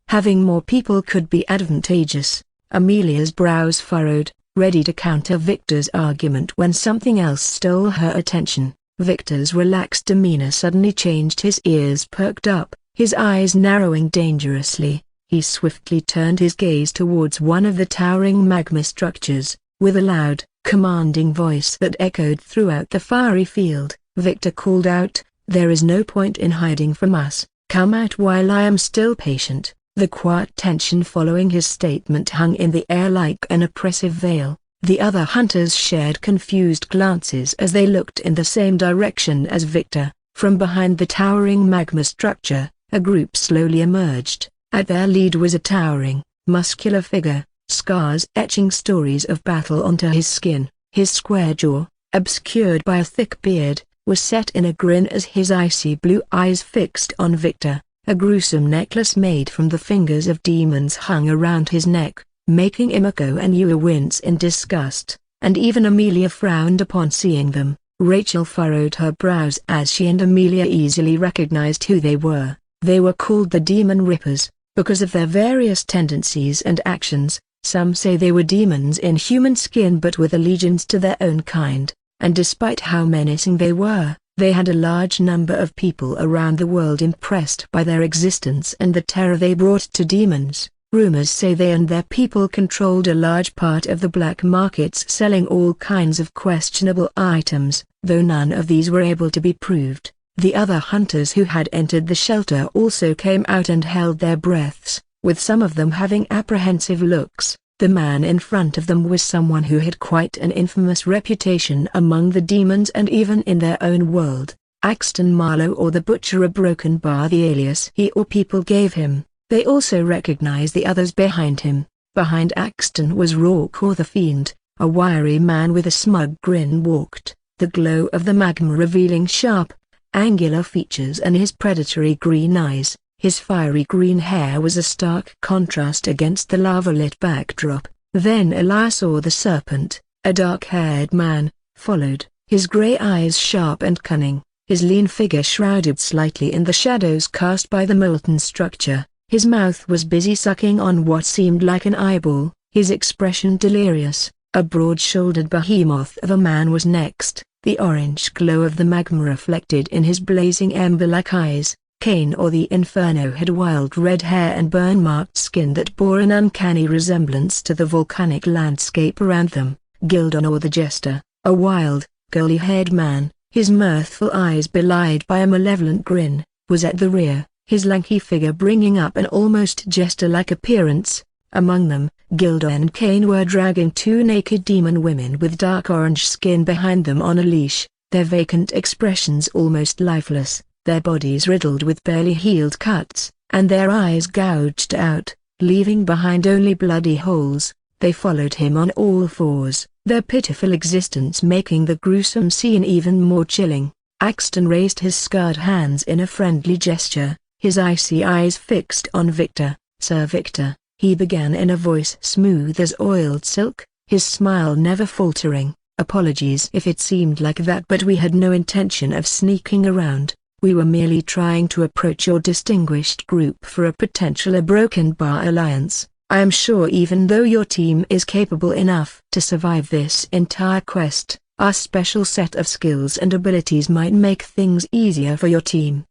Having more people could be advantageous." Amelia's brows furrowed, ready to counter Victor's argument when something else stole her attention. Victor's relaxed demeanor suddenly changed. His ears perked up, his eyes narrowing dangerously. He swiftly turned his gaze towards one of the towering magma structures. With a loud, commanding voice that echoed throughout the fiery field, Victor called out, "There is no point in hiding from us. Come out while I am still patient." The quiet tension following his statement hung in the air like an oppressive veil. The other hunters shared confused glances as they looked in the same direction as Victor. From behind the towering magma structure, a group slowly emerged. At their lead was a towering, muscular figure, scars etching stories of battle onto his skin. His square jaw, obscured by a thick beard, was set in a grin as his icy blue eyes fixed on Victor. A gruesome necklace made from the fingers of demons hung around his neck, making Imako and Yua wince in disgust, and even Amelia frowned upon seeing them. Rachel furrowed her brows as she and Amelia easily recognized who they were. They were called the Demon Rippers, because of their various tendencies and actions. Some say they were demons in human skin but with allegiance to their own kind, and despite how menacing they were, they had a large number of people around the world impressed by their existence and the terror they brought to demons. Rumors say they and their people controlled a large part of the black markets, selling all kinds of questionable items, though none of these were able to be proved. The other hunters who had entered the shelter also came out and held their breaths, with some of them having apprehensive looks. The man in front of them was someone who had quite an infamous reputation among the demons and even in their own world. Axton Marlowe, or the Butcher, a broken bar, the alias he or people gave him. They also recognized the others behind him. Behind Axton was Rourke, or the Fiend, a wiry man with a smug grin walked, the glow of the magma revealing sharp, angular features and his predatory green eyes. His fiery green hair was a stark contrast against the lava-lit backdrop. Then Elias, or the Serpent, a dark-haired man, followed, his grey eyes sharp and cunning, his lean figure shrouded slightly in the shadows cast by the molten structure. His mouth was busy sucking on what seemed like an eyeball, his expression delirious. A broad-shouldered behemoth of a man was next, the orange glow of the magma reflected in his blazing ember-like eyes. Cain, or the Inferno, had wild red hair and burn-marked skin that bore an uncanny resemblance to the volcanic landscape around them. Gildon, or the Jester, a wild, curly-haired man, his mirthful eyes belied by a malevolent grin, was at the rear, his lanky figure bringing up an almost jester-like appearance. Among them, Gildon and Cain were dragging two naked demon women with dark orange skin behind them on a leash, their vacant expressions almost lifeless, their bodies riddled with barely healed cuts, and their eyes gouged out, leaving behind only bloody holes. They followed him on all fours, their pitiful existence making the gruesome scene even more chilling. Axton raised his scarred hands in a friendly gesture, his icy eyes fixed on Victor. "Sir Victor," he began in a voice smooth as oiled silk, his smile never faltering, "apologies if it seemed like that, but we had no intention of sneaking around. We were merely trying to approach your distinguished group for a potential Broken Bar alliance. I am sure even though your team is capable enough to survive this entire quest, our special set of skills and abilities might make things easier for your team."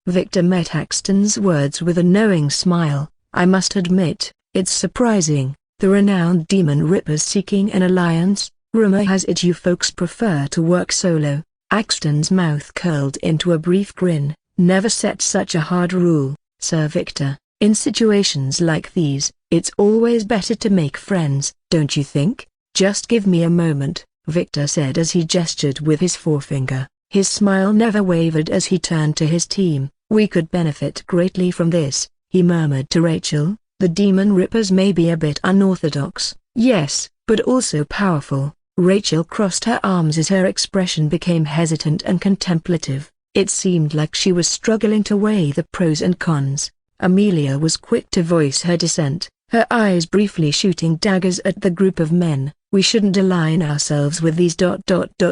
Victor met Axton's words with a knowing smile. "I must admit, it's surprising, the renowned demon rippers seeking an alliance. Rumor has it you folks prefer to work solo." Axton's mouth curled into a brief grin. "Never set such a hard rule, Sir Victor. In situations like these, it's always better to make friends, don't you think?" "Just give me a moment," Victor said as he gestured with his forefinger. His smile never wavered as he turned to his team. "We could benefit greatly from this," he murmured to Rachel. "The demon rippers may be a bit unorthodox, yes, but also powerful." Rachel crossed her arms as her expression became hesitant and contemplative. It seemed like she was struggling to weigh the pros and cons. Amelia was quick to voice her dissent, her eyes briefly shooting daggers at the group of men. "We shouldn't align ourselves with these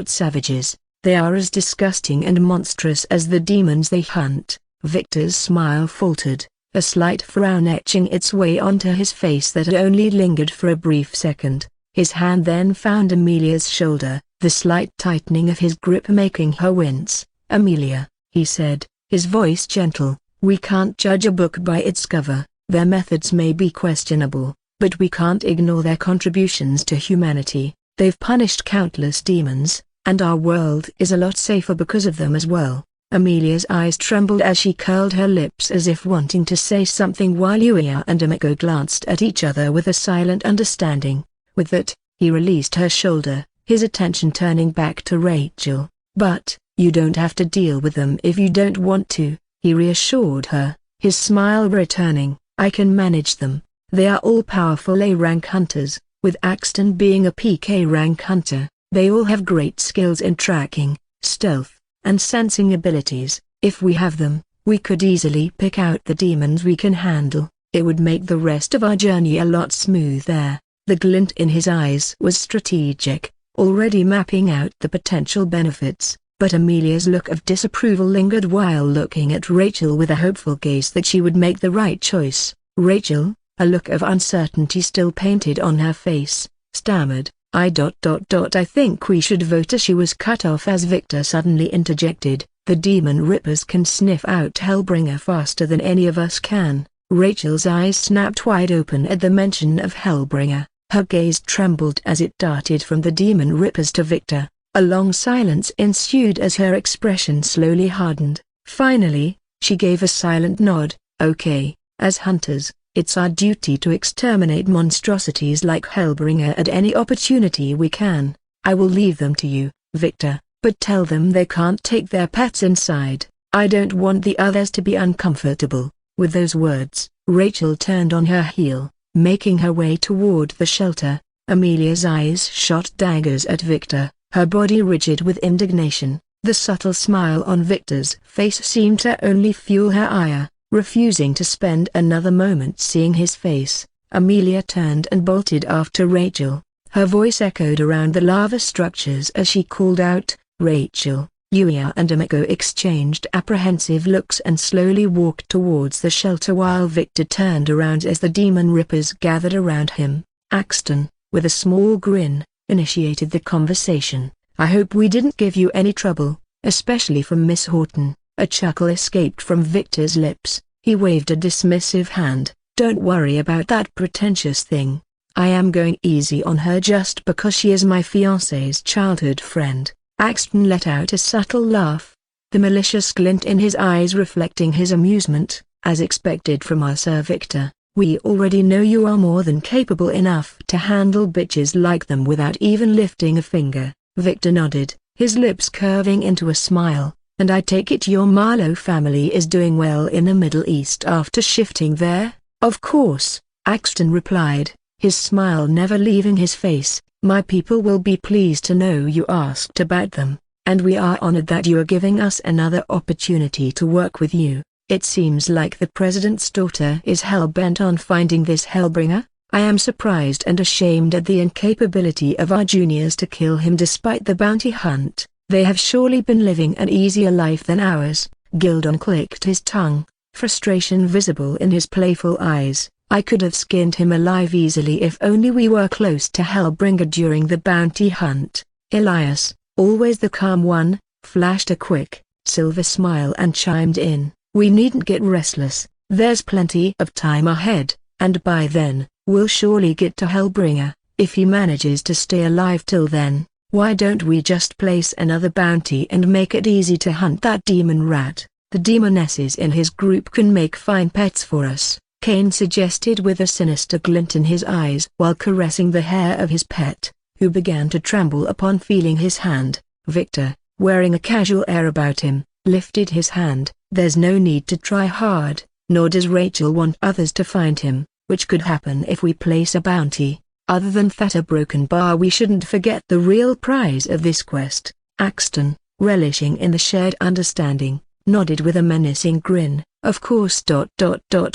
savages. They are as disgusting and monstrous as the demons they hunt." Victor's smile faltered, a slight frown etching its way onto his face that had only lingered for a brief second. His hand then found Amelia's shoulder, the slight tightening of his grip making her wince. "Amelia," he said, his voice gentle, "we can't judge a book by its cover. Their methods may be questionable, but we can't ignore their contributions to humanity. They've punished countless demons, and our world is a lot safer because of them as well." Amelia's eyes trembled as she curled her lips as if wanting to say something, while Yuya and Amiko glanced at each other with a silent understanding. With that, he released her shoulder, his attention turning back to Rachel. "But, you don't have to deal with them if you don't want to," he reassured her, his smile returning. "I can manage them. They are all powerful A-rank hunters, with Axton being a PK rank hunter. They all have great skills in tracking, stealth, and sensing abilities. If we have them, we could easily pick out the demons we can handle. It would make the rest of our journey a lot smoother." The glint in his eyes was strategic, already mapping out the potential benefits, but Amelia's look of disapproval lingered while looking at Rachel with a hopeful gaze that she would make the right choice. Rachel, a look of uncertainty still painted on her face, stammered, I think we should vote." As she was cut off as Victor suddenly interjected, "The demon rippers can sniff out Hellbringer faster than any of us can. Rachel's eyes snapped wide open at the mention of Hellbringer. Her gaze trembled as it darted from the demon rippers to Victor. A long silence ensued as her expression slowly hardened. Finally, she gave a silent nod. Okay, as hunters, it's our duty to exterminate monstrosities like Hellbringer at any opportunity we can. I will leave them to you, Victor, but tell them they can't take their pets inside. I don't want the others to be uncomfortable. With those words, Rachel turned on her heel, making her way toward the shelter. Amelia's eyes shot daggers at Victor, her body rigid with indignation. The subtle smile on Victor's face seemed to only fuel her ire. Refusing to spend another moment seeing his face, Amelia turned and bolted after Rachel. Her voice echoed around the lava structures as she called out, "Rachel!" Yuya and Amiko exchanged apprehensive looks and slowly walked towards the shelter while Victor turned around as the demon rippers gathered around him. Axton, with a small grin, initiated the conversation. "I hope we didn't give you any trouble, especially from Miss Horton." A chuckle escaped from Victor's lips. He waved a dismissive hand. "Don't worry about that pretentious thing. I am going easy on her just because she is my fiancé's childhood friend." Axton let out a subtle laugh, the malicious glint in his eyes reflecting his amusement. "As expected from us, Sir Victor, we already know you are more than capable enough to handle bitches like them without even lifting a finger." Victor nodded, his lips curving into a smile. "And I take it your Marlowe family is doing well in the Middle East after shifting there?" "Of course," Axton replied, his smile never leaving his face. "My people will be pleased to know you asked about them, and we are honored that you are giving us another opportunity to work with you. It seems like the president's daughter is hell-bent on finding this Hellbringer. I am surprised and ashamed at the incapability of our juniors to kill him despite the bounty hunt. They have surely been living an easier life than ours." Gildon clicked his tongue, frustration visible in his playful eyes. "I could have skinned him alive easily if only we were close to Hellbringer during the bounty hunt." Elias, always the calm one, flashed a quick, silver smile and chimed in, "We needn't get restless. There's plenty of time ahead, and by then, we'll surely get to Hellbringer. If he manages to stay alive till then, why don't we just place another bounty and make it easy to hunt that demon rat? The demonesses in his group can make fine pets for us," Kane suggested with a sinister glint in his eyes while caressing the hair of his pet, who began to tremble upon feeling his hand. Victor, wearing a casual air about him, lifted his hand. "There's no need to try hard, nor does Rachel want others to find him, which could happen if we place a bounty. Other than that a broken bar, we shouldn't forget the real prize of this quest." Axton, relishing in the shared understanding, nodded with a menacing grin. "Of course.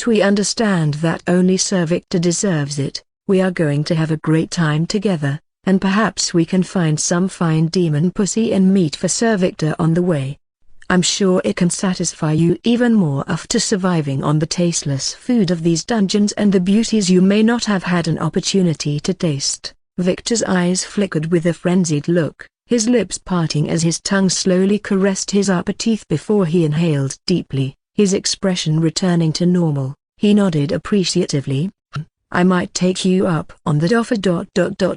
We understand that only Sir Victor deserves it. We are going to have a great time together, and perhaps we can find some fine demon pussy and meat for Sir Victor on the way. I'm sure it can satisfy you even more after surviving on the tasteless food of these dungeons and the beauties you may not have had an opportunity to taste." Victor's eyes flickered with a frenzied look, his lips parting as his tongue slowly caressed his upper teeth before he inhaled deeply, his expression returning to normal. He nodded appreciatively. "I might take you up on that offer.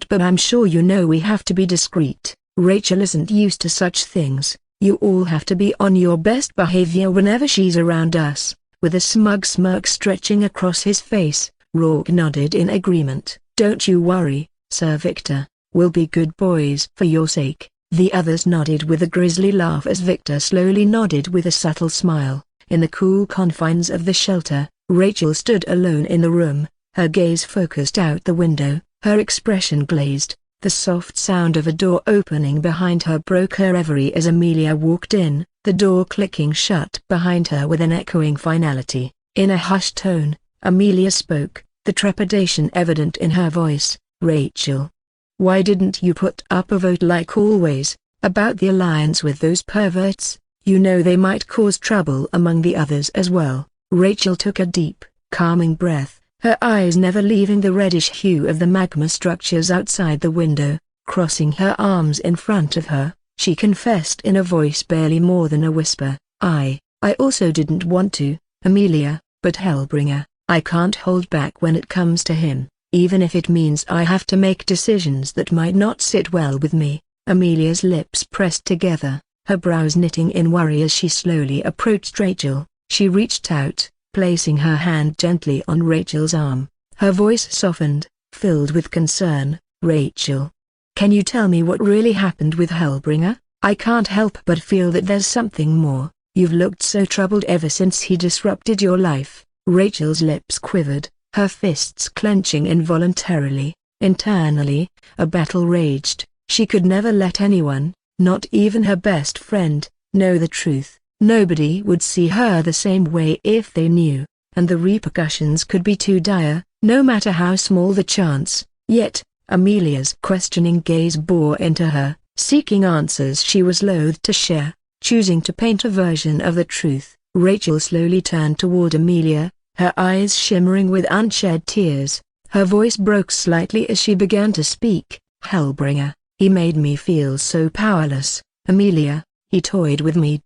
But I'm sure you know we have to be discreet. Rachel isn't used to such things. You all have to be on your best behavior whenever she's around us." With a smug smirk stretching across his face, Rourke nodded in agreement. "Don't you worry, Sir Victor, we'll be good boys for your sake." The others nodded with a grisly laugh as Victor slowly nodded with a subtle smile. In the cool confines of the shelter, Rachel stood alone in the room, her gaze focused out the window, her expression glazed. The soft sound of a door opening behind her broke her reverie as Amelia walked in, the door clicking shut behind her with an echoing finality. In a hushed tone, Amelia spoke, the trepidation evident in her voice. "Rachel, why didn't you put up a vote like always, about the alliance with those perverts? You know they might cause trouble among the others as well." Rachel took a deep, calming breath, her eyes never leaving the reddish hue of the magma structures outside the window. Crossing her arms in front of her, she confessed in a voice barely more than a whisper, I also didn't want to, Amelia, but Hellbringer, I can't hold back when it comes to him, even if it means I have to make decisions that might not sit well with me." Amelia's lips pressed together, her brows knitting in worry as she slowly approached Rachel. She reached out, placing her hand gently on Rachel's arm. Her voice softened, filled with concern. "Rachel, can you tell me what really happened with Hellbringer? I can't help but feel that there's something more. You've looked so troubled ever since he disrupted your life." Rachel's lips quivered, her fists clenching involuntarily. Internally, a battle raged. She could never let anyone, not even her best friend, know the truth. Nobody would see her the same way if they knew, and the repercussions could be too dire, no matter how small the chance. Yet, Amelia's questioning gaze bore into her, seeking answers she was loath to share, choosing to paint a version of the truth. Rachel slowly turned toward Amelia, her eyes shimmering with unshed tears. Her voice broke slightly as she began to speak. "Hellbringer, he made me feel so powerless, Amelia. He toyed with me.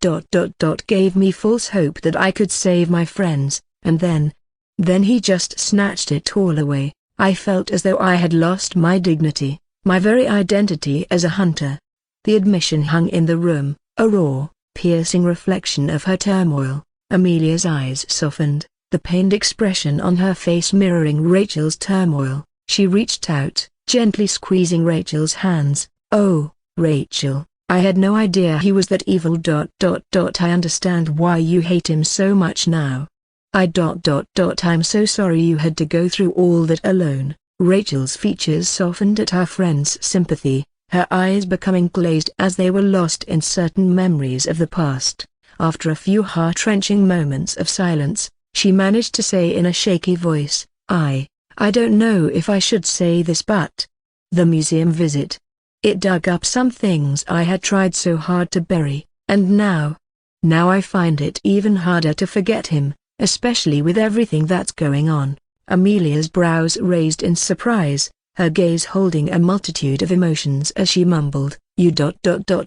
Gave me false hope that I could save my friends, and then he just snatched it all away. I felt as though I had lost my dignity, my very identity as a hunter." The admission hung in the room, a raw, piercing reflection of her turmoil. Amelia's eyes softened, the pained expression on her face mirroring Rachel's turmoil. She reached out, gently squeezing Rachel's hands. "Oh, Rachel, I had no idea he was that evil. I understand why you hate him so much now. I'm so sorry you had to go through all that alone." Rachel's features softened at her friend's sympathy, her eyes becoming glazed as they were lost in certain memories of the past. After a few heart-wrenching moments of silence, she managed to say in a shaky voice, I don't know if I should say this, but the museum visit. It dug up some things I had tried so hard to bury, and now I find it even harder to forget him, especially with everything that's going on." Amelia's brows raised in surprise, her gaze holding a multitude of emotions as she mumbled, "You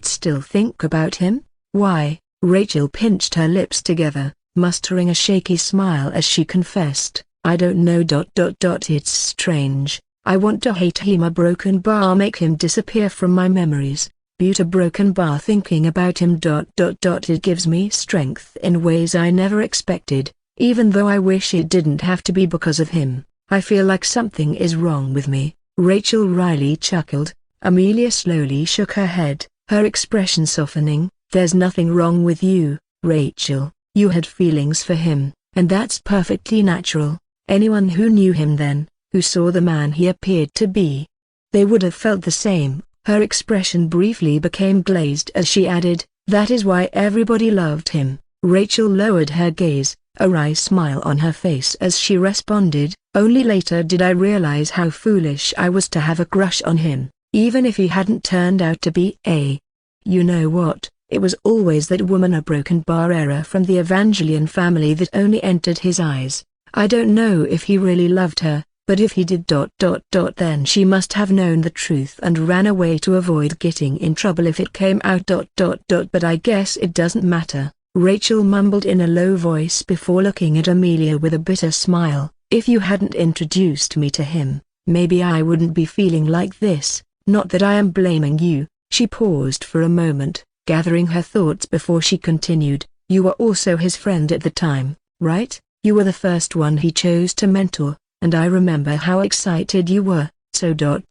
still think about him? Why?" Rachel pinched her lips together, mustering a shaky smile as she confessed, "I don't know. It's strange. I want to hate him. A broken bar make him disappear from my memories. A broken bar thinking about him. It gives me strength in ways I never expected, even though I wish it didn't have to be because of him. I feel like something is wrong with me." Rachel wryly chuckled. Amelia slowly shook her head, her expression softening. "There's nothing wrong with you, Rachel. You had feelings for him, and that's perfectly natural. Anyone who knew him then, who saw the man he appeared to be, they would have felt the same." Her expression briefly became glazed as she added, "That is why everybody loved him." Rachel lowered her gaze, a wry smile on her face as she responded, "Only later did I realize how foolish I was to have a crush on him, even if he hadn't turned out to be a... You know what, it was always that woman, a broken bar error from the Evangelion family that only entered his eyes. I don't know if he really loved her, but if he did... then she must have known the truth and ran away to avoid getting in trouble if it came out... But I guess it doesn't matter." Rachel mumbled in a low voice before looking at Amelia with a bitter smile, "If you hadn't introduced me to him, maybe I wouldn't be feeling like this. Not that I am blaming you." She paused for a moment, gathering her thoughts before she continued, "You were also his friend at the time, right? You were the first one he chose to mentor, and I remember how excited you were, so... Do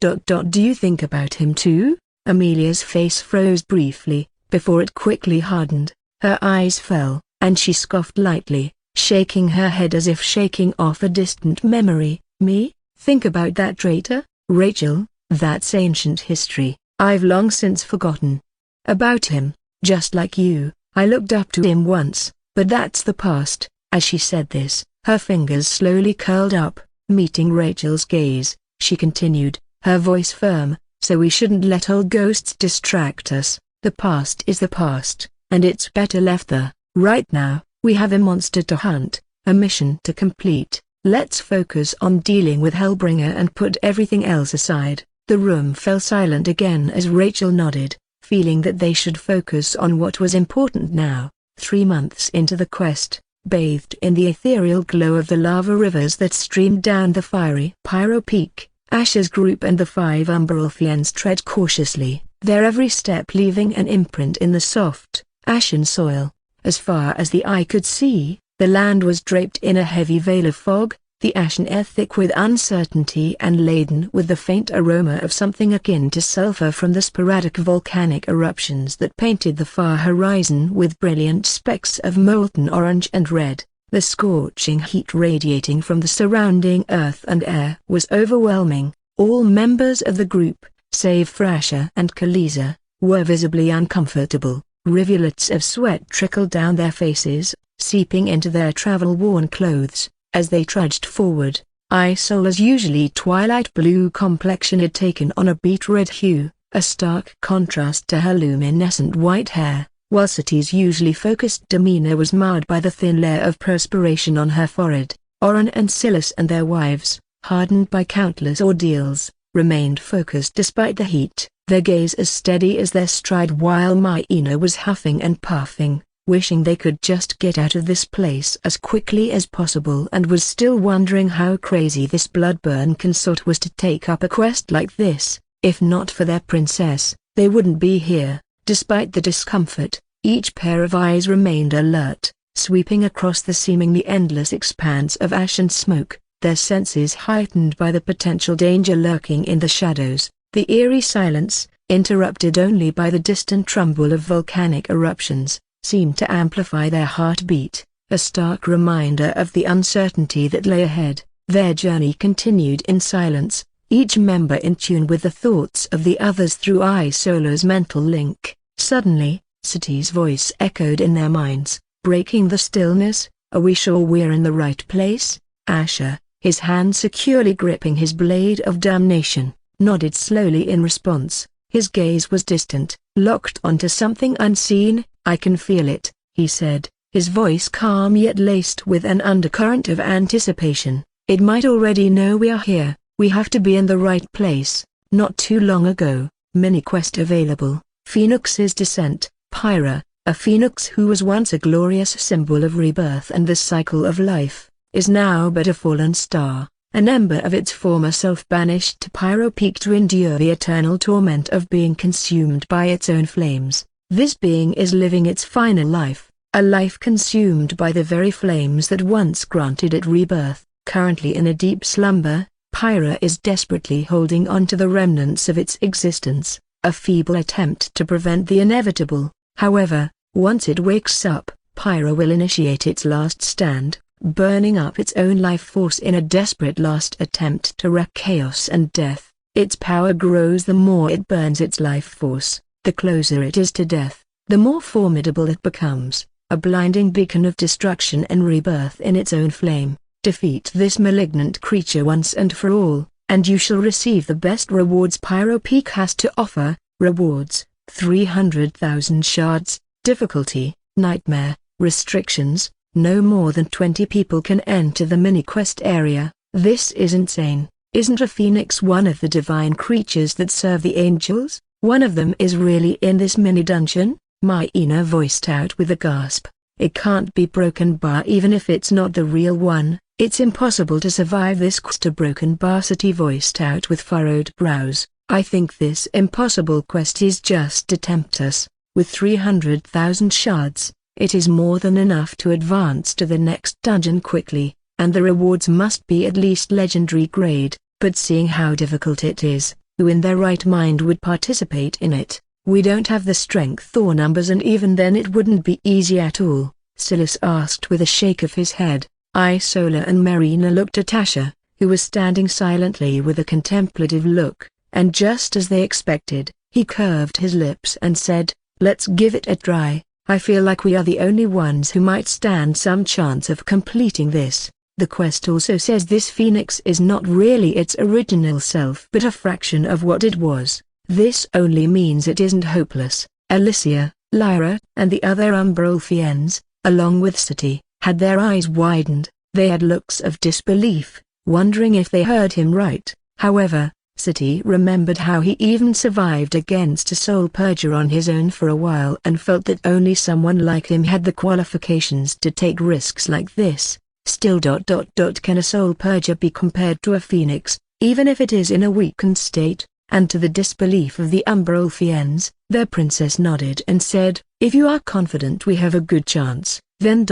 you think about him too?" Amelia's face froze briefly, before it quickly hardened. Her eyes fell, and she scoffed lightly, shaking her head as if shaking off a distant memory. "Me? Think about that traitor? Rachel, that's ancient history. I've long since forgotten about him. Just like you, I looked up to him once, but that's the past." As she said this, her fingers slowly curled up, meeting Rachel's gaze. She continued, her voice firm, "So we shouldn't let old ghosts distract us. The past is the past, and it's better left there. Right now, we have a monster to hunt, a mission to complete. Let's focus on dealing with Hellbringer and put everything else aside." The room fell silent again as Rachel nodded, feeling that they should focus on what was important now. 3 months into the quest, bathed in the ethereal glow of the lava rivers that streamed down the fiery Pyro Peak. Asher's group and the 5 umbral fiends tread cautiously, their every step leaving an imprint in the soft, ashen soil. As far as the eye could see, the land was draped in a heavy veil of fog, the ashen air thick with uncertainty and laden with the faint aroma of something akin to sulfur from the sporadic volcanic eruptions that painted the far horizon with brilliant specks of molten orange and red. The scorching heat radiating from the surrounding earth and air was overwhelming. All members of the group, save Asher and Khaleesi, were visibly uncomfortable. Rivulets of sweat trickled down their faces, seeping into their travel-worn clothes. As they trudged forward, Isola's usually twilight blue complexion had taken on a beet-red hue, a stark contrast to her luminescent white hair, while Seti's usually focused demeanor was marred by the thin layer of perspiration on her forehead. Oren and Silas and their wives, hardened by countless ordeals, remained focused despite the heat, their gaze as steady as their stride while Maina was huffing and puffing, wishing they could just get out of this place as quickly as possible, and was still wondering how crazy this blood-burn consort was to take up a quest like this. If not for their princess, they wouldn't be here. Despite the discomfort, each pair of eyes remained alert, sweeping across the seemingly endless expanse of ash and smoke, their senses heightened by the potential danger lurking in the shadows. The eerie silence, interrupted only by the distant rumble of volcanic eruptions, seemed to amplify their heartbeat, a stark reminder of the uncertainty that lay ahead. Their journey continued in silence, each member in tune with the thoughts of the others through Isola's mental link. Suddenly, Seti's voice echoed in their minds, breaking the stillness. "Are we sure we're in the right place?" Asher, his hand securely gripping his blade of damnation, nodded slowly in response. His gaze was distant, locked onto something unseen. "I can feel it," he said, his voice calm yet laced with an undercurrent of anticipation. "It might already know we are here. We have to be in the right place." Not too long ago, mini-quest available, Phoenix's Descent. Pyra, a phoenix who was once a glorious symbol of rebirth and the cycle of life, is now but a fallen star, an ember of its former self banished to Pyro Peak to endure the eternal torment of being consumed by its own flames. This being is living its final life, a life consumed by the very flames that once granted it rebirth. Currently in a deep slumber, Pyra is desperately holding on to the remnants of its existence, a feeble attempt to prevent the inevitable. However, once it wakes up, Pyra will initiate its last stand, burning up its own life force in a desperate last attempt to wreak chaos and death. Its power grows the more it burns its life force. The closer it is to death, the more formidable it becomes, a blinding beacon of destruction and rebirth in its own flame. Defeat this malignant creature once and for all, and you shall receive the best rewards Pyro Peak has to offer. Rewards: 300,000 shards. Difficulty: Nightmare. Restrictions: no more than 20 people can enter the mini-quest area. This is insane. Isn't a phoenix one of the divine creatures that serve the angels? One of them is really in this mini-dungeon? Maina voiced out with a gasp. It can't be Broken Bar even if it's not the real one. It's impossible to survive this quest. A Broken Bar City voiced out with furrowed brows. I think this impossible quest is just to tempt us. With 300,000 shards, it is more than enough to advance to the next dungeon quickly, and the rewards must be at least legendary grade. But seeing how difficult it is, who in their right mind would participate in it? We don't have the strength or numbers, and even then it wouldn't be easy at all, Silas asked with a shake of his head. Isola and Marina looked at Asher, who was standing silently with a contemplative look, and just as they expected, he curved his lips and said, "Let's give it a try. I feel like we are the only ones who might stand some chance of completing this." The quest also says this phoenix is not really its original self but a fraction of what it was. This only means it isn't hopeless. Alicia, Lyra, and the other umbral fiends, along with Seti, had their eyes widened. They had looks of disbelief, wondering if they heard him right. However, City remembered how he even survived against a soul purger on his own for a while and felt that only someone like him had the qualifications to take risks like this. Still can a soul purger be compared to a phoenix, even if it is in a weakened state? And to the disbelief of the Umbrolfians, their princess nodded and said, if you are confident we have a good chance, then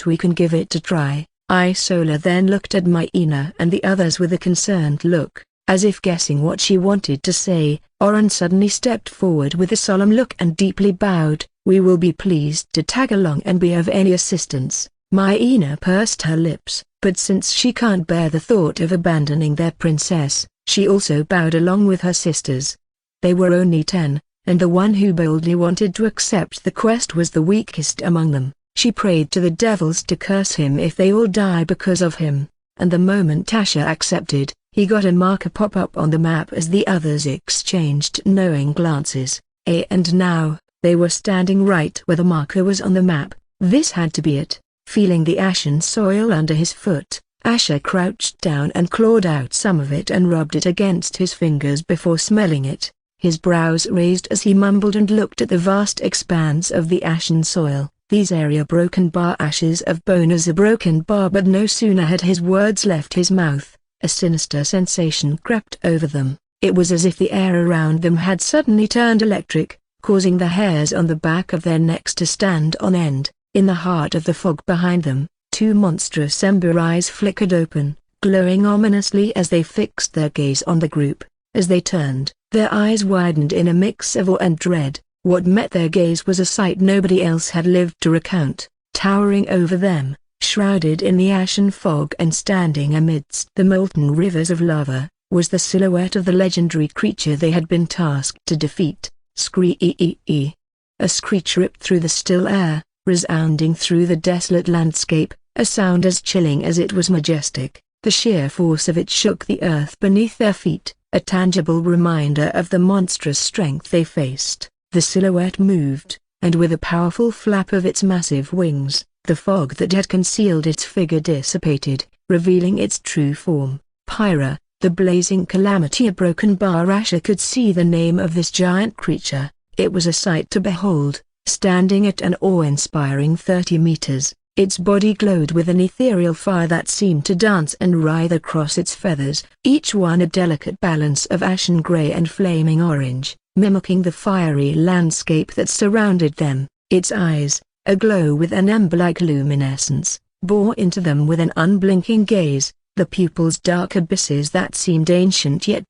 we can give it a try. Isola then looked at Myena and the others with a concerned look, as if guessing what she wanted to say. Oren suddenly stepped forward with a solemn look and deeply bowed. We will be pleased to tag along and be of any assistance. Myena pursed her lips, but since she can't bear the thought of abandoning their princess, she also bowed along with her sisters. They were only 10, and the one who boldly wanted to accept the quest was the weakest among them. She prayed to the devils to curse him if they all die because of him, and the moment Asher accepted, he got a marker pop up on the map as the others exchanged knowing glances. And now, they were standing right where the marker was on the map. This had to be it. Feeling the ashen soil under his foot, Asher crouched down and clawed out some of it and rubbed it against his fingers before smelling it. His brows raised as he mumbled and looked at the vast expanse of the ashen soil. These are broken bar ashes of bone as a broken bar. But no sooner had his words left his mouth, a sinister sensation crept over them. It was as if the air around them had suddenly turned electric, causing the hairs on the back of their necks to stand on end. In the heart of the fog behind them, two monstrous ember eyes flickered open, glowing ominously as they fixed their gaze on the group. As they turned, their eyes widened in a mix of awe and dread. What met their gaze was a sight nobody else had lived to recount. Towering over them, shrouded in the ashen fog and standing amidst the molten rivers of lava, was the silhouette of the legendary creature they had been tasked to defeat. Scree-ee-ee. A screech ripped through the still air, resounding through the desolate landscape, a sound as chilling as it was majestic. The sheer force of it shook the earth beneath their feet, a tangible reminder of the monstrous strength they faced. The silhouette moved, and with a powerful flap of its massive wings, the fog that had concealed its figure dissipated, revealing its true form. Pyra, the blazing calamity. A broken bar. Asher could see the name of this giant creature. It was a sight to behold. Standing at an awe-inspiring 30 meters, its body glowed with an ethereal fire that seemed to dance and writhe across its feathers, each one a delicate balance of ashen gray and flaming orange, mimicking the fiery landscape that surrounded them. Its eyes, aglow with an ember-like luminescence, bore into them with an unblinking gaze, the pupils dark abysses that seemed ancient yet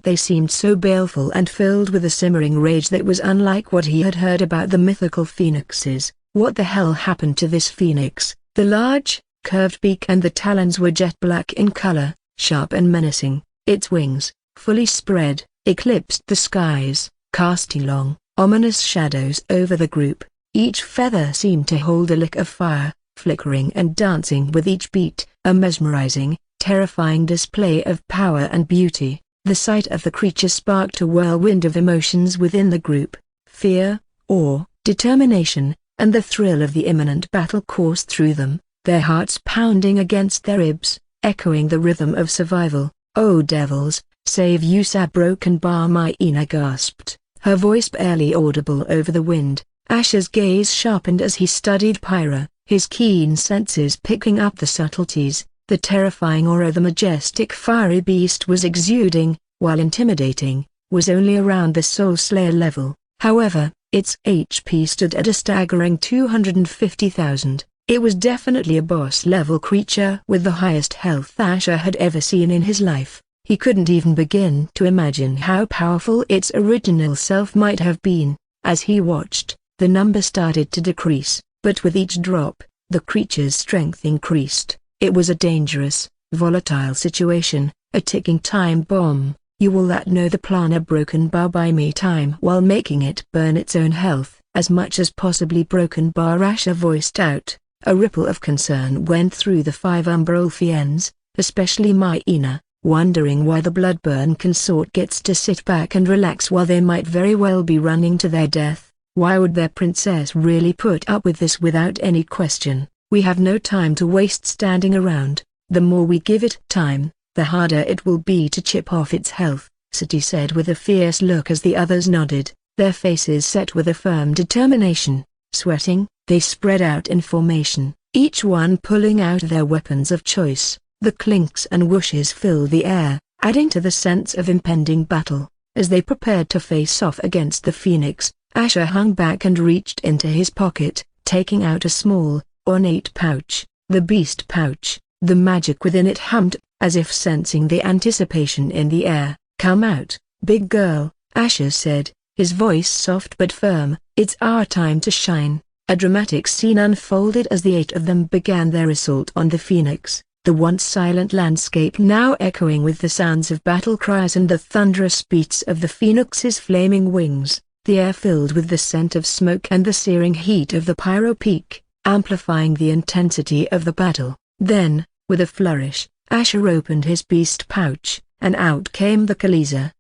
they seemed so baleful and filled with a simmering rage that was unlike what he had heard about the mythical phoenixes. What the hell happened to this phoenix? The large, curved beak and the talons were jet black in color, sharp and menacing. Its wings, fully spread, eclipsed the skies, casting long, ominous shadows over the group. Each feather seemed to hold a lick of fire, flickering and dancing with each beat, a mesmerizing, terrifying display of power and beauty. The sight of the creature sparked a whirlwind of emotions within the group. Fear, awe, determination, and the thrill of the imminent battle coursed through them, their hearts pounding against their ribs, echoing the rhythm of survival. "Oh devils, save us!" A broken bar. Myena gasped, her voice barely audible over the wind. Asher's gaze sharpened as he studied Pyra, his keen senses picking up the subtleties, the terrifying aura the majestic fiery beast was exuding, while intimidating, was only around the Soul Slayer level. However, its HP stood at a staggering 250,000. It was definitely a boss-level creature with the highest health Asher had ever seen in his life. He couldn't even begin to imagine how powerful its original self might have been. As he watched, the number started to decrease, but with each drop, the creature's strength increased. It was a dangerous, volatile situation, a ticking time bomb. You will that know the plan. A broken bar. Buy me time while making it burn its own health, as much as possibly. Broken bar. Asher voiced out. A ripple of concern went through the 5 Umbrolfians, especially Myena, wondering why the Bloodburn consort gets to sit back and relax while they might very well be running to their death. Why would their princess really put up with this without any question? We have no time to waste standing around. The more we give it time, the harder it will be to chip off its health, City said with a fierce look as the others nodded, their faces set with a firm determination. Sweating, they spread out in formation, each one pulling out their weapons of choice. The clinks and whooshes filled the air, adding to the sense of impending battle. As they prepared to face off against the phoenix, Asher hung back and reached into his pocket, taking out a small, ornate pouch. The beast pouch, the magic within it hummed, as if sensing the anticipation in the air. "Come out, big girl," Asher said, his voice soft but firm. "It's our time to shine." A dramatic scene unfolded as the 8 of them began their assault on the phoenix, the once silent landscape now echoing with the sounds of battle cries and the thunderous beats of the phoenix's flaming wings, the air filled with the scent of smoke and the searing heat of the pyro peak, amplifying the intensity of the battle. Then, with a flourish, Asher opened his beast pouch, and out came the Khaleesi.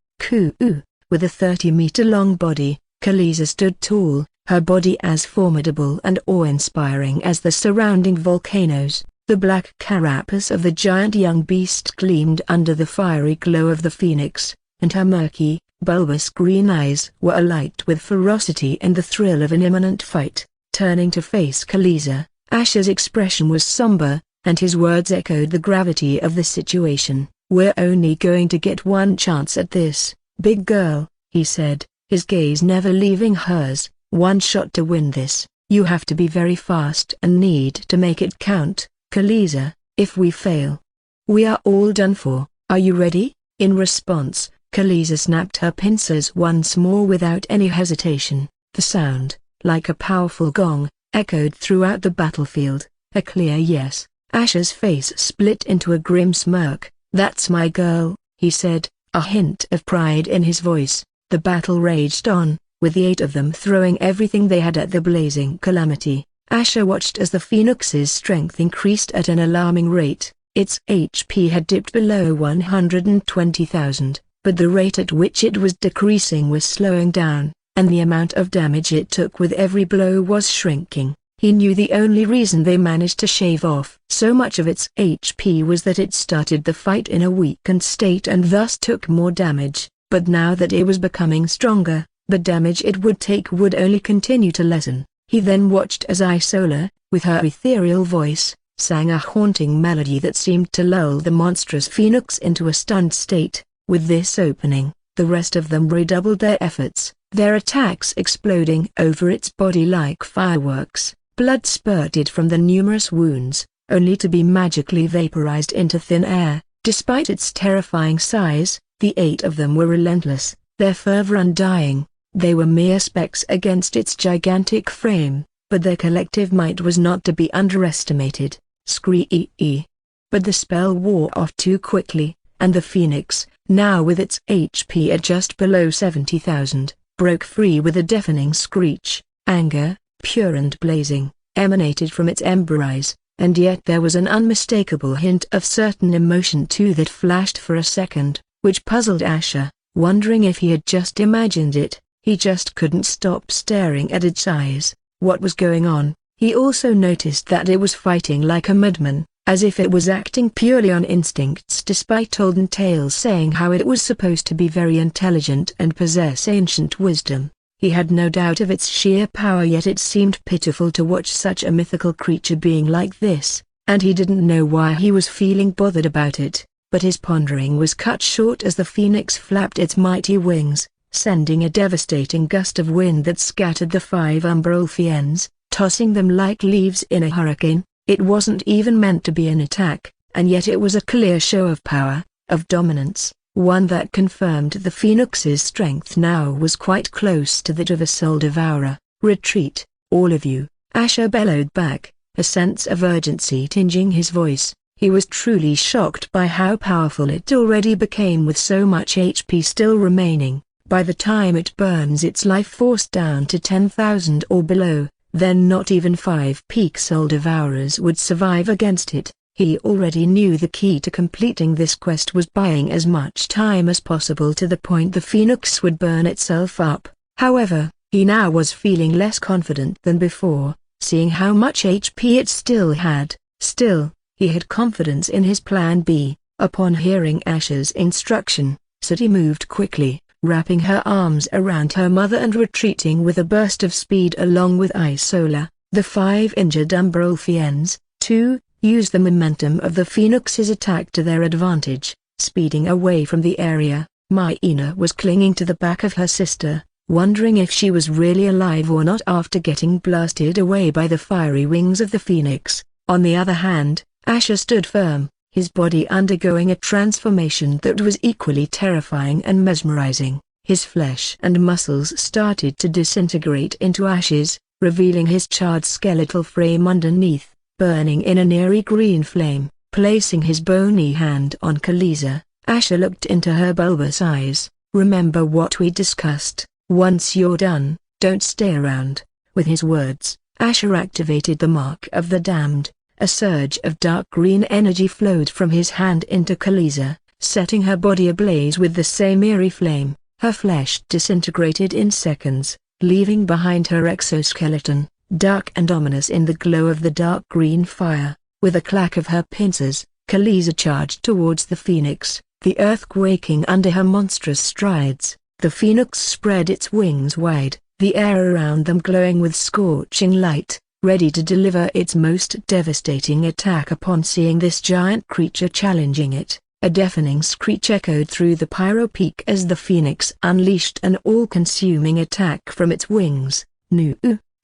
With a 30-meter-long body, Khaleesi stood tall, her body as formidable and awe-inspiring as the surrounding volcanoes. The black carapace of the giant young beast gleamed under the fiery glow of the phoenix, and her murky, bulbous green eyes were alight with ferocity and the thrill of an imminent fight. Turning to face Khaleesi, Asher's expression was somber, and his words echoed the gravity of the situation. "We're only going to get one chance at this, big girl," he said, his gaze never leaving hers. "One shot to win this. You have to be very fast and need to make it count, Khaleesi. If we fail, we are all done for. Are you ready?" In response, Khaleesi snapped her pincers once more without any hesitation. The sound, like a powerful gong, echoed throughout the battlefield, a clear yes. Asher's face split into a grim smirk. "That's my girl," he said, a hint of pride in his voice. The battle raged on, with the 8 of them throwing everything they had at the blazing calamity. Asher watched as the phoenix's strength increased at an alarming rate. Its HP had dipped below 120,000, but the rate at which it was decreasing was slowing down, and the amount of damage it took with every blow was shrinking. He knew the only reason they managed to shave off so much of its HP was that it started the fight in a weakened state and thus took more damage, but now that it was becoming stronger, the damage it would take would only continue to lessen. He then watched as Isola, with her ethereal voice, sang a haunting melody that seemed to lull the monstrous phoenix into a stunned state. With this opening, the rest of them redoubled their efforts, their attacks exploding over its body like fireworks. Blood spurted from the numerous wounds, only to be magically vaporized into thin air. Despite its terrifying size, the 8 of them were relentless, their fervor undying. They were mere specks against its gigantic frame, but their collective might was not to be underestimated. Scree-ee. But the spell wore off too quickly, and the phoenix, now with its HP at just below 70,000, broke free with a deafening screech. Anger, pure and blazing, emanated from its ember eyes, and yet there was an unmistakable hint of certain emotion too that flashed for a second, which puzzled Asher, wondering if he had just imagined it. He just couldn't stop staring at its eyes. What was going on? He also noticed that it was fighting like a madman, as if it was acting purely on instincts despite olden tales saying how it was supposed to be very intelligent and possess ancient wisdom. He had no doubt of its sheer power, yet it seemed pitiful to watch such a mythical creature being like this, and he didn't know why he was feeling bothered about it. But his pondering was cut short as the phoenix flapped its mighty wings, sending a devastating gust of wind that scattered the 5 umbral fiends, tossing them like leaves in a hurricane. It wasn't even meant to be an attack, and yet it was a clear show of power, of dominance, one that confirmed the phoenix's strength now was quite close to that of a soul devourer. "Retreat, all of you," Asher bellowed back, a sense of urgency tinging his voice. He was truly shocked by how powerful it already became with so much HP still remaining. By the time it burns its life force down to 10,000 or below, then not even 5 peak soul devourers would survive against it. He already knew the key to completing this quest was buying as much time as possible to the point the phoenix would burn itself up. However, he now was feeling less confident than before, seeing how much HP it still had. Still, he had confidence in his plan B. Upon hearing Asher's instruction, Sati moved quickly, wrapping her arms around her mother and retreating with a burst of speed along with Isola. The 5 injured Umbrolfians, too, used the momentum of the Phoenix's attack to their advantage, speeding away from the area. Myena was clinging to the back of her sister, wondering if she was really alive or not after getting blasted away by the fiery wings of the Phoenix. On the other hand, Asher stood firm, his body undergoing a transformation that was equally terrifying and mesmerizing. His flesh and muscles started to disintegrate into ashes, revealing his charred skeletal frame underneath, burning in an eerie green flame. Placing his bony hand on Khaleesi, Asher looked into her bulbous eyes. "Remember what we discussed. Once you're done, don't stay around." With his words, Asher activated the Mark of the Damned. A surge of dark green energy flowed from his hand into Khaleesi, setting her body ablaze with the same eerie flame. Her flesh disintegrated in seconds, leaving behind her exoskeleton, dark and ominous in the glow of the dark green fire. With a clack of her pincers, Khaleesi charged towards the Phoenix, the earth quaking under her monstrous strides. The Phoenix spread its wings wide, the air around them glowing with scorching light, ready to deliver its most devastating attack. Upon seeing this giant creature challenging it, a deafening screech echoed through the Pyro Peak as the Phoenix unleashed an all-consuming attack from its wings. Nu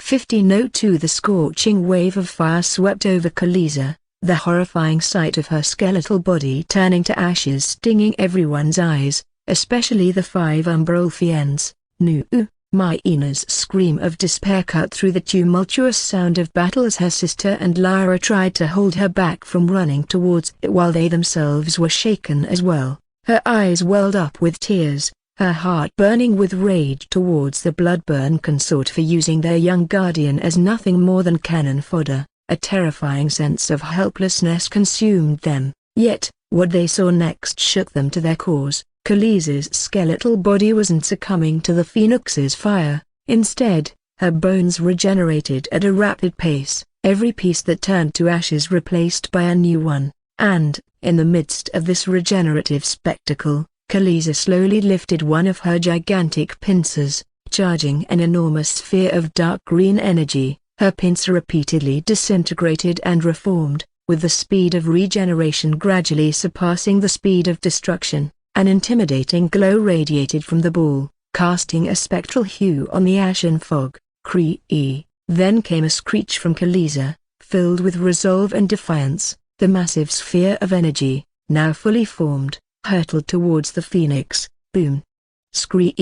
1502. The scorching wave of fire swept over Khaleesi, the horrifying sight of her skeletal body turning to ashes stinging everyone's eyes, especially the 5 Umbrolfians. Nu. Myena's scream of despair cut through the tumultuous sound of battle as her sister and Lyra tried to hold her back from running towards it while they themselves were shaken as well. Her eyes welled up with tears, her heart burning with rage towards the bloodburn consort for using their young guardian as nothing more than cannon fodder. A terrifying sense of helplessness consumed them, yet, what they saw next shook them to their cores. Khaleesi's skeletal body wasn't succumbing to the Phoenix's fire. Instead, her bones regenerated at a rapid pace, every piece that turned to ashes replaced by a new one. And, in the midst of this regenerative spectacle, Khaleesi slowly lifted one of her gigantic pincers, charging an enormous sphere of dark green energy. Her pincer repeatedly disintegrated and reformed, with the speed of regeneration gradually surpassing the speed of destruction. An intimidating glow radiated from the ball, casting a spectral hue on the ashen fog. Cree! Then came a screech from Khaleesi, filled with resolve and defiance. The massive sphere of energy, now fully formed, hurtled towards the Phoenix. Boom! Scree!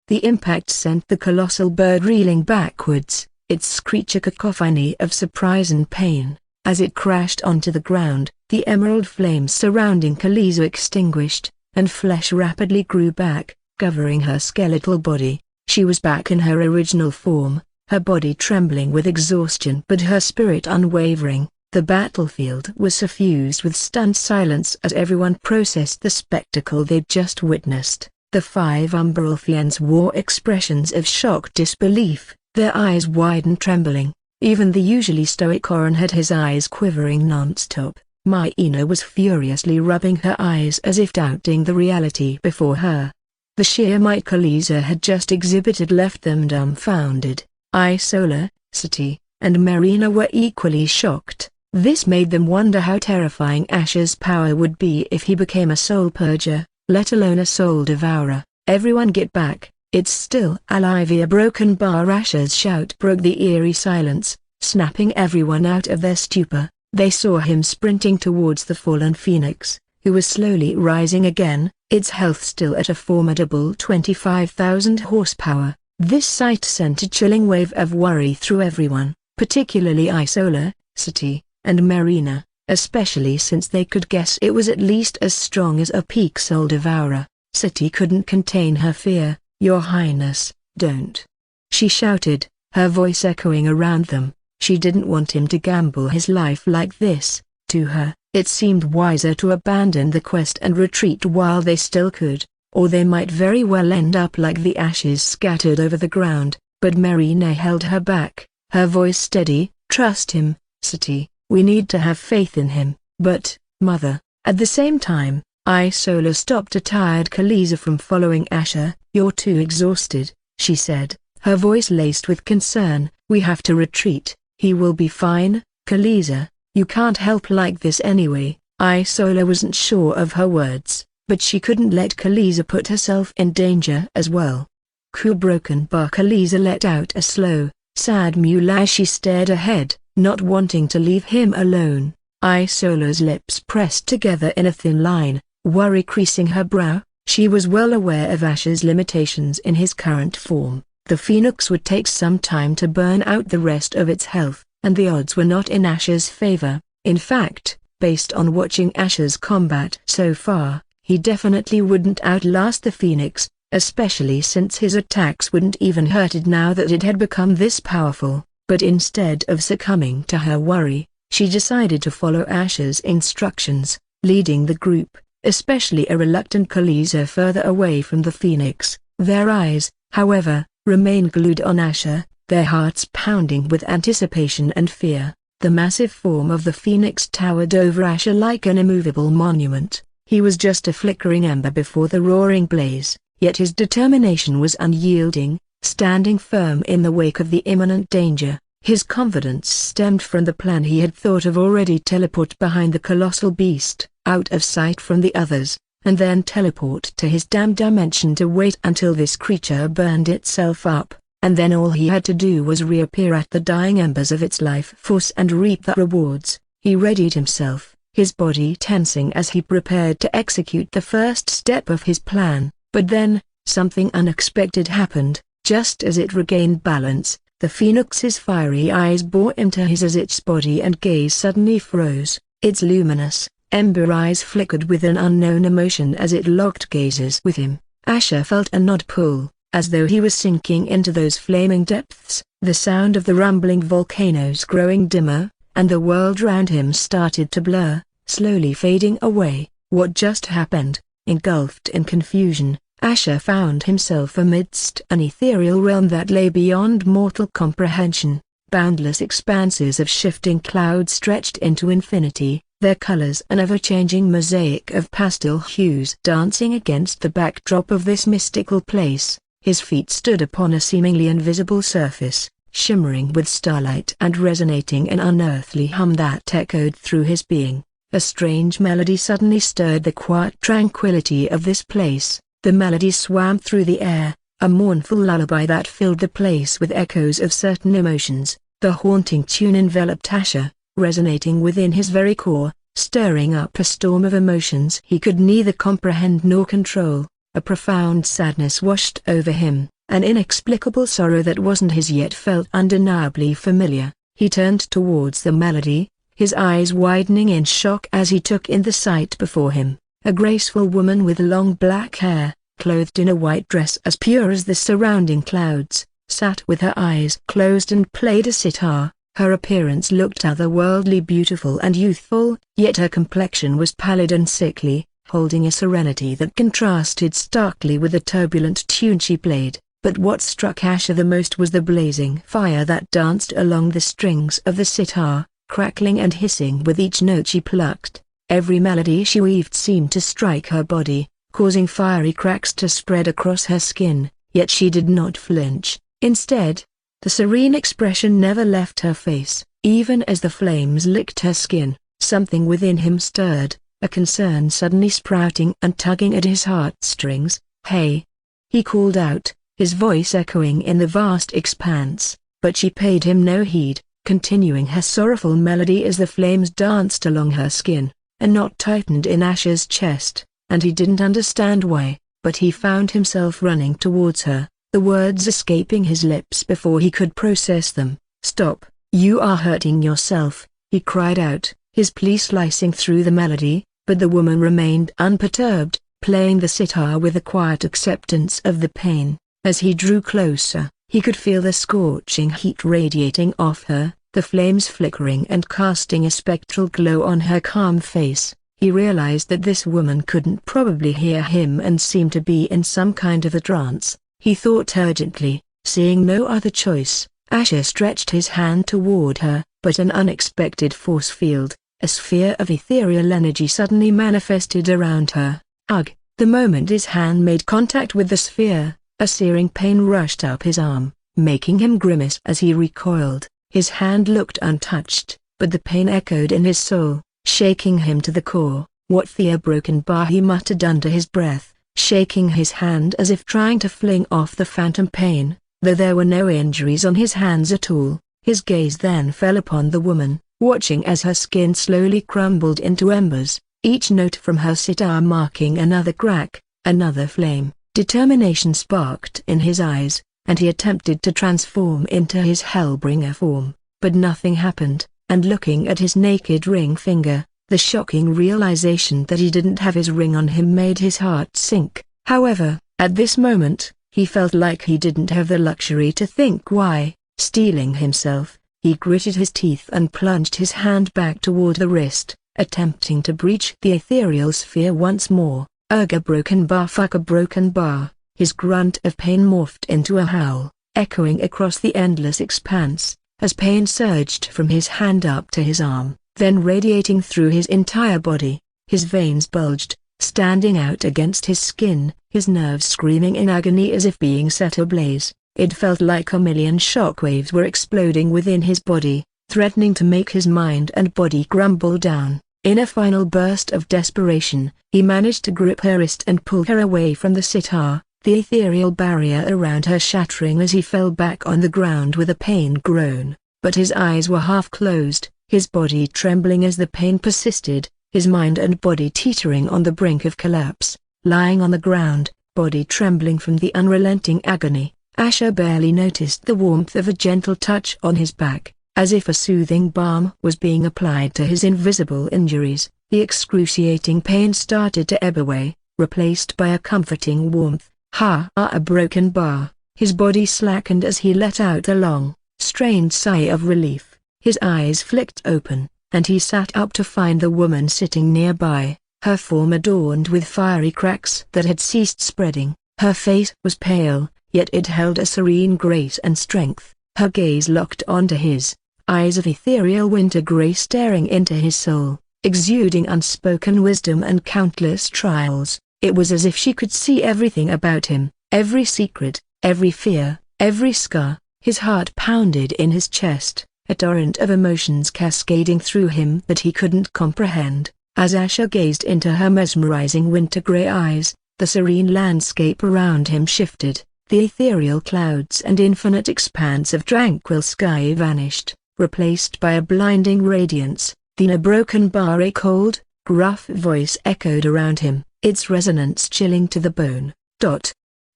The impact sent the colossal bird reeling backwards, its screech a cacophony of surprise and pain. As it crashed onto the ground, the emerald flames surrounding Khaleesi extinguished, and flesh rapidly grew back, covering her skeletal body. She was back in her original form, her body trembling with exhaustion but her spirit unwavering. The battlefield was suffused with stunned silence as everyone processed the spectacle they'd just witnessed. The 5 Umbrolfians wore expressions of shocked disbelief, their eyes wide and trembling. Even the usually stoic Oren had his eyes quivering non-stop. Myena was furiously rubbing her eyes as if doubting the reality before her. The sheer might Khaleesi had just exhibited left them dumbfounded. Isola, Sati, and Marina were equally shocked. This made them wonder how terrifying Asher's power would be if he became a soul purger, let alone a soul devourer. "Everyone get back, it's still alive!" A broken bar. Asher's shout broke the eerie silence, snapping everyone out of their stupor. They saw him sprinting towards the fallen Phoenix, who was slowly rising again, its health still at a formidable 25,000 horsepower. This sight sent a chilling wave of worry through everyone, particularly Isola, Sati, and Marina, especially since they could guess it was at least as strong as a peak soul devourer. Sati couldn't contain her fear. "Your Highness, don't!" she shouted, her voice echoing around them. She didn't want him to gamble his life like this. To her, it seemed wiser to abandon the quest and retreat while they still could, or they might very well end up like the ashes scattered over the ground. But Marina held her back, her voice steady. "Trust him, Sati, we need to have faith in him." "But, Mother," At the same time, Isola stopped a tired Khaleesi from following Asher. "You're too exhausted," she said, her voice laced with concern. "We have to retreat." "He will be fine, Khaleesi. You can't help like this anyway." Isola wasn't sure of her words, but she couldn't let Khaleesi put herself in danger as well. Cool broken bar. Khaleesi let out a slow, sad mew as she stared ahead, not wanting to leave him alone. Isola's lips pressed together in a thin line, worry creasing her brow. She was well aware of Asher's limitations in his current form. The phoenix would take some time to burn out the rest of its health, and the odds were not in Asher's favor. In fact, based on watching Asher's combat so far, he definitely wouldn't outlast the phoenix, especially since his attacks wouldn't even hurt it now that it had become this powerful. But instead of succumbing to her worry, she decided to follow Asher's instructions, leading the group, especially a reluctant Khaleesi, further away from the phoenix. Their eyes, however, remained glued on Asher, their hearts pounding with anticipation and fear. The massive form of the phoenix towered over Asher like an immovable monument. He was just a flickering ember before the roaring blaze, yet his determination was unyielding, standing firm in the wake of the imminent danger. His confidence stemmed from the plan he had thought of already: teleport behind the colossal beast, out of sight from the others, and then teleport to his damned dimension to wait until this creature burned itself up, and then all he had to do was reappear at the dying embers of its life force and reap the rewards. He readied himself, his body tensing as he prepared to execute the first step of his plan. But then, something unexpected happened. Just as it regained balance, the phoenix's fiery eyes bore into his as its body and gaze suddenly froze. Its luminous, ember eyes flickered with an unknown emotion as it locked gazes with him. Asher felt a nod pull, as though he was sinking into those flaming depths. The sound of the rumbling volcanoes growing dimmer, and the world round him started to blur, slowly fading away. What just happened? Engulfed in confusion, Asher found himself amidst an ethereal realm that lay beyond mortal comprehension. Boundless expanses of shifting clouds stretched into infinity, their colors an ever-changing mosaic of pastel hues dancing against the backdrop of this mystical place. His feet stood upon a seemingly invisible surface, shimmering with starlight and resonating an unearthly hum that echoed through his being. A strange melody suddenly stirred the quiet tranquility of this place. The melody swam through the air, a mournful lullaby that filled the place with echoes of certain emotions. The haunting tune enveloped Asher, resonating within his very core, stirring up a storm of emotions he could neither comprehend nor control. A profound sadness washed over him, an inexplicable sorrow that wasn't his yet felt undeniably familiar. He turned towards the melody, his eyes widening in shock as he took in the sight before him. A graceful woman with long black hair, clothed in a white dress as pure as the surrounding clouds, sat with her eyes closed and played a sitar. Her appearance looked otherworldly beautiful and youthful, yet her complexion was pallid and sickly, holding a serenity that contrasted starkly with the turbulent tune she played. But what struck Asher the most was the blazing fire that danced along the strings of the sitar, crackling and hissing with each note she plucked. Every melody she weaved seemed to strike her body, causing fiery cracks to spread across her skin, yet she did not flinch. Instead, the serene expression never left her face. Even as the flames licked her skin, something within him stirred, a concern suddenly sprouting and tugging at his heartstrings. "Hey!" he called out, his voice echoing in the vast expanse, but she paid him no heed, continuing her sorrowful melody as the flames danced along her skin. A knot tightened in Asher's chest, and he didn't understand why, but he found himself running towards her, the words escaping his lips before he could process them. "Stop, you are hurting yourself," he cried out, his plea slicing through the melody, but the woman remained unperturbed, playing the sitar with a quiet acceptance of the pain. As he drew closer, he could feel the scorching heat radiating off her, the flames flickering and casting a spectral glow on her calm face. He realized that this woman couldn't probably hear him and seemed to be in some kind of a trance. He thought urgently, seeing no other choice. Asher stretched his hand toward her, but an unexpected force field, A sphere of ethereal energy suddenly manifested around her. Ugh! The moment his hand made contact with the sphere, a searing pain rushed up his arm, making him grimace as he recoiled. His hand looked untouched, but the pain echoed in his soul, shaking him to the core. "What the broken bar?" he muttered under his breath, shaking his hand as if trying to fling off the phantom pain. Though there were no injuries on his hands at all, his gaze then fell upon the woman, watching as her skin slowly crumbled into embers, each note from her sitar marking another crack, another flame. Determination sparked in his eyes, and he attempted to transform into his Hellbringer form, but nothing happened, and looking at his naked ring finger, the shocking realization that he didn't have his ring on him made his heart sink. However, at this moment, he felt like he didn't have the luxury to think why. Steeling himself, he gritted his teeth and plunged his hand back toward the wrist, attempting to breach the ethereal sphere once more. "Ugh, a broken bar, fuck a broken bar." His grunt of pain morphed into a howl, echoing across the endless expanse, as pain surged from his hand up to his arm, then radiating through his entire body. His veins bulged, standing out against his skin, his nerves screaming in agony as if being set ablaze. It felt like a million shockwaves were exploding within his body, threatening to make his mind and body crumble down. In a final burst of desperation, he managed to grip her wrist and pull her away from the sitar, the ethereal barrier around her shattering as he fell back on the ground with a pained groan. But his eyes were half closed, his body trembling as the pain persisted, his mind and body teetering on the brink of collapse. Lying on the ground, body trembling from the unrelenting agony, Asher barely noticed the warmth of a gentle touch on his back, as if a soothing balm was being applied to his invisible injuries. The excruciating pain started to ebb away, replaced by a comforting warmth. A broken bar. His body slackened as he let out a long, strained sigh of relief. His eyes flicked open, and he sat up to find the woman sitting nearby, her form adorned with fiery cracks that had ceased spreading. Her face was pale, yet it held a serene grace and strength. Her gaze locked onto his, eyes of ethereal winter gray staring into his soul, exuding unspoken wisdom and countless trials. It was as if she could see everything about him, every secret, every fear, every scar. His heart pounded in his chest, a torrent of emotions cascading through him that he couldn't comprehend. As Asher gazed into her mesmerizing winter gray eyes, the serene landscape around him shifted. The ethereal clouds and infinite expanse of tranquil sky vanished, replaced by a blinding radiance. "The broken bar," a cold, gruff voice echoed around him, its resonance chilling to the bone.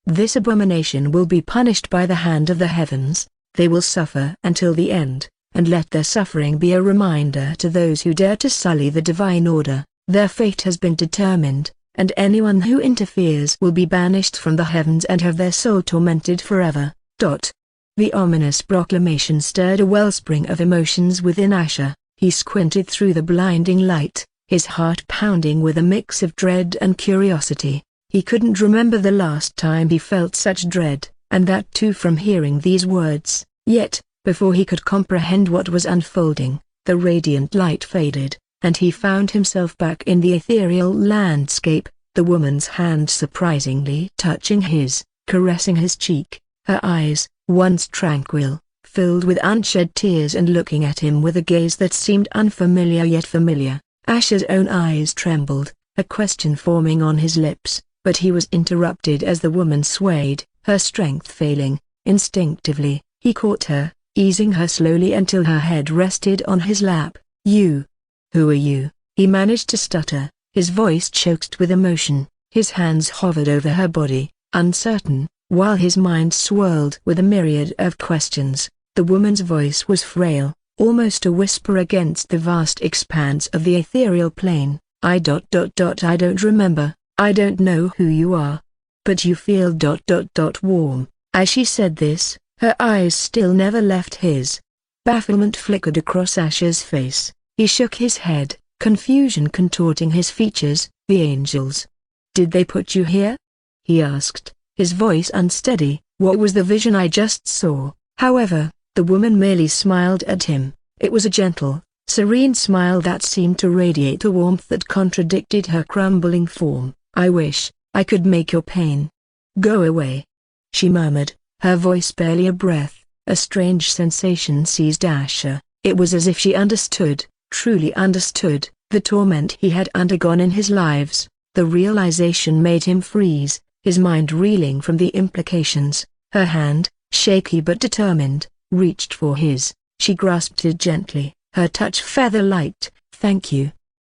"This abomination will be punished by the hand of the heavens. They will suffer until the end, and let their suffering be a reminder to those who dare to sully the divine order. Their fate has been determined, and anyone who interferes will be banished from the heavens and have their soul tormented forever." The ominous proclamation stirred a wellspring of emotions within Asher. He squinted through the blinding light, his heart pounding with a mix of dread and curiosity. He couldn't remember the last time he felt such dread, and that too from hearing these words. Yet, before he could comprehend what was unfolding, the radiant light faded, and he found himself back in the ethereal landscape, the woman's hand surprisingly touching his, caressing his cheek. Her eyes, once tranquil, filled with unshed tears and looking at him with a gaze that seemed unfamiliar yet familiar. Asher's own eyes trembled, a question forming on his lips, but he was interrupted as the woman swayed, her strength failing. Instinctively, he caught her, easing her slowly until her head rested on his lap. "You? Who are you?" he managed to stutter, his voice choked with emotion. His hands hovered over her body, uncertain, while his mind swirled with a myriad of questions. The woman's voice was frail, almost a whisper against the vast expanse of the ethereal plane. I don't remember, I don't know who you are. But you feel warm." As she said this, her eyes still never left his. Bafflement flickered across Asher's face. He shook his head, confusion contorting his features. "The angels. Did they put you here?" he asked, his voice unsteady. "What was the vision I just saw?" However, the woman merely smiled at him. It was a gentle, serene smile that seemed to radiate a warmth that contradicted her crumbling form. "I wish I could make your pain go away," she murmured, her voice barely a breath. A strange sensation seized Asher. It was as if she understood, truly understood, the torment he had undergone in his lives. The realization made him freeze, his mind reeling from the implications. Her hand, shaky but determined, reached for his. She grasped it gently, her touch feather-light. "Thank you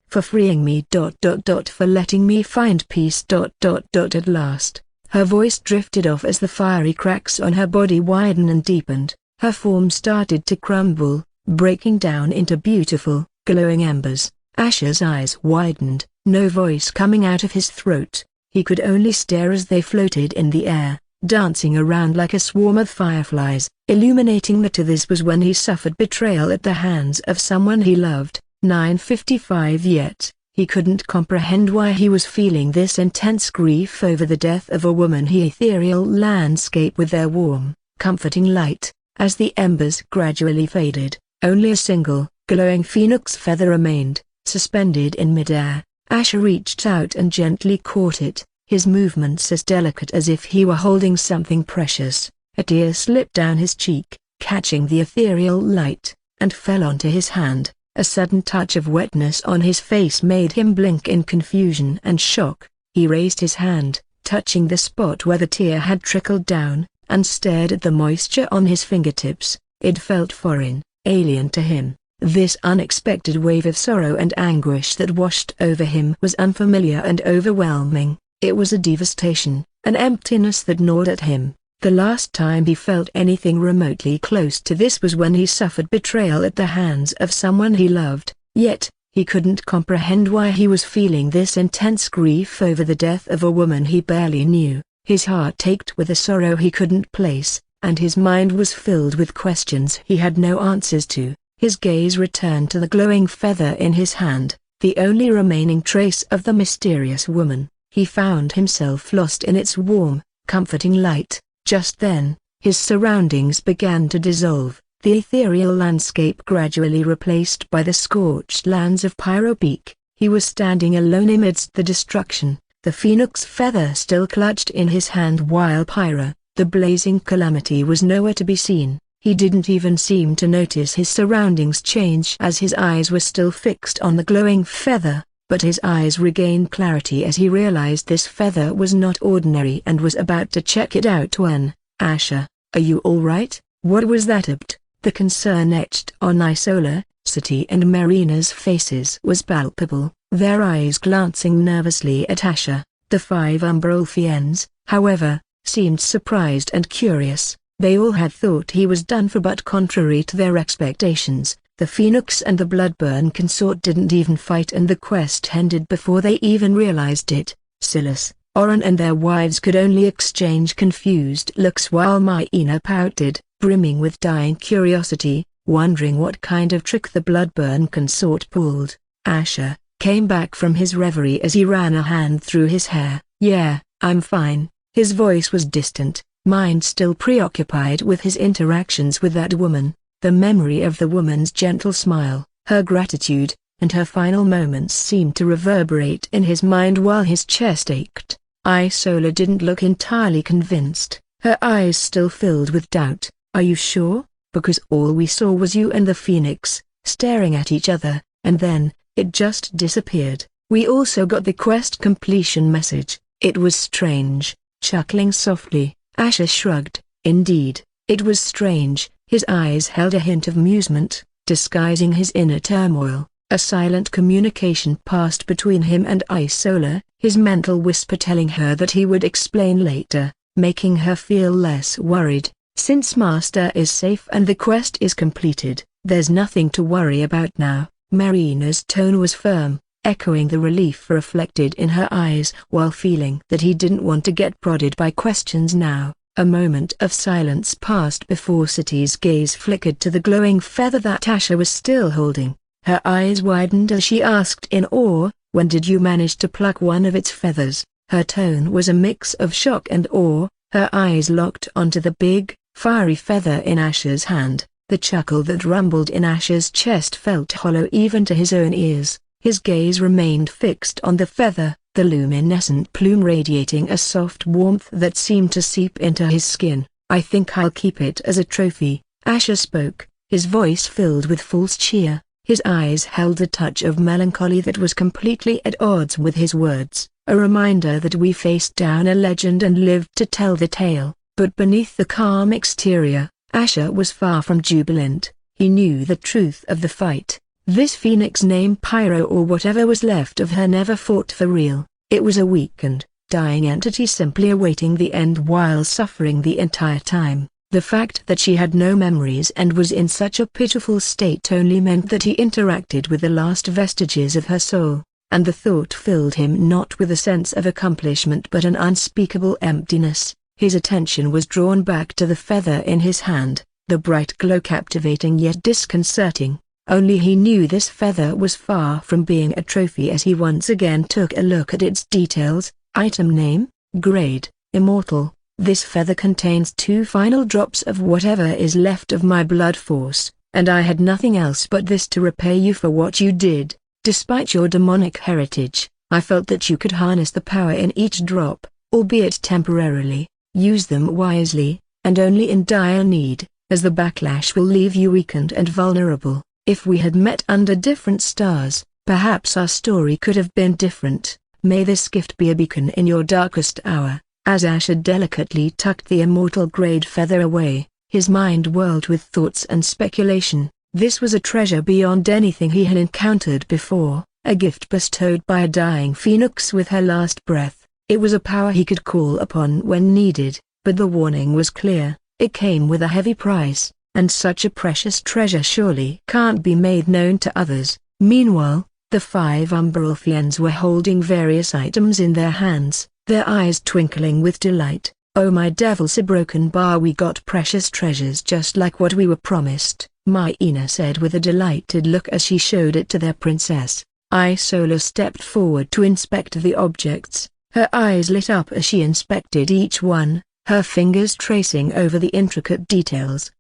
for freeing me. For letting me find peace. At last." Her voice drifted off as the fiery cracks on her body widened and deepened. Her form started to crumble, breaking down into beautiful, glowing embers. Asher's eyes widened, no voice coming out of his throat. He could only stare as they floated in the air, dancing around like a swarm of fireflies, illuminating the to. This was when he suffered betrayal at the hands of someone he loved. 9:55 Yet, he couldn't comprehend why he was feeling this intense grief over the death of a woman. The ethereal landscape with their warm, comforting light. As the embers gradually faded, only a single, glowing phoenix feather remained, suspended in midair. Asher reached out and gently caught it, his movements as delicate as if he were holding something precious. A tear slipped down his cheek, catching the ethereal light, and fell onto his hand. A sudden touch of wetness on his face made him blink in confusion and shock. He raised his hand, touching the spot where the tear had trickled down, and stared at the moisture on his fingertips. It felt foreign, alien to him. This unexpected wave of sorrow and anguish that washed over him was unfamiliar and overwhelming. It was a devastation, an emptiness that gnawed at him. The last time he felt anything remotely close to this was when he suffered betrayal at the hands of someone he loved. Yet, he couldn't comprehend why he was feeling this intense grief over the death of a woman he barely knew. His heart ached with a sorrow he couldn't place, and his mind was filled with questions he had no answers to. His gaze returned to the glowing feather in his hand, the only remaining trace of the mysterious woman. He found himself lost in its warm, comforting light. Just then, his surroundings began to dissolve, the ethereal landscape gradually replaced by the scorched lands of Pyro Peak. He was standing alone amidst the destruction, the phoenix feather still clutched in his hand while Pyro, the blazing calamity, was nowhere to be seen. He didn't even seem to notice his surroundings change as his eyes were still fixed on the glowing feather, but his eyes regained clarity as he realized this feather was not ordinary and was about to check it out when, "Asher, are you all right? What was that about?" The concern etched on Isola, City and Marina's faces was palpable, their eyes glancing nervously at Asher. The 5 Umbrolfians, however, seemed surprised and curious. They all had thought he was done for, but contrary to their expectations, the Phoenix and the Bloodburn consort didn't even fight, and the quest ended before they even realized it. Silas, Oren and their wives could only exchange confused looks while Marina pouted, brimming with dying curiosity, wondering what kind of trick the Bloodburn consort pulled. Asher came back from his reverie as he ran a hand through his hair. "Yeah, I'm fine." His voice was distant, mind still preoccupied with his interactions with that woman. The memory of the woman's gentle smile, her gratitude, and her final moments seemed to reverberate in his mind while his chest ached. Isola didn't look entirely convinced, her eyes still filled with doubt. "Are you sure? Because all we saw was you and the Phoenix, staring at each other, and then, it just disappeared. We also got the quest completion message." It was strange. Chuckling softly, Asher shrugged. Indeed, it was strange. His eyes held a hint of amusement, disguising his inner turmoil. A silent communication passed between him and Isola, his mental whisper telling her that he would explain later, making her feel less worried. "Since Master is safe and the quest is completed, there's nothing to worry about now." Marina's tone was firm, echoing the relief reflected in her eyes while feeling that he didn't want to get prodded by questions now. A moment of silence passed before City's gaze flickered to the glowing feather that Asher was still holding. Her eyes widened as she asked in awe, "When did you manage to pluck one of its feathers?" Her tone was a mix of shock and awe, her eyes locked onto the big, fiery feather in Asher's hand. The chuckle that rumbled in Asher's chest felt hollow even to his own ears. His gaze remained fixed on the feather, the luminescent plume radiating a soft warmth that seemed to seep into his skin. "I think I'll keep it as a trophy," Asher spoke, his voice filled with false cheer. His eyes held a touch of melancholy that was completely at odds with his words, a reminder that we faced down a legend and lived to tell the tale. But beneath the calm exterior, Asher was far from jubilant. He knew the truth of the fight. This phoenix named Pyro, or whatever was left of her, never fought for real. It was a weakened, dying entity simply awaiting the end while suffering the entire time. The fact that she had no memories and was in such a pitiful state only meant that he interacted with the last vestiges of her soul, and the thought filled him not with a sense of accomplishment but an unspeakable emptiness. His attention was drawn back to the feather in his hand, the bright glow captivating yet disconcerting. Only he knew this feather was far from being a trophy as he once again took a look at its details. Item name, grade, immortal. This feather contains 2 final drops of whatever is left of my blood force, and I had nothing else but this to repay you for what you did. Despite your demonic heritage, I felt that you could harness the power in each drop, albeit temporarily. Use them wisely, and only in dire need, as the backlash will leave you weakened and vulnerable. If we had met under different stars, perhaps our story could have been different. May this gift be a beacon in your darkest hour." As Asher delicately tucked the immortal grade feather away, his mind whirled with thoughts and speculation. This was a treasure beyond anything he had encountered before, a gift bestowed by a dying phoenix with her last breath. It was a power he could call upon when needed, but the warning was clear: it came with a heavy price, and such a precious treasure surely can't be made known to others. Meanwhile, the 5 Umberolfians were holding various items in their hands, their eyes twinkling with delight. "Oh my devils, a broken bar! We got precious treasures just like what we were promised," Myena said with a delighted look as she showed it to their princess. Isola stepped forward to inspect the objects. Her eyes lit up as she inspected each one, her fingers tracing over the intricate details.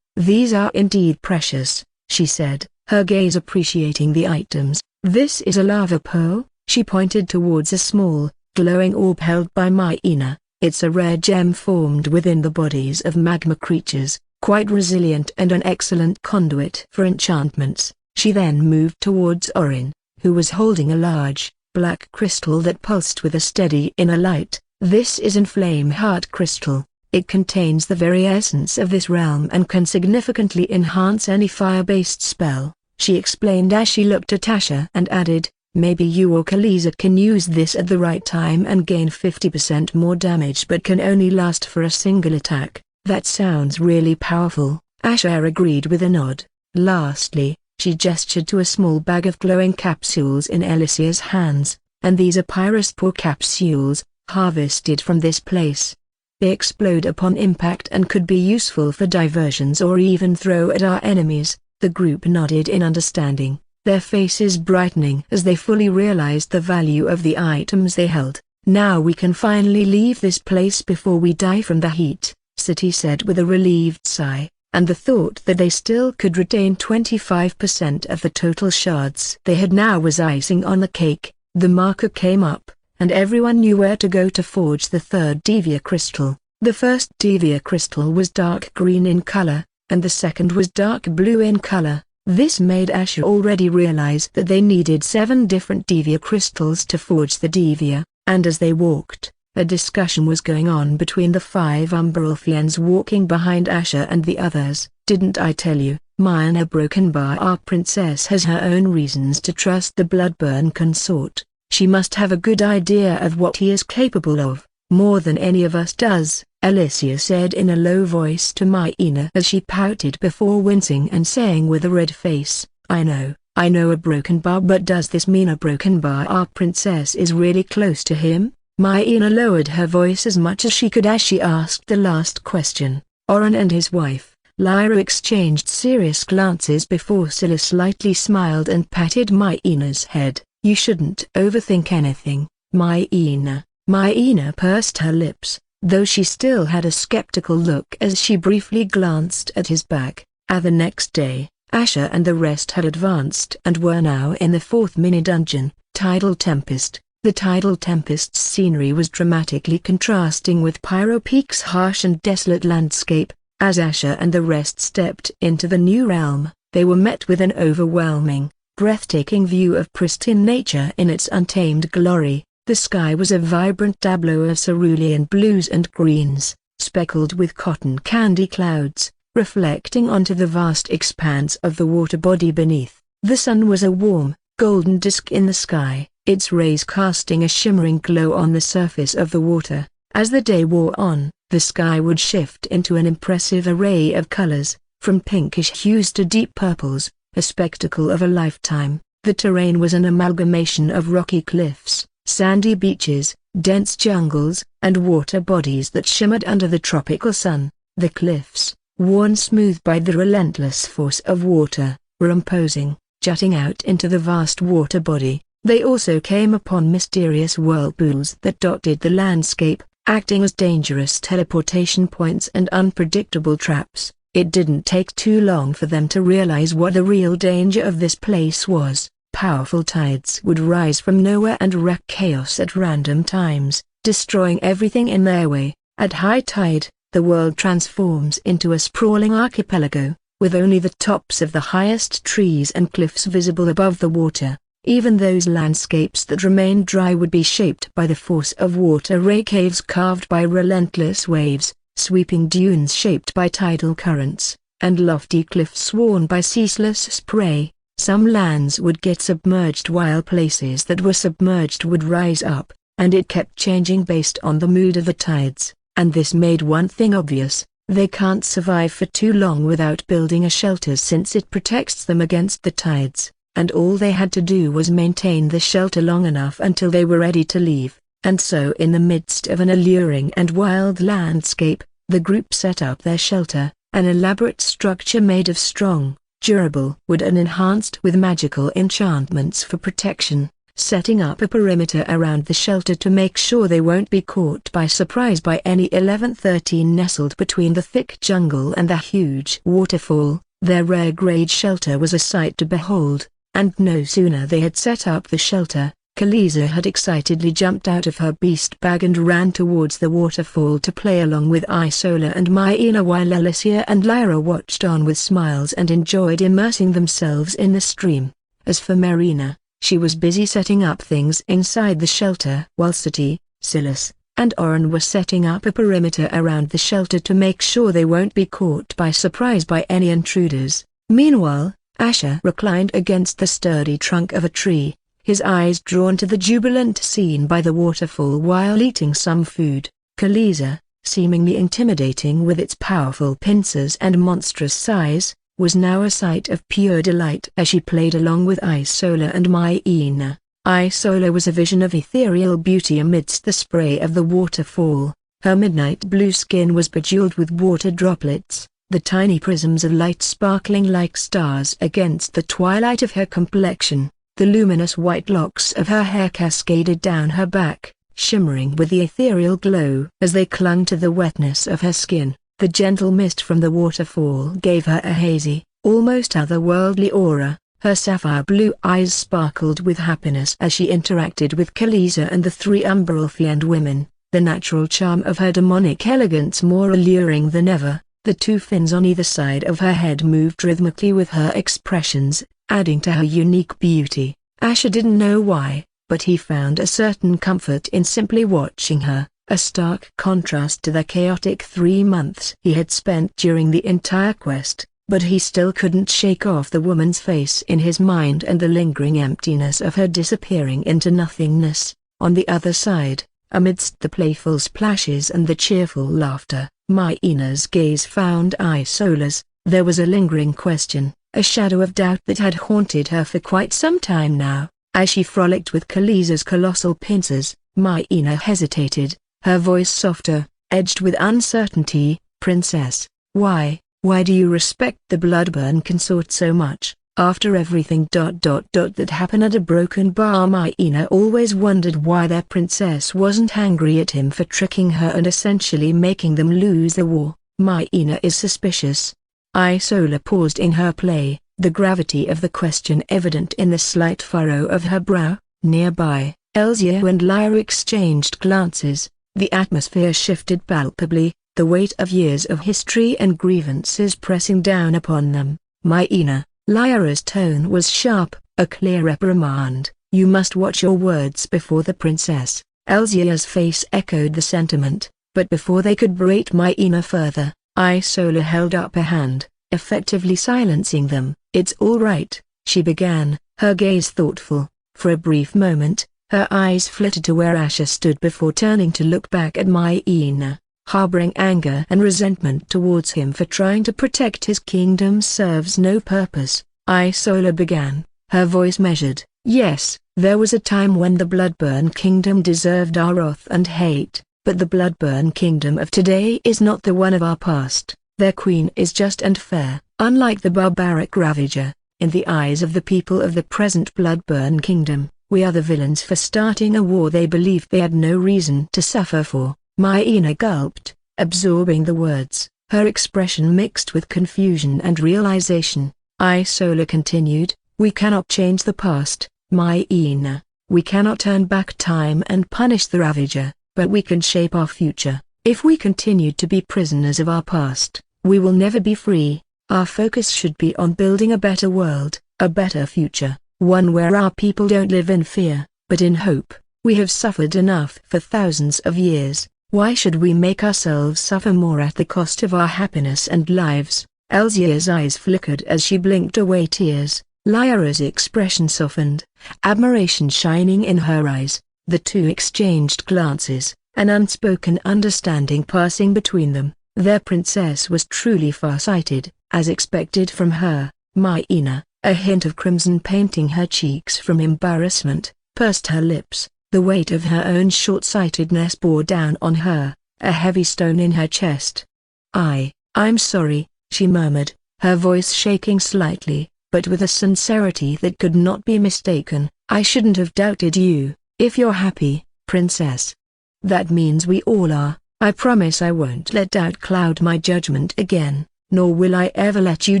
"These are indeed precious," she said, her gaze appreciating the items. "This is a lava pearl," she pointed towards a small, glowing orb held by Myena. "It's a rare gem formed within the bodies of magma creatures, quite resilient and an excellent conduit for enchantments." She then moved towards Orin, who was holding a large, black crystal that pulsed with a steady inner light. "This is Inflame Heart Crystal. It contains the very essence of this realm and can significantly enhance any fire-based spell," she explained as she looked at Asher and added, "Maybe you or Khaleesi can use this at the right time and gain 50% more damage but can only last for a single attack." "That sounds really powerful," Asher agreed with a nod. Lastly, she gestured to a small bag of glowing capsules in Alicia's hands, "And these are pyrospore capsules, harvested from this place. They explode upon impact and could be useful for diversions or even throw at our enemies." The group nodded in understanding, their faces brightening as they fully realized the value of the items they held. "Now we can finally leave this place before we die from the heat," City said with a relieved sigh, and the thought that they still could retain 25% of the total shards they had now was icing on the cake. The marker came up, and everyone knew where to go to forge the 3rd Divya crystal. The first Divya crystal was dark green in color, and the second was dark blue in color. This made Asher already realize that they needed 7 different Divya crystals to forge the Divya, and as they walked, a discussion was going on between the 5 Umberolfians walking behind Asher and the others. "Didn't I tell you, Myena Broken Bar, our princess has her own reasons to trust the Bloodburn consort. She must have a good idea of what he is capable of, more than any of us does," Alicia said in a low voice to Myena as she pouted before wincing and saying with a red face, I know a broken bar, but does this mean a broken bar our princess is really close to him?" Myena lowered her voice as much as she could as she asked the last question. Orin and his wife, Lyra, exchanged serious glances before Scylla slightly smiled and patted Myena's head. "You shouldn't overthink anything, Myena." Myena pursed her lips, though she still had a skeptical look as she briefly glanced at his back. The next day, Asher and the rest had advanced and were now in the fourth mini-dungeon, Tidal Tempest. The Tidal Tempest's scenery was dramatically contrasting with Pyro Peak's harsh and desolate landscape. As Asher and the rest stepped into the new realm, they were met with an overwhelming, breathtaking view of pristine nature in its untamed glory. The sky was a vibrant tableau of cerulean blues and greens, speckled with cotton candy clouds, reflecting onto the vast expanse of the water body beneath. The sun was a warm, golden disk in the sky, its rays casting a shimmering glow on the surface of the water. As the day wore on, the sky would shift into an impressive array of colors, from pinkish hues to deep purples, a spectacle of a lifetime. The terrain was an amalgamation of rocky cliffs, sandy beaches, dense jungles, and water bodies that shimmered under the tropical sun. The cliffs, worn smooth by the relentless force of water, were imposing, jutting out into the vast water body. They also came upon mysterious whirlpools that dotted the landscape, acting as dangerous teleportation points and unpredictable traps. It didn't take too long for them to realize what the real danger of this place was. Powerful tides would rise from nowhere and wreak chaos at random times, destroying everything in their way. At high tide, the world transforms into a sprawling archipelago, with only the tops of the highest trees and cliffs visible above the water. Even those landscapes that remained dry would be shaped by the force of water, ray caves carved by relentless waves, sweeping dunes shaped by tidal currents, and lofty cliffs worn by ceaseless spray. Some lands would get submerged while places that were submerged would rise up, and it kept changing based on the mood of the tides. And this made one thing obvious: they can't survive for too long without building a shelter, since it protects them against the tides. And all they had to do was maintain the shelter long enough until they were ready to leave. And so, in the midst of an alluring and wild landscape, the group set up their shelter, an elaborate structure made of strong, durable wood and enhanced with magical enchantments for protection, setting up a perimeter around the shelter to make sure they won't be caught by surprise by any 11-13. Nestled between the thick jungle and the huge waterfall, their rare-grade shelter was a sight to behold. And no sooner they had set up the shelter, Khaleesi had excitedly jumped out of her beast bag and ran towards the waterfall to play along with Isola and Myena, while Alicia and Lyra watched on with smiles and enjoyed immersing themselves in the stream. As for Marina, she was busy setting up things inside the shelter, while Sati, Silas, and Oren were setting up a perimeter around the shelter to make sure they won't be caught by surprise by any intruders. Meanwhile, Asher reclined against the sturdy trunk of a tree, his eyes drawn to the jubilant scene by the waterfall while eating some food. Khaleesi, seemingly intimidating with its powerful pincers and monstrous size, was now a sight of pure delight as she played along with Isola and Myena. Isola was a vision of ethereal beauty amidst the spray of the waterfall. Her midnight blue skin was bejeweled with water droplets, the tiny prisms of light sparkling like stars against the twilight of her complexion. The luminous white locks of her hair cascaded down her back, shimmering with the ethereal glow as they clung to the wetness of her skin. The gentle mist from the waterfall gave her a hazy, almost otherworldly aura. Her sapphire blue eyes sparkled with happiness as she interacted with Khaleesi and the three Umbral women, the natural charm of her demonic elegance more alluring than ever. The two fins on either side of her head moved rhythmically with her expressions, adding to her unique beauty. Asher didn't know why, but he found a certain comfort in simply watching her, a stark contrast to the chaotic 3 months he had spent during the entire quest. But he still couldn't shake off the woman's face in his mind and the lingering emptiness of her disappearing into nothingness. On the other side, amidst the playful splashes and the cheerful laughter, Myena's gaze found Isola's. There was a lingering question, a shadow of doubt that had haunted her for quite some time now. As she frolicked with Khaleesi's colossal pincers, Myena hesitated, her voice softer, edged with uncertainty. "Princess, why do you respect the Bloodburn consort so much, after everything that happened at a broken bar?" Myena always wondered why their princess wasn't angry at him for tricking her and essentially making them lose the war. "Myena is suspicious. Isola paused in her play, the gravity of the question evident in the slight furrow of her brow. Nearby, Elzia and Lyra exchanged glances. The atmosphere shifted palpably, the weight of years of history and grievances pressing down upon them. Myena, Lyra's tone was sharp, a clear reprimand. You must watch your words before the princess. Elzia's face echoed the sentiment, but before they could berate Myena further, Isola held up a hand, effectively silencing them. It's all right, she began, her gaze thoughtful. For a brief moment, her eyes flitted to where Asher stood before turning to look back at Myena, harboring anger and resentment towards him for trying to protect his kingdom serves no purpose. Isola began, her voice measured. Yes, there was a time when the Bloodburn Kingdom deserved our wrath and hate, but the Bloodburn Kingdom of today is not the one of our past. Their queen is just and fair. Unlike the barbaric Ravager, in the eyes of the people of the present Bloodburn Kingdom, we are the villains for starting a war they believed they had no reason to suffer for. Myena gulped, absorbing the words, her expression mixed with confusion and realization. Isola continued, we cannot change the past, Myena. We cannot turn back time and punish the Ravager, but we can shape our future. If we continue to be prisoners of our past, we will never be free. Our focus should be on building a better world, a better future, one where our people don't live in fear, but in hope. We have suffered enough for thousands of years. Why should we make ourselves suffer more at the cost of our happiness and lives? Elzia's eyes flickered as she blinked away tears. Lyra's expression softened, admiration shining in her eyes. The two exchanged glances, an unspoken understanding passing between them. Their princess was truly far-sighted, as expected from her. Myena, a hint of crimson painting her cheeks from embarrassment, pursed her lips. The weight of her own short-sightedness bore down on her, a heavy stone in her chest. I'm sorry, she murmured, her voice shaking slightly, but with a sincerity that could not be mistaken. I shouldn't have doubted you. If you're happy, princess. That means we all are. I promise I won't let doubt cloud my judgment again, nor will I ever let you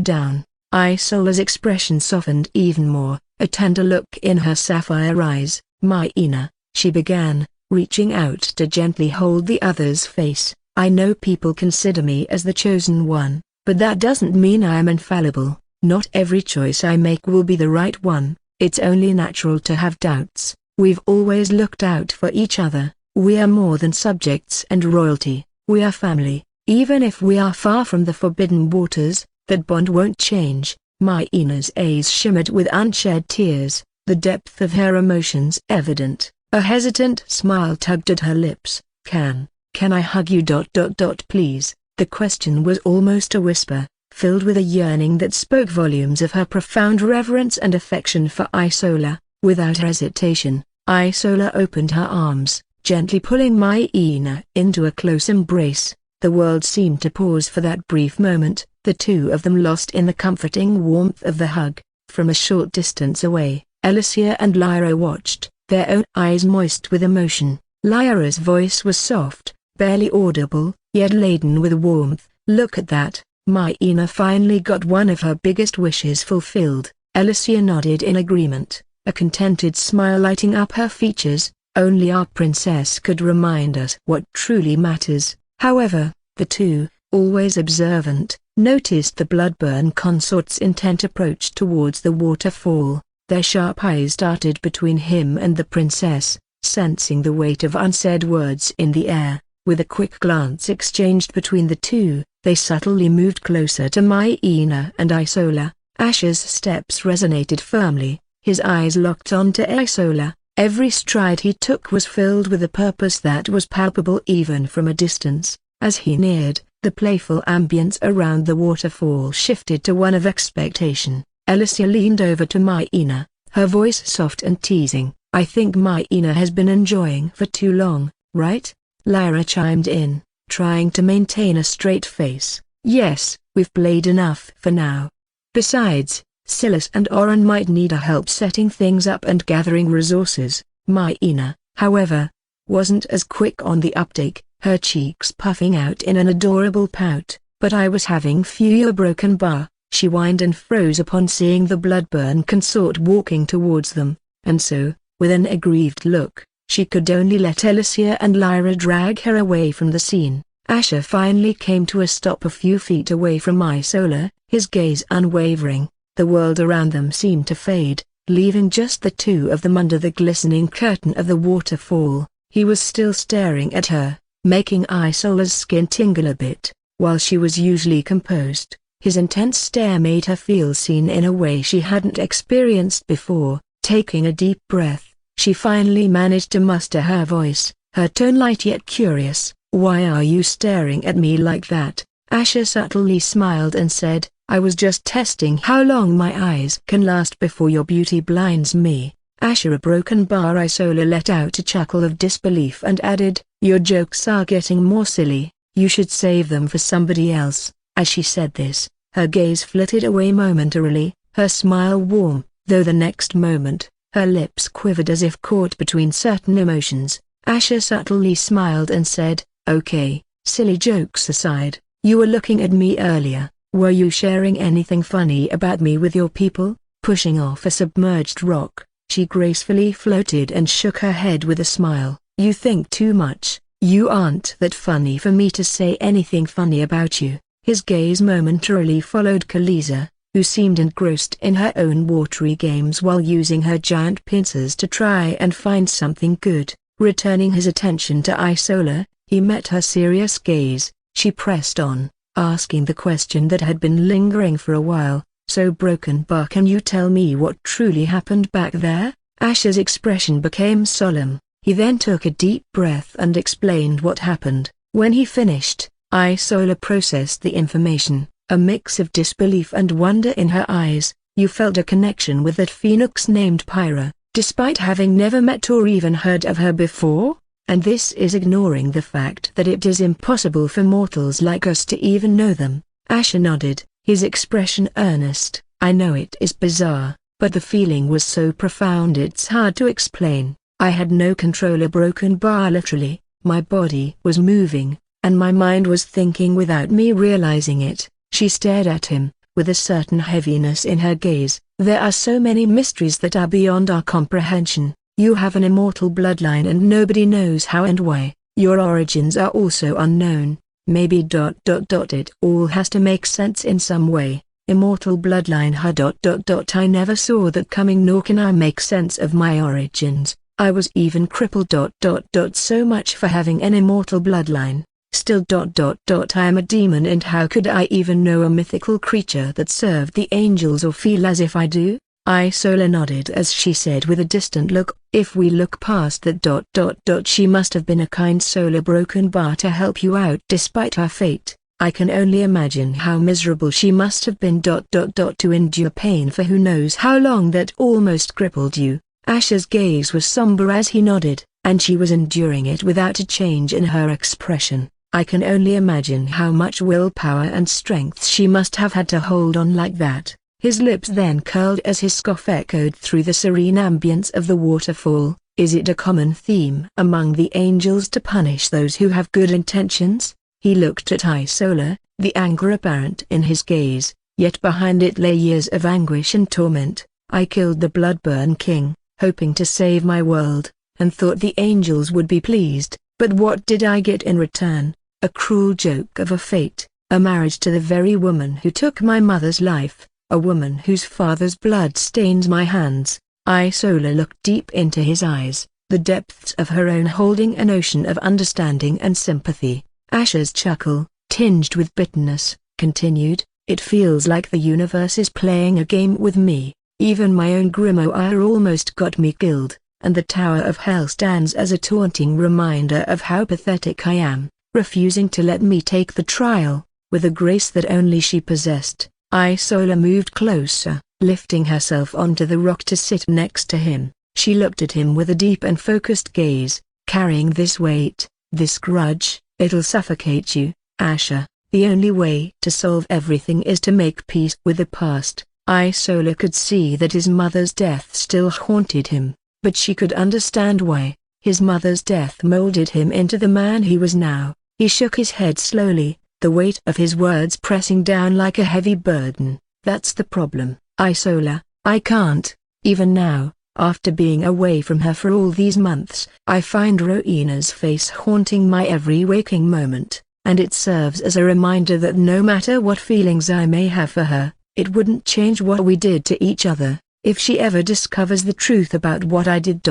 down. Isola's expression softened even more, a tender look in her sapphire eyes. Myena, she began, reaching out to gently hold the other's face. I know people consider me as the chosen one, but that doesn't mean I am infallible. Not every choice I make will be the right one. It's only natural to have doubts. We've always looked out for each other. We are more than subjects and royalty, we are family. Even if we are far from the forbidden waters, that bond won't change. Myena's eyes shimmered with unshed tears, the depth of her emotions evident. A hesitant smile tugged at her lips. Can I hug you? Please. The question was almost a whisper, filled with a yearning that spoke volumes of her profound reverence and affection for Isola. Without hesitation, Isola opened her arms, gently pulling Myena into a close embrace. The world seemed to pause for that brief moment, the two of them lost in the comforting warmth of the hug. From a short distance away, Alicia and Lyra watched, their own eyes moist with emotion. Lyra's voice was soft, barely audible, yet laden with warmth. Look at that, Myena finally got one of her biggest wishes fulfilled. Alicia nodded in agreement, a contented smile lighting up her features. Only our princess could remind us what truly matters. However, the two, always observant, noticed the Bloodburn consort's intent approach towards the waterfall. Their sharp eyes darted between him and the princess, sensing the weight of unsaid words in the air. With a quick glance exchanged between the two, they subtly moved closer to Myena and Isola. Asher's steps resonated firmly, his eyes locked onto Isola. Every stride he took was filled with a purpose that was palpable even from a distance. As he neared, the playful ambience around the waterfall shifted to one of expectation. Alicia leaned over to Myena, her voice soft and teasing. I think Myena has been enjoying for too long, right? Lyra chimed in, trying to maintain a straight face. Yes, we've played enough for now. Besides, Silas and Oren might need our help setting things up and gathering resources. Myena, however, wasn't as quick on the uptake, her cheeks puffing out in an adorable pout. but I was having fewer broken bar. She whined and froze upon seeing the blood-burn consort walking towards them, and so, with an aggrieved look, she could only let Alicia and Lyra drag her away from the scene. Asher finally came to a stop a few feet away from Isola, his gaze unwavering. The world around them seemed to fade, leaving just the two of them under the glistening curtain of the waterfall. He was still staring at her, making Isola's skin tingle a bit, while she was usually composed. His intense stare made her feel seen in a way she hadn't experienced before. Taking a deep breath, she finally managed to muster her voice, her tone light yet curious. "Why are you staring at me like that?" Asher subtly smiled and said, "I was just testing how long my eyes can last before your beauty blinds me." Asher, a broken bar. Isola let out a chuckle of disbelief and added, "Your jokes are getting more silly, you should save them for somebody else." As she said this, her gaze flitted away momentarily, her smile warm, though the next moment, her lips quivered as if caught between certain emotions. Asher subtly smiled and said, "Okay, silly jokes aside, you were looking at me earlier. Were you sharing anything funny about me with your people?" Pushing off a submerged rock, she gracefully floated and shook her head with a smile. "You think too much. You aren't that funny for me to say anything funny about you." His gaze momentarily followed Khaleesi, who seemed engrossed in her own watery games while using her giant pincers to try and find something good. Returning his attention to Isola, he met her serious gaze. She pressed on, asking the question that had been lingering for a while, "So Broken Bar, can you tell me what truly happened back there?" Asher's expression became solemn. He then took a deep breath and explained what happened. When he finished, Isola processed the information, a mix of disbelief and wonder in her eyes. "You felt a connection with that phoenix named Pyra, despite having never met or even heard of her before? And this is ignoring the fact that it is impossible for mortals like us to even know them." Asher nodded, his expression earnest. "I know it is bizarre, but the feeling was so profound it's hard to explain. I had no control. A broken bar literally, my body was moving, and my mind was thinking without me realizing it." She stared at him, with a certain heaviness in her gaze. "There are so many mysteries that are beyond our comprehension. You have an immortal bloodline and nobody knows how and why. Your origins are also unknown. Maybe ... It all has to make sense in some way. Immortal bloodline ... I never saw that coming, nor can I make sense of my origins. I was even crippled ... So much for having an immortal bloodline. Still ... I am a demon, and how could I even know a mythical creature that served the angels or feel as if I do?" Isola nodded as she said with a distant look, "If we look past that ... she must have been a kind soul, a broken bar, to help you out despite her fate. I can only imagine how miserable she must have been ... to endure pain for who knows how long that almost crippled you." Asher's gaze was somber as he nodded, and she was enduring it without a change in her expression. "I can only imagine how much willpower and strength she must have had to hold on like that." His lips then curled as his scoff echoed through the serene ambience of the waterfall. "Is it a common theme among the angels to punish those who have good intentions?" He looked at Isola, the anger apparent in his gaze, yet behind it lay years of anguish and torment. "I killed the Bloodburn King, hoping to save my world, and thought the angels would be pleased, but what did I get in return? A cruel joke of a fate, a marriage to the very woman who took my mother's life, a woman whose father's blood stains my hands." Isola looked deep into his eyes, the depths of her own holding an ocean of understanding and sympathy. Asher's chuckle, tinged with bitterness, continued, "It feels like the universe is playing a game with me. Even my own grimoire almost got me killed, and the Tower of Hell stands as a taunting reminder of how pathetic I am, refusing to let me take the trial." With a grace that only she possessed, Isola moved closer, lifting herself onto the rock to sit next to him. She looked at him with a deep and focused gaze. "Carrying this weight, this grudge, it'll suffocate you, Asher. The only way to solve everything is to make peace with the past." Isola could see that his mother's death still haunted him, but she could understand why. His mother's death molded him into the man he was now. He shook his head slowly, the weight of his words pressing down like a heavy burden. That's the problem, Isola. I can't, even now, after being away from her for all these months. I find Rowena's face haunting my every waking moment, and it serves as a reminder that no matter what feelings I may have for her, it wouldn't change what we did to each other. If she ever discovers the truth about what I did,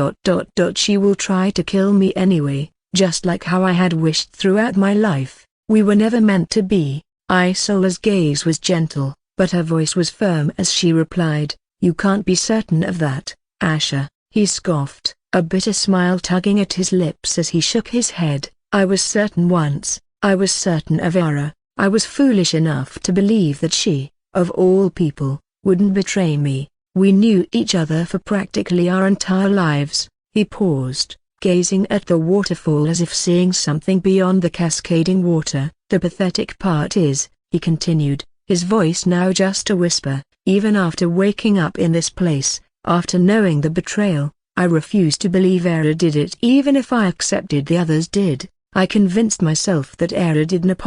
she will try to kill me anyway, just like how I had wished throughout my life. We were never meant to be. Isola's gaze was gentle, but her voice was firm as she replied, "You can't be certain of that, Asher," he scoffed, a bitter smile tugging at his lips as he shook his head. "I was certain once. I was certain of Yara. I was foolish enough to believe that she, of all people, wouldn't betray me. We knew each other for practically our entire lives." He paused, gazing at the waterfall as if seeing something beyond the cascading water. "The pathetic part is," he continued, his voice now just a whisper, "even after waking up in this place, after knowing the betrayal, I refuse to believe Era did it. Even if I accepted the others did, I convinced myself that Era didn't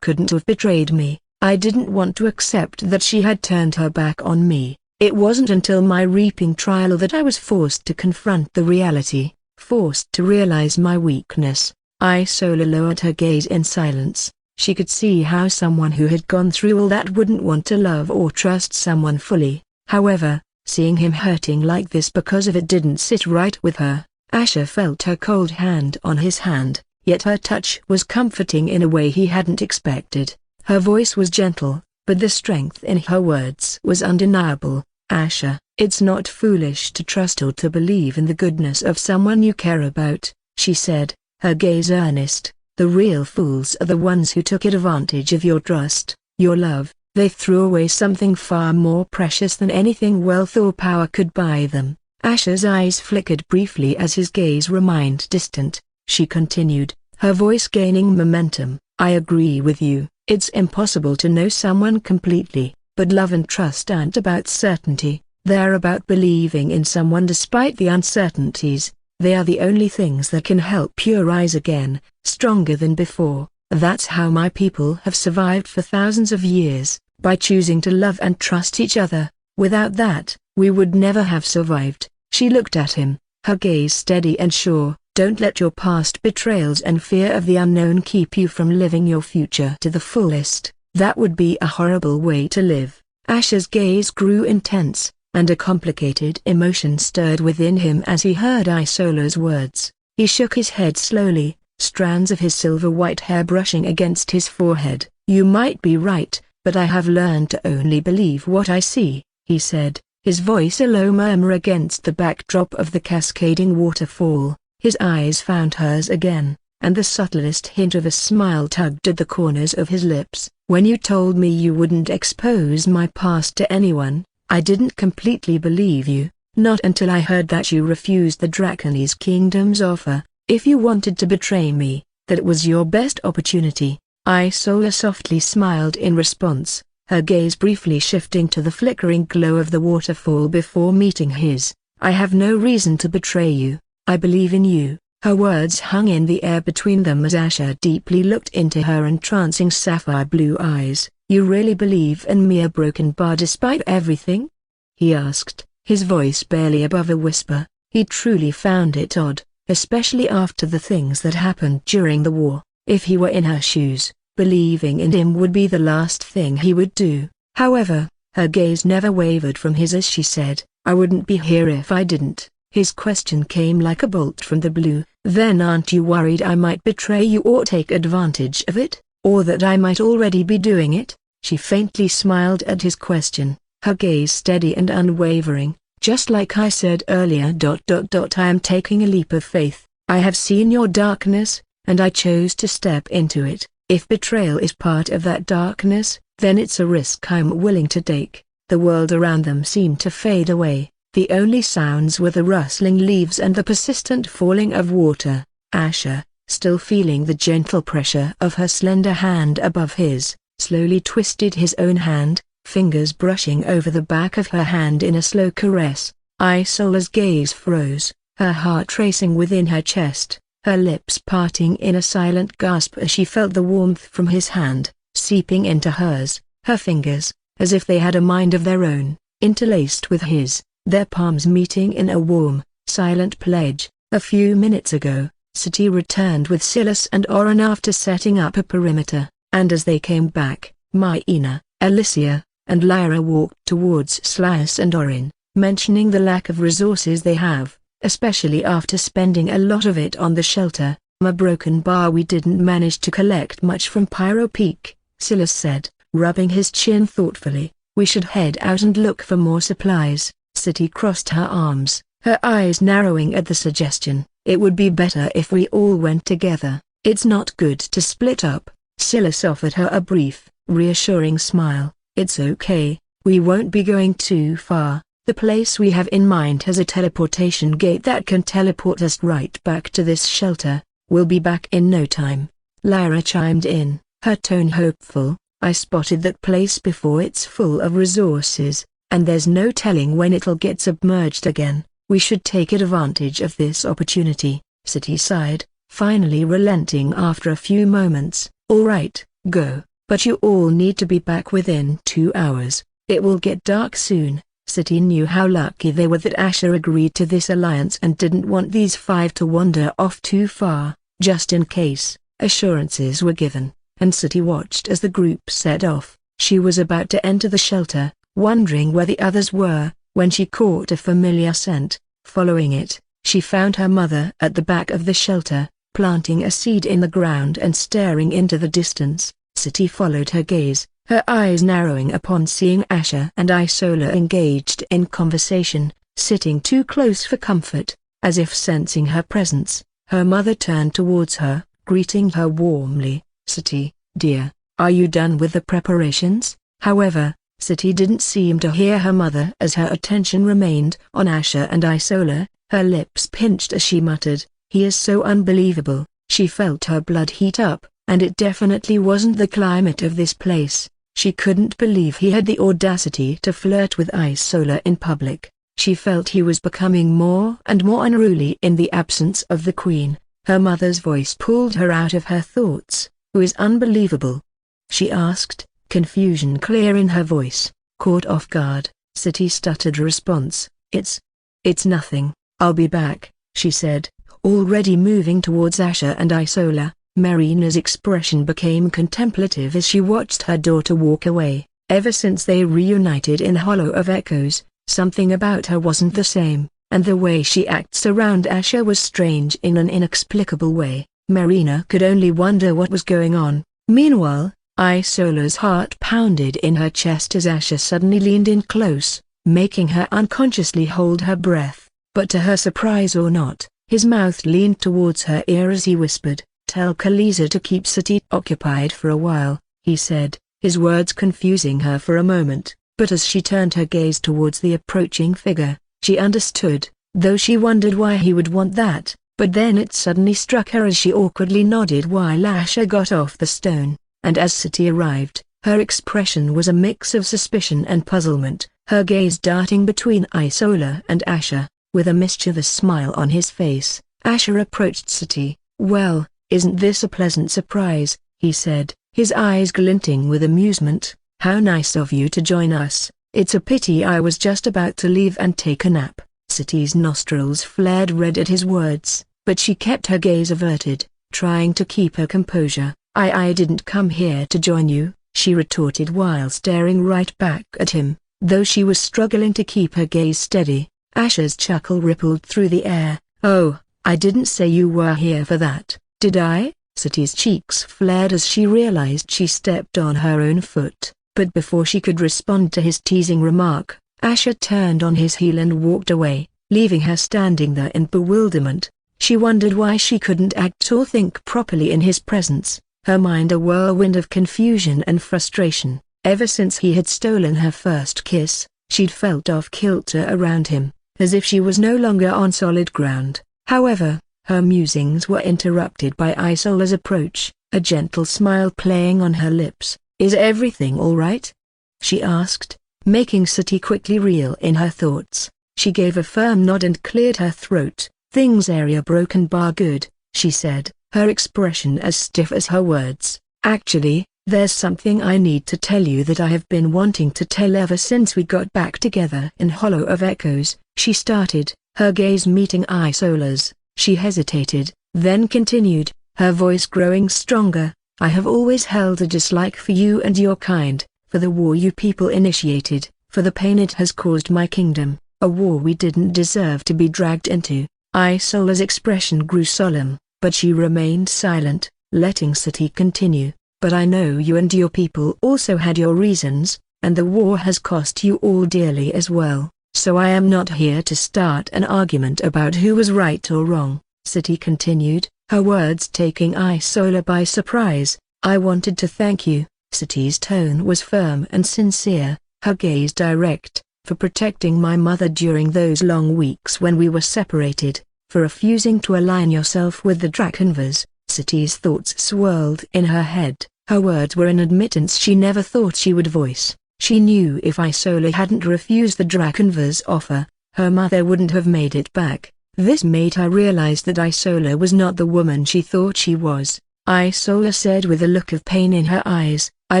couldn't have betrayed me. I didn't want to accept that she had turned her back on me. It wasn't until my reaping trial that I was forced to confront the reality, forced to realize my weakness." Isola lowered her gaze in silence. She could see how someone who had gone through all that wouldn't want to love or trust someone fully. However, seeing him hurting like this because of it didn't sit right with her. Asher felt her cold hand on his hand, yet her touch was comforting in a way he hadn't expected. Her voice was gentle, but the strength in her words was undeniable. "Asher, it's not foolish to trust or to believe in the goodness of someone you care about," she said, her gaze earnest. "The real fools are the ones who took advantage of your trust, your love. They threw away something far more precious than anything wealth or power could buy them." Asher's eyes flickered briefly as his gaze remained distant. She continued, her voice gaining momentum, "I agree with you. It's impossible to know someone completely, but love and trust aren't about certainty. They're about believing in someone despite the uncertainties. They are the only things that can help you rise again, stronger than before. That's how my people have survived for thousands of years, by choosing to love and trust each other. Without that, we would never have survived." She looked at him, her gaze steady and sure. "Don't let your past betrayals and fear of the unknown keep you from living your future to the fullest. That would be a horrible way to live." Asher's gaze grew intense, and a complicated emotion stirred within him as he heard Isola's words. He shook his head slowly, strands of his silver-white hair brushing against his forehead. "You might be right, but I have learned to only believe what I see," he said, his voice a low murmur against the backdrop of the cascading waterfall. His eyes found hers again, and the subtlest hint of a smile tugged at the corners of his lips. "When you told me you wouldn't expose my past to anyone, I didn't completely believe you, not until I heard that you refused the Draconese Kingdom's offer. If you wanted to betray me, that was your best opportunity." Isola softly smiled in response, her gaze briefly shifting to the flickering glow of the waterfall before meeting his. "I have no reason to betray you. I believe in you." Her words hung in the air between them as Asher deeply looked into her entrancing sapphire blue eyes. "You really believe in me, a broken bar despite everything?" he asked, his voice barely above a whisper. He truly found it odd, especially after the things that happened during the war. If he were in her shoes, believing in him would be the last thing he would do. However, her gaze never wavered from his as she said, "I wouldn't be here if I didn't." His question came like a bolt from the blue. "Then aren't you worried I might betray you or take advantage of it, or that I might already be doing it?" She faintly smiled at his question, her gaze steady and unwavering. "Just like I said earlier, I am taking a leap of faith. I have seen your darkness, and I chose to step into it. If betrayal is part of that darkness, then it's a risk I'm willing to take." The world around them seemed to fade away. The only sounds were the rustling leaves and the persistent falling of water. Asher, still feeling the gentle pressure of her slender hand above his, slowly twisted his own hand, fingers brushing over the back of her hand in a slow caress. Isola's gaze froze, her heart racing within her chest, her lips parting in a silent gasp as she felt the warmth from his hand, seeping into hers, her fingers, as if they had a mind of their own, interlaced with his, their palms meeting in a warm, silent pledge. A few minutes ago, Sati returned with Silas and Oren after setting up a perimeter, and as they came back, Maina, Alicia, and Lyra walked towards Silas and Oren, mentioning the lack of resources they have, especially after spending a lot of it on the shelter. "A broken bar. We didn't manage to collect much from Pyro Peak," Silas said, rubbing his chin thoughtfully. "We should head out and look for more supplies." Sati crossed her arms, her eyes narrowing at the suggestion. "It would be better if we all went together. It's not good to split up." Silas offered her a brief, reassuring smile. "It's okay, we won't be going too far. The place we have in mind has a teleportation gate that can teleport us right back to this shelter. We'll be back in no time." Lyra chimed in, her tone hopeful. "I spotted that place before. It's full of resources, and there's no telling when it'll get submerged again. We should take advantage of this opportunity." Sati sighed, finally relenting after a few moments. "All right, go, but you all need to be back within 2 hours. It will get dark soon." Sati knew how lucky they were that Asher agreed to this alliance and didn't want these 5 to wander off too far. Just in case, assurances were given, and Sati watched as the group set off. She was about to enter the shelter, wondering where the others were, when she caught a familiar scent. Following it, she found her mother at the back of the shelter, planting a seed in the ground and staring into the distance. Sati followed her gaze, her eyes narrowing upon seeing Asher and Isola engaged in conversation, sitting too close for comfort. As if sensing her presence, her mother turned towards her, greeting her warmly. "Sati, dear, are you done with the preparations?" However, Sati didn't seem to hear her mother as her attention remained on Asher and Isola. Her lips pinched as she muttered, "He is so unbelievable." She felt her blood heat up, and it definitely wasn't the climate of this place. She couldn't believe he had the audacity to flirt with Isola in public. She felt he was becoming more and more unruly in the absence of the queen. Her mother's voice pulled her out of her thoughts. "Who is unbelievable?" she asked, confusion clear in her voice. Caught off guard, Sati stuttered a response. It's nothing, I'll be back," she said, already moving towards Asher and Isola. Marina's expression became contemplative as she watched her daughter walk away. Ever since they reunited in Hollow of Echoes, something about her wasn't the same, and the way she acts around Asher was strange in an inexplicable way. Marina could only wonder what was going on. Meanwhile, Isola's heart pounded in her chest as Asher suddenly leaned in close, making her unconsciously hold her breath. But to her surprise or not, his mouth leaned towards her ear as he whispered, "Tell Khaleesa to keep Sati occupied for a while," he said, his words confusing her for a moment, but as she turned her gaze towards the approaching figure, she understood, though she wondered why he would want that. But then it suddenly struck her as she awkwardly nodded while Asher got off the stone, and as Sati arrived, her expression was a mix of suspicion and puzzlement, her gaze darting between Isola and Asher, with a mischievous smile on his face. Asher approached Sati. "Well, isn't this a pleasant surprise?" he said, his eyes glinting with amusement. "How nice of you to join us. It's a pity I was just about to leave and take a nap." Sati's nostrils flared red at his words, but she kept her gaze averted, trying to keep her composure. I didn't come here to join you," she retorted while staring right back at him, though she was struggling to keep her gaze steady. Asher's chuckle rippled through the air. "Oh, I didn't say you were here for that, did I?" Sati's cheeks flared as she realized she stepped on her own foot, but before she could respond to his teasing remark, Asher turned on his heel and walked away, leaving her standing there in bewilderment. She wondered why she couldn't act or think properly in his presence, her mind a whirlwind of confusion and frustration. Ever since he had stolen her first kiss, she'd felt off-kilter around him, as if she was no longer on solid ground. However, her musings were interrupted by Isola's approach, a gentle smile playing on her lips. "Is everything all right?" she asked, making Sati quickly reel in her thoughts. She gave a firm nod and cleared her throat. "Things area broken bar good," she said, her expression as stiff as her words. "Actually, there's something I need to tell you that I have been wanting to tell ever since we got back together." In Hollow of Echoes, she started, her gaze meeting Isola's. She hesitated, then continued, her voice growing stronger. "I have always held a dislike for you and your kind, for the war you people initiated, for the pain it has caused my kingdom, a war we didn't deserve to be dragged into." Isola's expression grew solemn, but she remained silent, letting Sati continue. "But I know you and your people also had your reasons, and the war has cost you all dearly as well, so I am not here to start an argument about who was right or wrong," Sati continued, her words taking Isola by surprise. "I wanted to thank you," Sati's tone was firm and sincere, her gaze direct, "for protecting my mother during those long weeks when we were separated, for refusing to align yourself with the Drakenvers." Sati's thoughts swirled in her head, her words were an admittance she never thought she would voice. She knew if Isola hadn't refused the Drakenvers' offer, her mother wouldn't have made it back. This made her realize that Isola was not the woman she thought she was. Isola said with a look of pain in her eyes, "I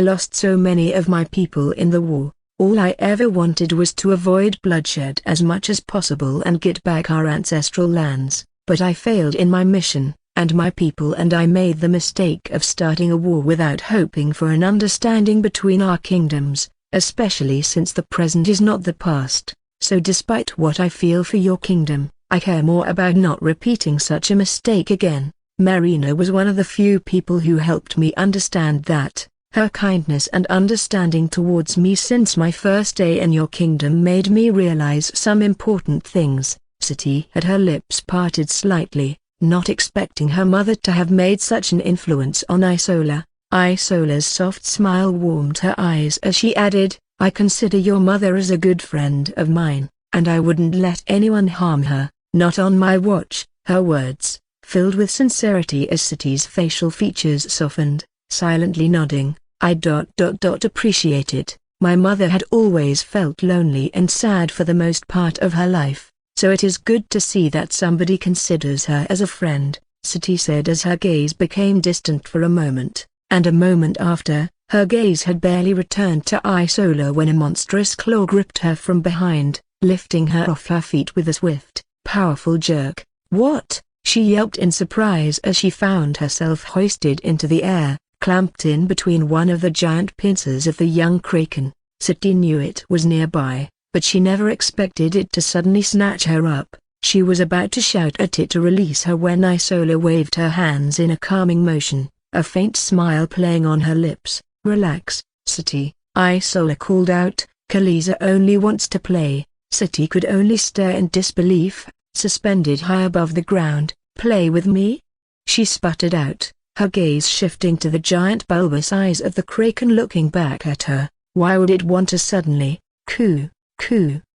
lost so many of my people in the war. All I ever wanted was to avoid bloodshed as much as possible and get back our ancestral lands, but I failed in my mission, and my people and I made the mistake of starting a war without hoping for an understanding between our kingdoms, especially since the present is not the past. So despite what I feel for your kingdom, I care more about not repeating such a mistake again." Marina was one of the few people who helped me understand that. Her kindness and understanding towards me since my first day in your kingdom made me realize some important things. Sati had her lips parted slightly, not expecting her mother to have made such an influence on Isola. Isola's soft smile warmed her eyes as she added, "I consider your mother as a good friend of mine, and I wouldn't let anyone harm her, not on my watch." Her words, filled with sincerity as Sati's facial features softened, silently nodding, "I appreciate it. My mother had always felt lonely and sad for the most part of her life, so it is good to see that somebody considers her as a friend," Sati said as her gaze became distant for a moment, and a moment after, her gaze had barely returned to Isola when a monstrous claw gripped her from behind, lifting her off her feet with a swift, powerful jerk. "What?" she yelped in surprise as she found herself hoisted into the air, clamped in between one of the giant pincers of the young kraken. Sati knew it was nearby, but she never expected it to suddenly snatch her up. She was about to shout at it to release her when Isola waved her hands in a calming motion, a faint smile playing on her lips. "Relax, Sati," Isola called out, "Khaleesa only wants to play." Sati could only stare in disbelief, suspended high above the ground. "Play with me?" she sputtered out, her gaze shifting to the giant bulbous eyes of the kraken looking back at her. Why would it want to suddenly? Coo.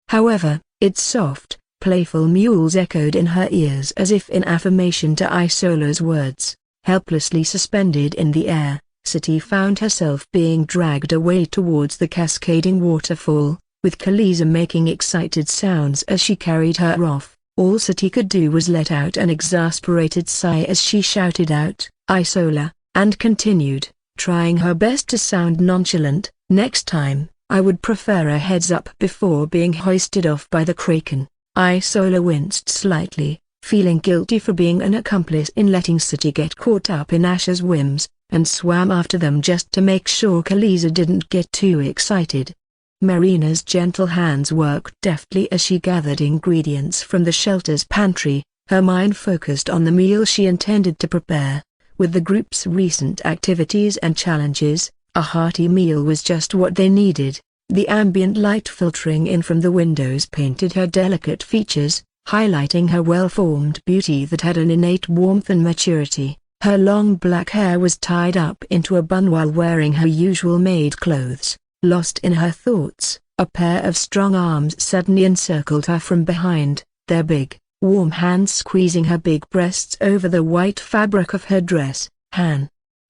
However, its soft, playful mewls echoed in her ears as if in affirmation to Isola's words. Helplessly suspended in the air, Sati found herself being dragged away towards the cascading waterfall, with Khaleesa making excited sounds as she carried her off. All Sati could do was let out an exasperated sigh as she shouted out, "Isola," and continued, trying her best to sound nonchalant, "Next time, I would prefer a heads up before being hoisted off by the kraken." Isola winced slightly, feeling guilty for being an accomplice in letting Sati get caught up in Ash's whims, and swam after them just to make sure Khaleesa didn't get too excited. Marina's gentle hands worked deftly as she gathered ingredients from the shelter's pantry, her mind focused on the meal she intended to prepare. With the group's recent activities and challenges, a hearty meal was just what they needed. The ambient light filtering in from the windows painted her delicate features, highlighting her well-formed beauty that had an innate warmth and maturity. Her long black hair was tied up into a bun while wearing her usual maid clothes. Lost in her thoughts, a pair of strong arms suddenly encircled her from behind, their big, warm hands squeezing her big breasts over the white fabric of her dress. "Han."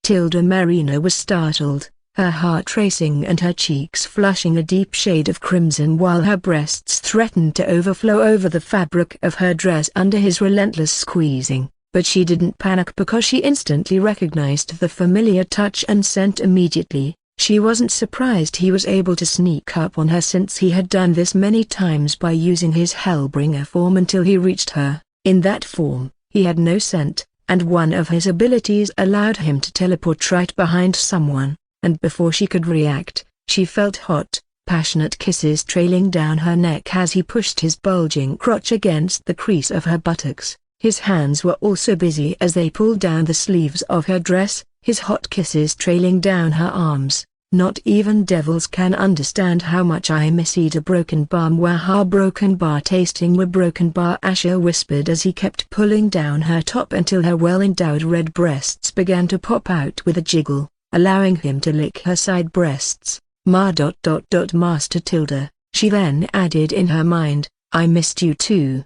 Marina was startled, her heart racing and her cheeks flushing a deep shade of crimson while her breasts threatened to overflow over the fabric of her dress under his relentless squeezing. but she didn't panic because she instantly recognized the familiar touch and scent immediately. She wasn't surprised he was able to sneak up on her since he had done this many times by using his Hellbringer form until he reached her. In that form, he had no scent, and one of his abilities allowed him to teleport right behind someone, and before she could react, she felt hot, passionate kisses trailing down her neck as he pushed his bulging crotch against the crease of her buttocks. His hands were also busy as they pulled down the sleeves of her dress, his hot kisses trailing down her arms. Not even devils can understand how much I miss eat a broken bar mwaha broken bar tasting wa broken bar, Asher whispered as he kept pulling down her top until her well-endowed red breasts began to pop out with a jiggle, allowing him to lick her side breasts. Master Tilda, she then added in her mind, I missed you too.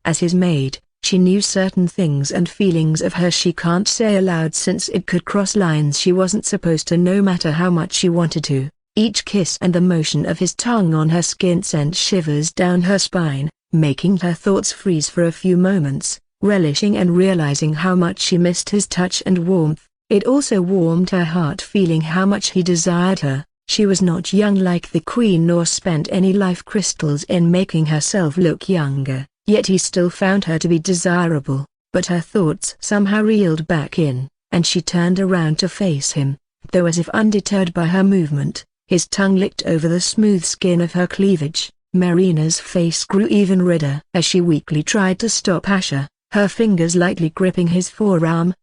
As his maid, she knew certain things and feelings of her she can't say aloud since it could cross lines she wasn't supposed to no matter how much she wanted to. Each kiss and the motion of his tongue on her skin sent shivers down her spine, making her thoughts freeze for a few moments, relishing and realizing how much she missed his touch and warmth. It also warmed her heart feeling how much he desired her. She was not young like the queen nor spent any life crystals in making herself look younger. Yet he still found her to be desirable, but her thoughts somehow reeled back in, and she turned around to face him, though as if undeterred by her movement, his tongue licked over the smooth skin of her cleavage. Marina's face grew even redder as she weakly tried to stop Asher, her fingers lightly gripping his forearm.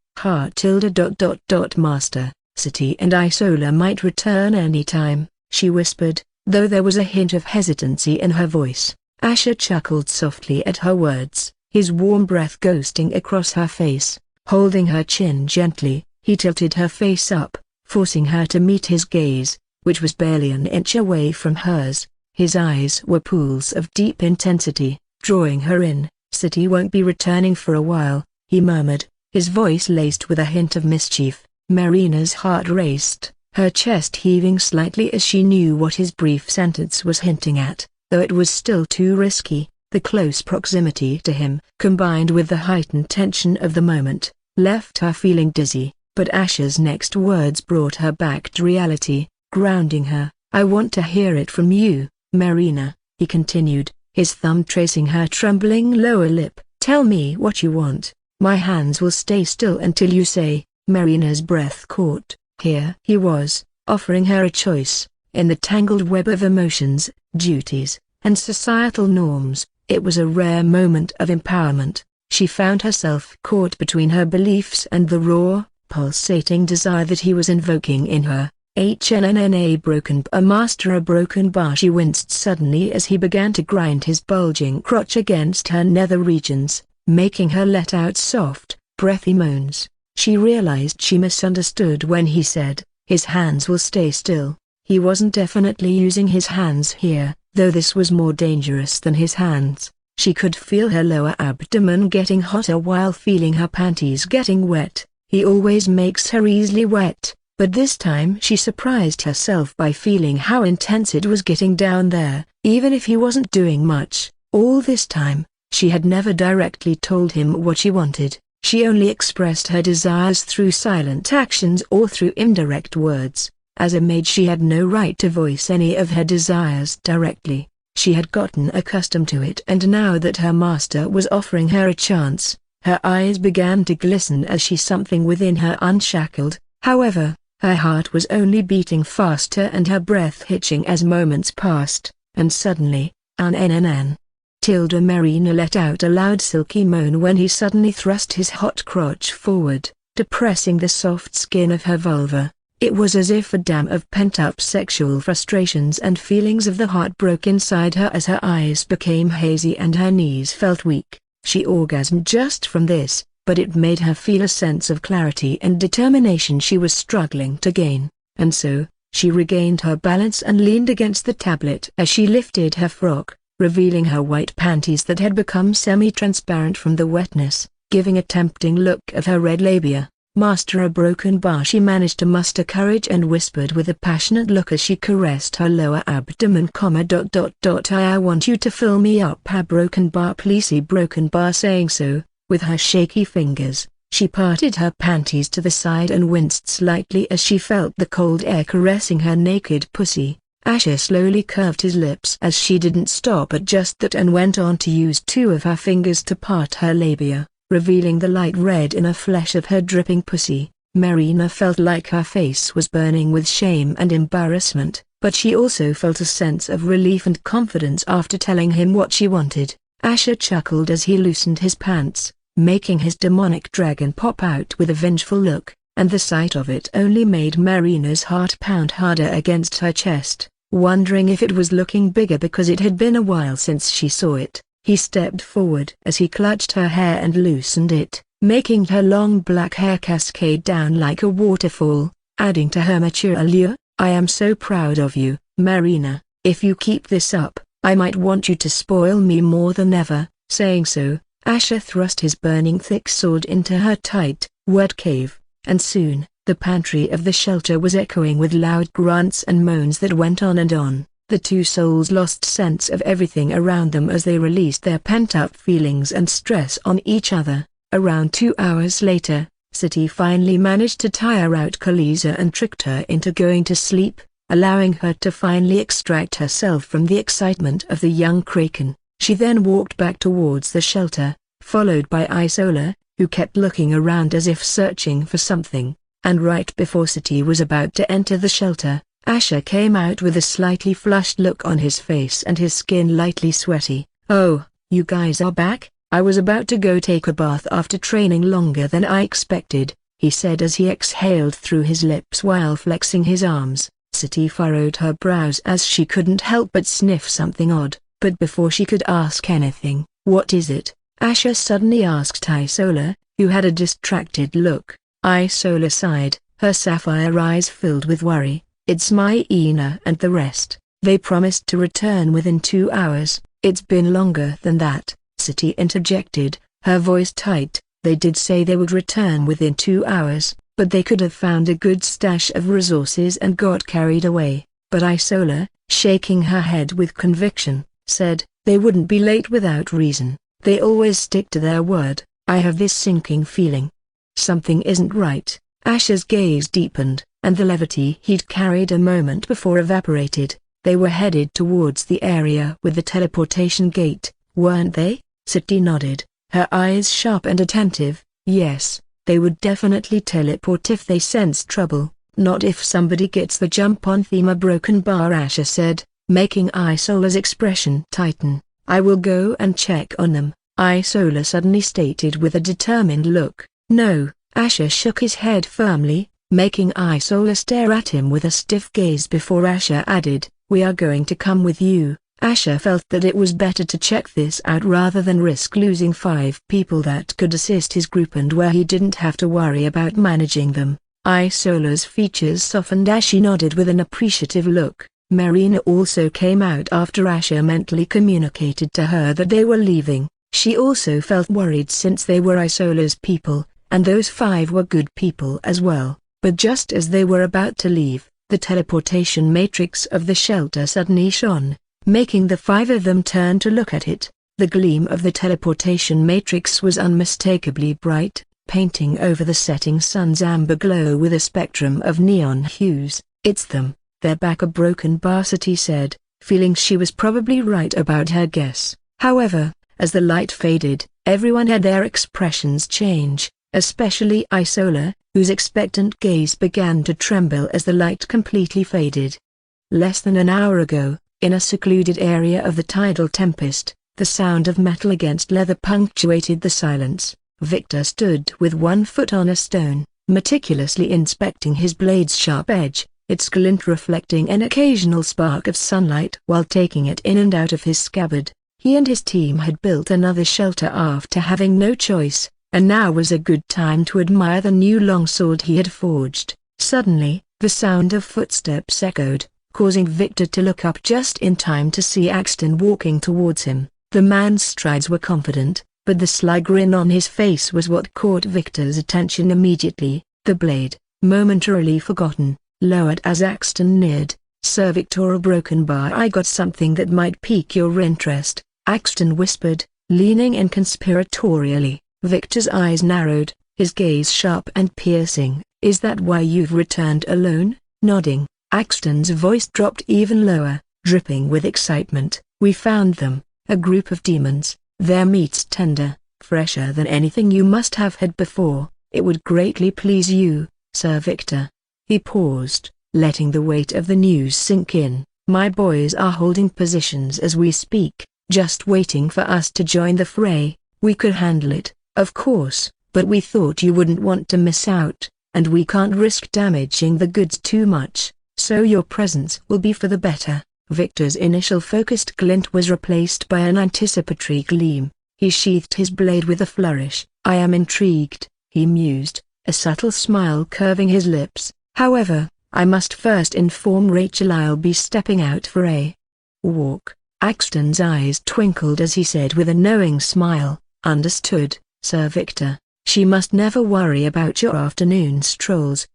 Master, City and Isola might return any time, she whispered, though there was a hint of hesitancy in her voice. Asher chuckled softly at her words, his warm breath ghosting across her face. Holding her chin gently, he tilted her face up, forcing her to meet his gaze, which was barely an inch away from hers. His eyes were pools of deep intensity, drawing her in. City won't be returning for a while, he murmured, his voice laced with a hint of mischief. Marina's heart raced, her chest heaving slightly as she knew what his brief sentence was hinting at. Though it was still too risky, the close proximity to him, combined with the heightened tension of the moment, left her feeling dizzy. But Asher's next words brought her back to reality, grounding her. I want to hear it from you, Marina, he continued, his thumb tracing her trembling lower lip. Tell me what you want. My hands will stay still until you say. Marina's breath caught. Here he was, offering her a choice. In the tangled web of emotions, duties, and societal norms, it was a rare moment of empowerment. She found herself caught between her beliefs and the raw, pulsating desire that he was invoking in her. HNNA broken bar master a broken bar. She winced suddenly as he began to grind his bulging crotch against her nether regions, making her let out soft, breathy moans. She realized she misunderstood when he said, his hands will stay still. He wasn't definitely using his hands here, though this was more dangerous than his hands. She could feel her lower abdomen getting hotter while feeling her panties getting wet. He always makes her easily wet, but this time she surprised herself by feeling how intense it was getting down there, even if he wasn't doing much. All this time, she had never directly told him what she wanted. She only expressed her desires through silent actions or through indirect words. As a maid she had no right to voice any of her desires directly. She had gotten accustomed to it, and now that her master was offering her a chance, her eyes began to glisten as something within her unshackled. However, her heart was only beating faster and her breath hitching as moments passed, and suddenly, Tilda Marina let out a loud silky moan when he suddenly thrust his hot crotch forward, depressing the soft skin of her vulva. It was as if a dam of pent-up sexual frustrations and feelings of the heart broke inside her as her eyes became hazy and her knees felt weak. She orgasmed just from this, but it made her feel a sense of clarity and determination she was struggling to gain, and so, she regained her balance and leaned against the tablet as she lifted her frock, revealing her white panties that had become semi-transparent from the wetness, giving a tempting look of her red labia. Master a broken bar. She managed to muster courage and whispered with a passionate look as she caressed her lower abdomen. I want you to fill me up a broken bar please. Broken bar saying so, With her shaky fingers, she parted her panties to the side and winced slightly as she felt the cold air caressing her naked pussy. Asher slowly curved his lips as she didn't stop at just that and went on to use two of her fingers to part her labia, revealing the light red inner flesh of her dripping pussy. Marina felt like her face was burning with shame and embarrassment, but she also felt a sense of relief and confidence after telling him what she wanted. Asher chuckled as he loosened his pants, making his demonic dragon pop out with a vengeful look, and the sight of it only made Marina's heart pound harder against her chest. Wondering if it was looking bigger because it had been a while since she saw it, he stepped forward as he clutched her hair and loosened it, making her long black hair cascade down like a waterfall, adding to her mature allure. "I am so proud of you, Marina. If you keep this up, I might want you to spoil me more than ever." Saying so, Asher thrust his burning thick sword into her tight, wet cave, and soon, the pantry of the shelter was echoing with loud grunts and moans that went on and on. The two souls lost sense of everything around them as they released their pent-up feelings and stress on each other. Around 2 hours later, City finally managed to tire out Khaleesa and tricked her into going to sleep, allowing her to finally extract herself from the excitement of the young kraken. She then walked back towards the shelter, followed by Isola, who kept looking around as if searching for something, and right before City was about to enter the shelter, Asher came out with a slightly flushed look on his face and his skin lightly sweaty. "Oh, you guys are back? I was about to go take a bath after training longer than I expected," he said as he exhaled through his lips while flexing his arms. City furrowed her brows as she couldn't help but sniff something odd, but before she could ask anything, "What is it?" Asher suddenly asked Isola, who had a distracted look. Isola sighed, her sapphire eyes filled with worry. "It's Myena and the rest. They promised to return within 2 hours. It's been longer than that," City interjected, her voice tight. "They did say they would return within 2 hours, but they could have found a good stash of resources and got carried away." But Isola, shaking her head with conviction, said, "They wouldn't be late without reason. They always stick to their word. I have this sinking feeling something isn't right." Asher's gaze deepened, and the levity he'd carried a moment before evaporated. They were headed towards the area with the teleportation gate, weren't they? City nodded, her eyes sharp and attentive. "Yes, they would definitely teleport if they sensed trouble, not if somebody gets the jump on them." A broken bar, Asher said, making Isola's expression tighten. "I will go and check on them," Isola suddenly stated with a determined look. "No," Asher shook his head firmly, making Isola stare at him with a stiff gaze before Asher added, "We are going to come with you." Asher felt that it was better to check this out rather than risk losing 5 people that could assist his group and where he didn't have to worry about managing them. Isola's features softened as she nodded with an appreciative look. Marina also came out after Asher mentally communicated to her that they were leaving. She also felt worried since they were Isola's people, and those 5 were good people as well. But just as they were about to leave, the teleportation matrix of the shelter suddenly shone, making the 5 of them turn to look at it. The gleam of the teleportation matrix was unmistakably bright, painting over the setting sun's amber glow with a spectrum of neon hues. "It's them, they're back," a broken Varsity said, feeling she was probably right about her guess. However, as the light faded, everyone had their expressions change, especially Isola, whose expectant gaze began to tremble as the light completely faded. Less than an hour ago, in a secluded area of the tidal tempest, the sound of metal against leather punctuated the silence. Victor stood with one foot on a stone, meticulously inspecting his blade's sharp edge, its glint reflecting an occasional spark of sunlight while taking it in and out of his scabbard. He and his team had built another shelter after having no choice, and now was a good time to admire the new longsword he had forged. Suddenly, the sound of footsteps echoed, causing Victor to look up just in time to see Axton walking towards him. The man's strides were confident, but the sly grin on his face was what caught Victor's attention immediately. The blade, momentarily forgotten, lowered as Axton neared. "Sir Victor, a broken bar, I got something that might pique your interest," Axton whispered, leaning in conspiratorially. Victor's eyes narrowed, his gaze sharp and piercing. "Is that why you've returned alone?" Nodding, Axton's voice dropped even lower, dripping with excitement. "We found them, a group of demons. Their meat's tender, fresher than anything you must have had before. It would greatly please you, Sir Victor." He paused, letting the weight of the news sink in. "My boys are holding positions as we speak, just waiting for us to join the fray. We could handle it, of course, but we thought you wouldn't want to miss out, and we can't risk damaging the goods too much, so your presence will be for the better." Victor's initial focused glint was replaced by an anticipatory gleam. He sheathed his blade with a flourish. "I am intrigued," he mused, a subtle smile curving his lips. "However, I must first inform Rachel I'll be stepping out for a walk." Axton's eyes twinkled as he said with a knowing smile, "Understood, Sir Victor. She must never worry about your afternoon strolls."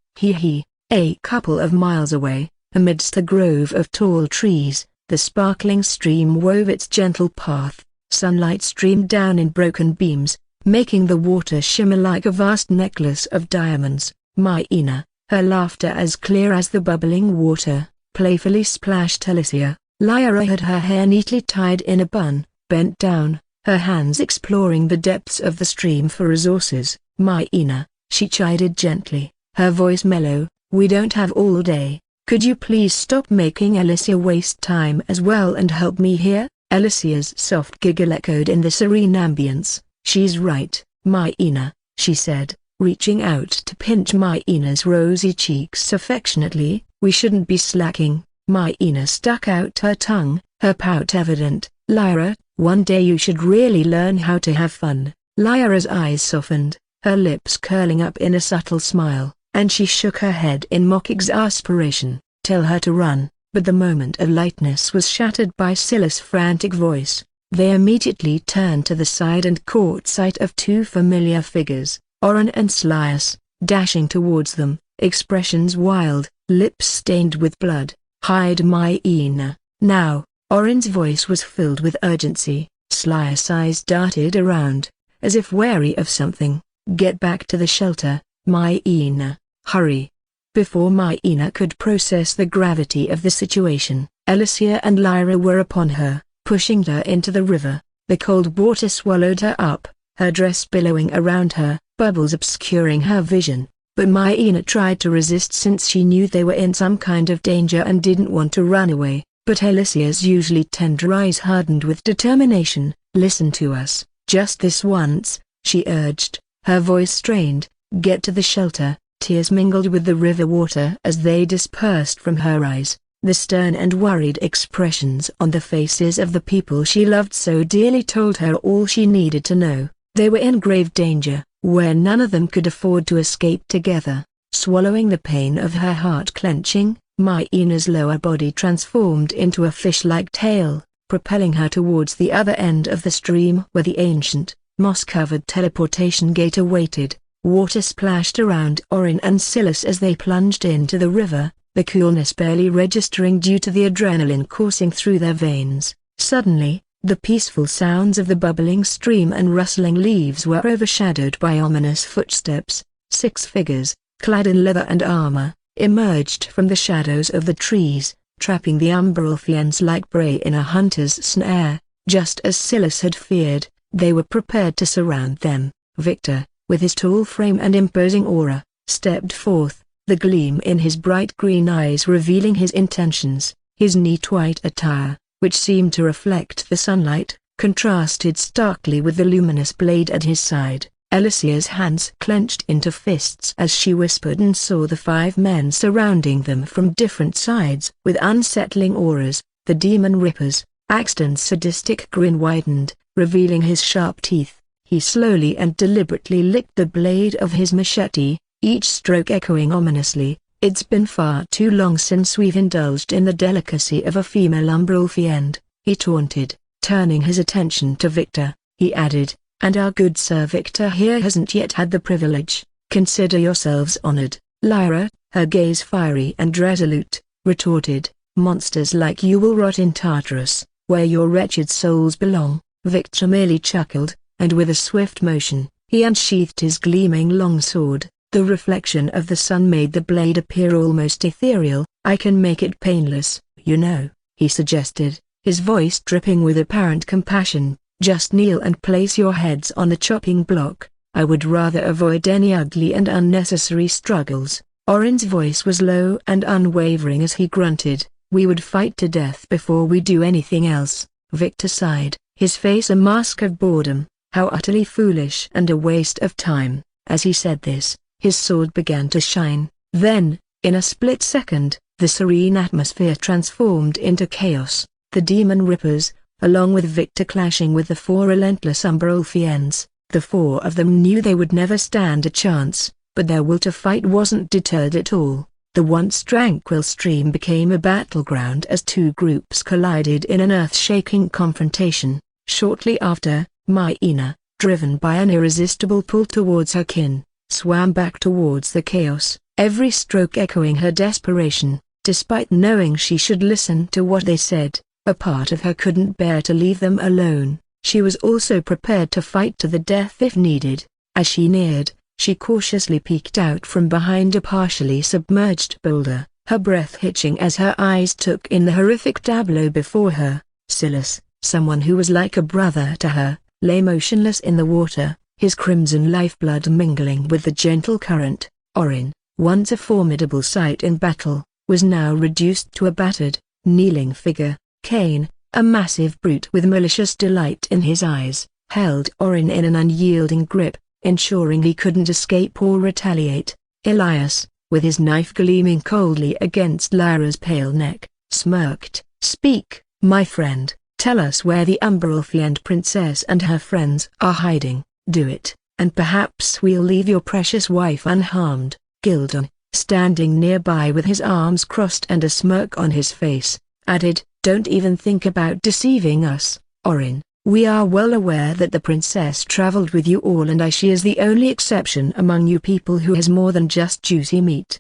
A couple of miles away, amidst a grove of tall trees, the sparkling stream wove its gentle path. Sunlight streamed down in broken beams, making the water shimmer like a vast necklace of diamonds. Myena, her laughter as clear as the bubbling water, playfully splashed Alicia. Lyra had her hair neatly tied in a bun, bent down, her hands exploring the depths of the stream for resources. "Myena," she chided gently, her voice mellow, "we don't have all day. Could you please stop making Alicia waste time as well and help me here?" Alicia's soft giggle echoed in the serene ambience. "She's right, Myena," she said, reaching out to pinch Myena's rosy cheeks affectionately. "We shouldn't be slacking." Myena stuck out her tongue, her pout evident. "Lyra, one day you should really learn how to have fun." Lyra's eyes softened, her lips curling up in a subtle smile, and she shook her head in mock exasperation. "Tell her to run." But the moment of lightness was shattered by Scylla's frantic voice. They immediately turned to the side and caught sight of two familiar figures, Orin and Slias, dashing towards them, expressions wild, lips stained with blood. "Hide Myena, now!" Orin's voice was filled with urgency. Slias' eyes darted around, as if wary of something. "Get back to the shelter, Myena, hurry!" Before Myena could process the gravity of the situation, Alicia and Lyra were upon her, pushing her into the river. The cold water swallowed her up, her dress billowing around her, bubbles obscuring her vision. But Myena tried to resist since she knew they were in some kind of danger and didn't want to run away. But Alicia's usually tender eyes hardened with determination. "Listen to us, just this once," she urged, her voice strained. "Get to the shelter." Tears mingled with the river water as they dispersed from her eyes. The stern and worried expressions on the faces of the people she loved so dearly told her all she needed to know. They were in grave danger, where none of them could afford to escape together. Swallowing the pain of her heart clenching, Myena's lower body transformed into a fish-like tail, propelling her towards the other end of the stream where the ancient, moss-covered teleportation gate awaited. Water splashed around Orin and Scylla as they plunged into the river, the coolness barely registering due to the adrenaline coursing through their veins. Suddenly, the peaceful sounds of the bubbling stream and rustling leaves were overshadowed by ominous footsteps. 6 figures, clad in leather and armor, emerged from the shadows of the trees, trapping the Umbrelfians like prey in a hunter's snare. Just as Scylla had feared, they were prepared to surround them. Victor, with his tall frame and imposing aura, stepped forth, the gleam in his bright green eyes revealing his intentions. His neat white attire, which seemed to reflect the sunlight, contrasted starkly with the luminous blade at his side. Alicia's hands clenched into fists as she whispered and saw the 5 men surrounding them from different sides with unsettling auras, the Demon Rippers. Axton's sadistic grin widened, revealing his sharp teeth. He slowly and deliberately licked the blade of his machete, each stroke echoing ominously. "It's been far too long since we've indulged in the delicacy of a female Umbrelfiend," he taunted. Turning his attention to Victor, he added, "And our good Sir Victor here hasn't yet had the privilege. Consider yourselves honored." Lyra, her gaze fiery and resolute, retorted, "Monsters like you will rot in Tartarus, where your wretched souls belong." Victor merely chuckled, and with a swift motion, He unsheathed his gleaming longsword. The reflection of the sun made the blade appear almost ethereal. "I can make it painless, you know," he suggested, his voice dripping with apparent compassion. "Just kneel and place your heads on the chopping block. I would rather avoid any ugly and unnecessary struggles." Orin's voice was low and unwavering as he grunted. "We would fight to death before we do anything else." Victor sighed, his face a mask of boredom. How utterly foolish and a waste of time. As he said this, his sword began to shine. Then, in a split second, the serene atmosphere transformed into chaos. The demon rippers, along with Victor clashing with the four relentless Umbrolfiends, the four of them knew they would never stand a chance, but their will to fight wasn't deterred at all. The once tranquil stream became a battleground as two groups collided in an earth-shaking confrontation. Shortly after, Myena, driven by an irresistible pull towards her kin, swam back towards the chaos, every stroke echoing her desperation. Despite knowing she should listen to what they said, a part of her couldn't bear to leave them alone. She was also prepared to fight to the death if needed. As she neared, she cautiously peeked out from behind a partially submerged boulder, her breath hitching as her eyes took in the horrific tableau before her. Silas, someone who was like a brother to her, lay motionless in the water, his crimson lifeblood mingling with the gentle current. Orin, once a formidable sight in battle, was now reduced to a battered, kneeling figure. Cain, a massive brute with malicious delight in his eyes, held Orin in an unyielding grip, ensuring he couldn't escape or retaliate. Elias, with his knife gleaming coldly against Lyra's pale neck, smirked. "Speak, my friend, tell us where the Umbrolfiend princess and her friends are hiding. Do it, and perhaps we'll leave your precious wife unharmed." Gildon, standing nearby with his arms crossed and a smirk on his face, added, "Don't even think about deceiving us, Orin. We are well aware that the princess traveled with you all, and she is the only exception among you people who has more than just juicy meat."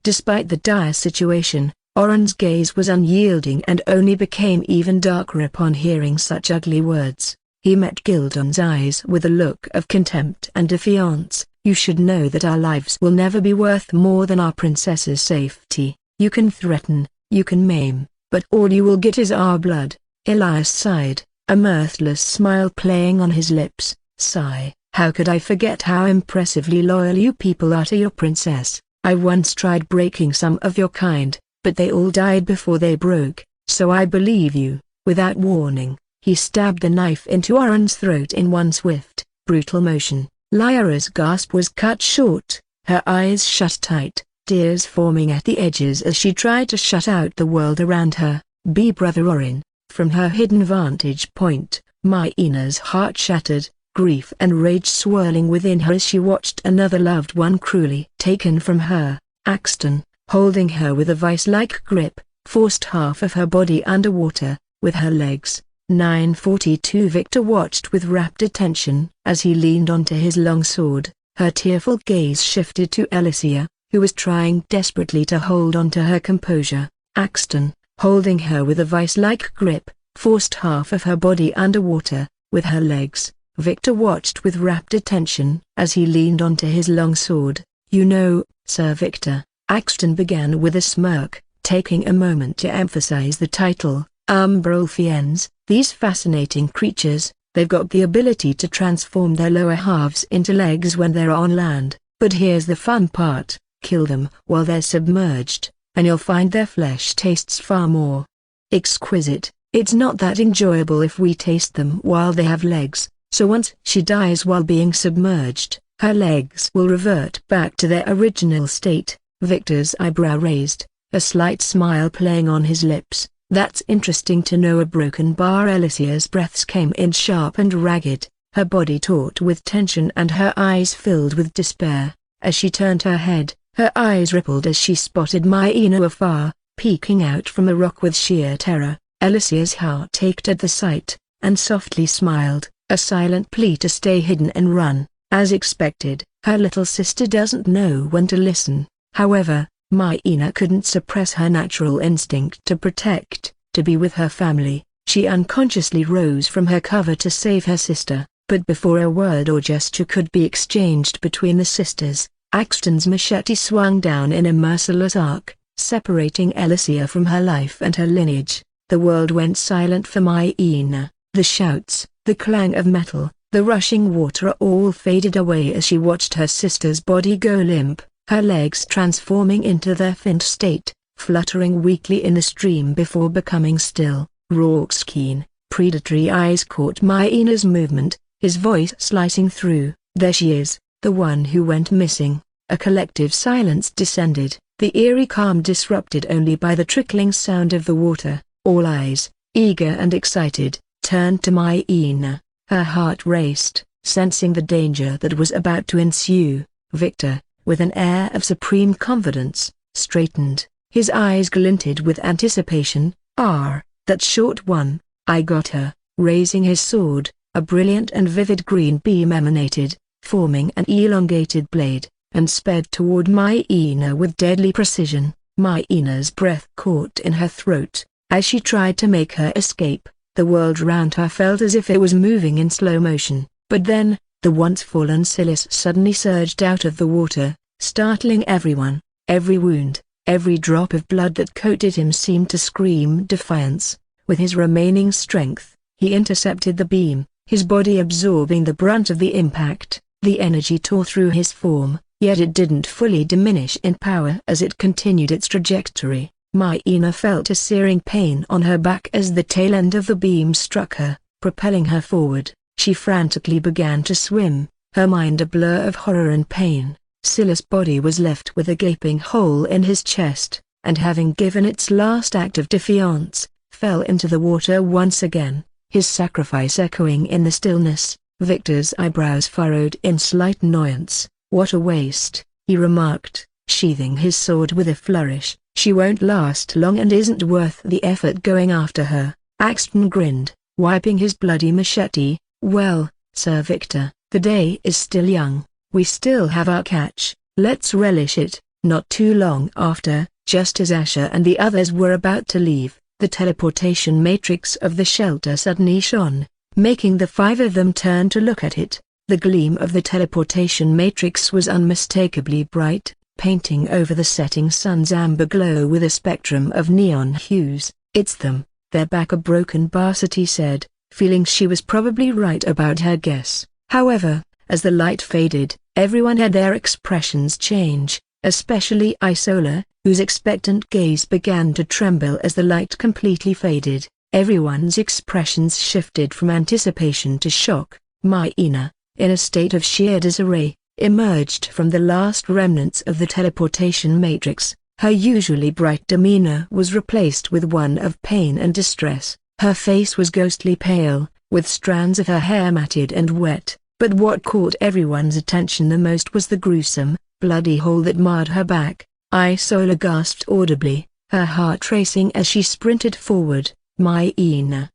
Despite the dire situation, Orin's gaze was unyielding and only became even darker upon hearing such ugly words. He met Gildon's eyes with a look of contempt and defiance. "You should know that our lives will never be worth more than our princess's safety. You can threaten, you can maim, but all you will get is our blood." Elias sighed, a mirthless smile playing on his lips. "Sigh, how could I forget how impressively loyal you people are to your princess? I once tried breaking some of your kind, but they all died before they broke, so I believe you." Without warning, he stabbed the knife into Orin's throat in one swift, brutal motion. Lyra's gasp was cut short, her eyes shut tight, tears forming at the edges as she tried to shut out the world around her. Brother Orin. From her hidden vantage point, Myena's heart shattered, grief and rage swirling within her as she watched another loved one cruelly taken from her. Axton, holding her with a vice-like grip, forced half of her body underwater, with her legs. 942 Victor watched with rapt attention as he leaned onto his longsword. Her tearful gaze shifted to Alicia, who was trying desperately to hold onto her composure. Axton, holding her with a vice-like grip, forced half of her body underwater, with her legs. Victor watched with rapt attention as he leaned onto his longsword. "You know, Sir Victor," Axton began with a smirk, taking a moment to emphasize the title, "Umbrolfiends, these fascinating creatures, they've got the ability to transform their lower halves into legs when they're on land. But here's the fun part, kill them while they're submerged, and you'll find their flesh tastes far more exquisite. It's not that enjoyable if we taste them while they have legs, so once she dies while being submerged, her legs will revert back to their original state." Victor's eyebrow raised, a slight smile playing on his lips. "That's interesting to know." A broken bar. Alicia's breaths came in sharp and ragged, her body taut with tension and her eyes filled with despair. As she turned her head, her eyes rippled as she spotted Myena afar, peeking out from the rock with sheer terror. Alicia's heart ached at the sight, and softly smiled, a silent plea to stay hidden and run. As expected, her little sister doesn't know when to listen. However, Myena couldn't suppress her natural instinct to protect, to be with her family. She unconsciously rose from her cover to save her sister. But before a word or gesture could be exchanged between the sisters, Axton's machete swung down in a merciless arc, separating Alicia from her life and her lineage. The world went silent for Myena. The shouts, the clang of metal, the rushing water all faded away as she watched her sister's body go limp, her legs transforming into their faint state, fluttering weakly in the stream before becoming still. Rourke's keen, predatory eyes caught Myena's movement, his voice slicing through. "There she is, the one who went missing." A collective silence descended, the eerie calm disrupted only by the trickling sound of the water. All eyes, eager and excited, turned to Myena. Her heart raced, sensing the danger that was about to ensue. Victor, with an air of supreme confidence, straightened, his eyes glinted with anticipation. "Ah, that short one, I got her." Raising his sword, a brilliant and vivid green beam emanated, forming an elongated blade, and sped toward Myena with deadly precision. Myena's breath caught in her throat. As she tried to make her escape, the world round her felt as if it was moving in slow motion. But then, the once fallen Silas suddenly surged out of the water, startling everyone. Every wound, every drop of blood that coated him seemed to scream defiance. With his remaining strength, he intercepted the beam, his body absorbing the brunt of the impact. The energy tore through his form, yet it didn't fully diminish in power as it continued its trajectory. Myena felt a searing pain on her back as the tail end of the beam struck her, propelling her forward. She frantically began to swim, her mind a blur of horror and pain. Silas' body was left with a gaping hole in his chest, and having given its last act of defiance, fell into the water once again, his sacrifice echoing in the stillness. Victor's eyebrows furrowed in slight annoyance. "What a waste," he remarked, sheathing his sword with a flourish. "She won't last long and isn't worth the effort going after her." Axton grinned, wiping his bloody machete. "Well, Sir Victor, the day is still young. We still have our catch. Let's relish it." Not too long after, just as Asher and the others were about to leave, the teleportation matrix of the shelter suddenly shone, making the five of them turn to look at it. The gleam of the teleportation matrix was unmistakably bright, painting over the setting sun's amber glow with a spectrum of neon hues. "It's them, they're back," a broken Varsity said, feeling she was probably right about her guess. However, as the light faded, everyone had their expressions change, especially Isola, whose expectant gaze began to tremble as the light completely faded. Everyone's expressions shifted from anticipation to shock. Myena, in a state of sheer disarray, emerged from the last remnants of the teleportation matrix. Her usually bright demeanor was replaced with one of pain and distress. Her face was ghostly pale, with strands of her hair matted and wet, but what caught everyone's attention the most was the gruesome, bloody hole that marred her back. Isola gasped audibly, her heart racing as she sprinted forward. "Myena!"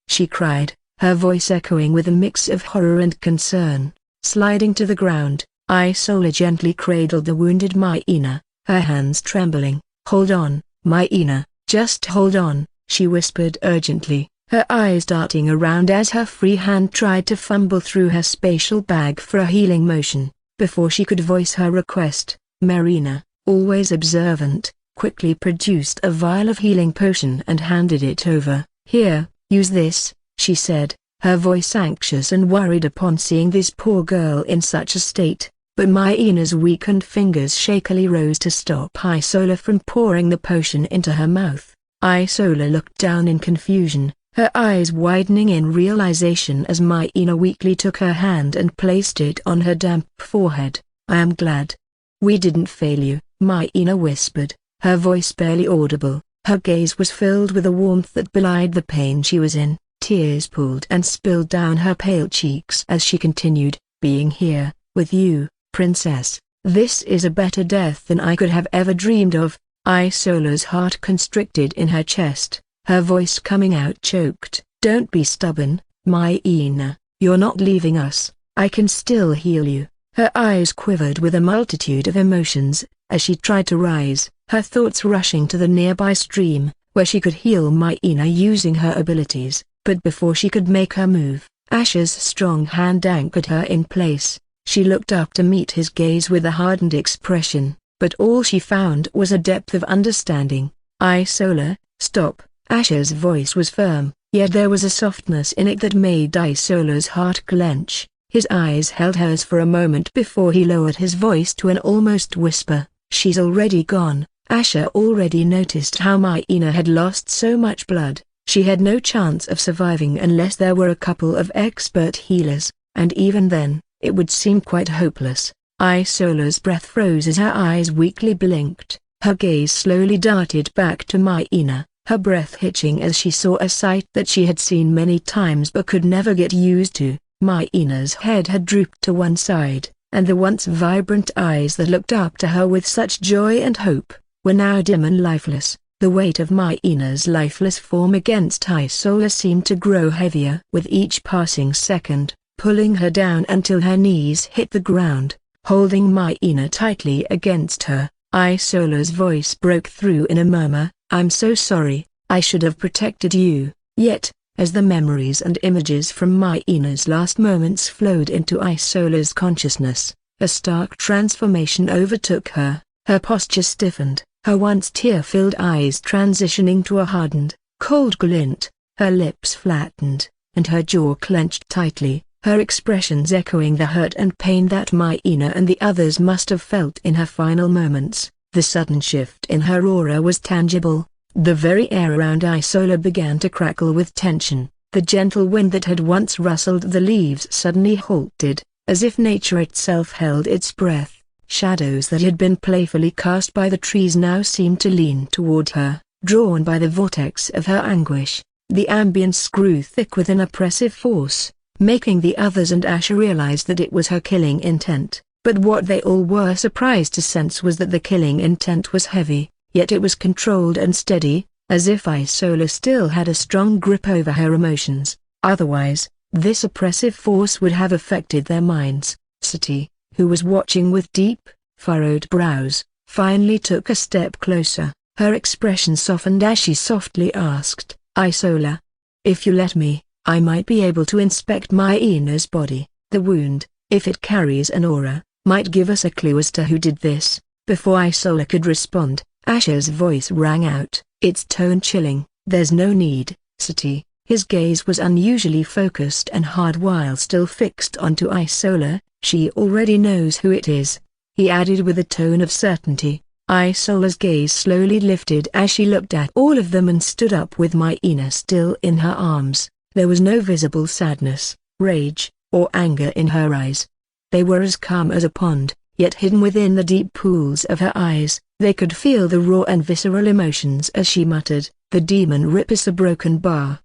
she cried, her voice echoing with a mix of horror and concern. Sliding to the ground, Isola gently cradled the wounded Myena, her hands trembling. "Hold on, Myena, just hold on," she whispered urgently, her eyes darting around as her free hand tried to fumble through her spatial bag for a healing motion. Before she could voice her request, Marina, always observant, quickly produced a vial of healing potion and handed it over. "Here, use this," she said, her voice anxious and worried upon seeing this poor girl in such a state. But Myena's weakened fingers shakily rose to stop Isola from pouring the potion into her mouth. Isola looked down in confusion, her eyes widening in realization as Myena weakly took her hand and placed it on her damp forehead. "I am glad. We didn't fail you," Myena whispered, her voice barely audible. Her gaze was filled with a warmth that belied the pain she was in. Tears pooled and spilled down her pale cheeks as she continued, "Being here, with you, Princess, this is a better death than I could have ever dreamed of." Isola's heart constricted in her chest, her voice coming out choked. "Don't be stubborn, Myena, you're not leaving us, I can still heal you." Her eyes quivered with a multitude of emotions, as she tried to rise, her thoughts rushing to the nearby stream, where she could heal Myena using her abilities. But before she could make her move, Asher's strong hand anchored her in place. She looked up to meet his gaze with a hardened expression, but all she found was a depth of understanding. Isola, stop. Asher's voice was firm, yet there was a softness in it that made Isola's heart clench. His eyes held hers for a moment before he lowered his voice to an almost whisper. She's already gone. Asher already noticed how Maina had lost so much blood. She had no chance of surviving unless there were a couple of expert healers, and even then, it would seem quite hopeless. Isola's breath froze as her eyes weakly blinked. Her gaze slowly darted back to Maina, her breath hitching as she saw a sight that she had seen many times but could never get used to. Maina's head had drooped to one side, and the once vibrant eyes that looked up to her with such joy and hope, were now dim and lifeless. The weight of Maina's lifeless form against Isola seemed to grow heavier with each passing second, pulling her down until her knees hit the ground. Holding Maina tightly against her, Isola's voice broke through in a murmur. I'm so sorry, I should have protected you. Yet, as the memories and images from Maina's last moments flowed into Isola's consciousness, a stark transformation overtook her. Her posture stiffened, her once tear-filled eyes transitioning to a hardened, cold glint, her lips flattened, and her jaw clenched tightly, her expressions echoing the hurt and pain that Maina and the others must have felt in her final moments. The sudden shift in her aura was tangible. The very air around Isola began to crackle with tension. The gentle wind that had once rustled the leaves suddenly halted, as if nature itself held its breath. Shadows that had been playfully cast by the trees now seemed to lean toward her, drawn by the vortex of her anguish. The ambience grew thick with an oppressive force, making the others and Asher realize that it was her killing intent. But what they all were surprised to sense was that the killing intent was heavy, yet it was controlled and steady, as if Isola still had a strong grip over her emotions. Otherwise, this oppressive force would have affected their minds. Sati, who was watching with deep, furrowed brows, finally took a step closer. Her expression softened as she softly asked, Isola, if you let me, I might be able to inspect Maina's body. The wound, if it carries an aura, might give us a clue as to who did this. Before Isola could respond, Asher's voice rang out, its tone chilling. There's no need, Sati. His gaze was unusually focused and hard while still fixed onto Isola. She already knows who it is, he added with a tone of certainty. Isola's gaze slowly lifted as she looked at all of them and stood up with Maina still in her arms. There was no visible sadness, rage, or anger in her eyes. They were as calm as a pond, yet hidden within the deep pools of her eyes, they could feel the raw and visceral emotions as she muttered, the demon rippers a broken bar.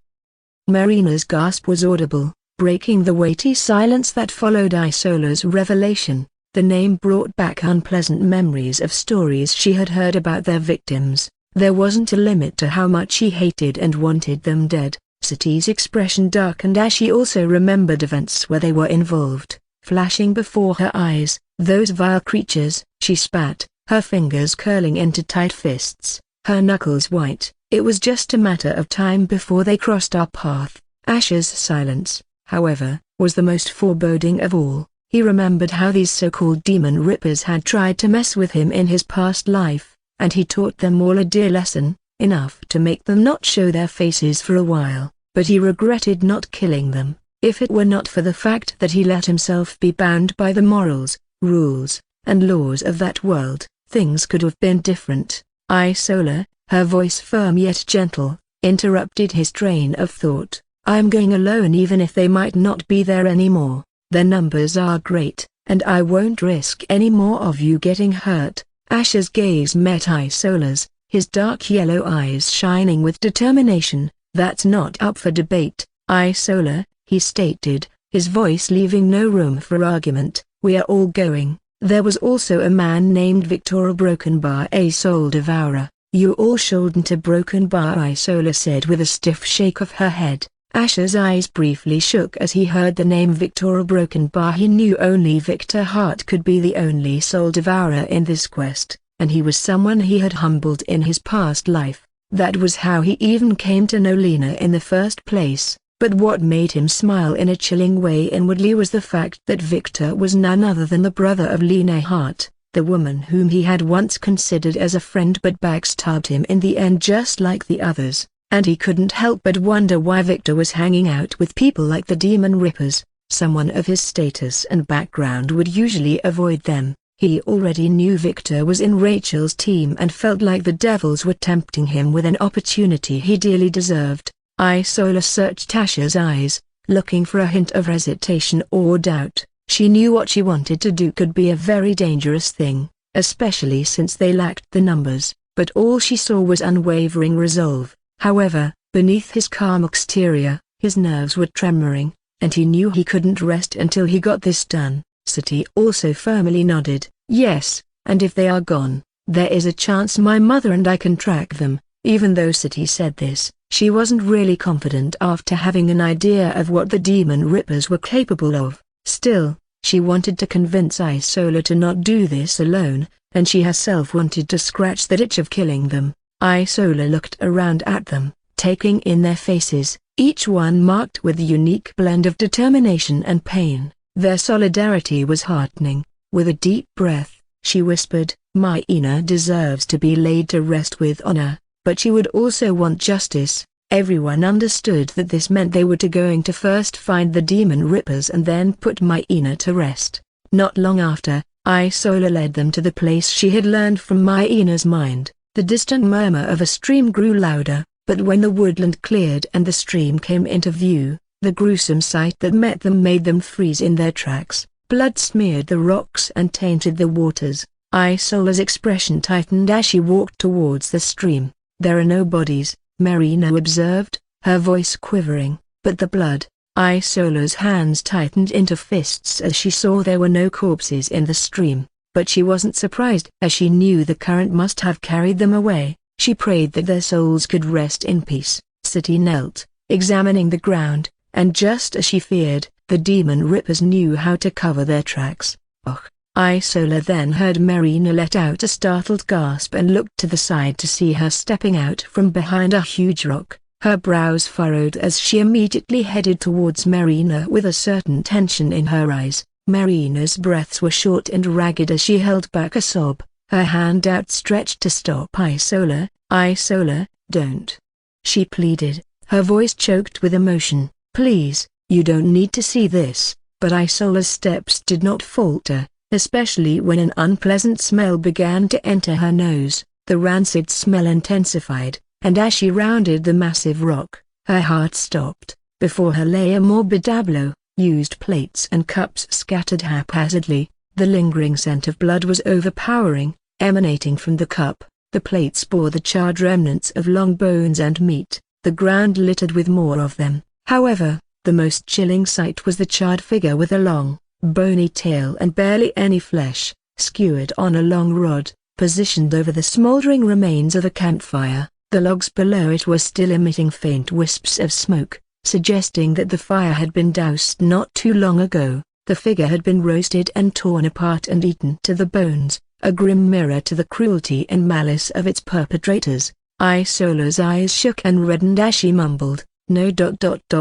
Marina's gasp was audible, breaking the weighty silence that followed Isola's revelation. The name brought back unpleasant memories of stories she had heard about their victims. There wasn't a limit to how much she hated and wanted them dead. Sati's expression darkened as she also remembered events where they were involved, flashing before her eyes. Those vile creatures, she spat, her fingers curling into tight fists, her knuckles white. It was just a matter of time before they crossed our path. Asher's silence, however, was the most foreboding of all. He remembered how these so-called demon rippers had tried to mess with him in his past life, and he taught them all a dear lesson, enough to make them not show their faces for a while. But he regretted not killing them. If it were not for the fact that he let himself be bound by the morals, rules, and laws of that world, things could have been different. Isola, her voice firm yet gentle, interrupted his train of thought. I am going alone even if they might not be there anymore. Their numbers are great, and I won't risk any more of you getting hurt. Asher's gaze met Isola's, his dark yellow eyes shining with determination. That's not up for debate, Isola, he stated, his voice leaving no room for argument. We are all going. There was also a man named Victor Brokenbar, a soul devourer. You all shouldn't have Broken Bar, Isola said with a stiff shake of her head. Asher's eyes briefly shook as he heard the name Victor Broken Bar. He knew only Victor Hart could be the only soul devourer in this quest, and he was someone he had humbled in his past life. That was how he even came to know Lena in the first place. But what made him smile in a chilling way inwardly was the fact that Victor was none other than the brother of Lena Hart, the woman whom he had once considered as a friend but backstabbed him in the end just like the others, and he couldn't help but wonder why Victor was hanging out with people like the Demon Rippers. Someone of his status and background would usually avoid them. He already knew Victor was in Rachel's team and felt like the devils were tempting him with an opportunity he dearly deserved. Isola searched Tasha's eyes, looking for a hint of hesitation or doubt. She knew what she wanted to do could be a very dangerous thing, especially since they lacked the numbers, but all she saw was unwavering resolve. However, beneath his calm exterior, his nerves were tremoring, and he knew he couldn't rest until he got this done. Sati also firmly nodded. Yes, and if they are gone, there is a chance my mother and I can track them. Even though Sati said this, she wasn't really confident after having an idea of what the Demon Rippers were capable of. Still, she wanted to convince Isola to not do this alone, and she herself wanted to scratch that itch of killing them. Isola looked around at them, taking in their faces, each one marked with a unique blend of determination and pain. Their solidarity was heartening. With a deep breath, she whispered, "Maina deserves to be laid to rest with honor, but she would also want justice." Everyone understood that this meant they were going to first find the Demon Rippers and then put Maina to rest. Not long after, Isola led them to the place she had learned from Maina's mind. The distant murmur of a stream grew louder, but when the woodland cleared and the stream came into view, the gruesome sight that met them made them freeze in their tracks. Blood smeared the rocks and tainted the waters. Isola's expression tightened as she walked towards the stream. "There are no bodies," Marina observed, her voice quivering, "but the blood." Isola's hands tightened into fists as she saw there were no corpses in the stream, but she wasn't surprised as she knew the current must have carried them away. She prayed that their souls could rest in peace. Sati knelt, examining the ground, and just as she feared, the Demon Rippers knew how to cover their tracks. "Ugh." Isola then heard Marina let out a startled gasp and looked to the side to see her stepping out from behind a huge rock. Her brows furrowed as she immediately headed towards Marina with a certain tension in her eyes. Marina's breaths were short and ragged as she held back a sob, her hand outstretched to stop Isola. "Isola, don't," she pleaded, her voice choked with emotion. "Please, you don't need to see this." But Isola's steps did not falter, especially when an unpleasant smell began to enter her nose. The rancid smell intensified, and as she rounded the massive rock, her heart stopped. Before her lay a morbid tableau, used plates and cups scattered haphazardly. The lingering scent of blood was overpowering, emanating from the cup. The plates bore the charred remnants of long bones and meat, the ground littered with more of them. However, the most chilling sight was the charred figure with a long, bony tail and barely any flesh, skewered on a long rod, positioned over the smoldering remains of a campfire. The logs below it were still emitting faint wisps of smoke, suggesting that the fire had been doused not too long ago. The figure had been roasted and torn apart and eaten to the bones, a grim mirror to the cruelty and malice of its perpetrators. Isola's eyes shook and reddened as she mumbled, "No.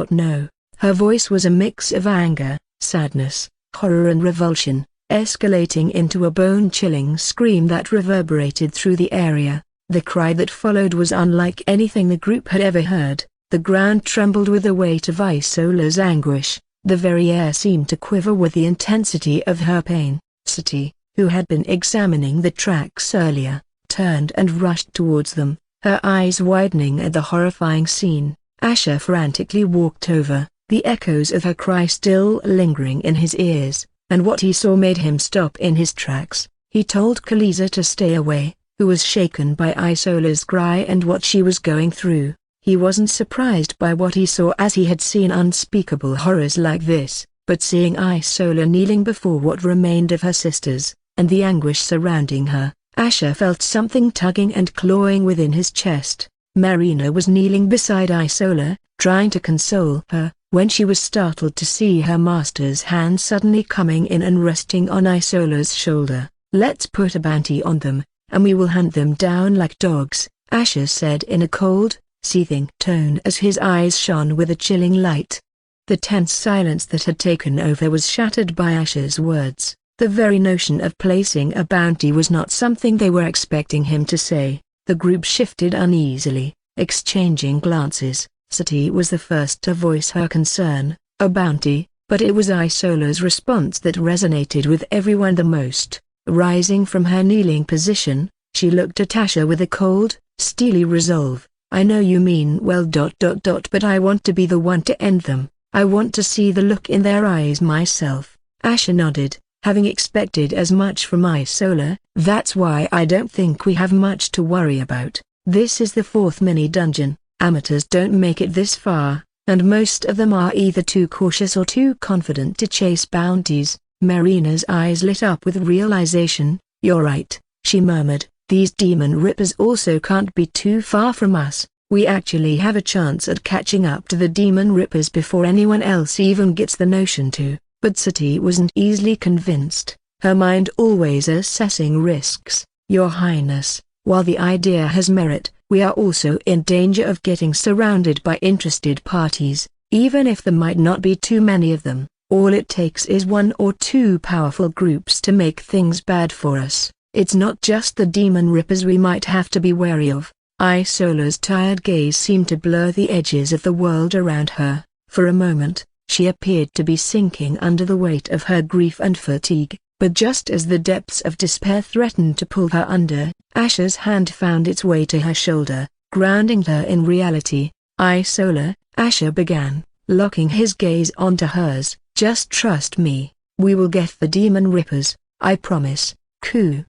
No." Her voice was a mix of anger, sadness, horror and revulsion, escalating into a bone-chilling scream that reverberated through the area. The cry that followed was unlike anything the group had ever heard. The ground trembled with the weight of Isola's anguish. The very air seemed to quiver with the intensity of her pain. Sati, who had been examining the tracks earlier, turned and rushed towards them, her eyes widening at the horrifying scene. Asher frantically walked over, the echoes of her cry still lingering in his ears, and what he saw made him stop in his tracks. He told Khaleesa to stay away, who was shaken by Isola's cry and what she was going through. He wasn't surprised by what he saw as he had seen unspeakable horrors like this, but seeing Isola kneeling before what remained of her sisters, and the anguish surrounding her, Asher felt something tugging and clawing within his chest. Marina was kneeling beside Isola, trying to console her, when she was startled to see her master's hand suddenly coming in and resting on Isola's shoulder. "Let's put a bounty on them, and we will hunt them down like dogs," Asher said in a cold, seething tone as his eyes shone with a chilling light. The tense silence that had taken over was shattered by Asher's words. The very notion of placing a bounty was not something they were expecting him to say. The group shifted uneasily, exchanging glances. Sati was the first to voice her concern. A bounty? But it was Isola's response that resonated with everyone the most. Rising from her kneeling position, she looked at Asher with a cold, steely resolve. I know you mean well. But I want to be the one to end them. I want to see the look in their eyes myself. Asher nodded, having expected as much from Isola. That's why I don't think we have much to worry about. This is the fourth mini-dungeon. Amateurs don't make it this far, and most of them are either too cautious or too confident to chase bounties. Marina's eyes lit up with realization. You're right, she murmured. These demon rippers also can't be too far from us. We actually have a chance at catching up to the demon rippers before anyone else even gets the notion to. But Sati wasn't easily convinced, her mind always assessing risks. Your Highness, while the idea has merit, we are also in danger of getting surrounded by interested parties. Even if there might not be too many of them, all it takes is one or two powerful groups to make things bad for us. It's not just the demon rippers we might have to be wary of. Isola's tired gaze seemed to blur the edges of the world around her. For a moment, she appeared to be sinking under the weight of her grief and fatigue, but just as the depths of despair threatened to pull her under, Asher's hand found its way to her shoulder, grounding her in reality. Isola, Asher began, locking his gaze onto hers, just trust me, we will get the demon rippers, I promise. Coo.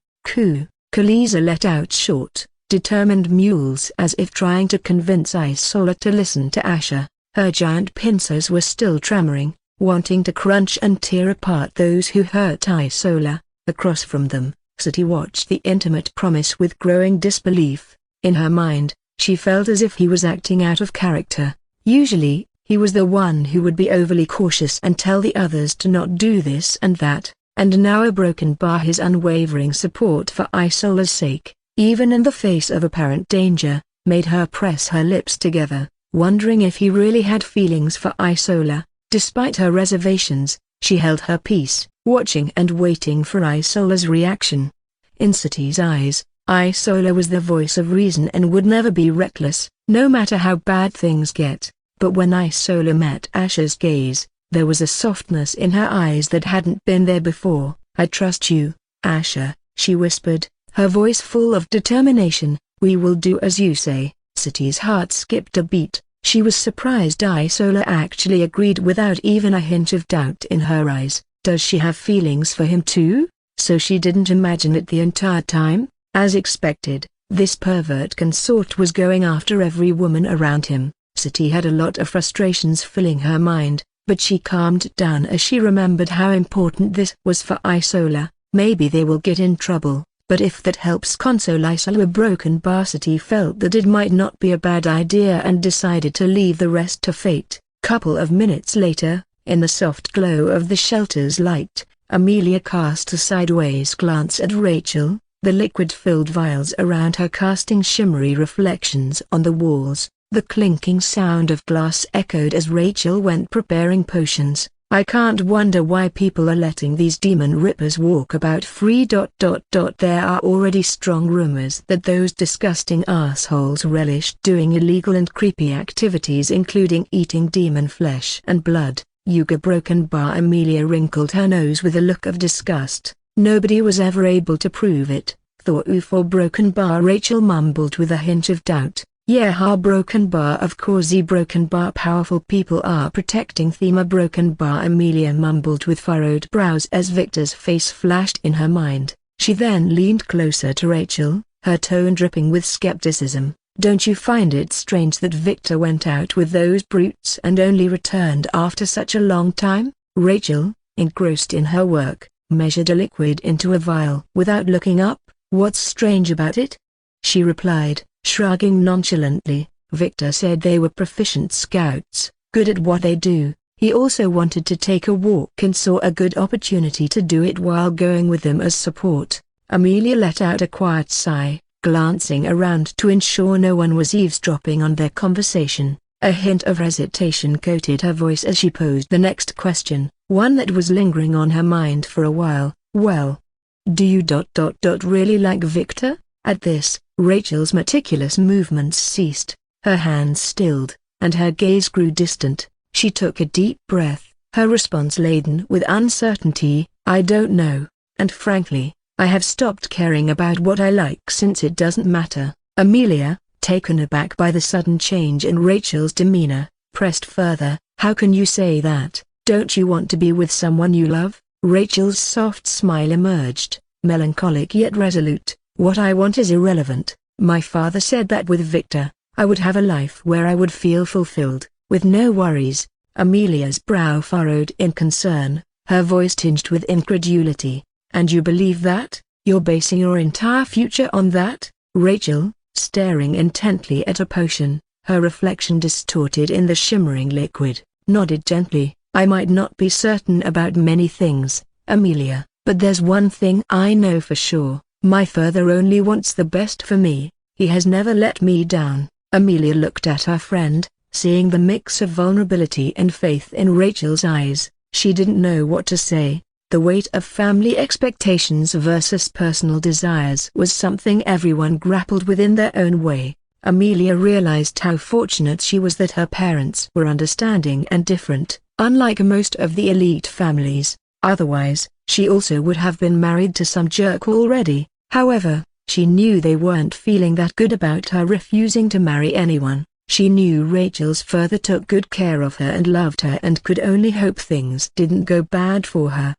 Khaleesa let out short, determined mewls as if trying to convince Isola to listen to Asher. Her giant pincers were still tremoring, wanting to crunch and tear apart those who hurt Isola. Across from them, Sati watched the intimate promise with growing disbelief. In her mind, she felt as if he was acting out of character. Usually, he was the one who would be overly cautious and tell the others to not do this and that. And now a broken bar, his unwavering support for Isola's sake, even in the face of apparent danger, made her press her lips together, wondering if he really had feelings for Isola. Despite her reservations, she held her peace, watching and waiting for Isola's reaction. In Sati's eyes, Isola was the voice of reason and would never be reckless, no matter how bad things get. But when Isola met Asher's gaze, there was a softness in her eyes that hadn't been there before. I trust you, Asher, she whispered, her voice full of determination. We will do as you say. Sati's heart skipped a beat. She was surprised Isola actually agreed without even a hint of doubt in her eyes. Does she have feelings for him too? So she didn't imagine it the entire time? As expected, this pervert consort was going after every woman around him. Sati had a lot of frustrations filling her mind, but she calmed down as she remembered how important this was for Isola. Maybe they will get in trouble, but if that helps console Isola, Broken Bar, Sati felt that it might not be a bad idea and decided to leave the rest to fate. Couple of minutes later, in the soft glow of the shelter's light, Amelia cast a sideways glance at Rachel, the liquid-filled vials around her casting shimmery reflections on the walls. The clinking sound of glass echoed as Rachel went preparing potions. I can't wonder why people are letting these demon rippers walk about free. There are already strong rumors that those disgusting assholes relish doing illegal and creepy activities, including eating demon flesh and blood. Yuga Broken Bar. Amelia wrinkled her nose with a look of disgust. Nobody was ever able to prove it, thought for Broken Bar. Rachel mumbled with a hint of doubt. Yeah, Broken Bar, of course. Broken Bar. Powerful people are protecting Thema Broken Bar. Amelia mumbled with furrowed brows as Victor's face flashed in her mind. She then leaned closer to Rachel, her tone dripping with skepticism. Don't you find it strange that Victor went out with those brutes and only returned after such a long time? Rachel, engrossed in her work, measured a liquid into a vial without looking up. What's strange about it? She replied, shrugging nonchalantly. Victor said they were proficient scouts, good at what they do. He also wanted to take a walk and saw a good opportunity to do it while going with them as support. Amelia let out a quiet sigh. glancing around to ensure no one was eavesdropping on their conversation. A hint of hesitation coated her voice as she posed the next question, one that was lingering on her mind for a while. "Well, do you really like Victor?" At this, Rachel's meticulous movements ceased, her hands stilled, and her gaze grew distant. She took a deep breath, her response laden with uncertainty. "I don't know, and frankly, I have stopped caring about what I like since it doesn't matter." Amelia, taken aback by the sudden change in Rachel's demeanor, pressed further. "How can you say that? Don't you want to be with someone you love?" Rachel's soft smile emerged, melancholic yet resolute. "What I want is irrelevant. My father said that with Victor, I would have a life where I would feel fulfilled, with no worries." Amelia's brow furrowed in concern, her voice tinged with incredulity. "And you believe that? You're basing your entire future on that?" Rachel, staring intently at a potion, her reflection distorted in the shimmering liquid, nodded gently. "I might not be certain about many things, Amelia, but there's one thing I know for sure. My father only wants the best for me. He has never let me down." Amelia looked at her friend, seeing the mix of vulnerability and faith in Rachel's eyes. She didn't know what to say. The weight of family expectations versus personal desires was something everyone grappled with in their own way. Amelia realized how fortunate she was that her parents were understanding and different, unlike most of the elite families. Otherwise, she also would have been married to some jerk already. However, she knew they weren't feeling that good about her refusing to marry anyone. She knew Rachel's father took good care of her and loved her and could only hope things didn't go bad for her.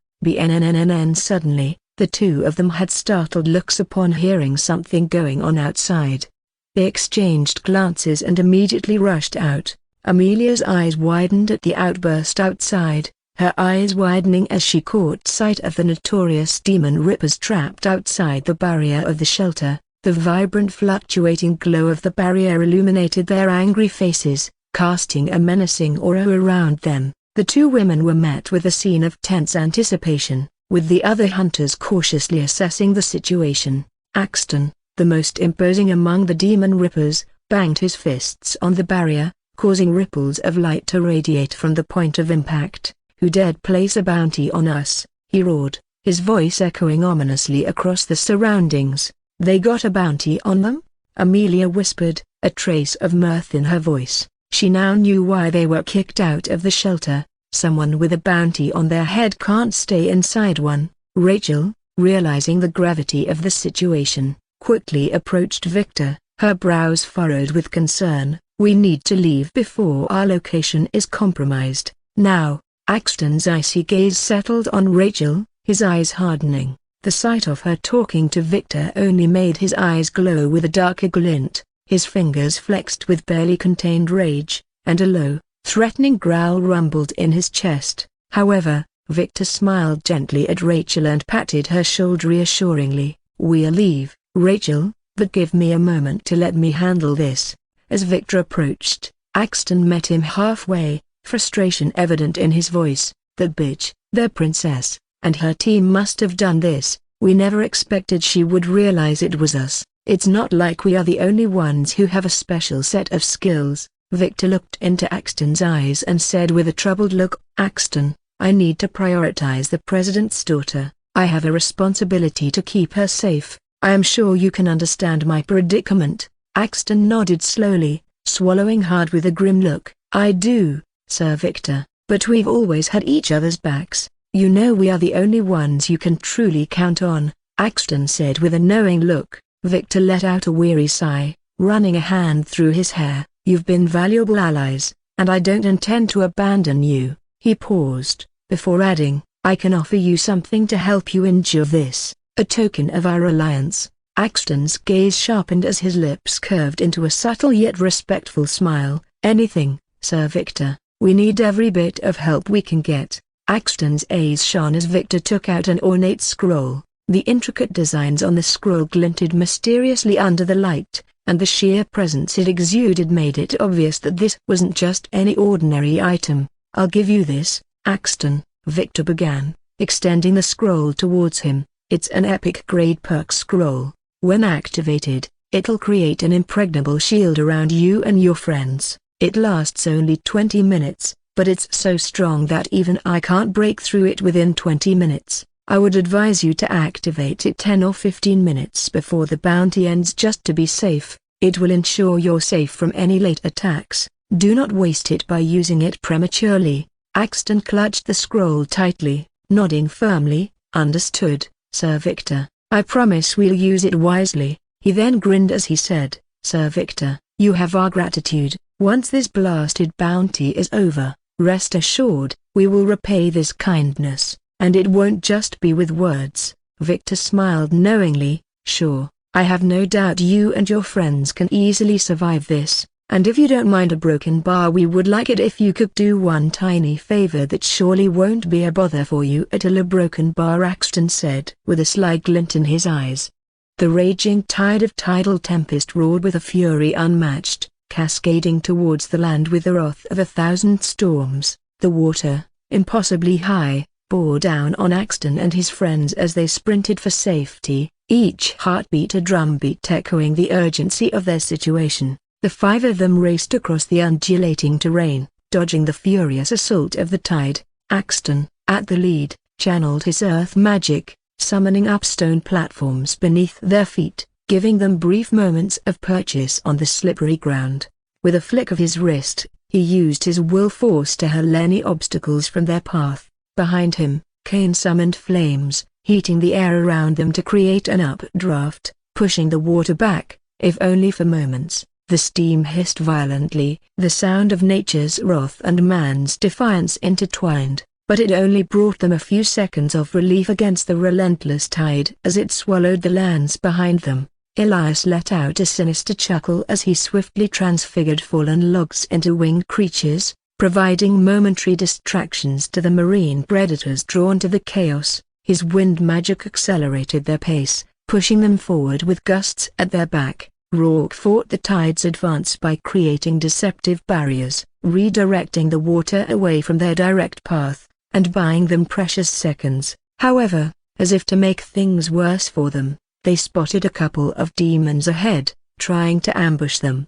Suddenly, the two of them had startled looks upon hearing something going on outside. They exchanged glances and immediately rushed out. Amelia's eyes widened at the outburst outside, her eyes widening as she caught sight of the notorious demon rippers trapped outside the barrier of the shelter. The vibrant fluctuating glow of the barrier illuminated their angry faces, casting a menacing aura around them. The two women were met with a scene of tense anticipation, with the other hunters cautiously assessing the situation. Axton, the most imposing among the demon rippers, banged his fists on the barrier, causing ripples of light to radiate from the point of impact. "Who dared place a bounty on us?" he roared, his voice echoing ominously across the surroundings. "They got a bounty on them?" Amelia whispered, a trace of mirth in her voice. She now knew why they were kicked out of the shelter. Someone with a bounty on their head can't stay inside one. Rachel, realizing the gravity of the situation, quickly approached Victor, her brows furrowed with concern. "We need to leave before our location is compromised." Now, Axton's icy gaze settled on Rachel, his eyes hardening. The sight of her talking to Victor only made his eyes glow with a darker glint. His fingers flexed with barely contained rage, and a low, threatening growl rumbled in his chest. However, Victor smiled gently at Rachel and patted her shoulder reassuringly. "We'll leave, Rachel, but give me a moment to let me handle this." As Victor approached, Axton met him halfway, frustration evident in his voice. "That bitch, their princess, and her team must have done this. We never expected she would realize it was us. It's not like we are the only ones who have a special set of skills." Victor looked into Axton's eyes and said with a troubled look, "Axton, I need to prioritize the president's daughter. I have a responsibility to keep her safe. I am sure you can understand my predicament." Axton nodded slowly, swallowing hard with a grim look. "I do, Sir Victor, but we've always had each other's backs. You know we are the only ones you can truly count on," Axton said with a knowing look. Victor let out a weary sigh, running a hand through his hair. "You've been valuable allies, and I don't intend to abandon you." He paused, before adding, "I can offer you something to help you endure this, a token of our alliance." Axton's gaze sharpened as his lips curved into a subtle yet respectful smile. "Anything, Sir Victor, we need every bit of help we can get." Axton's eyes shone as Victor took out an ornate scroll. The intricate designs on the scroll glinted mysteriously under the light, and the sheer presence it exuded made it obvious that this wasn't just any ordinary item. "I'll give you this, Axton," Victor began, extending the scroll towards him. "It's an epic grade perk scroll. When activated, It'll create an impregnable shield around you and your friends. It lasts only 20 minutes, but it's so strong that even I can't break through it within 20 minutes. I would advise you to activate it 10 or 15 minutes before the bounty ends just to be safe. It will ensure you're safe from any late attacks. Do not waste it by using it prematurely." Axton clutched the scroll tightly, nodding firmly. "Understood, Sir Victor. I promise we'll use it wisely." He then grinned as he said, "Sir Victor, you have our gratitude. Once this blasted bounty is over, rest assured, we will repay this kindness, and it won't just be with words." Victor smiled knowingly. "Sure, I have no doubt you and your friends can easily survive this, and if you don't mind a broken bar, we would like it if you could do one tiny favor that surely won't be a bother for you at all." "A broken bar," Axton said with a sly glint in his eyes. The raging tide of tidal tempest roared with a fury unmatched, cascading towards the land with the wrath of 1,000 storms. The water, impossibly high, bore down on Axton and his friends as they sprinted for safety, each heartbeat a drumbeat echoing the urgency of their situation. The 5 of them raced across the undulating terrain, dodging the furious assault of the tide. Axton, at the lead, channeled his earth magic, summoning up stone platforms beneath their feet, giving them brief moments of purchase on the slippery ground. With a flick of his wrist, he used his will force to hurl any obstacles from their path. Behind him, Kane summoned flames, heating the air around them to create an updraft, pushing the water back, if only for moments. The steam hissed violently, the sound of nature's wrath and man's defiance intertwined, but it only brought them a few seconds of relief against the relentless tide as it swallowed the lands behind them. Elias let out a sinister chuckle as he swiftly transfigured fallen logs into winged creatures, providing momentary distractions to the marine predators drawn to the chaos. His wind magic accelerated their pace, pushing them forward with gusts at their back. Rourke fought the tide's advance by creating deceptive barriers, redirecting the water away from their direct path, and buying them precious seconds. However, as if to make things worse for them, they spotted a couple of demons ahead, trying to ambush them.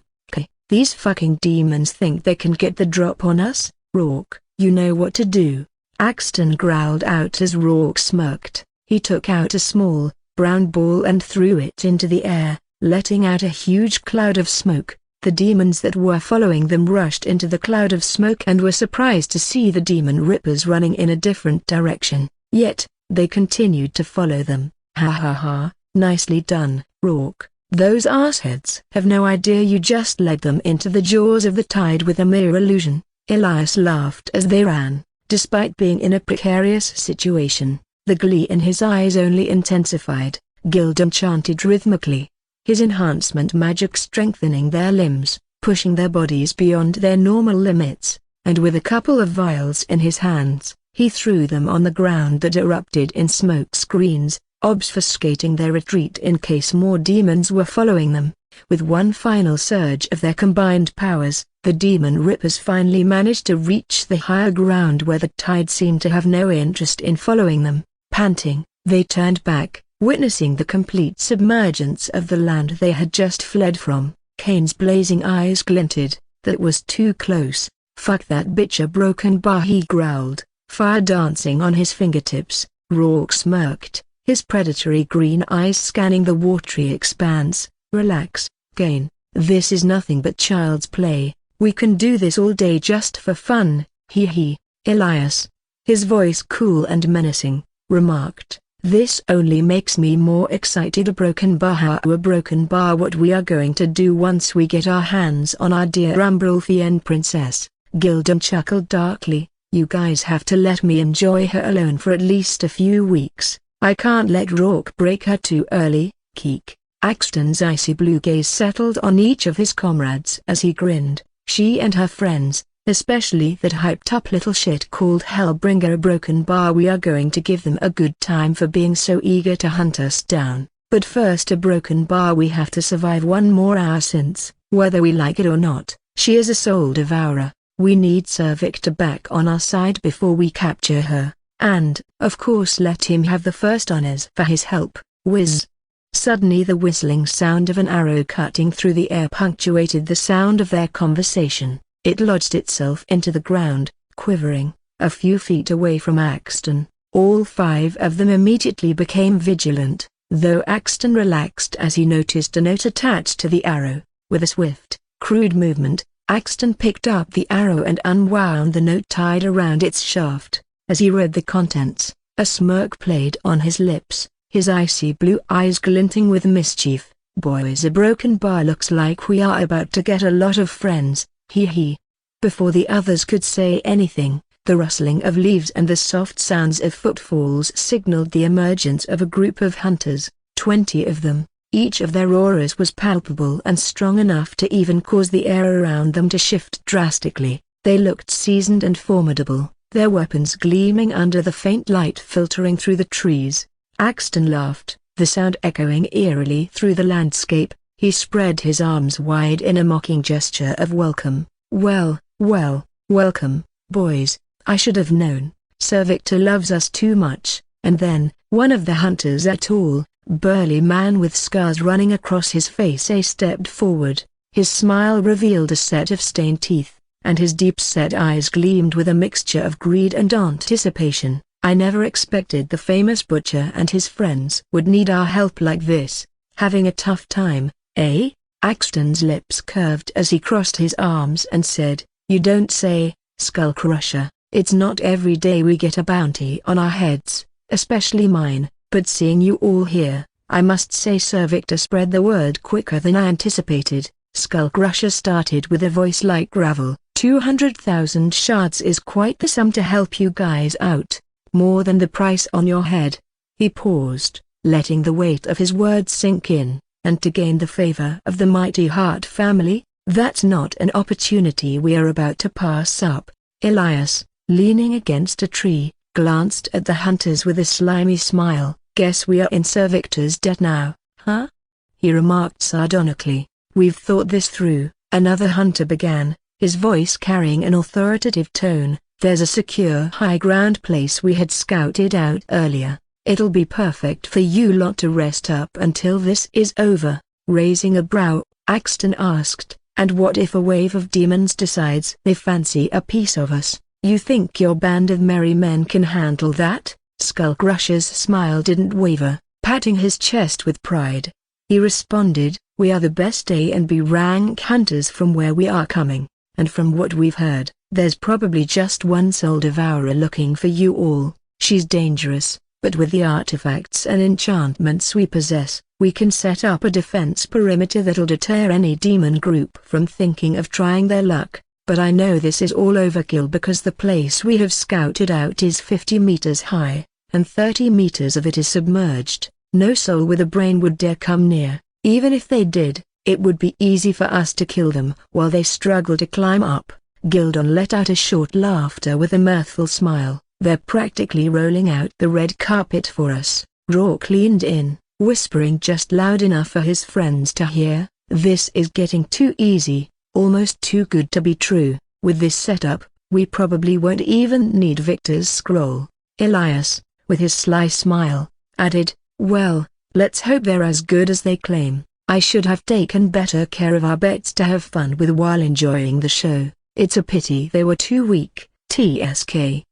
"These fucking demons think they can get the drop on us, Rourke. You know what to do." Axton growled out as Rourke smirked. He took out a small, brown ball and threw it into the air, letting out a huge cloud of smoke. The demons that were following them rushed into the cloud of smoke and were surprised to see the demon rippers running in a different direction. Yet, they continued to follow them. "Ha ha ha, nicely done, Rourke. Those arseheads have no idea you just led them into the jaws of the tide with a mere illusion." Elias laughed as they ran. Despite being in a precarious situation, the glee in his eyes only intensified. Gildan chanted rhythmically, his enhancement magic strengthening their limbs, pushing their bodies beyond their normal limits, and with a couple of vials in his hands, he threw them on the ground that erupted in smoke screens, obfuscating their retreat in case more demons were following them. With one final surge of their combined powers, the demon rippers finally managed to reach the higher ground where the tide seemed to have no interest in following them. Panting, they turned back, witnessing the complete submergence of the land they had just fled from. Kane's blazing eyes glinted. That was too close. "Fuck that bitch, a broken bar," he growled, fire dancing on his fingertips. Rourke smirked, his predatory green eyes scanning the watery expanse. "Relax, Kane. This is nothing but child's play. We can do this all day just for fun." He. Elias, his voice cool and menacing, remarked, "This only makes me more excited. A broken bar, what we are going to do once we get our hands on our dear Umbral princess." Gildan chuckled darkly, "You guys have to let me enjoy her alone for at least a few weeks. I can't let Rourke break her too early." Keek. Axton's icy blue gaze settled on each of his comrades as he grinned. She and her friends, especially that hyped-up little shit called Hellbringer, a broken bar. We are going to give them a good time for being so eager to hunt us down. But first, a broken bar, we have to survive one more hour since, whether we like it or not, she is a soul devourer. We need Sir Victor back on our side before we capture her, and, of course, let him have the first honors for his help. Whiz. Suddenly the whistling sound of an arrow cutting through the air punctuated the sound of their conversation. It lodged itself into the ground, quivering, a few feet away from Axton. All 5 of them immediately became vigilant, though Axton relaxed as he noticed a note attached to the arrow. With a swift, crude movement, Axton picked up the arrow and unwound the note tied around its shaft. As he read the contents, a smirk played on his lips, his icy blue eyes glinting with mischief. "Boys, a broken bar looks like we are about to get a lot of friends, hee." Before the others could say anything, the rustling of leaves and the soft sounds of footfalls signaled the emergence of a group of hunters, 20 of them. Each of their auras was palpable and strong enough to even cause the air around them to shift drastically. They looked seasoned and formidable, their weapons gleaming under the faint light filtering through the trees. Axton laughed, the sound echoing eerily through the landscape. He spread his arms wide in a mocking gesture of welcome. Well, welcome, boys. I should have known. Sir Victor loves us too much." And then, one of the hunters, a tall, burly man with scars running across his face, stepped forward. His smile revealed a set of stained teeth, and his deep-set eyes gleamed with a mixture of greed and anticipation. "I never expected the famous butcher and his friends would need our help like this. Having a tough time, eh?" Axton's lips curved as he crossed his arms and said, "You don't say, Skull Crusher. It's not every day we get a bounty on our heads, especially mine, but seeing you all here, I must say Sir Victor spread the word quicker than I anticipated." Skull Crusher started with a voice like gravel. 200,000 shards is quite the sum to help you guys out. More than the price on your head." He paused, letting the weight of his words sink in. "And to gain the favor of the mighty Hart family, that's not an opportunity we are about to pass up." Elias, leaning against a tree, glanced at the hunters with a slimy smile. "Guess we are in Sir Victor's debt now, huh?" he remarked sardonically. "We've thought this through," another hunter began, his voice carrying an authoritative tone. "There's a secure high ground place we had scouted out earlier. It'll be perfect for you lot to rest up until this is over." Raising a brow, Axton asked, "And what if a wave of demons decides they fancy a piece of us? You think your band of merry men can handle that?" Skull Crusher's smile didn't waver, patting his chest with pride. He responded, "We are the best A and B rank hunters from where we are coming, and from what we've heard, there's probably just one soul devourer looking for you all. She's dangerous, but with the artifacts and enchantments we possess, we can set up a defense perimeter that'll deter any demon group from thinking of trying their luck. But I know this is all overkill because the place we have scouted out is 50 meters high, and 30 meters of it is submerged. No soul with a brain would dare come near. Even if they did, it would be easy for us to kill them while they struggle to climb up." Gildon let out a short laughter with a mirthful smile. "They're practically rolling out the red carpet for us." Rourke leaned in, whispering just loud enough for his friends to hear, "This is getting too easy, almost too good to be true. With this setup, we probably won't even need Victor's scroll." Elias, with his sly smile, added, "Well, let's hope they're as good as they claim. I should have taken better care of our bets to have fun with while enjoying the show. It's a pity they were too weak." TSK.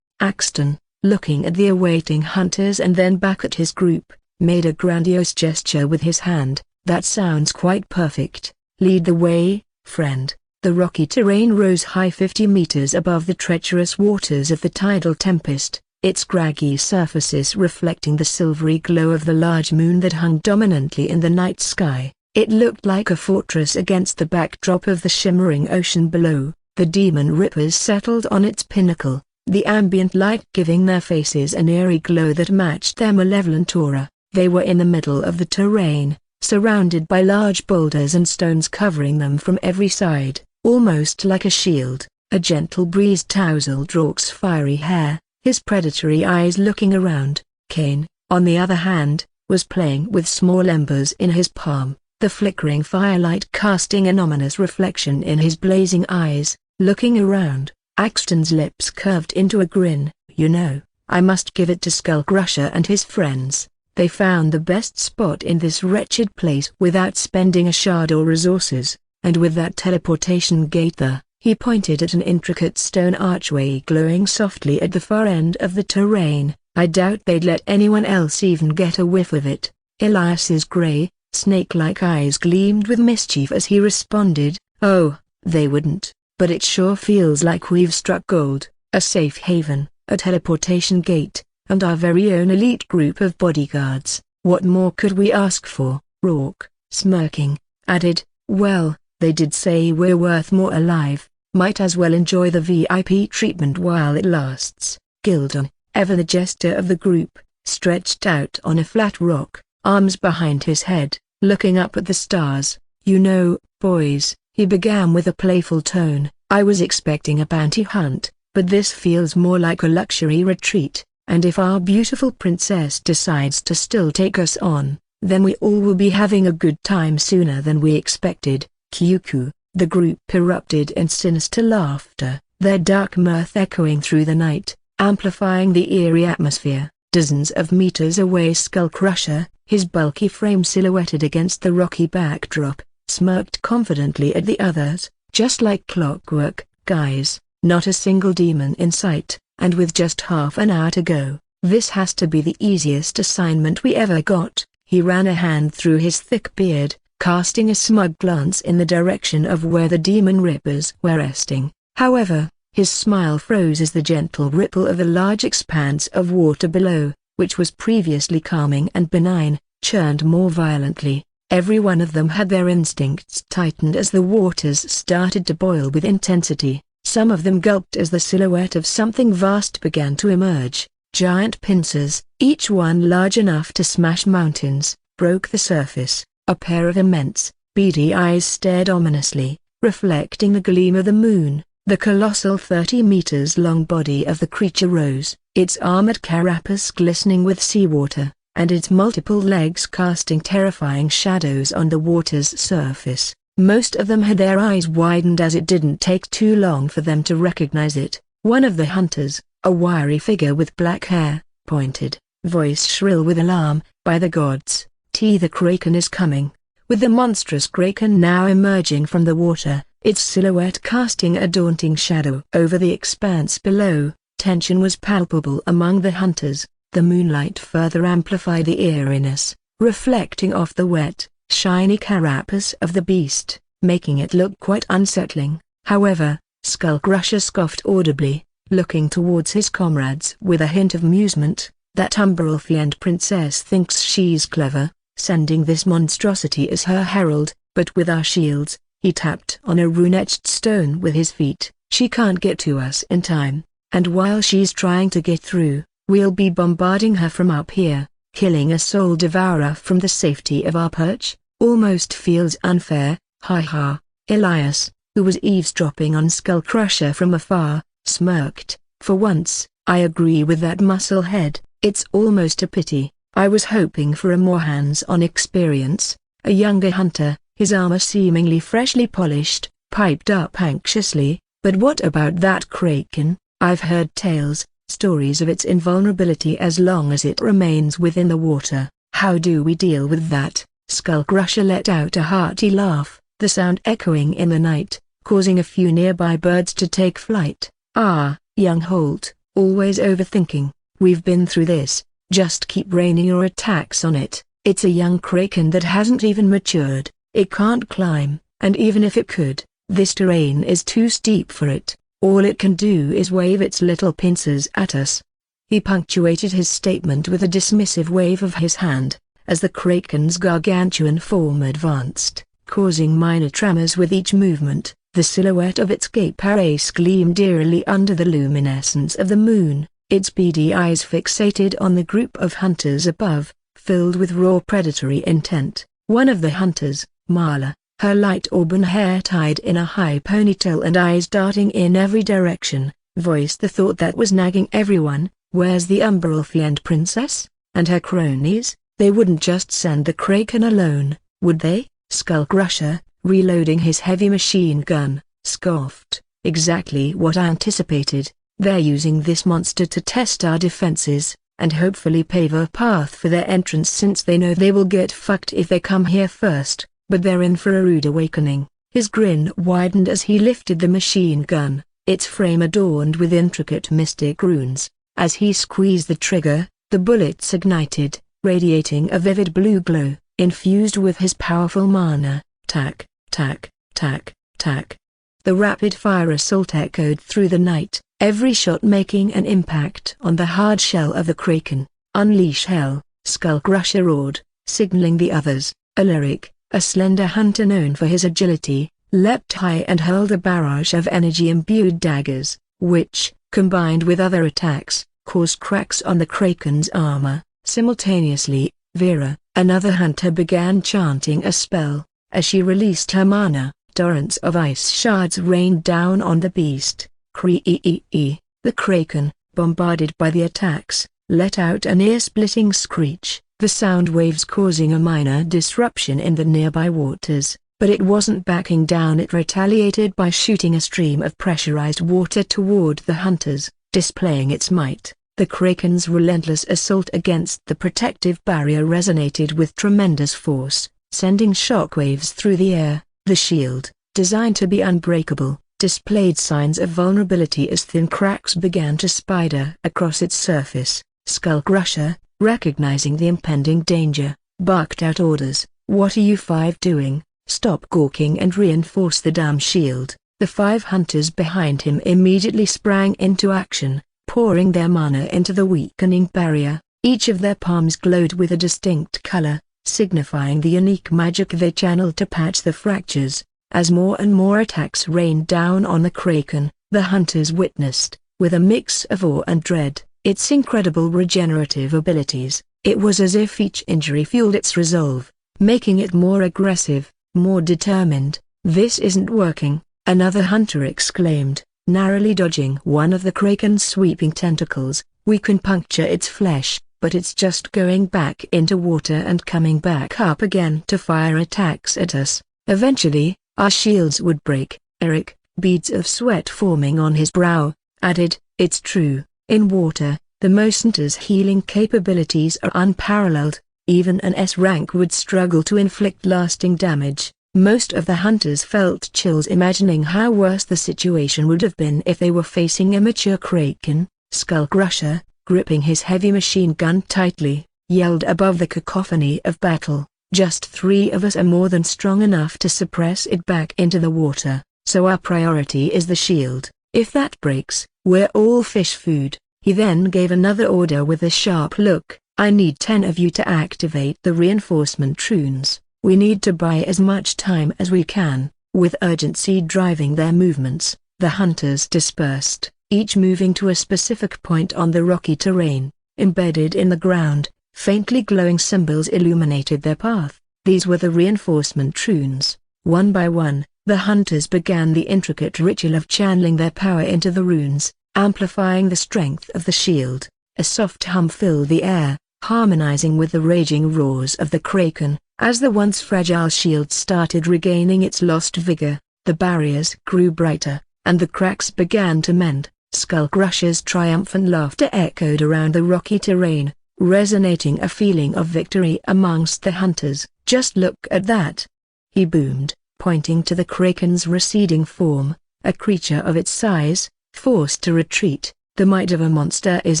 Axton, looking at the awaiting hunters and then back at his group, made a grandiose gesture with his hand. "That sounds quite perfect. Lead the way, friend." The rocky terrain rose high 50 meters above the treacherous waters of the tidal tempest, its craggy surfaces reflecting the silvery glow of the large moon that hung dominantly in the night sky. It looked like a fortress against the backdrop of the shimmering ocean below. The demon rippers settled on its pinnacle, the ambient light giving their faces an eerie glow that matched their malevolent aura. They were in the middle of the terrain, surrounded by large boulders and stones covering them from every side, almost like a shield. A gentle breeze tousled Rourke's fiery hair, his predatory eyes looking around. Kane, on the other hand, was playing with small embers in his palm, the flickering firelight casting an ominous reflection in his blazing eyes. Looking around, Axton's lips curved into a grin. "You know, I must give it to Skull Crusher and his friends. They found the best spot in this wretched place without spending a shard or resources, and with that teleportation gate there, he pointed at an intricate stone archway glowing softly at the far end of the terrain. I doubt they'd let anyone else even get a whiff of it. Elias's grey, snake-like eyes gleamed with mischief as he responded, "Oh, they wouldn't, but it sure feels like we've struck gold, a safe haven, a teleportation gate, and our very own elite group of bodyguards. What more could we ask for?" Rourke, smirking, added, "Well, they did say we're worth more alive, might as well enjoy the VIP treatment while it lasts." Gildon, ever the jester of the group, stretched out on a flat rock, arms behind his head, looking up at the stars. "You know, boys," he began with a playful tone, "I was expecting a bounty hunt, but this feels more like a luxury retreat, and if our beautiful princess decides to still take us on, then we all will be having a good time sooner than we expected." "Kyuku," the group erupted in sinister laughter, their dark mirth echoing through the night, amplifying the eerie atmosphere. Dozens of meters away, Skullcrusher, his bulky frame silhouetted against the rocky backdrop, smirked confidently at the others. "Just like clockwork, guys, not a single demon in sight, and with just half an hour to go. This has to be the easiest assignment we ever got." He ran a hand through his thick beard, casting a smug glance in the direction of where the demon rippers were resting. However, his smile froze as the gentle ripple of the large expanse of water below, which was previously calming and benign, churned more violently. Every one of them had their instincts tightened as the waters started to boil with intensity. Some of them gulped as the silhouette of something vast began to emerge. Giant pincers, each one large enough to smash mountains, broke the surface. A pair of immense, beady eyes stared ominously, reflecting the gleam of the moon. The colossal 30 meters long body of the creature rose, its armored carapace glistening with seawater, and its multiple legs casting terrifying shadows on the water's surface. Most of them had their eyes widened as it didn't take too long for them to recognize it. One of the hunters, a wiry figure with black hair, pointed, voice shrill with alarm, "By the gods, the kraken is coming!" With the monstrous kraken now emerging from the water, its silhouette casting a daunting shadow over the expanse below, tension was palpable among the hunters. The moonlight further amplified the eeriness, reflecting off the wet, shiny carapace of the beast, making it look quite unsettling. However, Skullcrusher scoffed audibly, looking towards his comrades with a hint of amusement. "That Umberelfiend princess thinks she's clever, sending this monstrosity as her herald, but with our shields," he tapped on a rune-etched stone with his feet, "she can't get to us in time, and while she's trying to get through, we'll be bombarding her from up here, killing a soul devourer from the safety of our perch. Almost feels unfair, ha ha." Elias, who was eavesdropping on Skullcrusher from afar, smirked. "For once, I agree with that musclehead. It's almost a pity. I was hoping for a more hands-on experience." A younger hunter, his armor seemingly freshly polished, piped up anxiously, "But what about that kraken? I've heard tales, stories of its invulnerability as long as it remains within the water. How do we deal with that?" Skullcrusher let out a hearty laugh, the sound echoing in the night, causing a few nearby birds to take flight. "Ah, young Holt, always overthinking. We've been through this. Just keep raining your attacks on it. It's a young kraken that hasn't even matured. It can't climb, and even if it could, this terrain is too steep for it. All it can do is wave its little pincers at us." He punctuated his statement with a dismissive wave of his hand, as the kraken's gargantuan form advanced, causing minor tremors with each movement. The silhouette of its carapace gleamed eerily under the luminescence of the moon, its beady eyes fixated on the group of hunters above, filled with raw predatory intent. One of the hunters, Marla, her light auburn hair tied in a high ponytail and eyes darting in every direction, voiced the thought that was nagging everyone: "Where's the Umberelfiend princess? And her cronies? They wouldn't just send the kraken alone, would they?" Skullcrusher, reloading his heavy machine gun, scoffed, "Exactly what I anticipated. They're using this monster to test our defenses. and hopefully pave a path for their entrance, since they know they will get fucked if they come here first, but they're in for a rude awakening. His grin widened as he lifted the machine gun, its frame adorned with intricate mystic runes. As he squeezed the trigger, the bullets ignited, radiating a vivid blue glow, infused with his powerful mana. Tack, tack, tack, tack. The rapid-fire assault echoed through the night, every shot making an impact on the hard shell of the kraken. "Unleash hell," Skullcrusher roared, signaling the others. Alaric, a slender hunter known for his agility, leapt high and hurled a barrage of energy-imbued daggers, which, combined with other attacks, caused cracks on the kraken's armor. Simultaneously, Vera, another hunter, began chanting a spell. As she released her mana, torrents of ice shards rained down on the beast. Cree-ee-ee. The kraken, bombarded by the attacks, let out an ear-splitting screech, the sound waves causing a minor disruption in the nearby waters. But it wasn't backing down. It retaliated by shooting a stream of pressurized water toward the hunters, displaying its might. The kraken's relentless assault against the protective barrier resonated with tremendous force, sending shockwaves through the air. The shield, designed to be unbreakable, displayed signs of vulnerability as thin cracks began to spider across its surface. Skullcrusher, recognizing the impending danger, barked out orders. "What are you five doing? Stop gawking and reinforce the damn shield." The 5 hunters behind him immediately sprang into action, pouring their mana into the weakening barrier. Each of their palms glowed with a distinct color, signifying the unique magic they channeled to patch the fractures. As more and more attacks rained down on the kraken, the hunters witnessed, with a mix of awe and dread, its incredible regenerative abilities. It was as if each injury fueled its resolve, making it more aggressive, more determined. "This isn't working," another hunter exclaimed, narrowly dodging one of the kraken's sweeping tentacles. "We can puncture its flesh, but it's just going back into water and coming back up again to fire attacks at us. Eventually, our shields would break." Eric, beads of sweat forming on his brow, added, "It's true, in water, the Mosenter's healing capabilities are unparalleled. Even an S rank would struggle to inflict lasting damage." Most of the hunters felt chills imagining how worse the situation would have been if they were facing a mature kraken. Skullcrusher, gripping his heavy machine gun tightly, yelled above the cacophony of battle, "Just 3 of us are more than strong enough to suppress it back into the water, so our priority is the shield. If that breaks, we're all fish food." He then gave another order with a sharp look. "I need 10 of you to activate the reinforcement runes. We need to buy as much time as we can." With urgency driving their movements, the hunters dispersed, each moving to a specific point on the rocky terrain. Embedded in the ground, faintly glowing symbols illuminated their path. These were the reinforcement runes. One by one, the hunters began the intricate ritual of channeling their power into the runes, amplifying the strength of the shield. A soft hum filled the air, harmonizing with the raging roars of the kraken. As the once fragile shield started regaining its lost vigor, the barriers grew brighter, and the cracks began to mend. Skullcrusher's triumphant laughter echoed around the rocky terrain, resonating a feeling of victory amongst the hunters. "Just look at that!" he boomed, pointing to the kraken's receding form, a creature of its size, forced to retreat. "The might of a monster is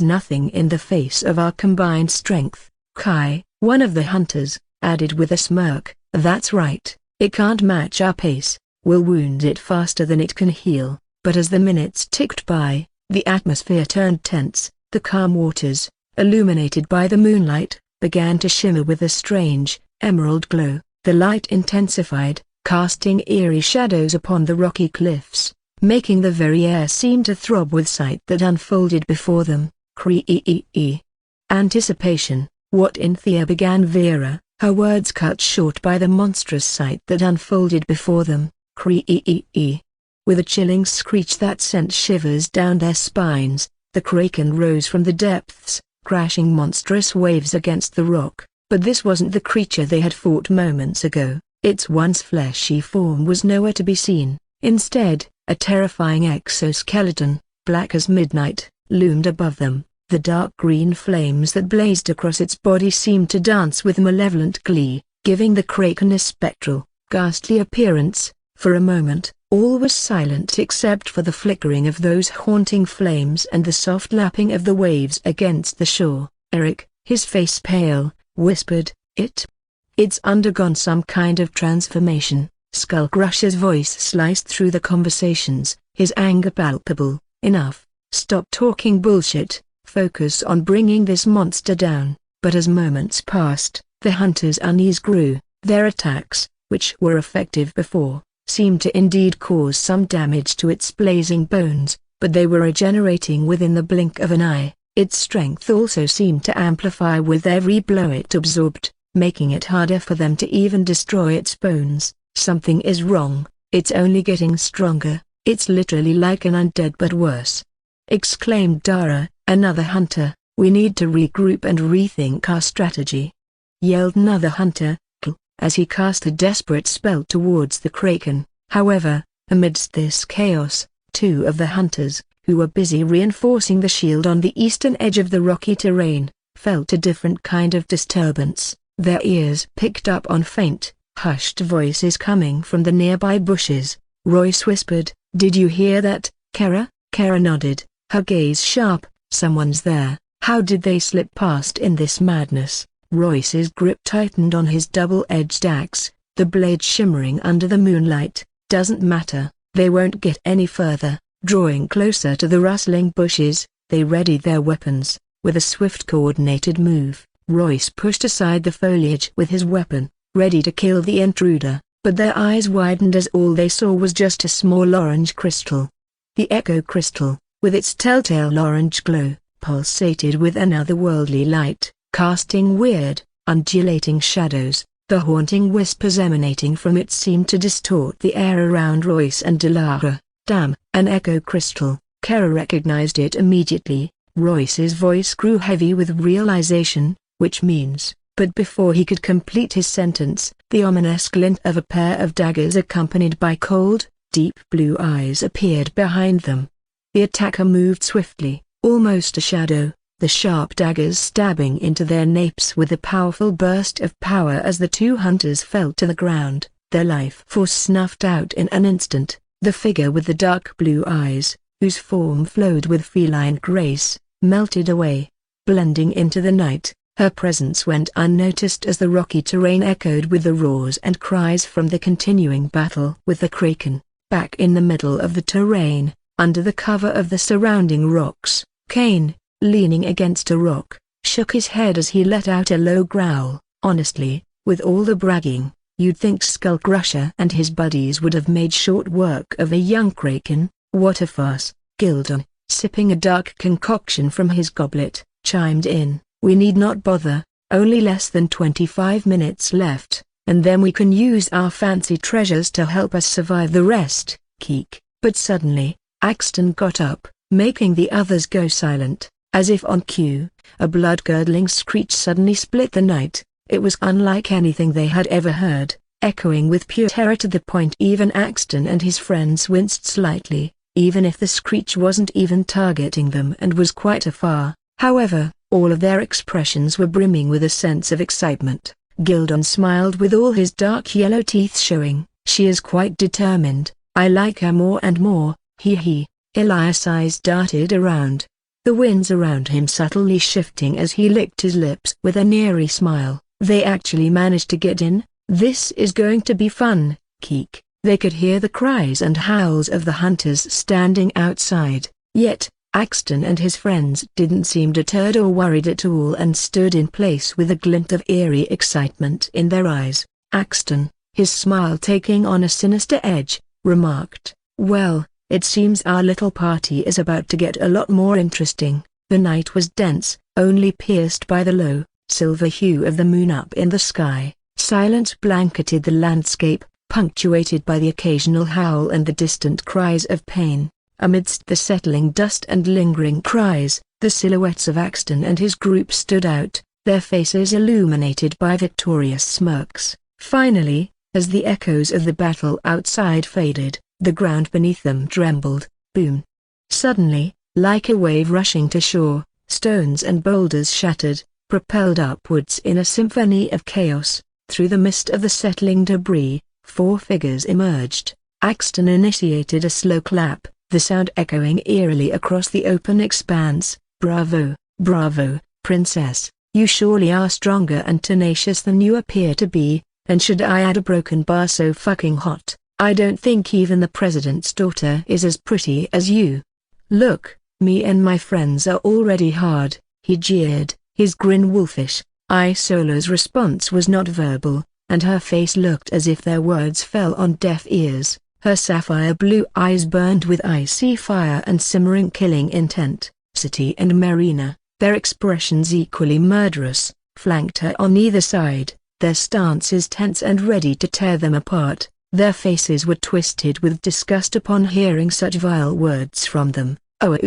nothing in the face of our combined strength." Kai, one of the hunters, added with a smirk, "That's right, it can't match our pace. We'll wound it faster than it can heal." But as the minutes ticked by, the atmosphere turned tense. The calm waters, illuminated by the moonlight, began to shimmer with a strange, emerald glow. The light intensified, casting eerie shadows upon the rocky cliffs, making the very air seem to throb with sight that unfolded before them. Cree-ee-ee. Anticipation. "What in Thea?" began Vera, her words cut short by the monstrous sight that unfolded before them. Cree-ee-ee. With a chilling screech that sent shivers down their spines, the kraken rose from the depths, crashing monstrous waves against the rock. But this wasn't the creature they had fought moments ago. Its once fleshy form was nowhere to be seen. Instead, a terrifying exoskeleton, black as midnight, loomed above them. The dark green flames that blazed across its body seemed to dance with malevolent glee, giving the kraken a spectral, ghastly appearance. For a moment, all was silent except for the flickering of those haunting flames and the soft lapping of the waves against the shore. Eric, his face pale, whispered, It's undergone some kind of transformation." Skullcrusher's voice sliced through the conversations, his anger palpable. "Enough, stop talking bullshit, focus on bringing this monster down." But as moments passed, the hunters' unease grew. Their attacks, which were effective before, seemed to indeed cause some damage to its blazing bones, but they were regenerating within the blink of an eye. Its strength also seemed to amplify with every blow it absorbed, making it harder for them to even destroy its bones. "Something is wrong, it's only getting stronger, it's literally like an undead but worse," exclaimed Dara, another hunter. "We need to regroup and rethink our strategy," yelled another hunter, as he cast a desperate spell towards the kraken. However, amidst this chaos, two of the hunters, who were busy reinforcing the shield on the eastern edge of the rocky terrain, felt a different kind of disturbance. Their ears picked up on faint, hushed voices coming from the nearby bushes. Royce whispered, "Did you hear that, Kara?" Kara nodded, her gaze sharp. "Someone's there." "How did they slip past in this madness?" Royce's grip tightened on his double-edged axe, the blade shimmering under the moonlight. "Doesn't matter, they won't get any further." Drawing closer to the rustling bushes, they readied their weapons. With a swift coordinated move, Royce pushed aside the foliage with his weapon, ready to kill the intruder, but their eyes widened as all they saw was just a small orange crystal. The echo crystal, with its telltale orange glow, pulsated with an otherworldly light, casting weird, undulating shadows. The haunting whispers emanating from it seemed to distort the air around Royce and Dilara. "Damn, an echo crystal." Kara recognized it immediately. Royce's voice grew heavy with realization, "which means," but before he could complete his sentence, the ominous glint of a pair of daggers accompanied by cold, deep blue eyes appeared behind them. The attacker moved swiftly, almost a shadow, the sharp daggers stabbing into their napes with a powerful burst of power as the two hunters fell to the ground, their life force snuffed out in an instant. The figure with the dark blue eyes, whose form flowed with feline grace, melted away, blending into the night. Her presence went unnoticed as the rocky terrain echoed with the roars and cries from the continuing battle with the kraken. Back in the middle of the terrain, under the cover of the surrounding rocks, Kane, leaning against a rock, shook his head as he let out a low growl. "Honestly, with all the bragging, you'd think Skullcrusher and his buddies would have made short work of a young kraken. What a farce." Gildon, sipping a dark concoction from his goblet, chimed in, "We need not bother, only less than 25 minutes left, and then we can use our fancy treasures to help us survive the rest." Keek. But suddenly, Axton got up, making the others go silent. As if on cue, a blood-curdling screech suddenly split the night. It was unlike anything they had ever heard, echoing with pure terror to the point even Axton and his friends winced slightly, even if the screech wasn't even targeting them and was quite afar. However, all of their expressions were brimming with a sense of excitement. Gildon smiled with all his dark yellow teeth showing. "She is quite determined, I like her more and more." He. Elias' eyes darted around, the winds around him subtly shifting as he licked his lips with an eerie smile. "They actually managed to get in? This is going to be fun." Keek. They could hear the cries and howls of the hunters standing outside, yet, Axton and his friends didn't seem deterred or worried at all and stood in place with a glint of eerie excitement in their eyes. Axton, his smile taking on a sinister edge, remarked, "Well, it seems our little party is about to get a lot more interesting." The night was dense, only pierced by the low, silver hue of the moon up in the sky. Silence blanketed the landscape, punctuated by the occasional howl and the distant cries of pain. Amidst the settling dust and lingering cries, the silhouettes of Axton and his group stood out, their faces illuminated by victorious smirks. Finally, as the echoes of the battle outside faded, the ground beneath them trembled. Boom! Suddenly, like a wave rushing to shore, Stones and boulders shattered, propelled upwards in a symphony of chaos. Through the mist of the settling debris, 4 figures emerged. Axton initiated a slow clap, the sound echoing eerily across the open expanse. "Bravo, bravo, Princess, you surely are stronger and tenacious than you appear to be, and should I add a broken bar so fucking hot, I don't think even the president's daughter is as pretty as you. Look, me and my friends are already hard," he jeered, his grin wolfish. Isola's response was not verbal, and her face looked as if their words fell on deaf ears. Her sapphire blue eyes burned with icy fire and simmering killing intent. City and Marina, their expressions equally murderous, flanked her on either side, their stances tense and ready to tear them apart. Their faces were twisted with disgust upon hearing such vile words from them. "Oh,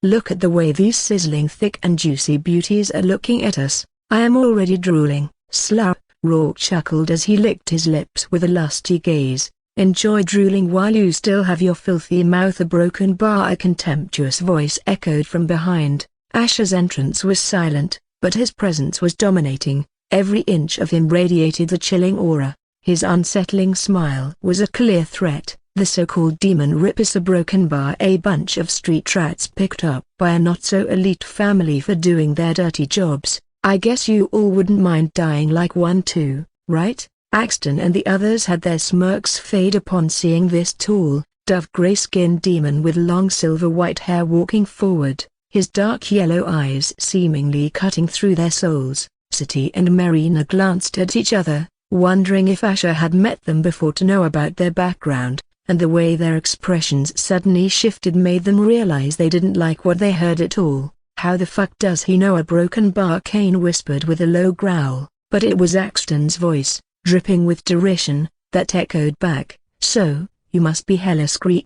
look at the way these sizzling thick and juicy beauties are looking at us. I am already drooling." "Slap," Rourke chuckled as he licked his lips with a lusty gaze. "Enjoy drooling while you still have your filthy mouth." A broken bar, a contemptuous voice echoed from behind. Asher's entrance was silent, but his presence was dominating. Every inch of him radiated the chilling aura. His unsettling smile was a clear threat. The so-called demon Ripis, a broken bar, a bunch of street rats picked up by a not-so-elite family for doing their dirty jobs. "I guess you all wouldn't mind dying like one too, right?" Axton and the others had their smirks fade upon seeing this tall, dove-gray-skinned demon with long silver-white hair walking forward, his dark yellow eyes seemingly cutting through their souls. City and Marina glanced at each other, wondering if Asher had met them before to know about their background, and the way their expressions suddenly shifted made them realize they didn't like what they heard at all. "How the fuck does he know?" a broken bar, Kane whispered with a low growl, but it was Axton's voice, dripping with derision, that echoed back, "So, you must be hella scree."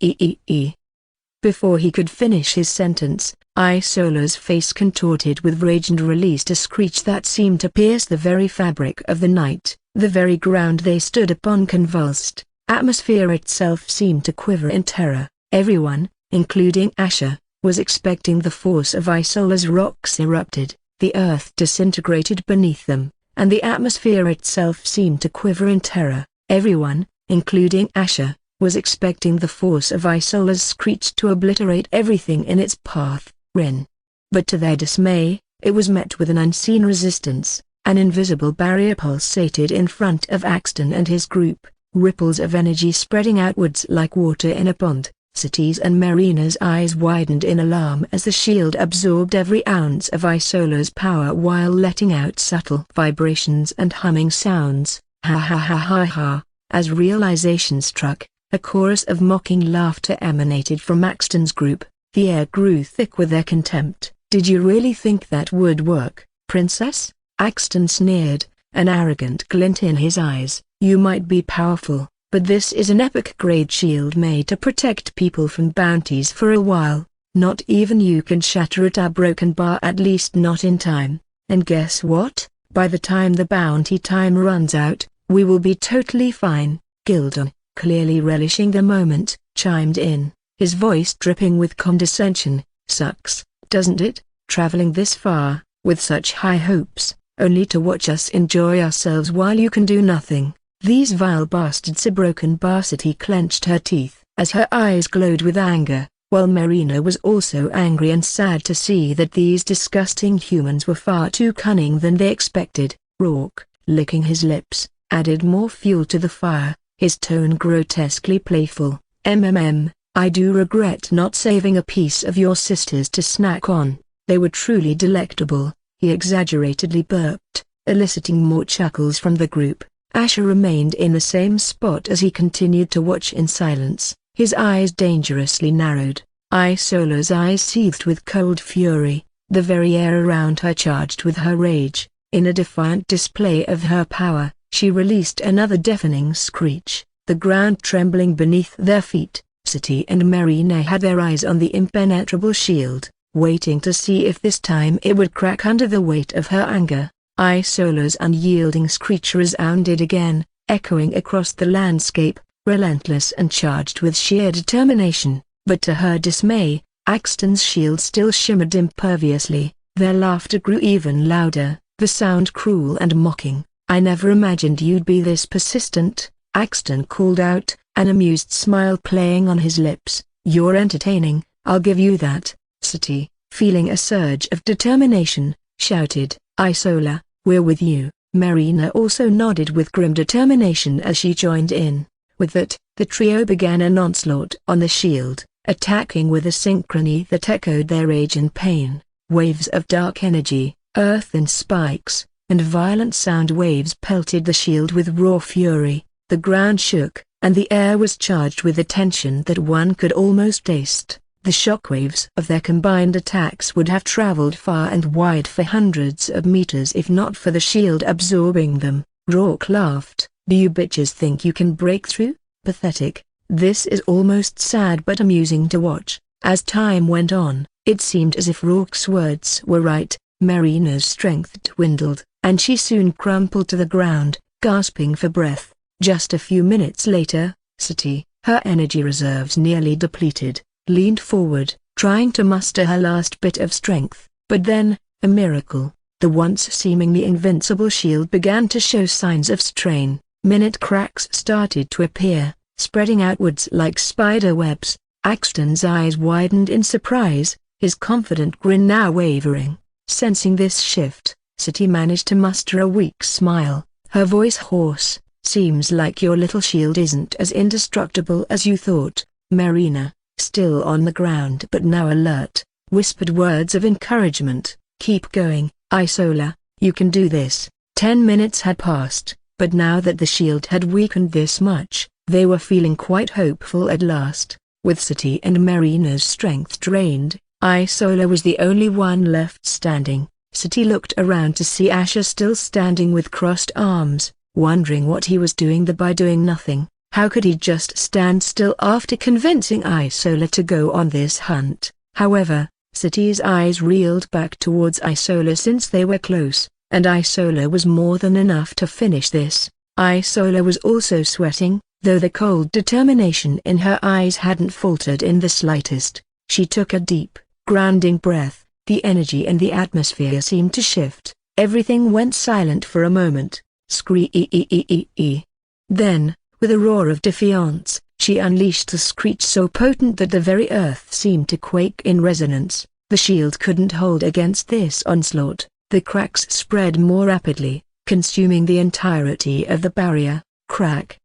Before he could finish his sentence, Isola's face contorted with rage and released a screech that seemed to pierce the very fabric of the night. The very ground they stood upon convulsed. Atmosphere itself seemed to quiver in terror. Everyone, including Asher, was expecting the force of Isola's rocks erupted, the earth disintegrated beneath them, and the atmosphere itself seemed to quiver in terror. Everyone, including Asher, was expecting the force of Isola's screech to obliterate everything in its path. Rin. But to their dismay, it was met with an unseen resistance. An invisible barrier pulsated in front of Axton and his group, ripples of energy spreading outwards like water in a pond. City's and Marina's eyes widened in alarm as the shield absorbed every ounce of Isola's power while letting out subtle vibrations and humming sounds. Ha ha ha ha ha. As realization struck, a chorus of mocking laughter emanated from Axton's group. The air grew thick with their contempt. "Did you really think that would work, Princess?" Axton sneered, an arrogant glint in his eyes. "You might be powerful, but this is an epic-grade shield made to protect people from bounties for a while. Not even you can shatter it, a broken bar, at least not in time. And guess what? By the time the bounty time runs out, we will be totally fine." Gildon, clearly relishing the moment, chimed in, his voice dripping with condescension. "Sucks, doesn't it, traveling this far, with such high hopes, only to watch us enjoy ourselves while you can do nothing. These vile bastards." A broken bar. City clenched her teeth as her eyes glowed with anger, while Marina was also angry and sad to see that these disgusting humans were far too cunning than they expected. Rourke, licking his lips, added more fuel to the fire, his tone grotesquely playful. I do regret not saving a piece of your sisters to snack on. They were truly delectable." He exaggeratedly burped, eliciting more chuckles from the group. Asher remained in the same spot as he continued to watch in silence, his eyes dangerously narrowed. Isola's eyes seethed with cold fury, the very air around her charged with her rage. In a defiant display of her power, she released another deafening screech, the ground trembling beneath their feet. City and Marina had their eyes on the impenetrable shield, waiting to see if this time it would crack under the weight of her anger. Isola's unyielding screech resounded again, echoing across the landscape, relentless and charged with sheer determination. But to her dismay, Axton's shield still shimmered imperviously. Their laughter grew even louder, the sound cruel and mocking. "I never imagined you'd be this persistent," Axton called out, an amused smile playing on his lips. "You're entertaining, I'll give you that." Sati, feeling a surge of determination, shouted, "Isola, we're with you." Marina also nodded with grim determination as she joined in. With that, the trio began an onslaught on the shield, attacking with a synchrony that echoed their rage and pain. Waves of dark energy, earthen spikes, and violent sound waves pelted the shield with raw fury. The ground shook, and the air was charged with a tension that one could almost taste. The shockwaves of their combined attacks would have traveled far and wide for hundreds of meters if not for the shield absorbing them. Rourke laughed. "Do you bitches think you can break through? Pathetic." This is almost sad but amusing to watch. As time went on, it seemed as if Rourke's words were right. Marina's strength dwindled, and she soon crumpled to the ground, gasping for breath. Just a few minutes later, Sati, her energy reserves nearly depleted, leaned forward, trying to muster her last bit of strength. But then, a miracle, the once seemingly invincible shield began to show signs of strain. Minute cracks started to appear, spreading outwards like spider webs. Axton's eyes widened in surprise, his confident grin now wavering. Sensing this shift, Sati managed to muster a weak smile, her voice hoarse. "Seems like your little shield isn't as indestructible as you thought." Marina, still on the ground but now alert, whispered words of encouragement. "Keep going, Isola, you can do this." 10 minutes had passed, but now that the shield had weakened this much, they were feeling quite hopeful at last. With Sati and Marina's strength drained, Isola was the only one left standing. Sati looked around to see Asher still standing with crossed arms, wondering what he was doing there by doing nothing. How could he just stand still after convincing Isola to go on this hunt? However, Sati's eyes reeled back towards Isola since they were close, and Isola was more than enough to finish this. Isola was also sweating, though the cold determination in her eyes hadn't faltered in the slightest. She took a deep, grounding breath. The energy and the atmosphere seemed to shift. Everything went silent for a moment. Scree-ee-ee-ee-ee. Then, with a roar of defiance, she unleashed a screech so potent that the very earth seemed to quake in resonance. The shield couldn't hold against this onslaught. The cracks spread more rapidly, consuming the entirety of the barrier. Crack.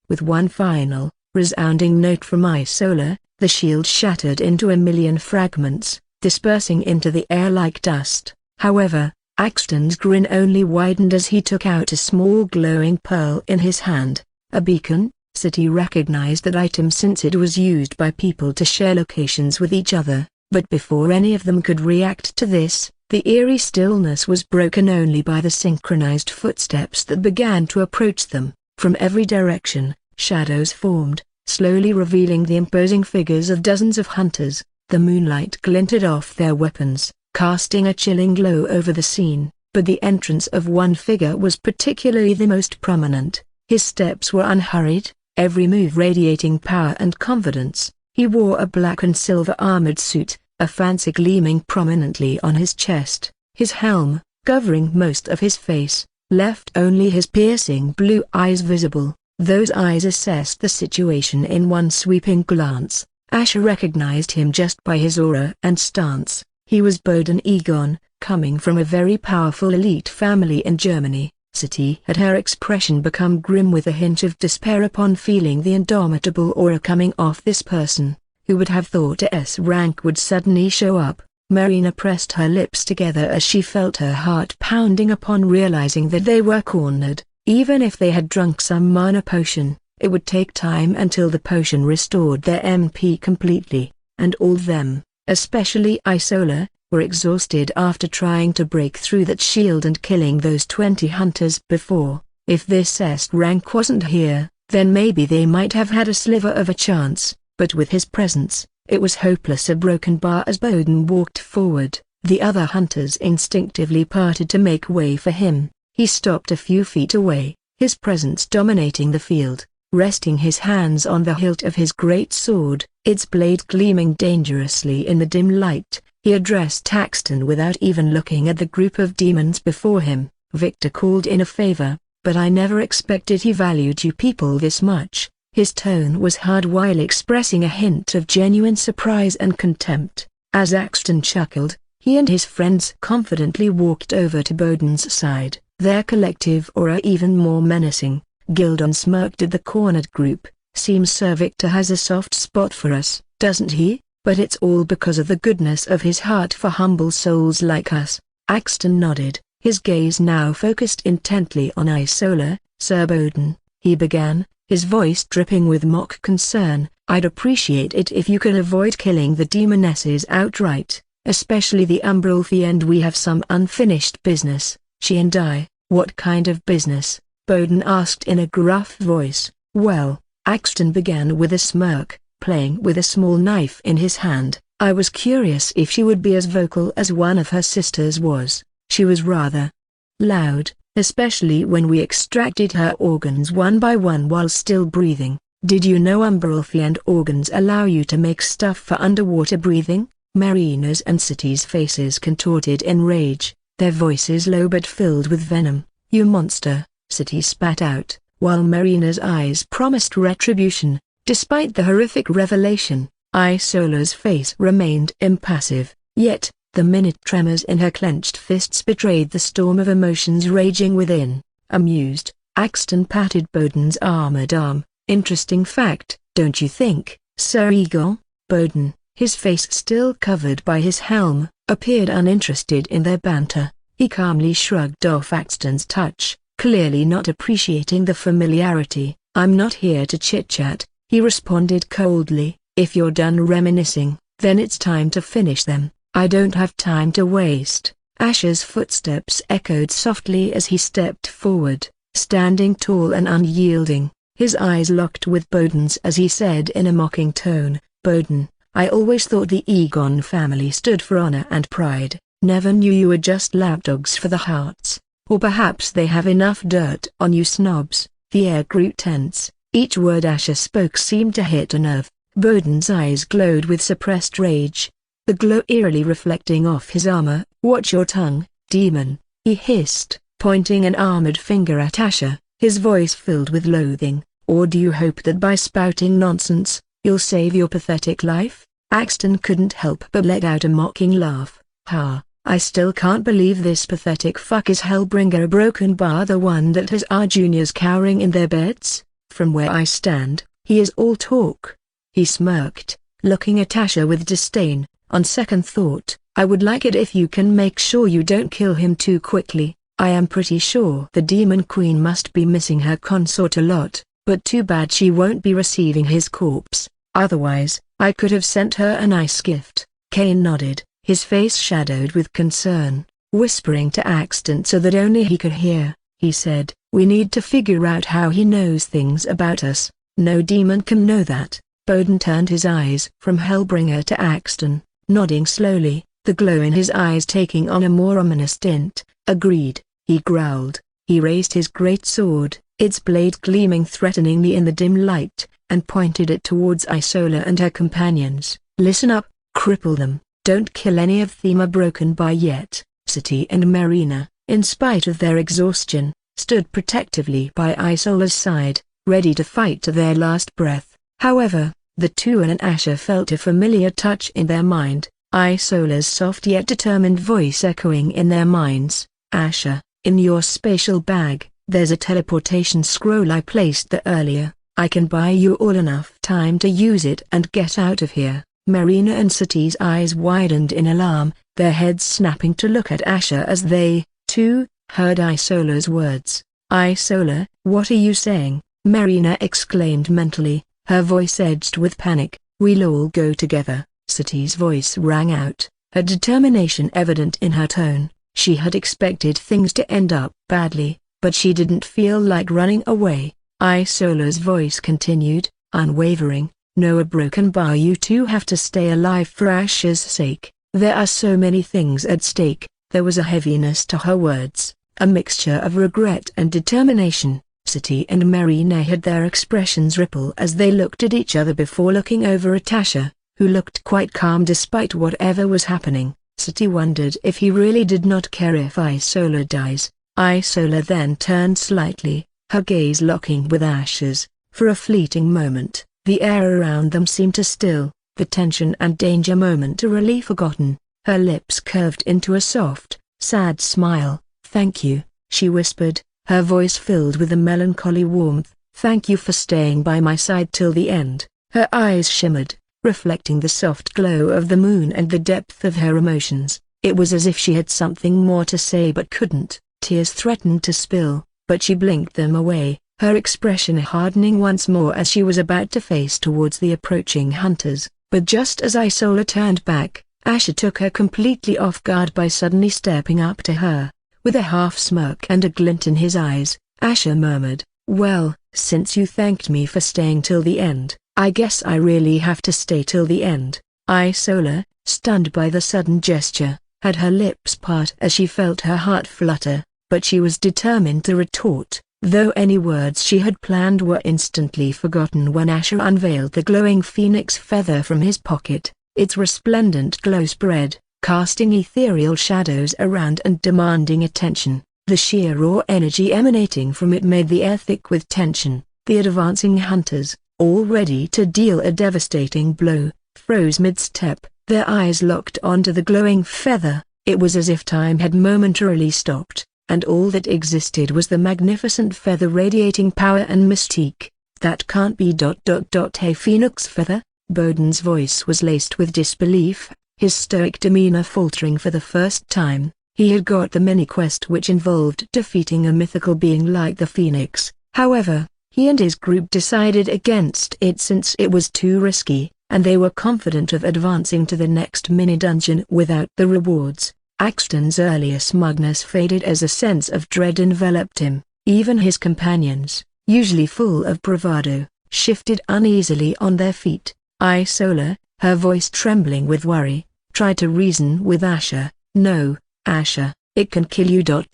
With one final, resounding note from Isola, the shield shattered into a million fragments, dispersing into the air like dust. However, Axton's grin only widened as he took out a small glowing pearl in his hand. A beacon? Sati recognized that item since it was used by people to share locations with each other, but before any of them could react to this, the eerie stillness was broken only by the synchronized footsteps that began to approach them. From every direction, shadows formed, slowly revealing the imposing figures of dozens of hunters. The moonlight glinted off their weapons, casting a chilling glow over the scene, but the entrance of one figure was particularly the most prominent. His steps were unhurried, every move radiating power and confidence. He wore a black and silver armored suit, a fancy gleaming prominently on his chest. His helm, covering most of his face, left only his piercing blue eyes visible. Those eyes assessed the situation in one sweeping glance. Asher recognized him just by his aura and stance. He was Boden Egon, coming from a very powerful elite family in Germany. Sati had her expression become grim with a hint of despair upon feeling the indomitable aura coming off this person. Who would have thought a S rank would suddenly show up? Marina pressed her lips together as she felt her heart pounding upon realizing that they were cornered. Even if they had drunk some mana potion, it would take time until the potion restored their MP completely, and all of them, especially Isola, were exhausted after trying to break through that shield and killing those 20 hunters before. If this S rank wasn't here, then maybe they might have had a sliver of a chance, but with his presence, it was hopeless. A broken bar as Boden walked forward, the other hunters instinctively parted to make way for him. He stopped a few feet away, his presence dominating the field, resting his hands on the hilt of his great sword, its blade gleaming dangerously in the dim light. He addressed Axton without even looking at the group of demons before him. Victor called in a favor, but I never expected he valued you people this much. His tone was hard while expressing a hint of genuine surprise and contempt. As Axton chuckled, he and his friends confidently walked over to Bowden's side, their collective aura even more menacing. Gildon smirked at the cornered group. Seems Sir Victor has a soft spot for us, doesn't he? But it's all because of the goodness of his heart for humble souls like us. Axton nodded, his gaze now focused intently on Isola. Sir Bowden, he began, his voice dripping with mock concern, I'd appreciate it if you could avoid killing the demonesses outright, especially the Umbral Fiend. We have some unfinished business, she and I. What kind of business? Bowden asked in a gruff voice. Well, Axton began with a smirk, playing with a small knife in his hand. I was curious if she would be as vocal as one of her sisters was. She was rather loud, especially when we extracted her organs one by one while still breathing. Did you know Umbral Fiend organs allow you to make stuff for underwater breathing? Marina's and City's faces contorted in rage, their voices low but filled with venom. You monster, City spat out, while Marina's eyes promised retribution. Despite the horrific revelation, Isola's face remained impassive, yet, the minute tremors in her clenched fists betrayed the storm of emotions raging within. Amused, Axton patted Bowden's armored arm. Interesting fact, don't you think, Sir Eagle? Bowden, his face still covered by his helm, appeared uninterested in their banter. He calmly shrugged off Axton's touch, clearly not appreciating the familiarity. I'm not here to chit-chat, he responded coldly. If you're done reminiscing, then it's time to finish them. I don't have time to waste. Asher's footsteps echoed softly as he stepped forward, standing tall and unyielding, his eyes locked with Bowden's as he said in a mocking tone, Bowden, I always thought the Egon family stood for honor and pride, never knew you were just lapdogs for the hearts. Or perhaps they have enough dirt on you snobs. The air grew tense, each word Asher spoke seemed to hit a nerve. Bowden's eyes glowed with suppressed rage, the glow eerily reflecting off his armor. Watch your tongue, demon, he hissed, pointing an armored finger at Asher, his voice filled with loathing. Or do you hope that by spouting nonsense, you'll save your pathetic life? Axton couldn't help but let out a mocking laugh. Ha, I still can't believe this pathetic fuck is Hellbringer, a broken bar, the one that has our juniors cowering in their beds? From where I stand, he is all talk. He smirked, looking at Asher with disdain. On second thought, I would like it if you can make sure you don't kill him too quickly. I am pretty sure the Demon Queen must be missing her consort a lot, but too bad she won't be receiving his corpse. Otherwise, I could have sent her a nice gift. Kane nodded, his face shadowed with concern, whispering to Axton so that only he could hear. He said, we need to figure out how he knows things about us. No demon can know that. Bowden turned his eyes from Hellbringer to Axton, nodding slowly, the glow in his eyes taking on a more ominous tint. Agreed, he growled. He raised his great sword, its blade gleaming threateningly in the dim light, and pointed it towards Isola and her companions. Listen up, cripple them, don't kill any of them are broken by yet. City and Marina, in spite of their exhaustion, stood protectively by Isola's side, ready to fight to their last breath. However, the two and Asher felt a familiar touch in their mind, Isola's soft yet determined voice echoing in their minds. Asher, in your spatial bag, there's a teleportation scroll I placed there earlier. I can buy you all enough time to use it and get out of here. Marina and City's eyes widened in alarm, their heads snapping to look at Asher as they, too, heard Isola's words. Isola, what are you saying? Marina exclaimed mentally, her voice edged with panic. We'll all go together. City's voice rang out, her determination evident in her tone. She had expected things to end up badly, but she didn't feel like running away. Isola's voice continued, unwavering, no, a broken bar, you two have to stay alive for Asher's sake. There are so many things at stake. There was a heaviness to her words, a mixture of regret and determination. City and Marina had their expressions ripple as they looked at each other before looking over at Asher, who looked quite calm despite whatever was happening. Sati wondered if he really did not care if Isola dies. Isola then turned slightly, her gaze locking with Asher's. For a fleeting moment, the air around them seemed to still, the tension and danger momentarily forgotten. Her lips curved into a soft, sad smile. "Thank you," she whispered, her voice filled with a melancholy warmth. "Thank you for staying by my side till the end." Her eyes shimmered, reflecting the soft glow of the moon and the depth of her emotions. It was as if she had something more to say but couldn't. Tears threatened to spill, but she blinked them away, her expression hardening once more as she was about to face towards the approaching hunters. But just as Isola turned back, Asher took her completely off guard by suddenly stepping up to her. With a half smirk and a glint in his eyes, Asher murmured, "Well, since you thanked me for staying till the end, I guess I really have to stay till the end." Isola, stunned by the sudden gesture, had her lips part as she felt her heart flutter, but she was determined to retort, though any words she had planned were instantly forgotten when Asher unveiled the glowing phoenix feather from his pocket. Its resplendent glow spread, casting ethereal shadows around and demanding attention. The sheer raw energy emanating from it made the air thick with tension. The advancing hunters, all ready to deal a devastating blow, froze mid-step, their eyes locked onto the glowing feather. It was as if time had momentarily stopped, and all that existed was the magnificent feather radiating power and mystique. "That can't be ... a phoenix feather?" Bowden's voice was laced with disbelief, his stoic demeanor faltering for the first time. He had got the mini-quest which involved defeating a mythical being like the phoenix. However, he and his group decided against it since it was too risky, and they were confident of advancing to the next mini-dungeon without the rewards. Axton's earlier smugness faded as a sense of dread enveloped him. Even his companions, usually full of bravado, shifted uneasily on their feet. Isola, her voice trembling with worry, tried to reason with Asher. "No, Asher, it can kill you. Don't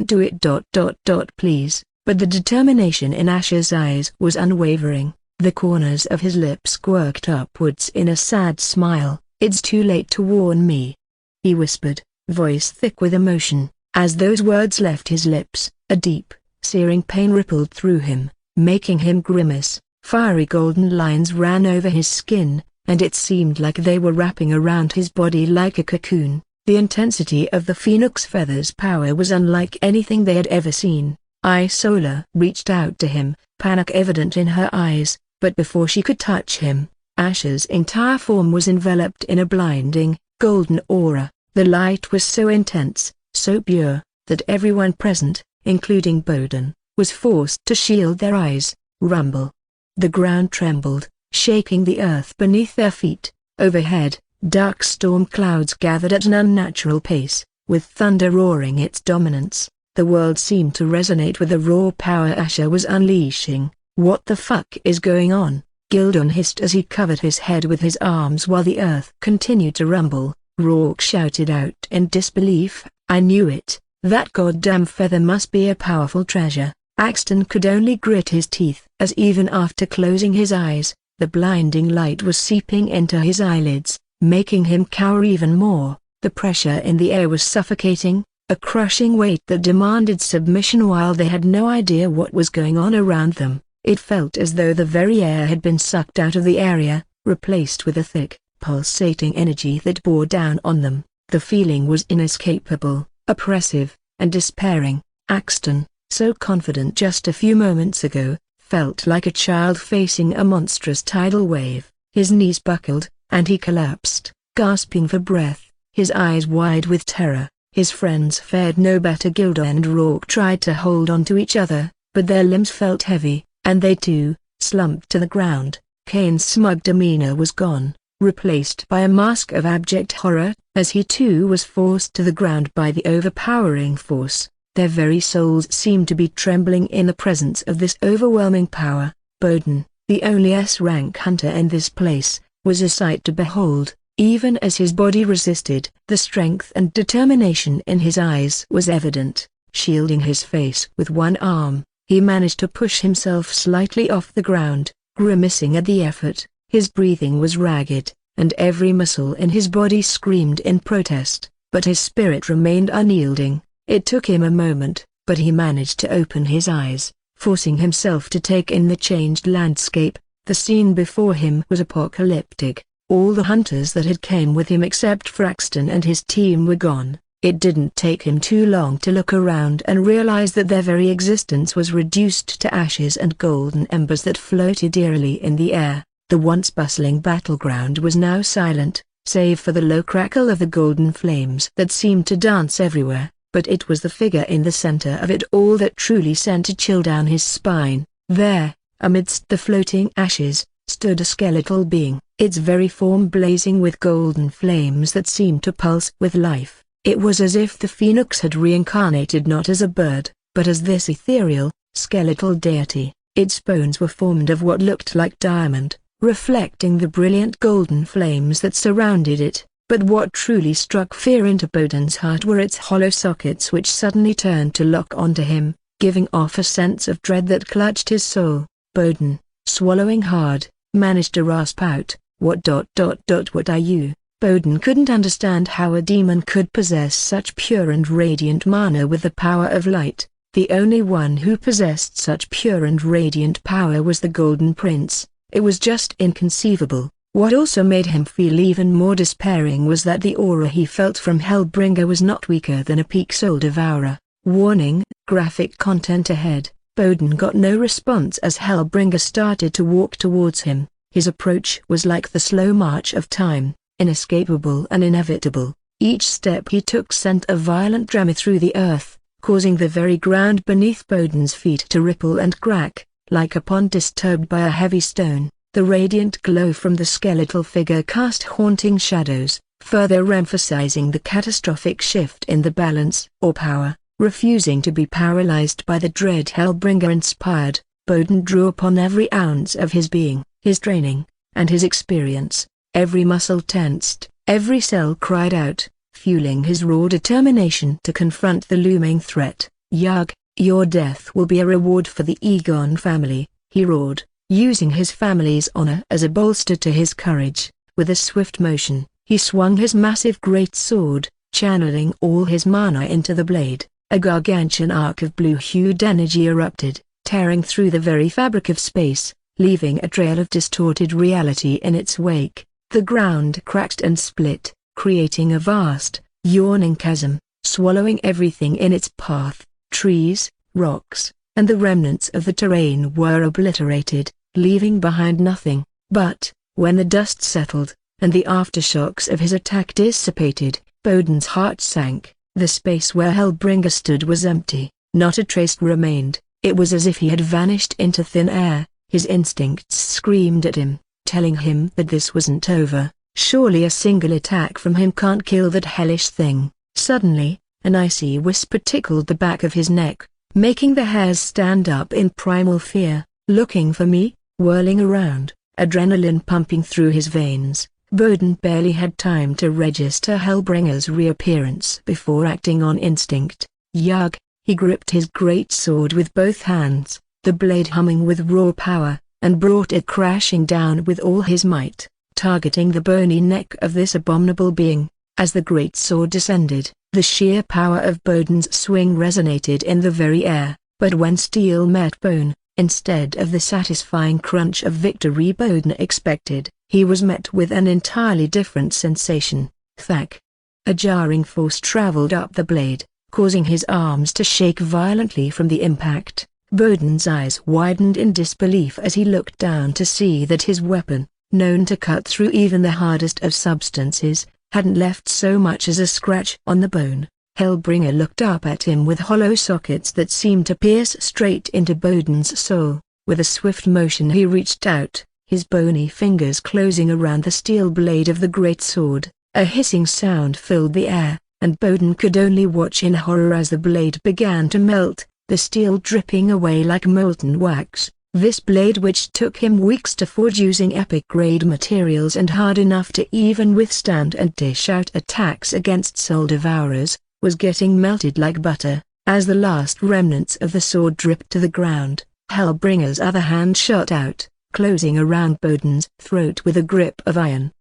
do it. Please." But the determination in Asher's eyes was unwavering. The corners of his lips quirked upwards in a sad smile. "It's too late to warn me," he whispered, voice thick with emotion. As those words left his lips, a deep, searing pain rippled through him, making him grimace. Fiery golden lines ran over his skin, and it seemed like they were wrapping around his body like a cocoon. The intensity of the phoenix feather's power was unlike anything they had ever seen. Isola reached out to him, panic evident in her eyes, but before she could touch him, Asher's entire form was enveloped in a blinding, golden aura. The light was so intense, so pure, that everyone present, including Bowden, was forced to shield their eyes. Rumble. The ground trembled, shaking the earth beneath their feet. Overhead, dark storm clouds gathered at an unnatural pace, with thunder roaring its dominance. The world seemed to resonate with the raw power Asher was unleashing. "What the fuck is going on?" Gildon hissed as he covered his head with his arms while the earth continued to rumble. Rourke shouted out in disbelief, "I knew it, that goddamn feather must be a powerful treasure." Axton could only grit his teeth as even after closing his eyes, the blinding light was seeping into his eyelids, making him cower even more. The pressure in the air was suffocating, a crushing weight that demanded submission while they had no idea what was going on around them. It felt as though the very air had been sucked out of the area, replaced with a thick, pulsating energy that bore down on them. The feeling was inescapable, oppressive, and despairing. Axton, so confident just a few moments ago, felt like a child facing a monstrous tidal wave. His knees buckled, and he collapsed, gasping for breath, his eyes wide with terror. His friends fared no better. Gilda and Rourke tried to hold on to each other, but their limbs felt heavy, and they too, slumped to the ground. Kane's smug demeanor was gone, replaced by a mask of abject horror, as he too was forced to the ground by the overpowering force. Their very souls seemed to be trembling in the presence of this overwhelming power. Bowden, the only S-rank hunter in this place, was a sight to behold. Even as his body resisted, the strength and determination in his eyes was evident. Shielding his face with one arm, he managed to push himself slightly off the ground, grimacing at the effort. His breathing was ragged, and every muscle in his body screamed in protest, but his spirit remained unyielding. It took him a moment, but he managed to open his eyes, forcing himself to take in the changed landscape. The scene before him was apocalyptic. All the hunters that had came with him except Fraxton and his team were gone. It didn't take him too long to look around and realize that their very existence was reduced to ashes and golden embers that floated eerily in the air. The once bustling battleground was now silent, save for the low crackle of the golden flames that seemed to dance everywhere, but it was the figure in the center of it all that truly sent a chill down his spine. There, amidst the floating ashes, stood a skeletal being, its very form blazing with golden flames that seemed to pulse with life. It was as if the phoenix had reincarnated not as a bird, but as this ethereal, skeletal deity. Its bones were formed of what looked like diamond, reflecting the brilliant golden flames that surrounded it. But what truly struck fear into Bowden's heart were its hollow sockets, which suddenly turned to lock onto him, giving off a sense of dread that clutched his soul. Bowden, swallowing hard, managed to rasp out, "What are you?" Bowden couldn't understand how a demon could possess such pure and radiant mana with the power of light. The only one who possessed such pure and radiant power was the Golden Prince. It was just inconceivable. What also made him feel even more despairing was that the aura he felt from Hellbringer was not weaker than a peak soul devourer. Warning, graphic content ahead. Bowden got no response as Hellbringer started to walk towards him. His approach was like the slow march of time, inescapable and inevitable. Each step he took sent a violent tremor through the earth, causing the very ground beneath Bowden's feet to ripple and crack, like a pond disturbed by a heavy stone. The radiant glow from the skeletal figure cast haunting shadows, further emphasizing the catastrophic shift in the balance or power. Refusing to be paralyzed by the dread Hellbringer inspired, Bowden drew upon every ounce of his being, his training, and his experience. Every muscle tensed, every cell cried out, fueling his raw determination to confront the looming threat. "Yug, your death will be a reward for the Egon family," he roared, using his family's honor as a bolster to his courage. With a swift motion, he swung his massive great sword, channeling all his mana into the blade. A gargantuan arc of blue-hued energy erupted, tearing through the very fabric of space, leaving a trail of distorted reality in its wake. The ground cracked and split, creating a vast, yawning chasm, swallowing everything in its path. Trees, rocks, and the remnants of the terrain were obliterated, leaving behind nothing. But, when the dust settled, and the aftershocks of his attack dissipated, Bowden's heart sank. The space where Hellbringer stood was empty. Not a trace remained. It was as if he had vanished into thin air. His instincts screamed at him, telling him that this wasn't over. Surely a single attack from him can't kill that hellish thing. Suddenly, an icy whisper tickled the back of his neck, making the hairs stand up in primal fear. "Looking for me?" Whirling around, adrenaline pumping through his veins, Bowden barely had time to register Hellbringer's reappearance before acting on instinct. "Yug!" He gripped his great sword with both hands, the blade humming with raw power, and brought it crashing down with all his might, targeting the bony neck of this abominable being. As the great sword descended, the sheer power of Bowden's swing resonated in the very air, but when steel met bone, instead of the satisfying crunch of victory Bowden expected, he was met with an entirely different sensation. Thack! A jarring force traveled up the blade, causing his arms to shake violently from the impact. Bowden's eyes widened in disbelief as he looked down to see that his weapon, known to cut through even the hardest of substances, hadn't left so much as a scratch on the bone. Hellbringer looked up at him with hollow sockets that seemed to pierce straight into Bowden's soul. With a swift motion he reached out, his bony fingers closing around the steel blade of the great sword. A hissing sound filled the air, and Bowden could only watch in horror as the blade began to melt, the steel dripping away like molten wax. This blade, which took him weeks to forge using epic-grade materials and hard enough to even withstand and dish out attacks against soul devourers, was getting melted like butter. As the last remnants of the sword dripped to the ground, Hellbringer's other hand shot out, closing around Bowden's throat with a grip of iron.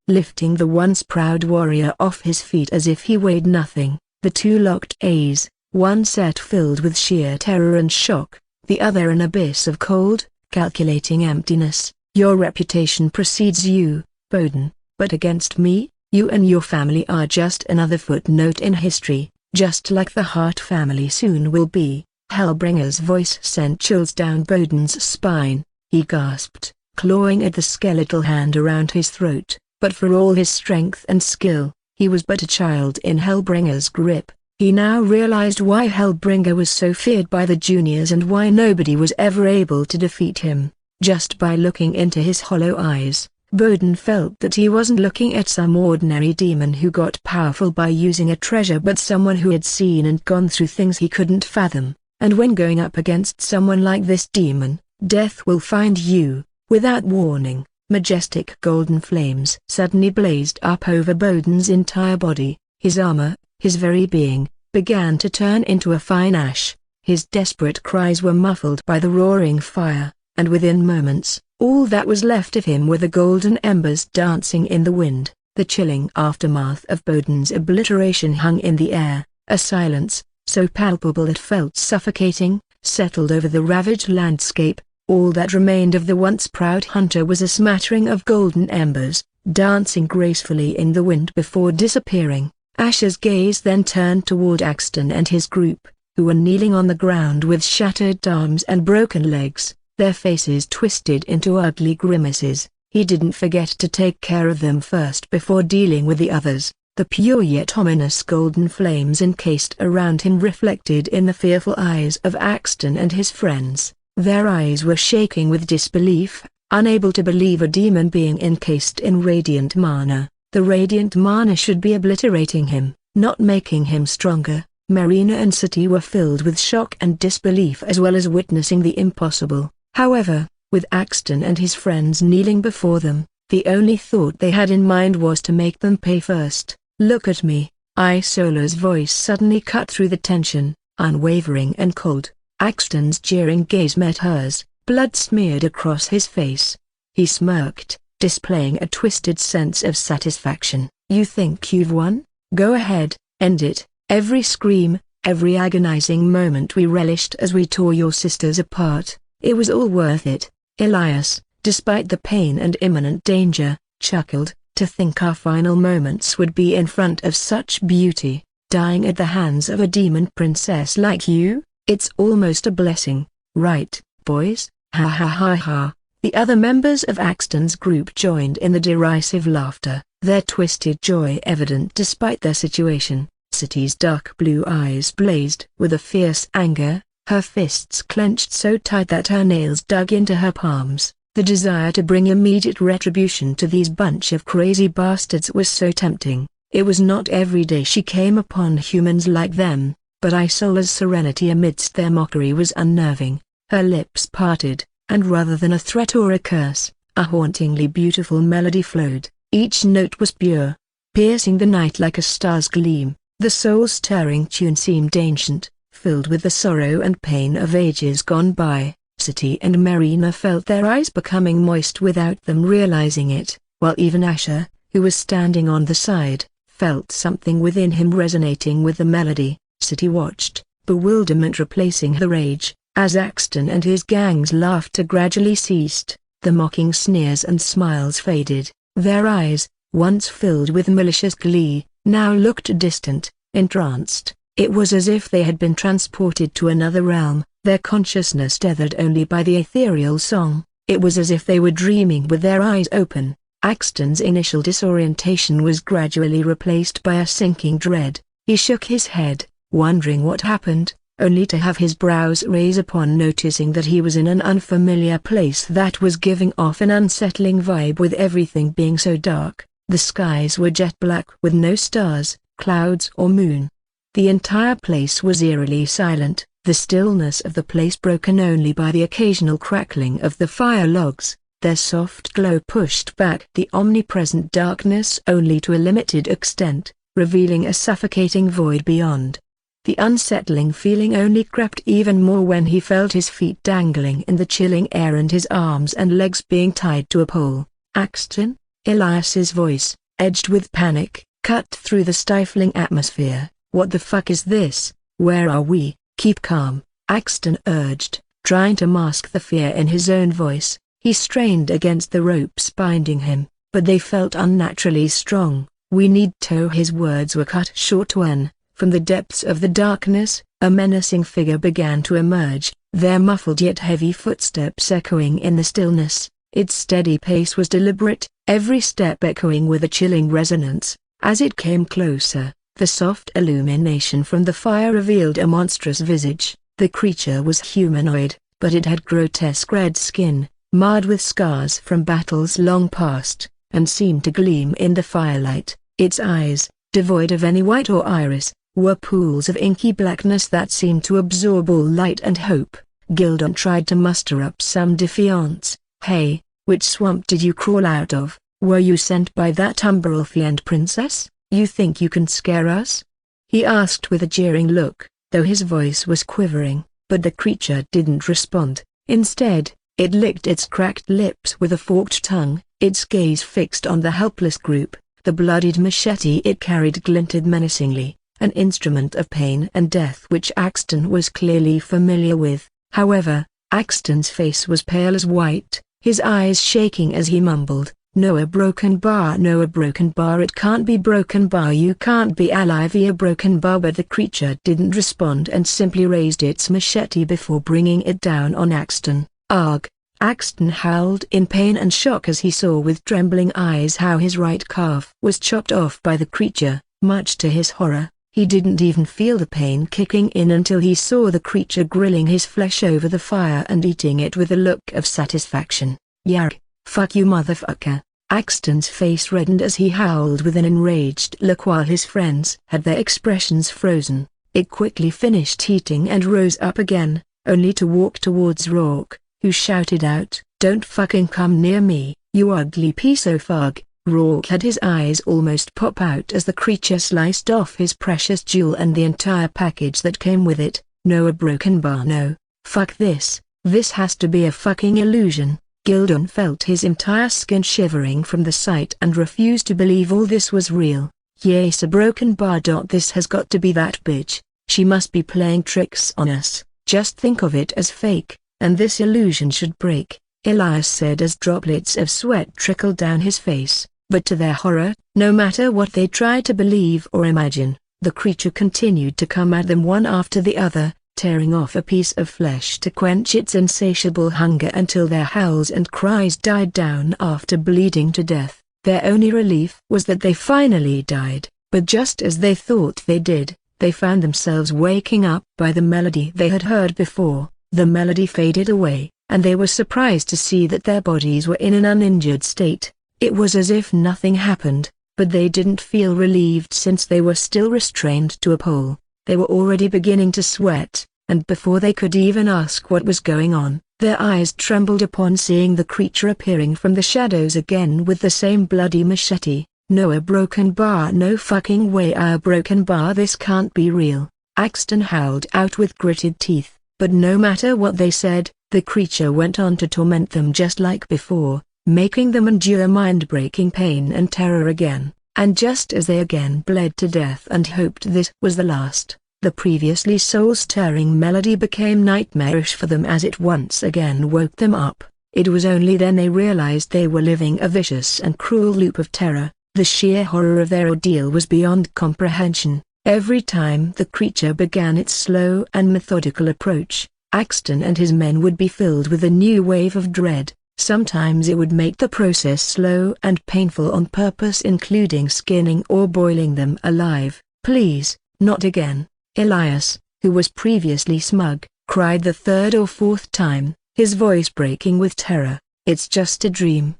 Lifting the once proud warrior off his feet as if he weighed nothing, the two locked eyes, one set filled with sheer terror and shock, the other an abyss of cold, calculating emptiness. "Your reputation precedes you, Bowden, but against me, you and your family are just another footnote in history, just like the Hart family soon will be." Hellbringer's voice sent chills down Bowden's spine. He gasped, clawing at the skeletal hand around his throat, but for all his strength and skill, he was but a child in Hellbringer's grip. He now realized why Hellbringer was so feared by the juniors and why nobody was ever able to defeat him. Just by looking into his hollow eyes, Bowden felt that he wasn't looking at some ordinary demon who got powerful by using a treasure, but someone who had seen and gone through things he couldn't fathom. And when going up against someone like this demon, death will find you. Without warning, majestic golden flames suddenly blazed up over Bowden's entire body. His armor, his very being, began to turn into a fine ash. His desperate cries were muffled by the roaring fire, and within moments, all that was left of him were the golden embers dancing in the wind. The chilling aftermath of Bowden's obliteration hung in the air. A silence, so palpable it felt suffocating, settled over the ravaged landscape. All that remained of the once proud hunter was a smattering of golden embers, dancing gracefully in the wind before disappearing. Asher's gaze then turned toward Axton and his group, who were kneeling on the ground with shattered arms and broken legs, their faces twisted into ugly grimaces. He didn't forget to take care of them first before dealing with the others. The pure yet ominous golden flames encased around him reflected in the fearful eyes of Axton and his friends. Their eyes were shaking with disbelief, unable to believe a demon being encased in radiant mana. The radiant mana should be obliterating him, not making him stronger. Marina and City were filled with shock and disbelief as well as witnessing the impossible. However, with Axton and his friends kneeling before them, the only thought they had in mind was to make them pay first. "Look at me." Isola's voice suddenly cut through the tension, unwavering and cold. Axton's jeering gaze met hers, blood smeared across his face. He smirked, displaying a twisted sense of satisfaction. "You think you've won? Go ahead, end it." Every scream, every agonizing moment we relished as we tore your sisters apart, it was all worth it. Elias, despite the pain and imminent danger, chuckled, "To think our final moments would be in front of such beauty, dying at the hands of a demon princess like you. It's almost a blessing, right, boys?" Ha ha ha ha. The other members of Axton's group joined in the derisive laughter, their twisted joy evident despite their situation. City's dark blue eyes blazed with a fierce anger, her fists clenched so tight that her nails dug into her palms. The desire to bring immediate retribution to these bunch of crazy bastards was so tempting. It was not every day she came upon humans like them, but Isola's serenity amidst their mockery was unnerving. Her lips parted, and rather than a threat or a curse, a hauntingly beautiful melody flowed. Each note was pure, piercing the night like a star's gleam. The soul-stirring tune seemed ancient, filled with the sorrow and pain of ages gone by. City and Marina felt their eyes becoming moist without them realizing it, while even Asher, who was standing on the side, felt something within him resonating with the melody. City watched, bewilderment replacing her rage, as Axton and his gang's laughter gradually ceased. The mocking sneers and smiles faded. Their eyes, once filled with malicious glee, now looked distant, entranced. It was as if they had been transported to another realm, their consciousness tethered only by the ethereal song. It was as if they were dreaming with their eyes open. Axton's initial disorientation was gradually replaced by a sinking dread. He shook his head, wondering what happened, only to have his brows raise upon noticing that he was in an unfamiliar place that was giving off an unsettling vibe with everything being so dark. The skies were jet black with no stars, clouds or moon. The entire place was eerily silent, the stillness of the place broken only by the occasional crackling of the fire logs. Their soft glow pushed back the omnipresent darkness only to a limited extent, revealing a suffocating void beyond. The unsettling feeling only crept even more when he felt his feet dangling in the chilling air and his arms and legs being tied to a pole. "Axton?" Elias's voice, edged with panic, cut through the stifling atmosphere. "What the fuck is this? Where are we?" "Keep calm," Axton urged, trying to mask the fear in his own voice. He strained against the ropes binding him, but they felt unnaturally strong. "We need to." His words were cut short when, from the depths of the darkness, a menacing figure began to emerge, their muffled yet heavy footsteps echoing in the stillness. Its steady pace was deliberate, every step echoing with a chilling resonance. As it came closer, the soft illumination from the fire revealed a monstrous visage. The creature was humanoid, but it had grotesque red skin, marred with scars from battles long past, and seemed to gleam in the firelight. Its eyes, devoid of any white or iris, were pools of inky blackness that seemed to absorb all light and hope. Gildon tried to muster up some defiance. "Hey, which swamp did you crawl out of? Were you sent by that Umberalfiend princess? You think you can scare us?" he asked with a jeering look, though his voice was quivering. But the creature didn't respond. Instead, it licked its cracked lips with a forked tongue, its gaze fixed on the helpless group. The bloodied machete it carried glinted menacingly, an instrument of pain and death which Axton was clearly familiar with. However, Axton's face was pale as white, his eyes shaking as he mumbled, "No, a broken bar, no, a broken bar, it can't be broken bar, you can't be alive, a broken bar." But the creature didn't respond and simply raised its machete before bringing it down on Axton. "Arg!" Axton howled in pain and shock as he saw with trembling eyes how his right calf was chopped off by the creature. Much to his horror, he didn't even feel the pain kicking in until he saw the creature grilling his flesh over the fire and eating it with a look of satisfaction. "Yarg, fuck you motherfucker." Axton's face reddened as he howled with an enraged look while his friends had their expressions frozen. It quickly finished eating and rose up again, only to walk towards Rourke, who shouted out, "Don't fucking come near me, you ugly piece of fug." Rourke had his eyes almost pop out as the creature sliced off his precious jewel and the entire package that came with it. "No, a broken bar, no. Fuck this, this has to be a fucking illusion." Gildon felt his entire skin shivering from the sight and refused to believe all this was real. "Yes, a broken bar. This has got to be that bitch. She must be playing tricks on us. Just think of it as fake, and this illusion should break," Elias said as droplets of sweat trickled down his face. But to their horror, no matter what they tried to believe or imagine, the creature continued to come at them one after the other, tearing off a piece of flesh to quench its insatiable hunger until their howls and cries died down after bleeding to death. Their only relief was that they finally died, but just as they thought they did, they found themselves waking up by the melody they had heard before. The melody faded away, and they were surprised to see that their bodies were in an uninjured state. It was as if nothing happened, but they didn't feel relieved since they were still restrained to a pole. They were already beginning to sweat, and before they could even ask what was going on, their eyes trembled upon seeing the creature appearing from the shadows again with the same bloody machete. "No, a broken bar, no fucking way, a broken bar, this can't be real," Axton howled out with gritted teeth. But no matter what they said, the creature went on to torment them just like before, making them endure mind-breaking pain and terror again. And just as they again bled to death and hoped this was the last, the previously soul-stirring melody became nightmarish for them as it once again woke them up. It was only then they realized they were living a vicious and cruel loop of terror. The sheer horror of their ordeal was beyond comprehension. Every time the creature began its slow and methodical approach, Axton and his men would be filled with a new wave of dread. Sometimes it would make the process slow and painful on purpose, including skinning or boiling them alive. "Please, not again," Elias, who was previously smug, cried the third or fourth time, his voice breaking with terror. "It's just a dream.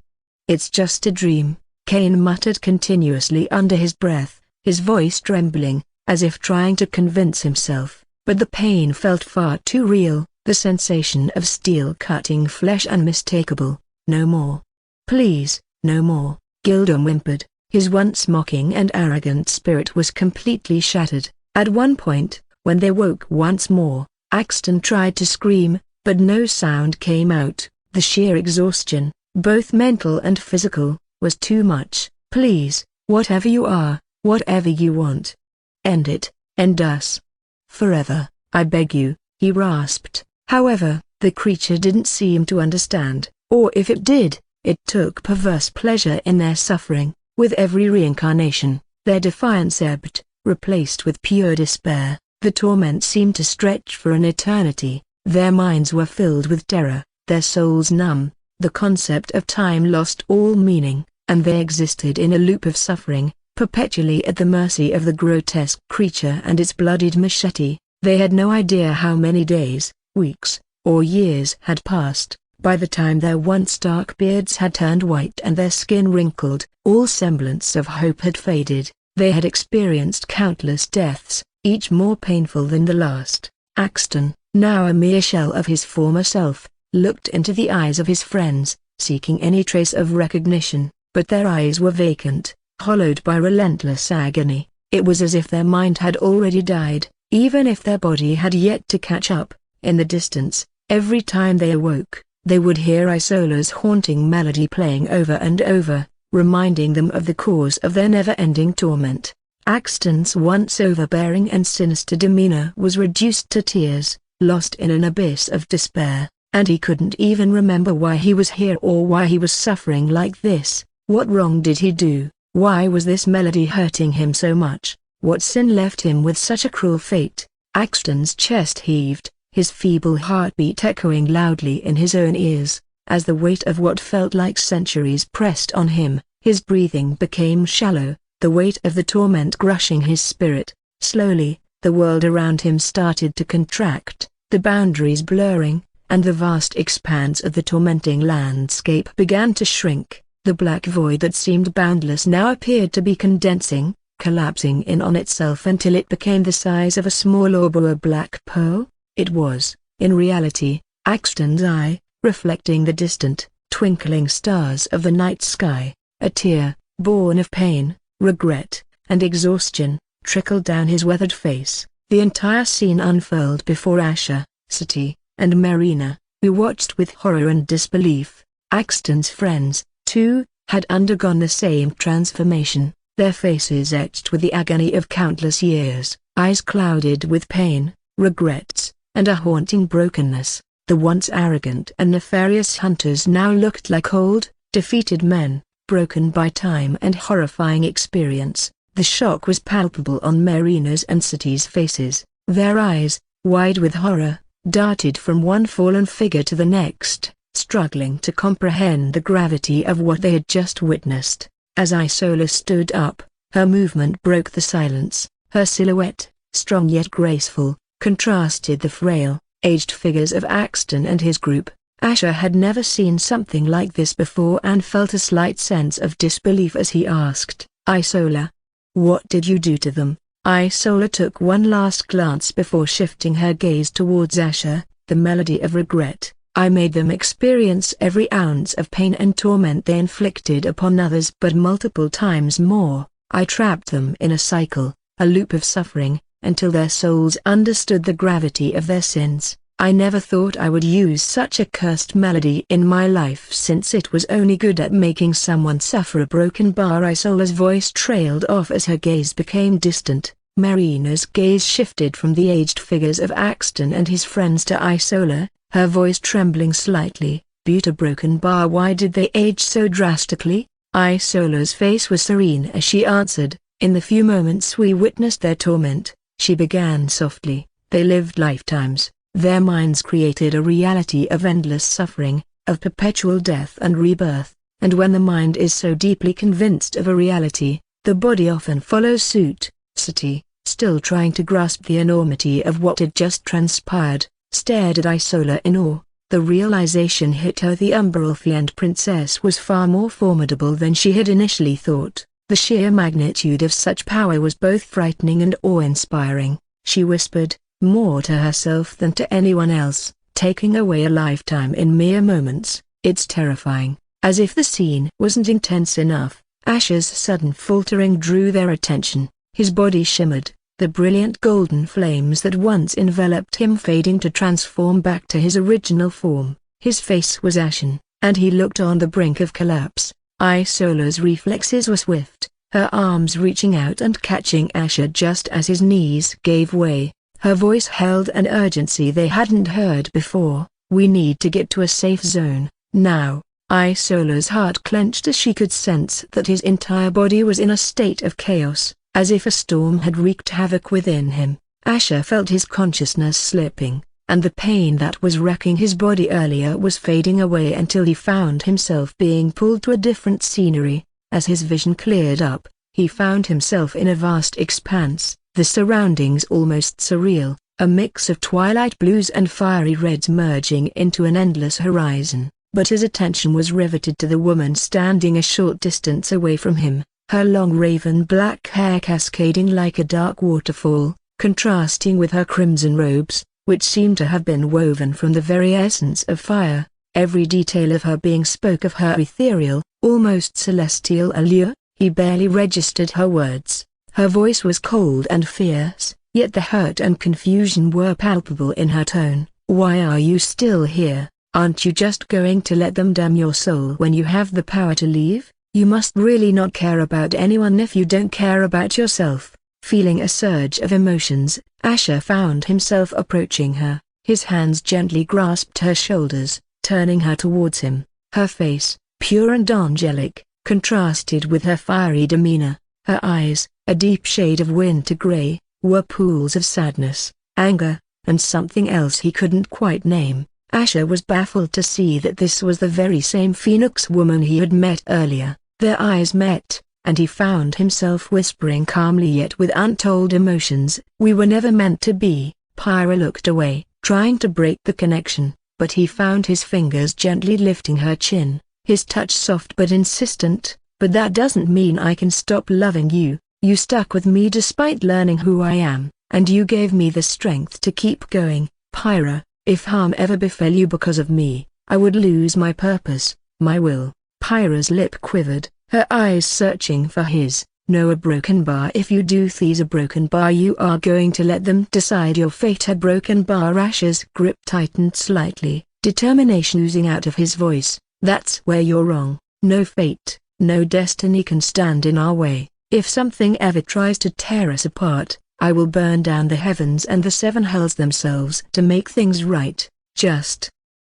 It's just a dream," Kane muttered continuously under his breath, his voice trembling, as if trying to convince himself, but the pain felt far too real. The sensation of steel cutting flesh unmistakable. "No more. Please, no more," Gildon whimpered. His once mocking and arrogant spirit was completely shattered. At one point, when they woke once more, Axton tried to scream, but no sound came out. The sheer exhaustion, both mental and physical, was too much. Please, whatever you are, whatever you want. End it, end us. Forever, I beg you, he rasped. However, the creature didn't seem to understand, or if it did, it took perverse pleasure in their suffering. With every reincarnation, their defiance ebbed, replaced with pure despair. The torment seemed to stretch for an eternity. Their minds were filled with terror, their souls numb, the concept of time lost all meaning, and they existed in a loop of suffering, perpetually at the mercy of the grotesque creature and its bloodied machete. They had no idea how many days, weeks, or years had passed. By the time their once dark beards had turned white and their skin wrinkled, all semblance of hope had faded. They had experienced countless deaths, each more painful than the last. Axton, now a mere shell of his former self, looked into the eyes of his friends, seeking any trace of recognition, but their eyes were vacant, hollowed by relentless agony. It was as if their mind had already died, even if their body had yet to catch up. In the distance, every time they awoke, they would hear Isola's haunting melody playing over and over, reminding them of the cause of their never-ending torment. Axton's once overbearing and sinister demeanor was reduced to tears, lost in an abyss of despair, and he couldn't even remember why he was here or why he was suffering like this. What wrong did he do? Why was this melody hurting him so much? What sin left him with such a cruel fate? Axton's chest heaved, his feeble heartbeat echoing loudly in his own ears. As the weight of what felt like centuries pressed on him, his breathing became shallow, the weight of the torment crushing his spirit. Slowly, the world around him started to contract, the boundaries blurring, and the vast expanse of the tormenting landscape began to shrink. The black void that seemed boundless now appeared to be condensing, collapsing in on itself until it became the size of a small orb or a black pearl. It was, in reality, Axton's eye, reflecting the distant, twinkling stars of the night sky. A tear, born of pain, regret, and exhaustion, trickled down his weathered face. The entire scene unfurled before Asher, Sati, and Marina, who watched with horror and disbelief. Axton's friends, too, had undergone the same transformation, their faces etched with the agony of countless years, eyes clouded with pain, regrets, and a haunting brokenness. The once arrogant and nefarious hunters now looked like old, defeated men, broken by time and horrifying experience. The shock was palpable on Marina's and Sati's faces. Their eyes, wide with horror, darted from one fallen figure to the next, struggling to comprehend the gravity of what they had just witnessed. As Isola stood up, her movement broke the silence. Her silhouette, strong yet graceful, contrasted the frail, aged figures of Axton and his group. Asher had never seen something like this before and felt a slight sense of disbelief as he asked, "Isola, what did you do to them?" Isola took one last glance before shifting her gaze towards Asher, the melody of regret. "I made them experience every ounce of pain and torment they inflicted upon others, but multiple times more. I trapped them in a cycle, a loop of suffering, until their souls understood the gravity of their sins. I never thought I would use such a cursed melody in my life, since it was only good at making someone suffer." A broken bar. Isola's voice trailed off as her gaze became distant. Marina's gaze shifted from the aged figures of Axton and his friends to Isola, her voice trembling slightly. "But a broken bar, why did they age so drastically?" Isola's face was serene as she answered, "In the few moments we witnessed their torment," she began softly, "they lived lifetimes. Their minds created a reality of endless suffering, of perpetual death and rebirth, and when the mind is so deeply convinced of a reality, the body often follows suit." Sati, still trying to grasp the enormity of what had just transpired, stared at Isola in awe. The realization hit her: the Umbral princess was far more formidable than she had initially thought. The sheer magnitude of such power was both frightening and awe-inspiring. She whispered, more to herself than to anyone else, "Taking away a lifetime in mere moments, it's terrifying." As if the scene wasn't intense enough, Asher's sudden faltering drew their attention. His body shimmered, the brilliant golden flames that once enveloped him fading to transform back to his original form. His face was ashen, and he looked on the brink of collapse. Isola's reflexes were swift, her arms reaching out and catching Asher just as his knees gave way. Her voice held an urgency they hadn't heard before. "We need to get to a safe zone, now." Isola's heart clenched as she could sense that his entire body was in a state of chaos, as if a storm had wreaked havoc within him. Asher felt his consciousness slipping, and the pain that was wrecking his body earlier was fading away until he found himself being pulled to a different scenery. As his vision cleared up, he found himself in a vast expanse, the surroundings almost surreal, a mix of twilight blues and fiery reds merging into an endless horizon. But his attention was riveted to the woman standing a short distance away from him, her long raven black hair cascading like a dark waterfall, contrasting with her crimson robes, which seemed to have been woven from the very essence of fire. Every detail of her being spoke of her ethereal, almost celestial allure. He barely registered her words. Her voice was cold and fierce, yet the hurt and confusion were palpable in her tone. "Why are you still here? Aren't you just going to let them damn your soul when you have the power to leave? You must really not care about anyone if you don't care about yourself." Feeling a surge of emotions, Asher found himself approaching her. His hands gently grasped her shoulders, turning her towards him. Her face, pure and angelic, contrasted with her fiery demeanor. Her eyes, a deep shade of winter gray, were pools of sadness, anger, and something else he couldn't quite name. Asher was baffled to see that this was the very same Phoenix woman he had met earlier. Their eyes met, and he found himself whispering calmly yet with untold emotions, "We were never meant to be." Pyra looked away, trying to break the connection, but he found his fingers gently lifting her chin, his touch soft but insistent. "But that doesn't mean I can stop loving you. You stuck with me despite learning who I am, and you gave me the strength to keep going. Pyra, if harm ever befell you because of me, I would lose my purpose, my will." Pyra's lip quivered, her eyes searching for his. "No, a broken bar. If you do these a broken bar, you are going to let them decide your fate." A broken bar. Asher's grip tightened slightly, determination oozing out of his voice. "That's where you're wrong. No fate, no destiny can stand in our way. If something ever tries to tear us apart, I will burn down the heavens and the seven hells themselves to make things right. Just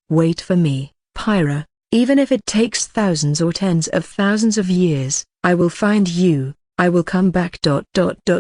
wait for me, Pyra. Even if it takes thousands or tens of thousands of years, I will find you. I will come back.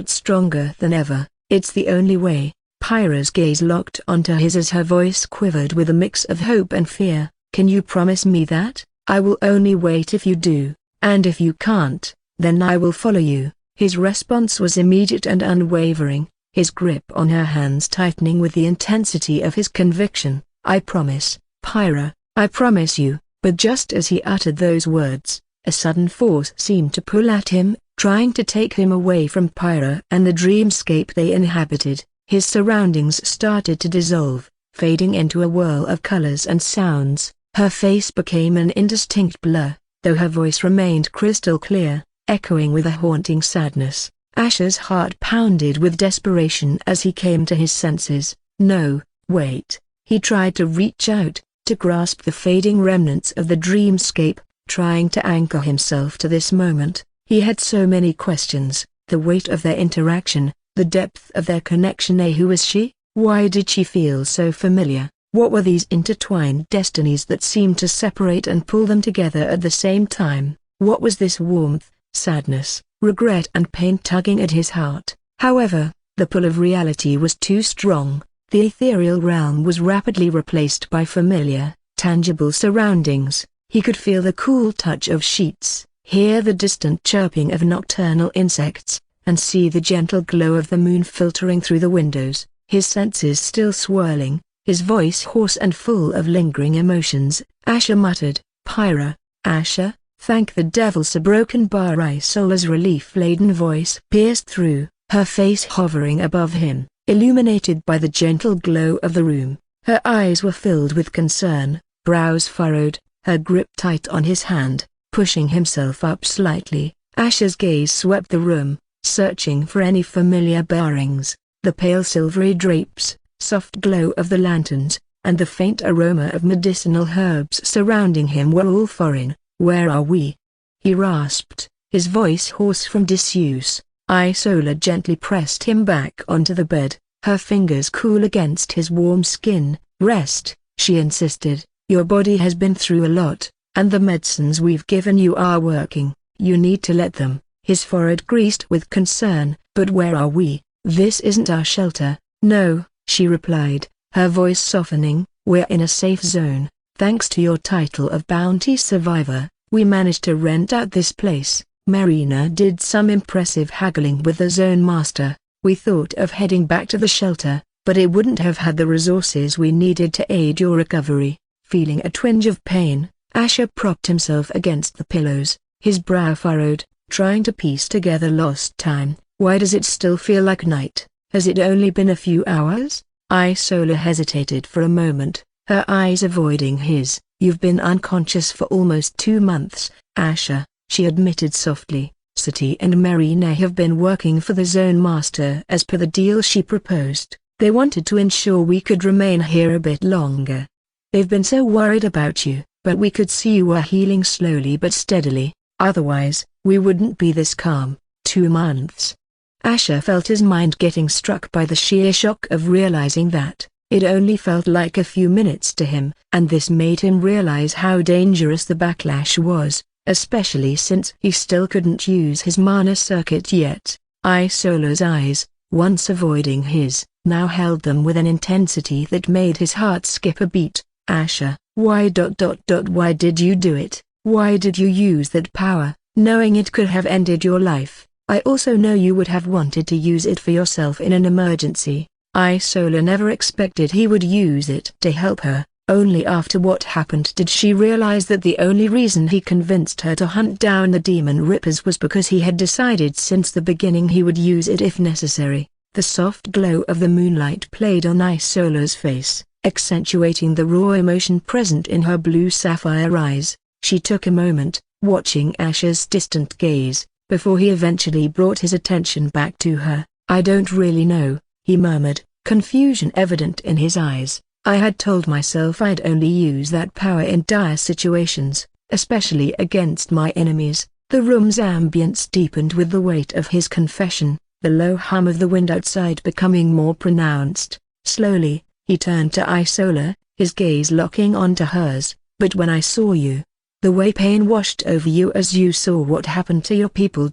Stronger than ever. It's the only way." Pyra's gaze locked onto his as her voice quivered with a mix of hope and fear. "Can you promise me that? I will only wait if you do, and if you can't, then I will follow you." His response was immediate and unwavering, his grip on her hands tightening with the intensity of his conviction. "I promise, Pyra, I promise you." But just as he uttered those words, a sudden force seemed to pull at him, trying to take him away from Pyra and the dreamscape they inhabited. His surroundings started to dissolve, fading into a whirl of colors and sounds. Her face became an indistinct blur, though her voice remained crystal clear, echoing with a haunting sadness. Asher's heart pounded with desperation as he came to his senses. "No, wait." He tried to reach out, to grasp the fading remnants of the dreamscape, trying to anchor himself to this moment. He had so many questions, the weight of their interaction, the depth of their connection. Who was she? Why did she feel so familiar? What were these intertwined destinies that seemed to separate and pull them together at the same time? What was this warmth, sadness, regret and pain tugging at his heart? However, the pull of reality was too strong. The ethereal realm was rapidly replaced by familiar, tangible surroundings. He could feel the cool touch of sheets, hear the distant chirping of nocturnal insects, and see the gentle glow of the moon filtering through the windows. His senses still swirling, his voice hoarse and full of lingering emotions, Asher muttered, "Pyra, Asher, thank the devils." A broken bar. Isola's relief-laden voice pierced through, her face hovering above him, illuminated by the gentle glow of the room. Her eyes were filled with concern, brows furrowed, her grip tight on his hand, pushing himself up slightly. Asher's gaze swept the room, searching for any familiar bearings. The pale silvery drapes, soft glow of the lanterns, and the faint aroma of medicinal herbs surrounding him were all foreign. "Where are we?" he rasped, his voice hoarse from disuse. Isola gently pressed him back onto the bed, her fingers cool against his warm skin. "Rest," she insisted. "Your body has been through a lot, and the medicines we've given you are working. You need to let them." His forehead creased with concern. "But where are we? This isn't our shelter." "No," she replied, her voice softening. "We're in a safe zone. Thanks to your title of bounty survivor, we managed to rent out this place." Marina did some impressive haggling with the zone master. "We thought of heading back to the shelter, but it wouldn't have had the resources we needed to aid your recovery." Feeling a twinge of pain, Asher propped himself against the pillows, his brow furrowed, trying to piece together lost time. "Why does it still feel like night? Has it only been a few hours?" Isola hesitated for a moment, her eyes avoiding his. "You've been unconscious for almost 2 months, Asher," she admitted softly. "City and Marina have been working for the Zone Master as per the deal she proposed. They wanted to ensure we could remain here a bit longer. They've been so worried about you, but we could see you were healing slowly but steadily. Otherwise, we wouldn't be this calm." 2 months. Asher felt his mind getting struck by the sheer shock of realizing that it only felt like a few minutes to him, and this made him realize how dangerous the backlash was, especially since he still couldn't use his mana circuit yet. Isola's eyes, once avoiding his, now held them with an intensity that made his heart skip a beat. "Asher, why did you do it? Why did you use that power, knowing it could have ended your life? I also know you would have wanted to use it for yourself in an emergency." Isola never expected he would use it to help her. Only after what happened did she realize that the only reason he convinced her to hunt down the Demon Rippers was because he had decided since the beginning he would use it if necessary. The soft glow of the moonlight played on Isola's face, accentuating the raw emotion present in her blue sapphire eyes. She took a moment, watching Asher's distant gaze, before he eventually brought his attention back to her. "I don't really know," he murmured, confusion evident in his eyes. "I had told myself I'd only use that power in dire situations, especially against my enemies." The room's ambience deepened with the weight of his confession, the low hum of the wind outside becoming more pronounced. Slowly, he turned to Isola, his gaze locking onto hers. "But when I saw you, the way pain washed over you as you saw what happened to your people.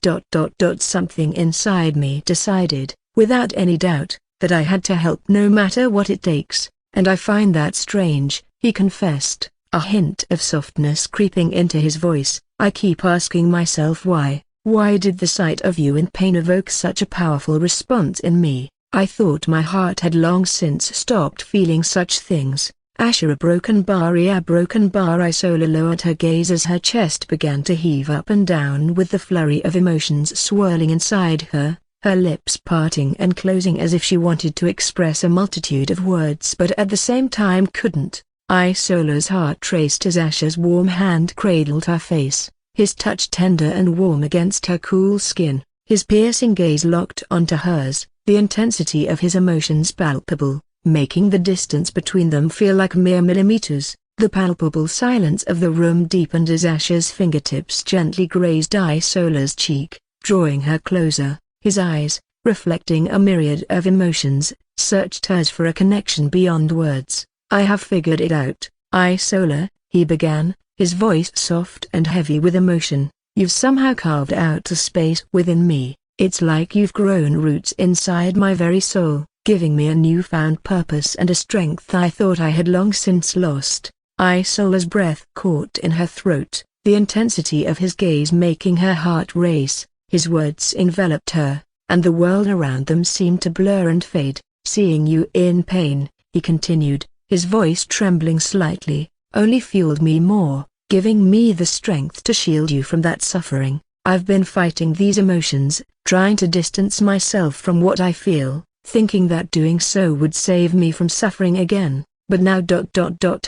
Something inside me decided, without any doubt, that I had to help no matter what it takes, and I find that strange," he confessed, a hint of softness creeping into his voice. "I keep asking myself why did the sight of you in pain evoke such a powerful response in me? I thought my heart had long since stopped feeling such things." Asher, a broken bar. Isola lowered her gaze as her chest began to heave up and down with the flurry of emotions swirling inside her, her lips parting and closing as if she wanted to express a multitude of words but at the same time couldn't. Isola's heart raced as Asher's warm hand cradled her face, his touch tender and warm against her cool skin, his piercing gaze locked onto hers, the intensity of his emotions palpable, making the distance between them feel like mere millimeters. The palpable silence of the room deepened as Asher's fingertips gently grazed Isola's cheek, drawing her closer. His eyes, reflecting a myriad of emotions, searched hers for a connection beyond words. "I have figured it out, Isola," he began, his voice soft and heavy with emotion. "You've somehow carved out a space within me. It's like you've grown roots inside my very soul, giving me a newfound purpose and a strength I thought I had long since lost." Isola's breath caught in her throat, the intensity of his gaze making her heart race. His words enveloped her, and the world around them seemed to blur and fade. "Seeing you in pain," he continued, his voice trembling slightly, "only fueled me more, giving me the strength to shield you from that suffering. I've been fighting these emotions, trying to distance myself from what I feel, thinking that doing so would save me from suffering again, but now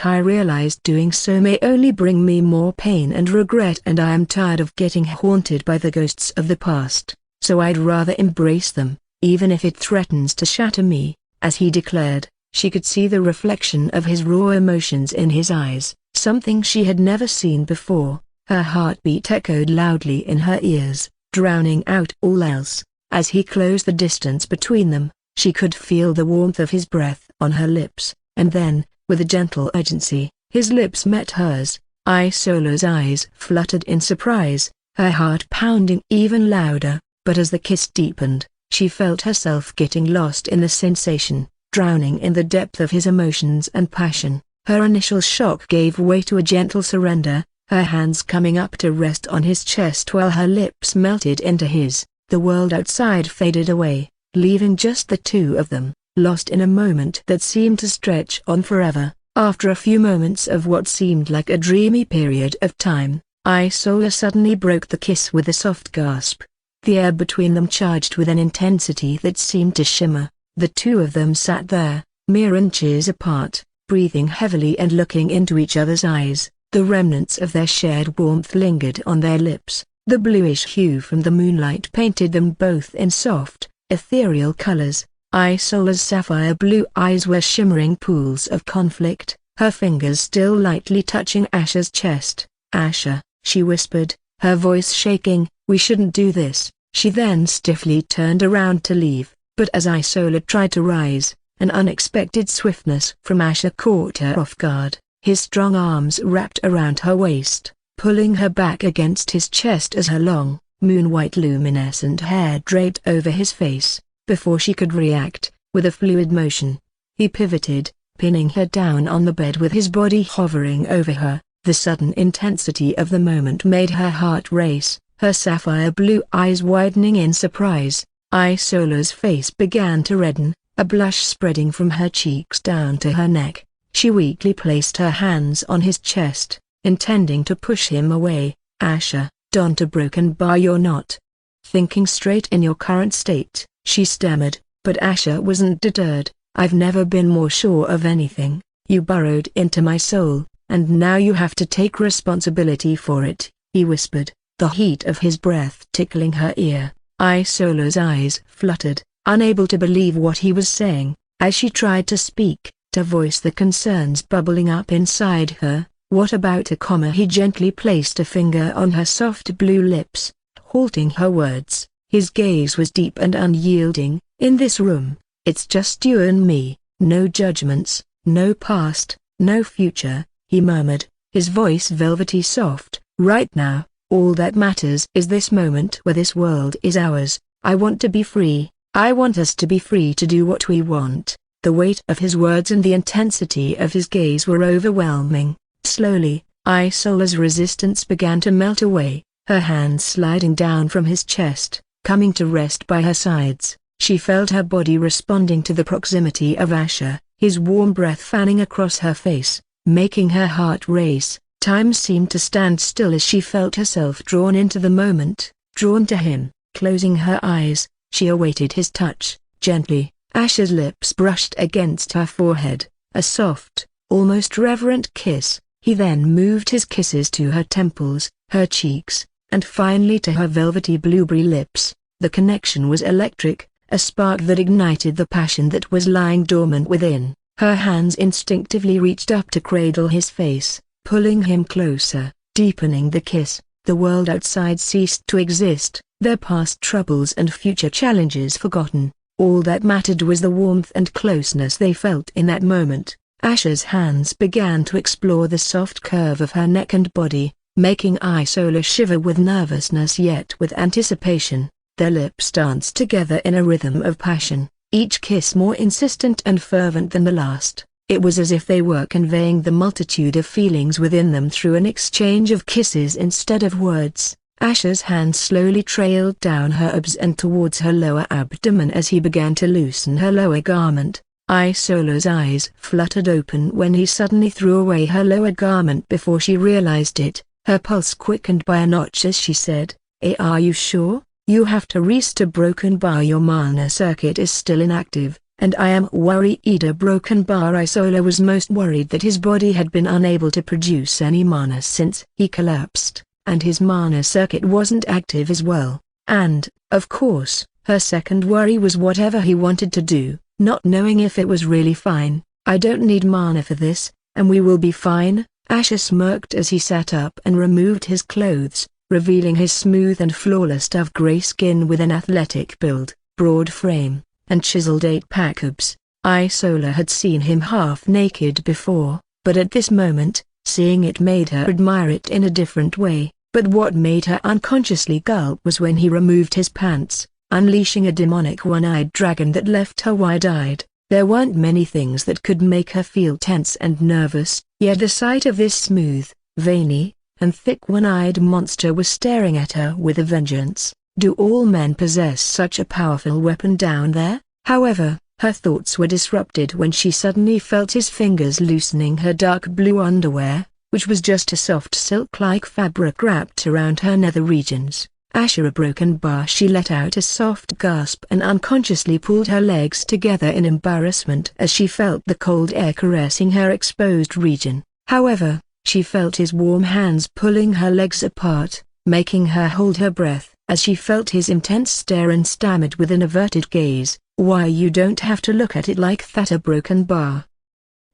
I realized doing so may only bring me more pain and regret, and I am tired of getting haunted by the ghosts of the past, so I'd rather embrace them, even if it threatens to shatter me." As he declared, she could see the reflection of his raw emotions in his eyes, something she had never seen before. Her heartbeat echoed loudly in her ears, drowning out all else. As he closed the distance between them, she could feel the warmth of his breath on her lips, and then, with a gentle urgency, his lips met hers. Isola's eyes fluttered in surprise, her heart pounding even louder, but as the kiss deepened, she felt herself getting lost in the sensation, drowning in the depth of his emotions and passion. Her initial shock gave way to a gentle surrender, her hands coming up to rest on his chest while her lips melted into his. The world outside faded away, leaving just the two of them, lost in a moment that seemed to stretch on forever. After a few moments of what seemed like a dreamy period of time, Isola suddenly broke the kiss with a soft gasp. The air between them charged with an intensity that seemed to shimmer. The two of them sat there, mere inches apart, breathing heavily and looking into each other's eyes. The remnants of their shared warmth lingered on their lips. The bluish hue from the moonlight painted them both in soft, ethereal colors. Isola's sapphire blue eyes were shimmering pools of conflict, her fingers still lightly touching Asher's chest. "Asher," she whispered, her voice shaking, "we shouldn't do this." She then stiffly turned around to leave, but as Isola tried to rise, an unexpected swiftness from Asher caught her off guard. His strong arms wrapped around her waist, pulling her back against his chest as her long, moon-white luminescent hair draped over his face. Before she could react, with a fluid motion, he pivoted, pinning her down on the bed with his body hovering over her. The sudden intensity of the moment made her heart race, her sapphire blue eyes widening in surprise. Isola's face began to redden, a blush spreading from her cheeks down to her neck. She weakly placed her hands on his chest, intending to push him away. "Asher, don't a broken bar, you're not thinking straight in your current state," she stammered, but Asher wasn't deterred. "I've never been more sure of anything. You burrowed into my soul, and now you have to take responsibility for it," he whispered, the heat of his breath tickling her ear. Isola's eyes fluttered, unable to believe what he was saying. As she tried to speak, to voice the concerns bubbling up inside her, "What about a comma?" He gently placed a finger on her soft blue lips, halting her words. His gaze was deep and unyielding. "In this room, it's just you and me, no judgments, no past, no future," he murmured, his voice velvety soft. "Right now, all that matters is this moment where this world is ours. I want to be free. I want us to be free to do what we want." The weight of his words and the intensity of his gaze were overwhelming. Slowly, Isola's resistance began to melt away, her hands sliding down from his chest, coming to rest by her sides. She felt her body responding to the proximity of Asher, his warm breath fanning across her face, making her heart race. Time seemed to stand still as she felt herself drawn into the moment, drawn to him. Closing her eyes, she awaited his touch. Gently, Asher's lips brushed against her forehead, a soft, almost reverent kiss. He then moved his kisses to her temples, her cheeks, and finally to her velvety blueberry lips. The connection was electric, a spark that ignited the passion that was lying dormant within. Her hands instinctively reached up to cradle his face, pulling him closer, deepening the kiss. The world outside ceased to exist, their past troubles and future challenges forgotten. All that mattered was the warmth and closeness they felt in that moment. Asher's hands began to explore the soft curve of her neck and body, making Isola shiver with nervousness yet with anticipation. Their lips danced together in a rhythm of passion, each kiss more insistent and fervent than the last. It was as if they were conveying the multitude of feelings within them through an exchange of kisses instead of words. Asher's hand slowly trailed down her abs and towards her lower abdomen as he began to loosen her lower garment. Isola's eyes fluttered open when he suddenly threw away her lower garment before she realized it. Her pulse quickened by a notch as she said, Are you sure? You have to rest a broken bar. Your mana circuit is still inactive, and I am worried a broken bar." Isola was most worried that his body had been unable to produce any mana since he collapsed, and his mana circuit wasn't active as well. And, of course, her second worry was whatever he wanted to do, not knowing if it was really fine. "I don't need mana for this, and we will be fine," Asher smirked as he sat up and removed his clothes, revealing his smooth and flawless dove-gray skin with an athletic build, broad frame, and chiseled 8-pack abs. Isola had seen him half-naked before, but at this moment, seeing it made her admire it in a different way. But what made her unconsciously gulp was when he removed his pants, unleashing a demonic one-eyed dragon that left her wide-eyed. There weren't many things that could make her feel tense and nervous, yet the sight of this smooth, veiny, and thick one-eyed monster was staring at her with a vengeance. Do all men possess such a powerful weapon down there? However, her thoughts were disrupted when she suddenly felt his fingers loosening her dark blue underwear, which was just a soft silk-like fabric wrapped around her nether regions. Asher a broken bar. She let out a soft gasp and unconsciously pulled her legs together in embarrassment as she felt the cold air caressing her exposed region. However, she felt his warm hands pulling her legs apart, making her hold her breath as she felt his intense stare and stammered with an averted gaze, "Why, you don't have to look at it like that, a broken bar."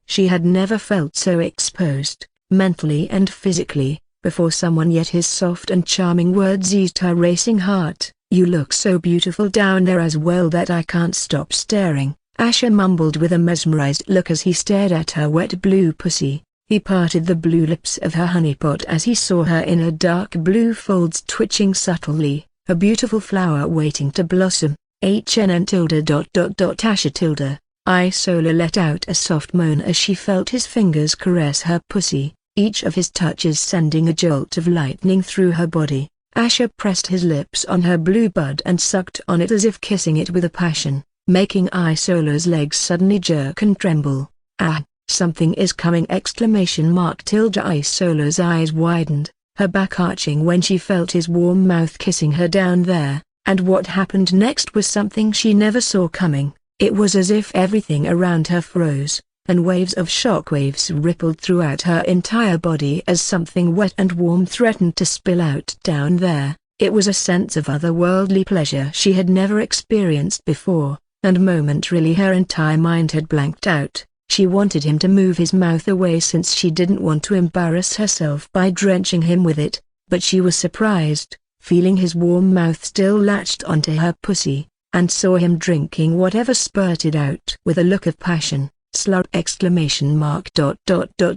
She had never felt so exposed, mentally and physically, before someone, yet his soft and charming words eased her racing heart. "You look so beautiful down there as well that I can't stop staring," Asher mumbled with a mesmerized look as he stared at her wet blue pussy. He parted the blue lips of her honeypot as he saw her in her dark blue folds twitching subtly, a beautiful flower waiting to blossom. HNN tilde ... Asher tilde. Isola let out a soft moan as she felt his fingers caress her pussy, each of his touches sending a jolt of lightning through her body. Asher pressed his lips on her blue bud and sucked on it as if kissing it with a passion, making Isola's legs suddenly jerk and tremble. "Ah, something is coming!" ! Isola's eyes widened, her back arching when she felt his warm mouth kissing her down there, and what happened next was something she never saw coming. It was as if everything around her froze, and waves of shockwaves rippled throughout her entire body as something wet and warm threatened to spill out down there. It was a sense of otherworldly pleasure she had never experienced before, and momentarily her entire mind had blanked out. She wanted him to move his mouth away since she didn't want to embarrass herself by drenching him with it, but she was surprised, feeling his warm mouth still latched onto her pussy, and saw him drinking whatever spurted out with a look of passion. "Slut!" !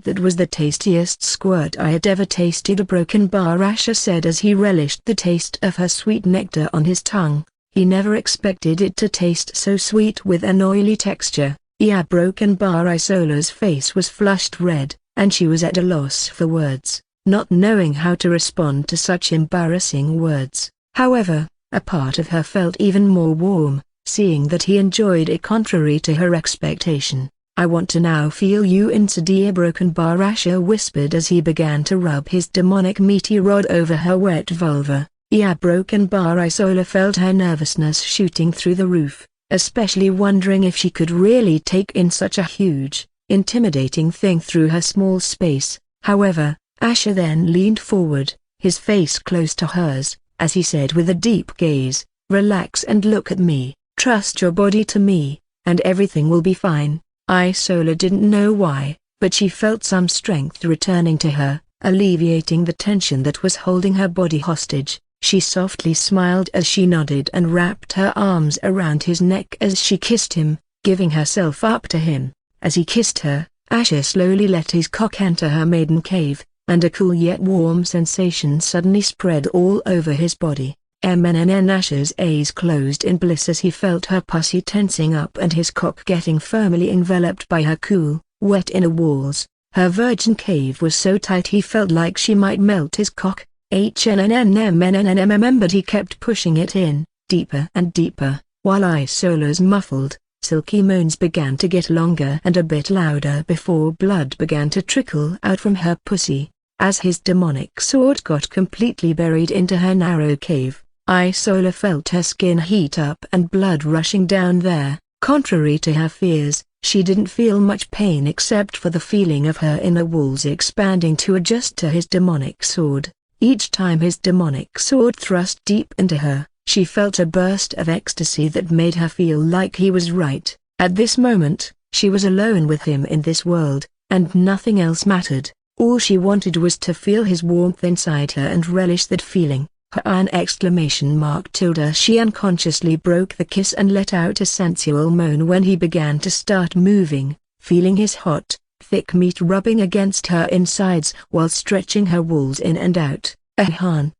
That was the tastiest squirt I had ever tasted. A broken bar, Asher said as he relished the taste of her sweet nectar on his tongue. He never expected it to taste so sweet with an oily texture. "Yeah, broken bar." Isola's face was flushed red, and she was at a loss for words, not knowing how to respond to such embarrassing words. However, a part of her felt even more warm, seeing that he enjoyed it contrary to her expectation. "I want to now feel you inside, dear broken bar," Asher whispered as he began to rub his demonic meaty rod over her wet vulva. "Yeah, broken bar." Isola felt her nervousness shooting through the roof, especially wondering if she could really take in such a huge, intimidating thing through her small space. However, Asher then leaned forward, his face close to hers, as he said with a deep gaze, "Relax and look at me, trust your body to me, and everything will be fine." Isola didn't know why, but she felt some strength returning to her, alleviating the tension that was holding her body hostage. She softly smiled as she nodded and wrapped her arms around his neck as she kissed him, giving herself up to him. As he kissed her, Asher slowly let his cock enter her maiden cave, and a cool yet warm sensation suddenly spread all over his body. Asher's eyes closed in bliss as he felt her pussy tensing up and his cock getting firmly enveloped by her cool, wet inner walls. Her virgin cave was so tight he felt like she might melt his cock. But he kept pushing it in, deeper and deeper, while Isola's muffled, silky moans began to get longer and a bit louder before blood began to trickle out from her pussy. As his demonic sword got completely buried into her narrow cave, Isola felt her skin heat up and blood rushing down there. Contrary to her fears, she didn't feel much pain except for the feeling of her inner walls expanding to adjust to his demonic sword. Each time his demonic sword thrust deep into her, she felt a burst of ecstasy that made her feel like he was right. At this moment, she was alone with him in this world, and nothing else mattered. All she wanted was to feel his warmth inside her and relish that feeling. Her an exclamation mark tilde. She unconsciously broke the kiss and let out a sensual moan when he began to start moving, feeling his hot, thick meat rubbing against her insides while stretching her walls in and out. Ahan.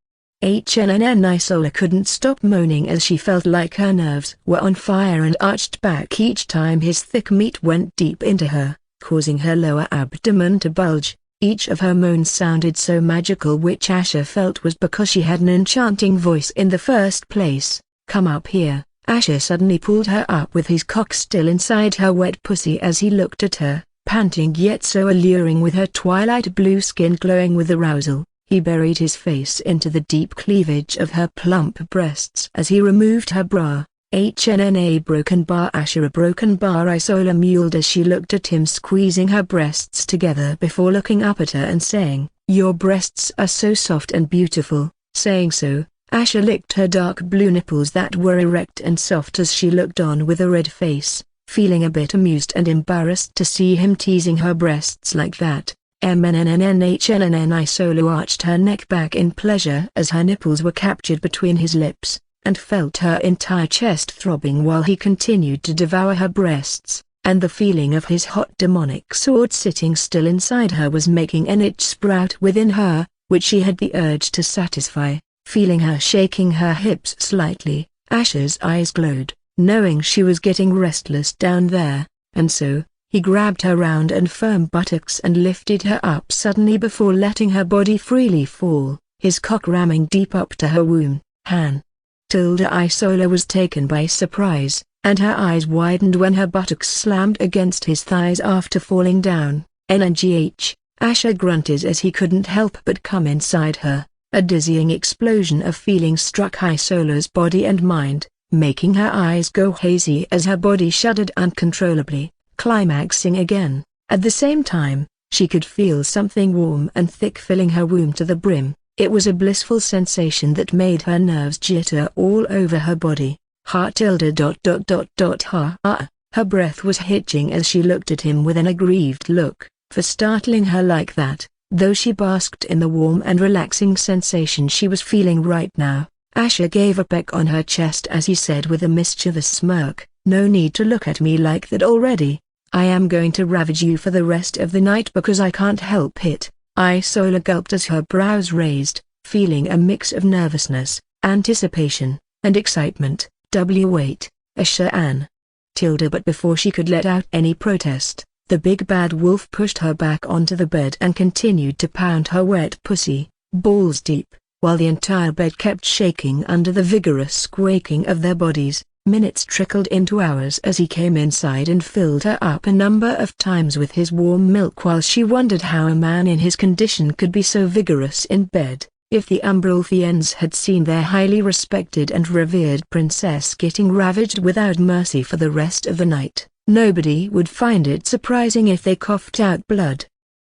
Isola couldn't stop moaning as she felt like her nerves were on fire and arched back each time his thick meat went deep into her, causing her lower abdomen to bulge. Each of her moans sounded so magical, which Asher felt was because she had an enchanting voice in the first place. "Come up here." Asher suddenly pulled her up with his cock still inside her wet pussy as he looked at her, panting yet so alluring with her twilight blue skin glowing with arousal. He buried his face into the deep cleavage of her plump breasts as he removed her bra. HNNA broken bar. Asher a broken bar. Isola mewled as she looked at him, squeezing her breasts together before looking up at her and saying, "Your breasts are so soft and beautiful." Saying so, Asher licked her dark blue nipples that were erect and soft as she looked on with a red face, feeling a bit amused and embarrassed to see him teasing her breasts like that. MNNNHNNN. Isola arched her neck back in pleasure as her nipples were captured between his lips, and felt her entire chest throbbing while he continued to devour her breasts, and the feeling of his hot demonic sword sitting still inside her was making an itch sprout within her, which she had the urge to satisfy. Feeling her shaking her hips slightly, Asher's eyes glowed, knowing she was getting restless down there, and so, he grabbed her round and firm buttocks and lifted her up suddenly before letting her body freely fall, his cock ramming deep up to her womb. Han. Isola was taken by surprise, and her eyes widened when her buttocks slammed against his thighs after falling down. NNGH, Asher grunted as he couldn't help but come inside her. A dizzying explosion of feeling struck Isola's body and mind, making her eyes go hazy as her body shuddered uncontrollably, climaxing again. At the same time, she could feel something warm and thick filling her womb to the brim. It was a blissful sensation that made her nerves jitter all over her body. Ha. Her breath was hitching as she looked at him with an aggrieved look, for startling her like that, though she basked in the warm and relaxing sensation she was feeling right now. Asher gave a peck on her chest as he said with a mischievous smirk, "No need to look at me like that already. I am going to ravage you for the rest of the night because I can't help it." Isola gulped as her brows raised, feeling a mix of nervousness, anticipation, and excitement. Wait, Asher Ann. But before she could let out any protest, the big bad wolf pushed her back onto the bed and continued to pound her wet pussy, balls deep, while the entire bed kept shaking under the vigorous quaking of their bodies. Minutes trickled into hours as he came inside and filled her up a number of times with his warm milk while she wondered how a man in his condition could be so vigorous in bed. If the Umbralthians had seen their highly respected and revered princess getting ravaged without mercy for the rest of the night, nobody would find it surprising if they coughed out blood.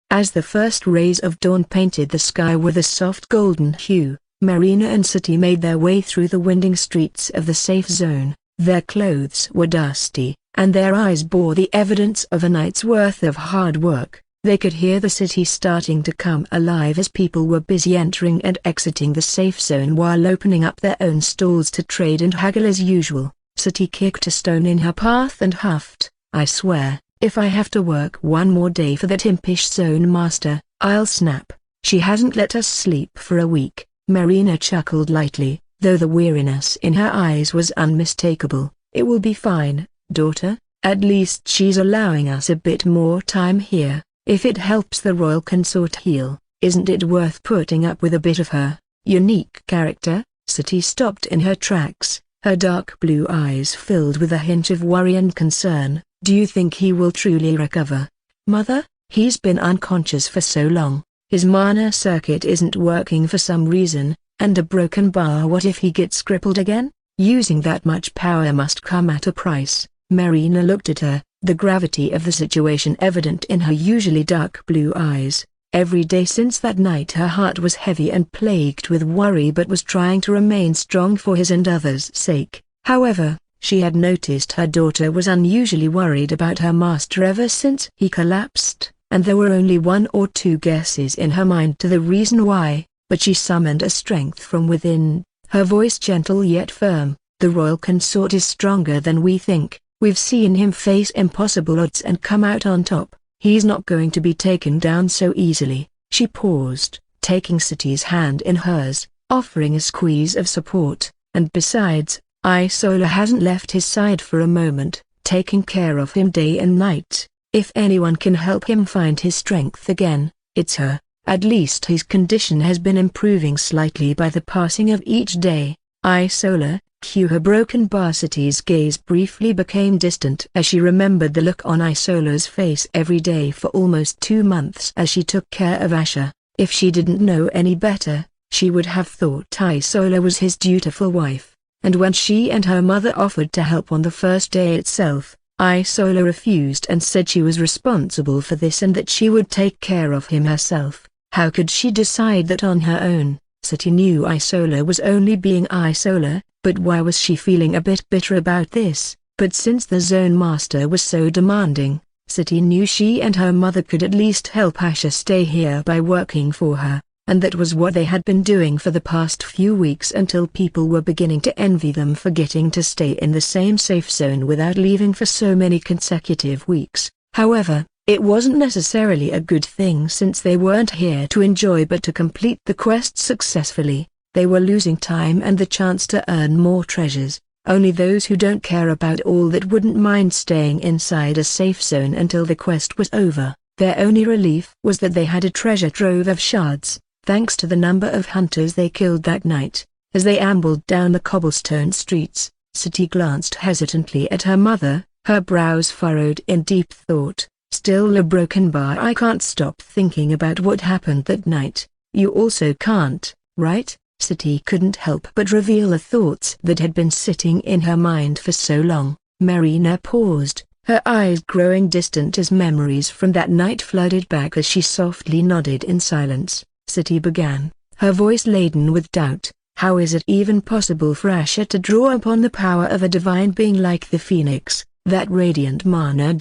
As the first rays of dawn painted the sky with a soft golden hue, Marina and City made their way through the winding streets of the safe zone. Their clothes were dusty, and their eyes bore the evidence of a night's worth of hard work. They could hear the city starting to come alive as people were busy entering and exiting the safe zone while opening up their own stalls to trade and haggle as usual. City kicked a stone in her path and huffed, "I swear, if I have to work one more day for that impish zone master, I'll snap. She hasn't let us sleep for a week." Marina chuckled lightly, though the weariness in her eyes was unmistakable. "It will be fine, daughter. At least she's allowing us a bit more time here. If it helps the royal consort heal, isn't it worth putting up with a bit of her unique character?" City stopped in her tracks, her dark blue eyes filled with a hint of worry and concern. "Do you think he will truly recover, Mother? He's been unconscious for so long. His mana circuit isn't working for some reason, and a broken bar. What if he gets crippled again? Using that much power must come at a price." Marina looked at her, the gravity of the situation evident in her usually dark blue eyes. Every day since that night her heart was heavy and plagued with worry, but was trying to remain strong for his and others' sake. However, she had noticed her daughter was unusually worried about her master ever since he collapsed, and there were only one or two guesses in her mind to the reason why, but she summoned a strength from within, her voice gentle yet firm. The royal consort is stronger than we think. We've seen him face impossible odds and come out on top. He's not going to be taken down so easily. She paused, taking Seti's hand in hers, offering a squeeze of support, and besides, Isola hasn't left his side for a moment, taking care of him day and night. If anyone can help him find his strength again, it's her. At least his condition has been improving slightly by the passing of each day. Isola, cue her broken bar. Seti's gaze briefly became distant as she remembered the look on Isola's face every day for almost 2 months as she took care of Asher. If she didn't know any better, she would have thought Isola was his dutiful wife, and when she and her mother offered to help on the first day itself, Isola refused and said she was responsible for this and that she would take care of him herself. How could she decide that on her own? Seti knew Isola was only being Isola, but why was she feeling a bit bitter about this? But since the zone master was so demanding, Seti knew she and her mother could at least help Asher stay here by working for her, and that was what they had been doing for the past few weeks until people were beginning to envy them for getting to stay in the same safe zone without leaving for so many consecutive weeks. However, it wasn't necessarily a good thing since they weren't here to enjoy but to complete the quest successfully. They were losing time and the chance to earn more treasures. Only those who don't care about all that wouldn't mind staying inside a safe zone until the quest was over. Their only relief was that they had a treasure trove of shards, thanks to the number of hunters they killed that night. As they ambled down the cobblestone streets, Seti glanced hesitantly at her mother, her brows furrowed in deep thought. Still a broken bar. I can't stop thinking about what happened that night. You also can't, right? Seti couldn't help but reveal the thoughts that had been sitting in her mind for so long. Marina paused, her eyes growing distant as memories from that night flooded back as she softly nodded in silence. Seti began, her voice laden with doubt. How is it even possible for Asher to draw upon the power of a divine being like the Phoenix? That radiant mana.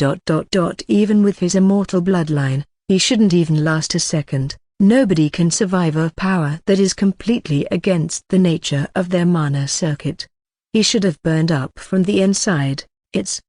Even with his immortal bloodline, he shouldn't even last a second. Nobody can survive a power that is completely against the nature of their mana circuit. He should have burned up from the inside. It's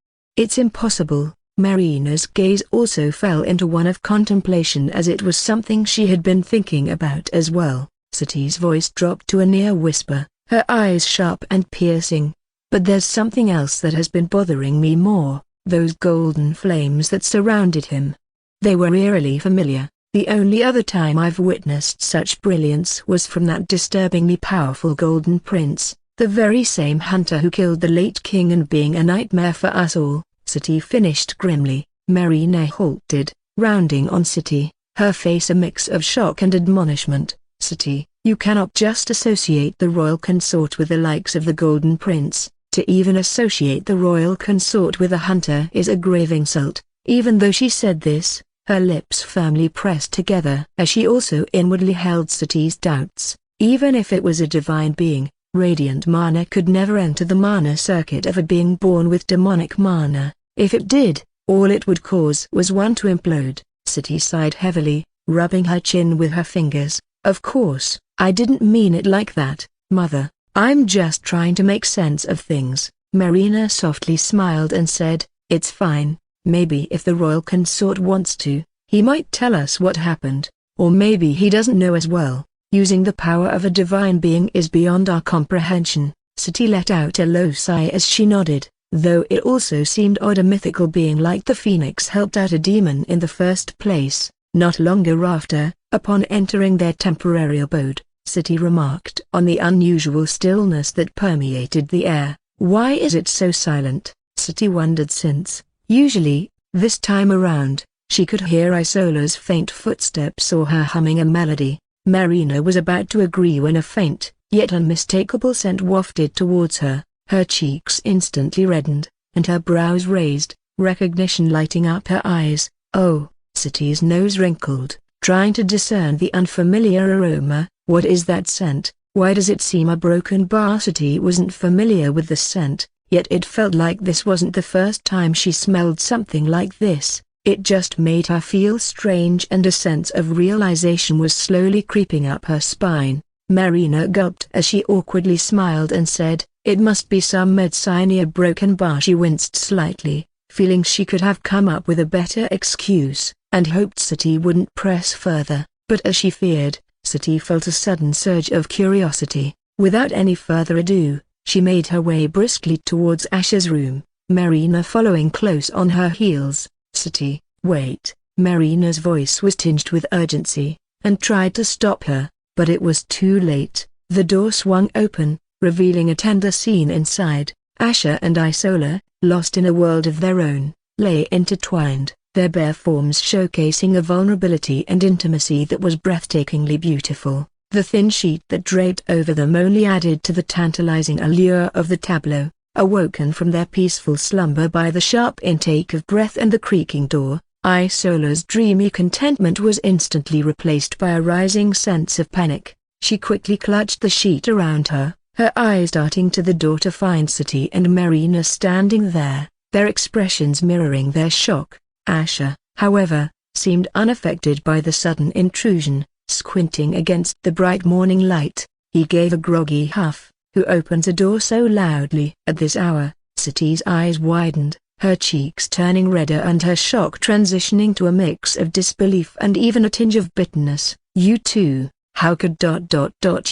impossible. Marina's gaze also fell into one of contemplation as it was something she had been thinking about as well. Seti's voice dropped to a near whisper, her eyes sharp and piercing. But there's something else that has been bothering me more, those golden flames that surrounded him. They were eerily familiar. The only other time I've witnessed such brilliance was from that disturbingly powerful golden prince, the very same hunter who killed the late king and being a nightmare for us all. Seti finished grimly. Marina halted, rounding on Seti, her face a mix of shock and admonishment. Seti, you cannot just associate the royal consort with the likes of the golden prince. To even associate the royal consort with a hunter is a grave insult. Even though she said this, her lips firmly pressed together as she also inwardly held Seti's doubts. Even if it was a divine being, radiant mana could never enter the mana circuit of a being born with demonic mana. If it did, all it would cause was one to implode. Seti sighed heavily, rubbing her chin with her fingers. Of course, I didn't mean it like that, Mother. I'm just trying to make sense of things. Marina softly smiled and said, it's fine. Maybe if the royal consort wants to, he might tell us what happened. Or maybe he doesn't know as well. Using the power of a divine being is beyond our comprehension. Seti let out a low sigh as she nodded, though it also seemed odd a mythical being like the Phoenix helped out a demon in the first place. Not long after, upon entering their temporary abode, Seti remarked on the unusual stillness that permeated the air. Why is it so silent? Seti wondered since, usually, this time around, she could hear Isola's faint footsteps or her humming a melody. Marina was about to agree when a faint, yet unmistakable scent wafted towards her. Her cheeks instantly reddened, and her brows raised, recognition lighting up her eyes. Oh, Seti's nose wrinkled, trying to discern the unfamiliar aroma. What is that scent? Why does it seem a broken bar? Seti wasn't familiar with the scent, yet it felt like this wasn't the first time she smelled something like this. It just made her feel strange, and a sense of realization was slowly creeping up her spine. Marina gulped as she awkwardly smiled and said, "It must be some medicine you're broken bar." She winced slightly, feeling she could have come up with a better excuse, and hoped Sati wouldn't press further, but as she feared, Sati felt a sudden surge of curiosity. Without any further ado, she made her way briskly towards Asha's room, Marina following close on her heels. "Sati, wait." Marina's voice was tinged with urgency, and tried to stop her, but it was too late. The door swung open, revealing a tender scene inside. Asha and Isola, lost in a world of their own, lay intertwined, their bare forms showcasing a vulnerability and intimacy that was breathtakingly beautiful. The thin sheet that draped over them only added to the tantalizing allure of the tableau. Awoken from their peaceful slumber by the sharp intake of breath and the creaking door, Isola's dreamy contentment was instantly replaced by a rising sense of panic. She quickly clutched the sheet around her, her eyes darting to the door to find Sati and Marina standing there, their expressions mirroring their shock. Asha, however, seemed unaffected by the sudden intrusion. Squinting against the bright morning light, he gave a groggy huff. "Who opens a door so loudly at this hour?" Sati's eyes widened, her cheeks turning redder and her shock transitioning to a mix of disbelief and even a tinge of bitterness. "You too, how could ...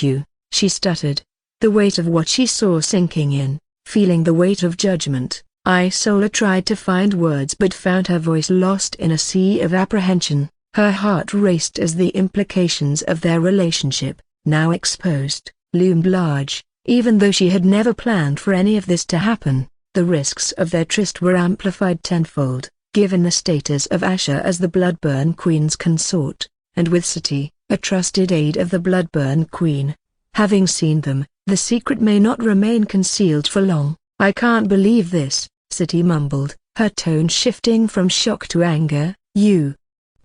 you?" she stuttered, the weight of what she saw sinking in, feeling the weight of judgment. Isola tried to find words but found her voice lost in a sea of apprehension. Her heart raced as the implications of their relationship, now exposed, loomed large. Even though she had never planned for any of this to happen, the risks of their tryst were amplified tenfold, given the status of Asha as the Bloodburn Queen's consort, and with Sati, a trusted aide of the Bloodburn Queen. Having seen them, the secret may not remain concealed for long. "I can't believe this," Sati mumbled, her tone shifting from shock to anger. "You.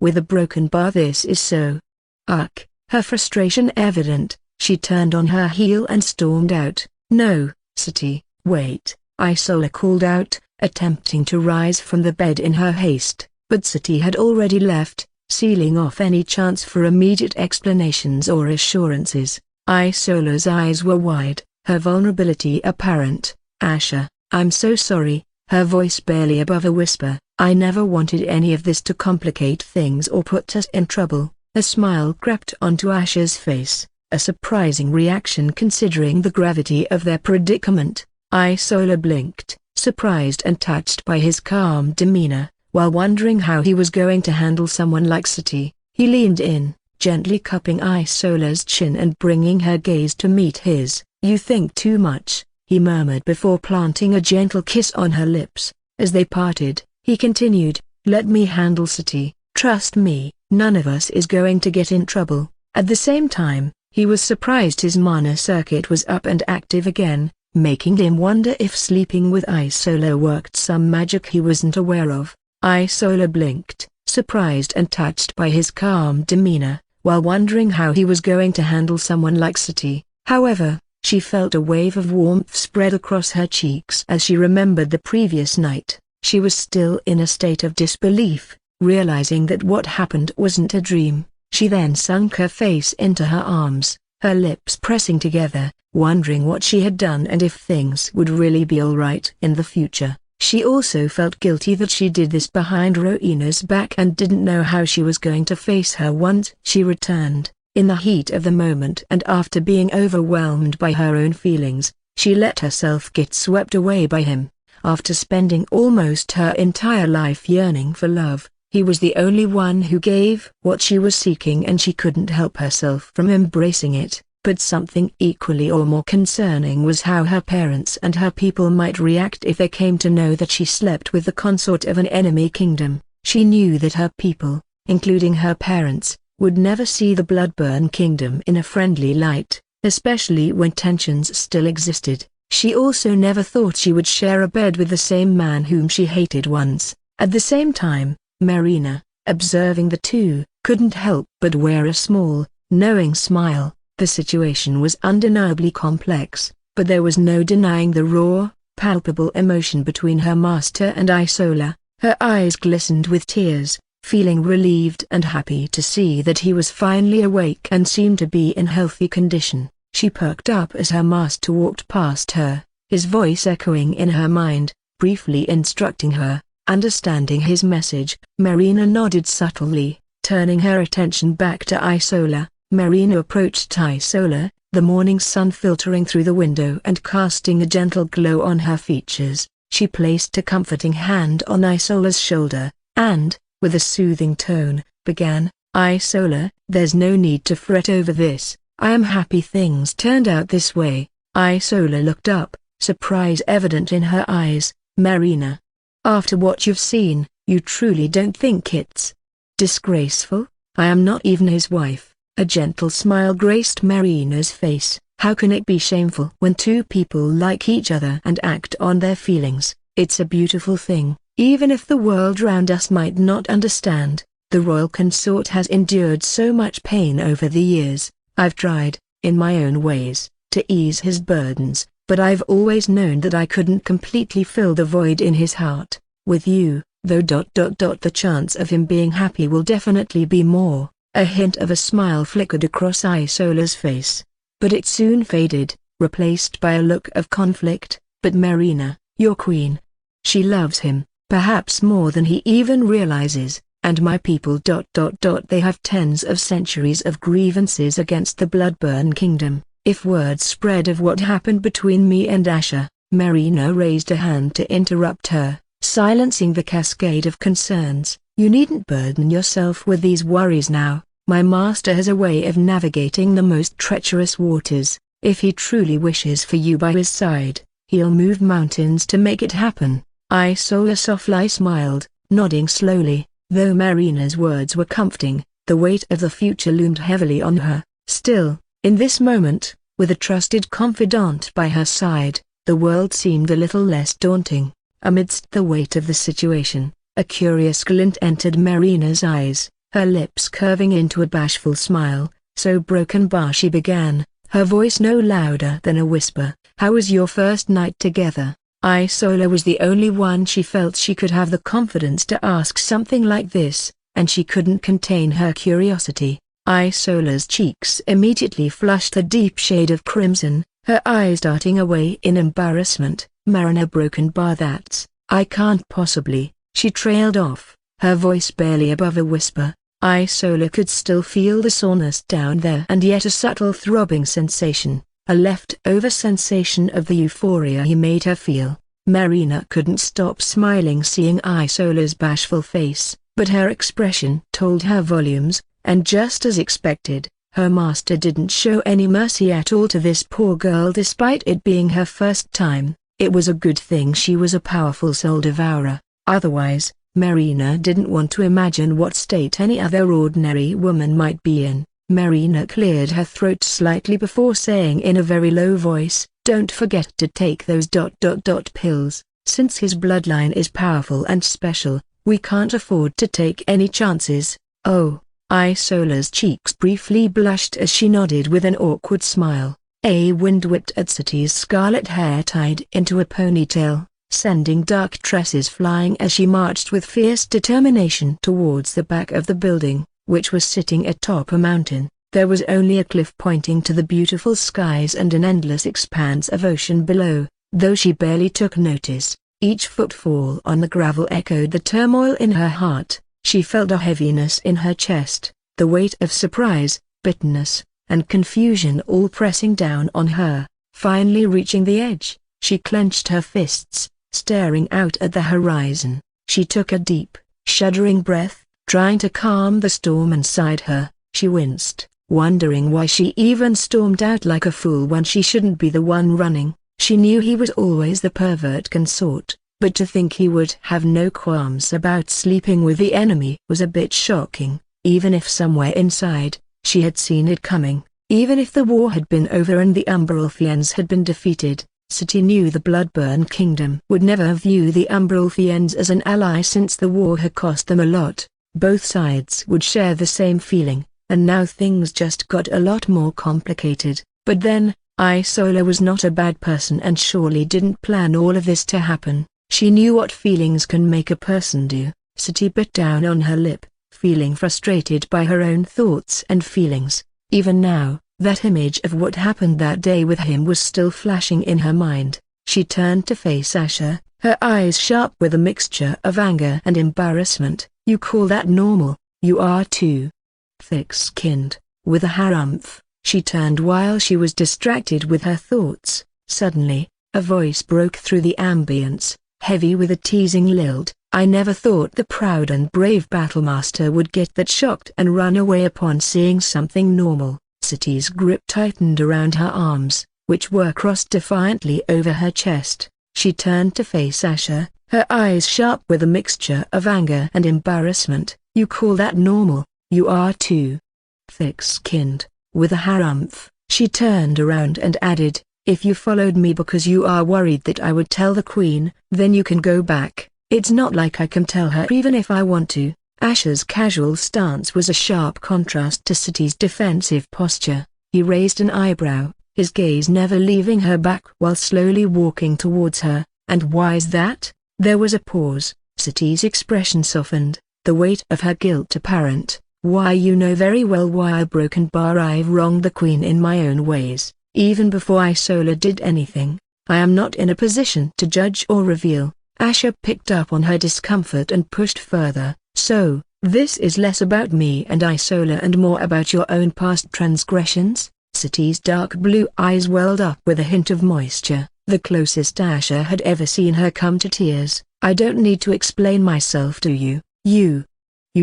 With a broken bar, this is so." Ugh, her frustration evident. She turned on her heel and stormed out. "No, Sati, wait," Isola called out, attempting to rise from the bed in her haste, but Sati had already left, sealing off any chance for immediate explanations or assurances. Isola's eyes were wide, her vulnerability apparent. "Asha, I'm so sorry," her voice barely above a whisper. "I never wanted any of this to complicate things or put us in trouble." A smile crept onto Asha's face, a surprising reaction considering the gravity of their predicament. Isola blinked, surprised and touched by his calm demeanor. While wondering how he was going to handle someone like Sati, he leaned in, gently cupping Isola's chin and bringing her gaze to meet his. "You think too much," he murmured before planting a gentle kiss on her lips. As they parted, he continued, "Let me handle Sati. Trust me, none of us is going to get in trouble." At the same time, he was surprised his mana circuit was up and active again, making him wonder if sleeping with Isola worked some magic he wasn't aware of. Isola blinked, surprised and touched by his calm demeanor, while wondering how he was going to handle someone like Sati. However, she felt a wave of warmth spread across her cheeks as she remembered the previous night. She was still in a state of disbelief, realizing that what happened wasn't a dream. She then sunk her face into her arms, her lips pressing together, wondering what she had done and if things would really be all right in the future. She also felt guilty that she did this behind Rowena's back and didn't know how she was going to face her once she returned. In the heat of the moment and after being overwhelmed by her own feelings, she let herself get swept away by him. After spending almost her entire life yearning for love, he was the only one who gave what she was seeking, and she couldn't help herself from embracing it. But something equally or more concerning was how her parents and her people might react if they came to know that she slept with the consort of an enemy kingdom. She knew that her people, including her parents, would never see the Bloodburn Kingdom in a friendly light, especially when tensions still existed. She also never thought she would share a bed with the same man whom she hated once. At the same time, Marina, observing the two, couldn't help but wear a small, knowing smile. The situation was undeniably complex, but there was no denying the raw, palpable emotion between her master and Isola. Her eyes glistened with tears, feeling relieved and happy to see that he was finally awake and seemed to be in healthy condition. She perked up as her master walked past her, his voice echoing in her mind, briefly instructing her. Understanding his message, Marina nodded subtly, turning her attention back to Isola. Marina approached Isola, the morning sun filtering through the window and casting a gentle glow on her features. She placed a comforting hand on Isola's shoulder, and, with a soothing tone, began, "Isola, there's no need to fret over this. I am happy things turned out this way." Isola looked up, surprise evident in her eyes. "Marina, after what you've seen, you truly don't think it's disgraceful? I am not even his wife." A gentle smile graced Marina's face. "How can it be shameful when two people like each other and act on their feelings? It's a beautiful thing, even if the world round us might not understand. The royal consort has endured so much pain over the years. I've tried, in my own ways, to ease his burdens, but I've always known that I couldn't completely fill the void in his heart. With you, though the chance of him being happy will definitely be more." A hint of a smile flickered across Isola's face, but it soon faded, replaced by a look of conflict. "But Marina, your queen. She loves him, perhaps more than he even realizes, and my people. They have tens of centuries of grievances against the Bloodburn Kingdom. If word spread of what happened between me and Asher." Marina raised a hand to interrupt her, silencing the cascade of concerns. "You needn't burden yourself with these worries now. My master has a way of navigating the most treacherous waters. If he truly wishes for you by his side, he'll move mountains to make it happen." Isola softly smiled, nodding slowly. Though Marina's words were comforting, the weight of the future loomed heavily on her. Still, in this moment, with a trusted confidant by her side, the world seemed a little less daunting. Amidst the weight of the situation, a curious glint entered Marina's eyes, her lips curving into a bashful smile. So broken bar she began, her voice no louder than a whisper. "How was your first night together?" Isola was the only one she felt she could have the confidence to ask something like this, and she couldn't contain her curiosity. Isola's cheeks immediately flushed a deep shade of crimson, her eyes darting away in embarrassment. "Marina, broken bar, I can't possibly," she trailed off, her voice barely above a whisper. Isola could still feel the soreness down there and yet a subtle throbbing sensation, a leftover sensation of the euphoria he made her feel. Marina couldn't stop smiling seeing Isola's bashful face, but her expression told her volumes, and just as expected, her master didn't show any mercy at all to this poor girl despite it being her first time. It was a good thing she was a powerful soul devourer, otherwise, Marina didn't want to imagine what state any other ordinary woman might be in. Marina cleared her throat slightly before saying in a very low voice, "Don't forget to take those pills. Since his bloodline is powerful and special, we can't afford to take any chances." "Oh." Isola's cheeks briefly blushed as she nodded with an awkward smile. A wind whipped at City's scarlet hair tied into a ponytail, sending dark tresses flying as she marched with fierce determination towards the back of the building, which was sitting atop a mountain. There was only a cliff pointing to the beautiful skies and an endless expanse of ocean below, though she barely took notice. Each footfall on the gravel echoed the turmoil in her heart. She felt a heaviness in her chest, the weight of surprise, bitterness, and confusion all pressing down on her. Finally reaching the edge, she clenched her fists, staring out at the horizon. She took a deep, shuddering breath, trying to calm the storm inside her. She winced, wondering why she even stormed out like a fool when she shouldn't be the one running. She knew he was always the pervert consort, but to think he would have no qualms about sleeping with the enemy was a bit shocking. Even if somewhere inside, she had seen it coming. Even if the war had been over and the Umbralfians had been defeated, City knew the Bloodburn Kingdom would never view the Umbralfians as an ally since the war had cost them a lot. Both sides would share the same feeling, and now things just got a lot more complicated. But then, Isola was not a bad person and surely didn't plan all of this to happen. She knew what feelings can make a person do. Sati bit down on her lip, feeling frustrated by her own thoughts and feelings. Even now, that image of what happened that day with him was still flashing in her mind. She turned to face Asher, her eyes sharp with a mixture of anger and embarrassment. "You call that normal? You are too thick-skinned." With a harumph, she turned while she was distracted with her thoughts. Suddenly, a voice broke through the ambience, heavy with a teasing lilt. "I never thought the proud and brave battlemaster would get that shocked and run away upon seeing something normal." Sati's grip tightened around her arms, which were crossed defiantly over her chest. She turned to face Asher, her eyes sharp with a mixture of anger and embarrassment. "You call that normal? You are too thick-skinned." With a harumph, she turned around and added, "If you followed me because you are worried that I would tell the queen, then you can go back. It's not like I can tell her even if I want to." Asher's casual stance was a sharp contrast to Sati's defensive posture. He raised an eyebrow, his gaze never leaving her back while slowly walking towards her. "And why's that?" There was a pause. Sati's expression softened, the weight of her guilt apparent. "Why, you know very well why Broken Bar. I've wronged the queen in my own ways, even before Isola did anything. I am not in a position to judge or reveal." Asher picked up on her discomfort and pushed further. "So, this is less about me and Isola and more about your own past transgressions?" Sati's dark blue eyes welled up with a hint of moisture, the closest Asher had ever seen her come to tears. "I don't need to explain myself to you. You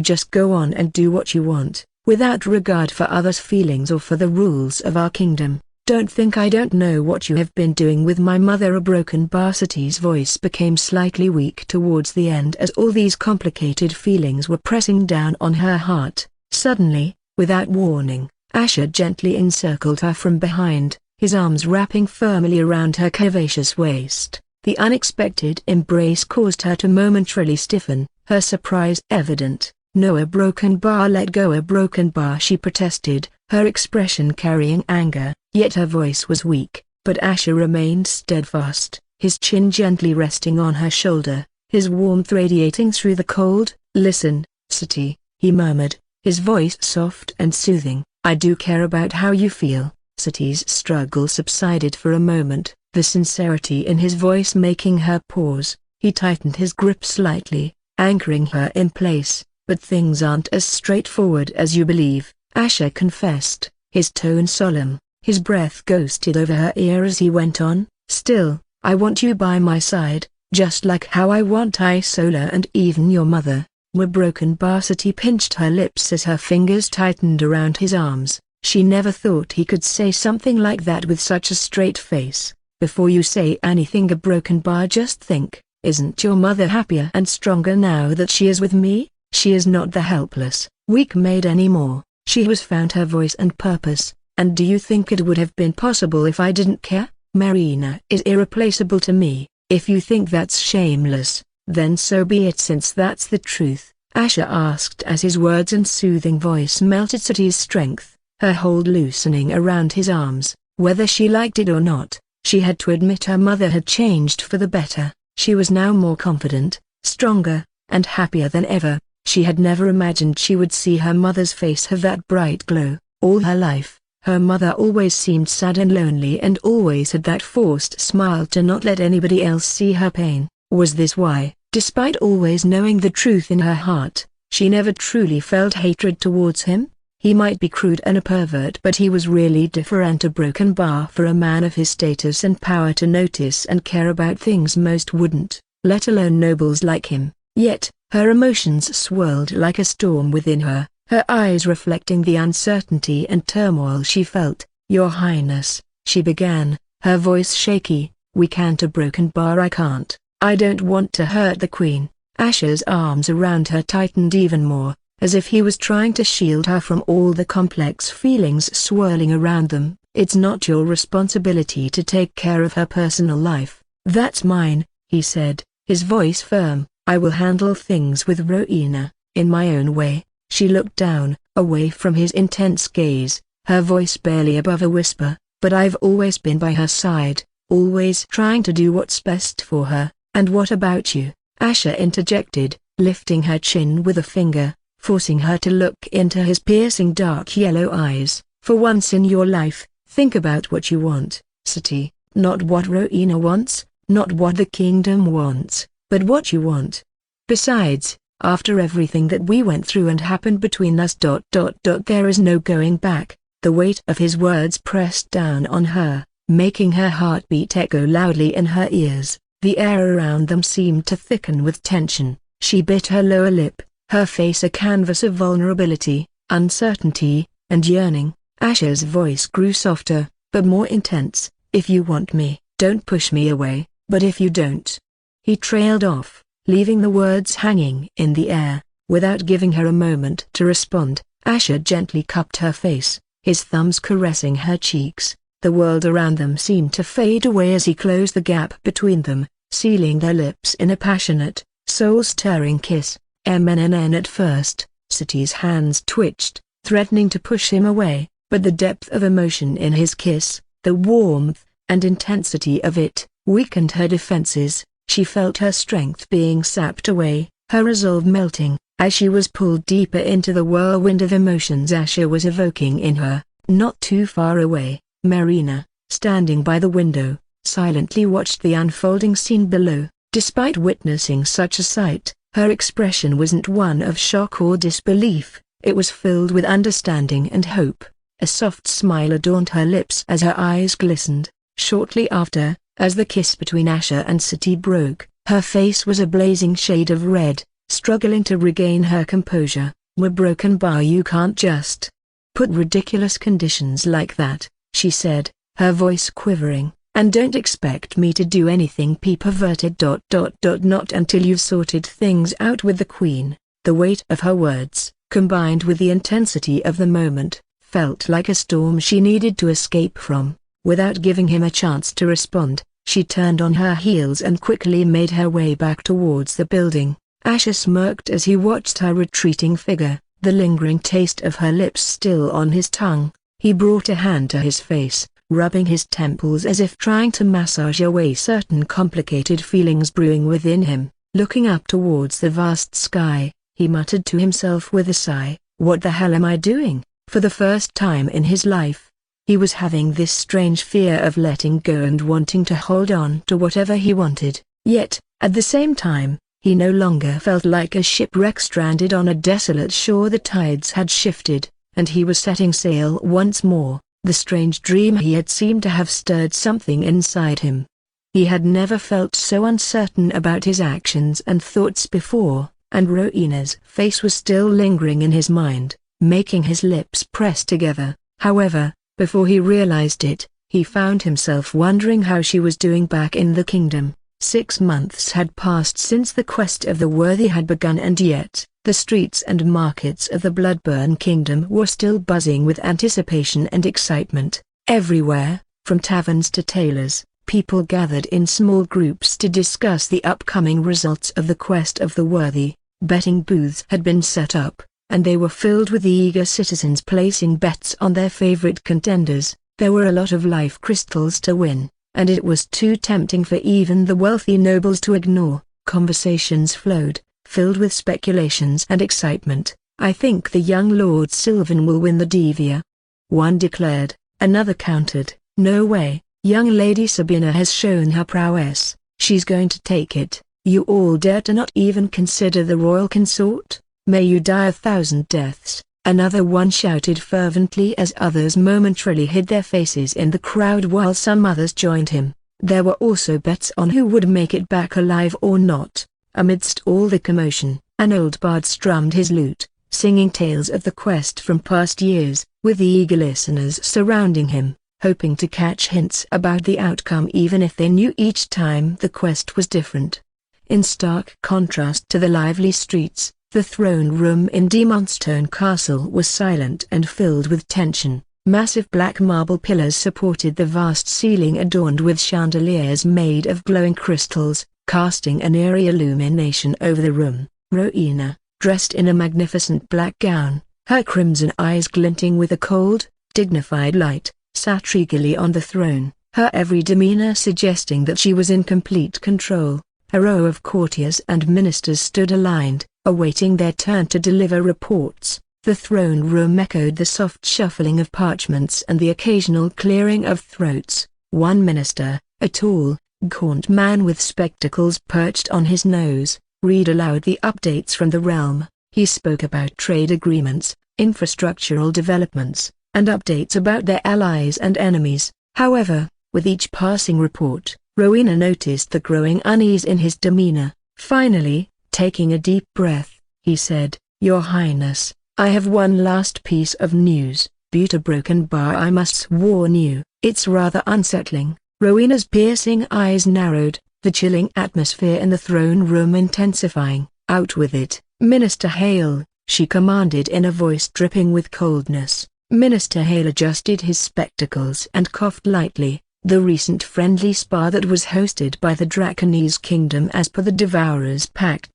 just go on and do what you want, without regard for others' feelings or for the rules of our kingdom. Don't think I don't know what you have been doing with my mother." A broken bar. Sati's voice became slightly weak towards the end as all these complicated feelings were pressing down on her heart. Suddenly, without warning, Asher gently encircled her from behind, his arms wrapping firmly around her curvaceous waist. The unexpected embrace caused her to momentarily stiffen, her surprise evident. "No, a broken bar, let go a broken bar," she protested, her expression carrying anger, yet her voice was weak. But Asher remained steadfast, his chin gently resting on her shoulder, his warmth radiating through the cold. "Listen, Sati," he murmured, his voice soft and soothing, "I do care about how you feel." Sati's struggle subsided for a moment, the sincerity in his voice making her pause. He tightened his grip slightly, anchoring her in place. "But things aren't as straightforward as you believe," Asher confessed, his tone solemn. His breath ghosted over her ear as he went on, "Still, I want you by my side, just like how I want Isola and even your mother." Were broken bar. Sati pinched her lips as her fingers tightened around his arms. She never thought he could say something like that with such a straight face. "Before you say anything a broken bar, just think, isn't your mother happier and stronger now that she is with me? She is not the helpless, weak maid anymore. She has found her voice and purpose, and do you think it would have been possible if I didn't care? Marina is irreplaceable to me. If you think that's shameless, then so be it, since that's the truth," Asher asked as his words and soothing voice melted Sati's strength, her hold loosening around his arms. Whether she liked it or not, she had to admit her mother had changed for the better. She was now more confident, stronger, and happier than ever. She had never imagined she would see her mother's face have that bright glow. All her life, her mother always seemed sad and lonely and always had that forced smile to not let anybody else see her pain. Was this why, despite always knowing the truth in her heart, she never truly felt hatred towards him? He might be crude and a pervert, but he was really different. A broken bar. For a man of his status and power to notice and care about things most wouldn't, let alone nobles like him. Yet, her emotions swirled like a storm within her, her eyes reflecting the uncertainty and turmoil she felt. "Your Highness," she began, her voice shaky, "we can't." A broken bar. "I can't. I don't want to hurt the queen." Asher's arms around her tightened even more, as if he was trying to shield her from all the complex feelings swirling around them. "It's not your responsibility to take care of her personal life. That's mine," he said, his voice firm. "I will handle things with Rowena, in my own way." She looked down, away from his intense gaze, her voice barely above a whisper, "But I've always been by her side, always trying to do what's best for her, "And what about you?" Asha interjected, lifting her chin with a finger, forcing her to look into his piercing dark yellow eyes. "For once in your life, think about what you want, Sati, not what Rowena wants, not what the kingdom wants, but what you want. Besides, after everything that we went through and happened between us, there is no going back." The weight of his words pressed down on her, making her heartbeat echo loudly in her ears. The air around them seemed to thicken with tension. She bit her lower lip, her face a canvas of vulnerability, uncertainty, and yearning. Asha's voice grew softer, but more intense. "If you want me, don't push me away, but if you don't." He trailed off, leaving the words hanging in the air. Without giving her a moment to respond, Asha gently cupped her face, his thumbs caressing her cheeks. The world around them seemed to fade away as he closed the gap between them, sealing their lips in a passionate, soul-stirring kiss. At first, Sati's hands twitched, threatening to push him away, but the depth of emotion in his kiss, the warmth and intensity of it, weakened her defenses. She felt her strength being sapped away, her resolve melting, as she was pulled deeper into the whirlwind of emotions Asha was evoking in her. Not too far away, Marina, standing by the window, silently watched the unfolding scene below. Despite witnessing such a sight, her expression wasn't one of shock or disbelief, it was filled with understanding and hope. A soft smile adorned her lips as her eyes glistened. Shortly after, as the kiss between Asha and Sati broke, her face was a blazing shade of red, struggling to regain her composure. "We're broken, bar, you can't just put ridiculous conditions like that," she said, her voice quivering, "and don't expect me to do anything perverted. Not until you've sorted things out with the queen." The weight of her words, combined with the intensity of the moment, felt like a storm she needed to escape from. Without giving him a chance to respond, she turned on her heels and quickly made her way back towards the building. Asha smirked as he watched her retreating figure, the lingering taste of her lips still on his tongue. He brought a hand to his face, rubbing his temples as if trying to massage away certain complicated feelings brewing within him. Looking up towards the vast sky, he muttered to himself with a sigh, "What the hell am I doing?" For the first time in his life, he was having this strange fear of letting go and wanting to hold on to whatever he wanted. Yet, at the same time, he no longer felt like a shipwreck stranded on a desolate shore. The tides had shifted, and he was setting sail once more. The strange dream he had seemed to have stirred something inside him. He had never felt so uncertain about his actions and thoughts before, and Rowena's face was still lingering in his mind, making his lips press together. However, before he realized it, he found himself wondering how she was doing back in the kingdom. 6 months had passed since the quest of the worthy had begun, and yet, the streets and markets of the Bloodburn Kingdom were still buzzing with anticipation and excitement. Everywhere, from taverns to tailors, people gathered in small groups to discuss the upcoming results of the quest of the worthy. Betting booths had been set up, and they were filled with eager citizens placing bets on their favorite contenders. There were a lot of life crystals to win, and it was too tempting for even the wealthy nobles to ignore. Conversations flowed, filled with speculations and excitement. "I think the young Lord Sylvan will win the Devia," one declared. Another countered, "No way, young Lady Sabina has shown her prowess, she's going to take it. You all dare to not even consider the royal consort? May you die 1,000 deaths." Another one shouted fervently as others momentarily hid their faces in the crowd while some others joined him. There were also bets on who would make it back alive or not. Amidst all the commotion, an old bard strummed his lute, singing tales of the quest from past years, with the eager listeners surrounding him, hoping to catch hints about the outcome even if they knew each time the quest was different. In stark contrast to the lively streets, the throne room in Demonstone Castle was silent and filled with tension. Massive black marble pillars supported the vast ceiling adorned with chandeliers made of glowing crystals, casting an eerie illumination over the room. Rowena, dressed in a magnificent black gown, her crimson eyes glinting with a cold, dignified light, sat regally on the throne, her every demeanor suggesting that she was in complete control. A row of courtiers and ministers stood aligned, awaiting their turn to deliver reports. The throne room echoed the soft shuffling of parchments and the occasional clearing of throats. One minister, a tall, gaunt man with spectacles perched on his nose, read aloud the updates from the realm. He spoke about trade agreements, infrastructural developments, and updates about their allies and enemies. However, with each passing report, Rowena noticed the growing unease in his demeanor. Finally, taking a deep breath, he said, "Your Highness, I have one last piece of news. Buta broken bar. I must warn you, it's rather unsettling." Rowena's piercing eyes narrowed, the chilling atmosphere in the throne room intensifying. "Out with it, Minister Hale," she commanded in a voice dripping with coldness. Minister Hale adjusted his spectacles and coughed lightly. The recent friendly spa that was hosted by the Draconese Kingdom as per the Devourer's Pact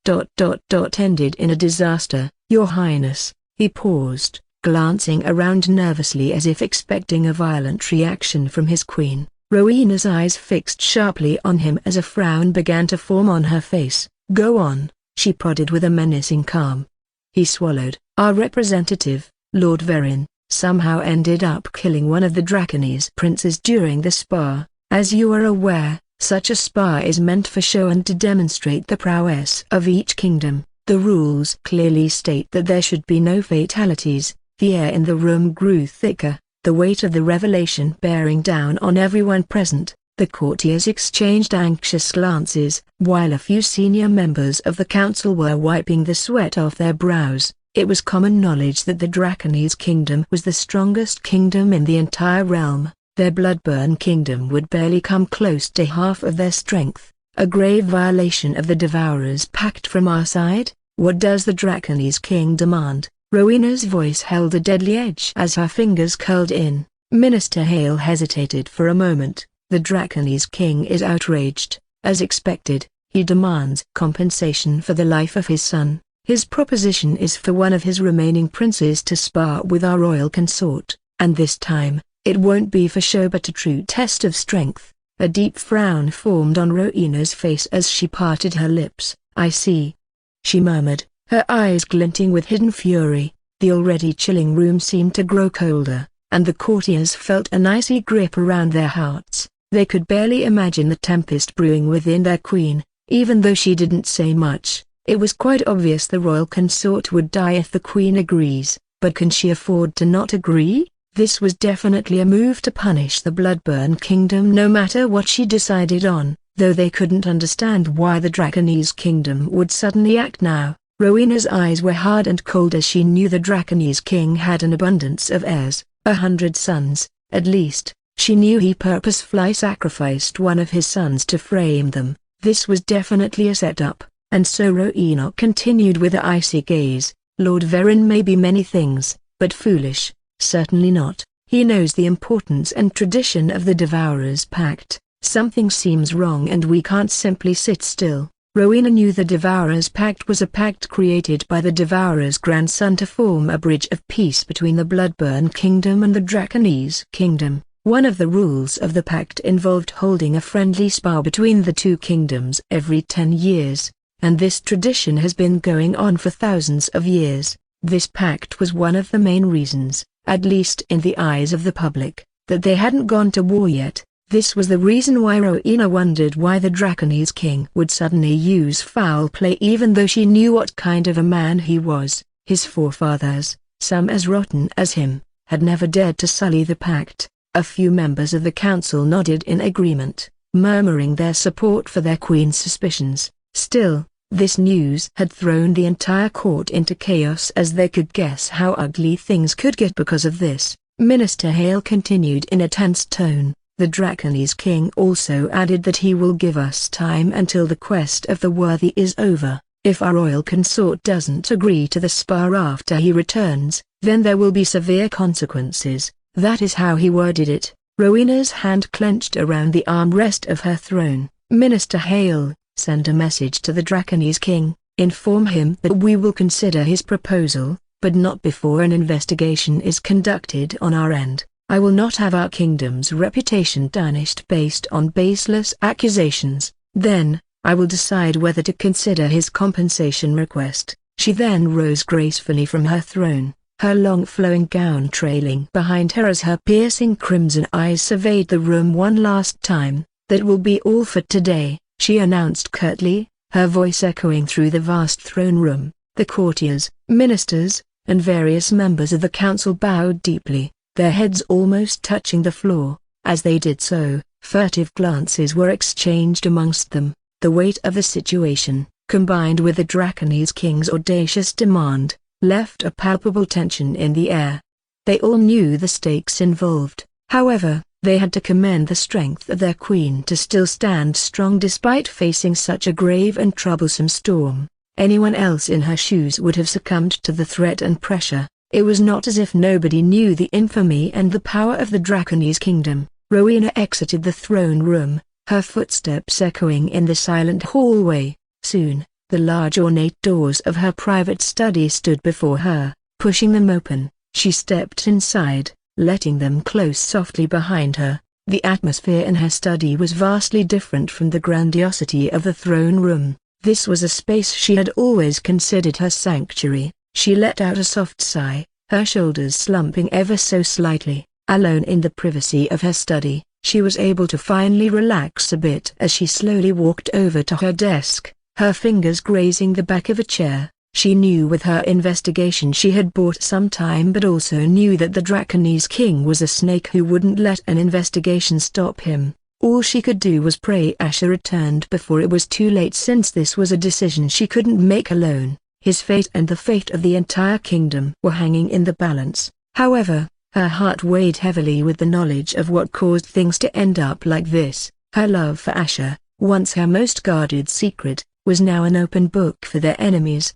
ended in a disaster. "Your Highness." He paused, glancing around nervously as if expecting a violent reaction from his queen. Rowena's eyes fixed sharply on him as a frown began to form on her face. "Go on," she prodded with a menacing calm. He swallowed. "Our representative, Lord Verin, somehow ended up killing one of the Draconese princes during the spa. As you are aware, such a spa is meant for show and to demonstrate the prowess of each kingdom. The rules clearly state that there should be no fatalities." The air in the room grew thicker, the weight of the revelation bearing down on everyone present. The courtiers exchanged anxious glances, while a few senior members of the council were wiping the sweat off their brows. It was common knowledge that the Draconese Kingdom was the strongest kingdom in the entire realm. Their Bloodburn Kingdom would barely come close to half of their strength. A grave violation of the Devourer's Pact from our side? What does the Draconese King demand? Rowena's voice held a deadly edge as her fingers curled in. Minister Hale hesitated for a moment. The Draconese King is outraged. As expected, he demands compensation for the life of his son. His proposition is for one of his remaining princes to spar with our royal consort, and this time, it won't be for show but a true test of strength. A deep frown formed on Rowena's face as she parted her lips. "I see," she murmured, her eyes glinting with hidden fury. The already chilling room seemed to grow colder, and the courtiers felt an icy grip around their hearts. They could barely imagine the tempest brewing within their queen, even though she didn't say much. It was quite obvious the royal consort would die if the queen agrees, but can she afford to not agree? This was definitely a move to punish the Bloodburn Kingdom no matter what she decided on, though they couldn't understand why the Draconese Kingdom would suddenly act now. Rowena's eyes were hard and cold as she knew the Draconese King had an abundance of heirs, 100 sons, at least. She knew he purposefully sacrificed one of his sons to frame them. This was definitely a setup. And so Rowena continued with an icy gaze. "Lord Verin may be many things, but foolish, certainly not. He knows the importance and tradition of the Devourer's Pact. Something seems wrong and we can't simply sit still." Rowena knew the Devourer's Pact was a pact created by the Devourer's grandson to form a bridge of peace between the Bloodburn Kingdom and the Draconese Kingdom. One of the rules of the pact involved holding a friendly spa between the two kingdoms every 10 years. And this tradition has been going on for thousands of years. This pact was one of the main reasons, at least in the eyes of the public, that they hadn't gone to war yet. This was the reason why Rowena wondered why the Draconese King would suddenly use foul play even though she knew what kind of a man he was. His forefathers, some as rotten as him, had never dared to sully the pact. A few members of the council nodded in agreement, murmuring their support for their queen's suspicions. Still, this news had thrown the entire court into chaos as they could guess how ugly things could get because of this. Minister Hale continued in a tense tone. The Draconese King also added that he will give us time until the quest of the worthy is over. If our royal consort doesn't agree to the spa after he returns, then there will be severe consequences. That is how he worded it. Rowena's hand clenched around the armrest of her throne. "Minister Hale, send a message to the Draconese King, inform him that we will consider his proposal, but not before an investigation is conducted on our end. I will not have our kingdom's reputation tarnished based on baseless accusations." Then, I will decide whether to consider his compensation request." She then rose gracefully from her throne, her long flowing gown trailing behind her as her piercing crimson eyes surveyed the room one last time. "That will be all for today," she announced curtly, her voice echoing through the vast throne room. The courtiers, ministers, and various members of the council bowed deeply, their heads almost touching the floor. As they did so, furtive glances were exchanged amongst them. The weight of the situation, combined with the Draconese king's audacious demand, left a palpable tension in the air. They all knew the stakes involved, however, they had to commend the strength of their queen to still stand strong despite facing such a grave and troublesome storm. Anyone else in her shoes would have succumbed to the threat and pressure. It was not as if nobody knew the infamy and the power of the Draconese kingdom. Rowena exited the throne room, her footsteps echoing in the silent hallway. Soon, the large ornate doors of her private study stood before her. Pushing them open, she stepped inside, letting them close softly behind her. The atmosphere in her study was vastly different from the grandiosity of the throne room. This was a space she had always considered her sanctuary. She let out a soft sigh, her shoulders slumping ever so slightly. Alone in the privacy of her study, she was able to finally relax a bit as she slowly walked over to her desk, her fingers grazing the back of a chair. She knew with her investigation she had bought some time, but also knew that the Draconese king was a snake who wouldn't let an investigation stop him. All she could do was pray Asher returned before it was too late, since this was a decision she couldn't make alone. His fate and the fate of the entire kingdom were hanging in the balance. However, her heart weighed heavily with the knowledge of what caused things to end up like this. Her love for Asher, once her most guarded secret, was now an open book for their enemies.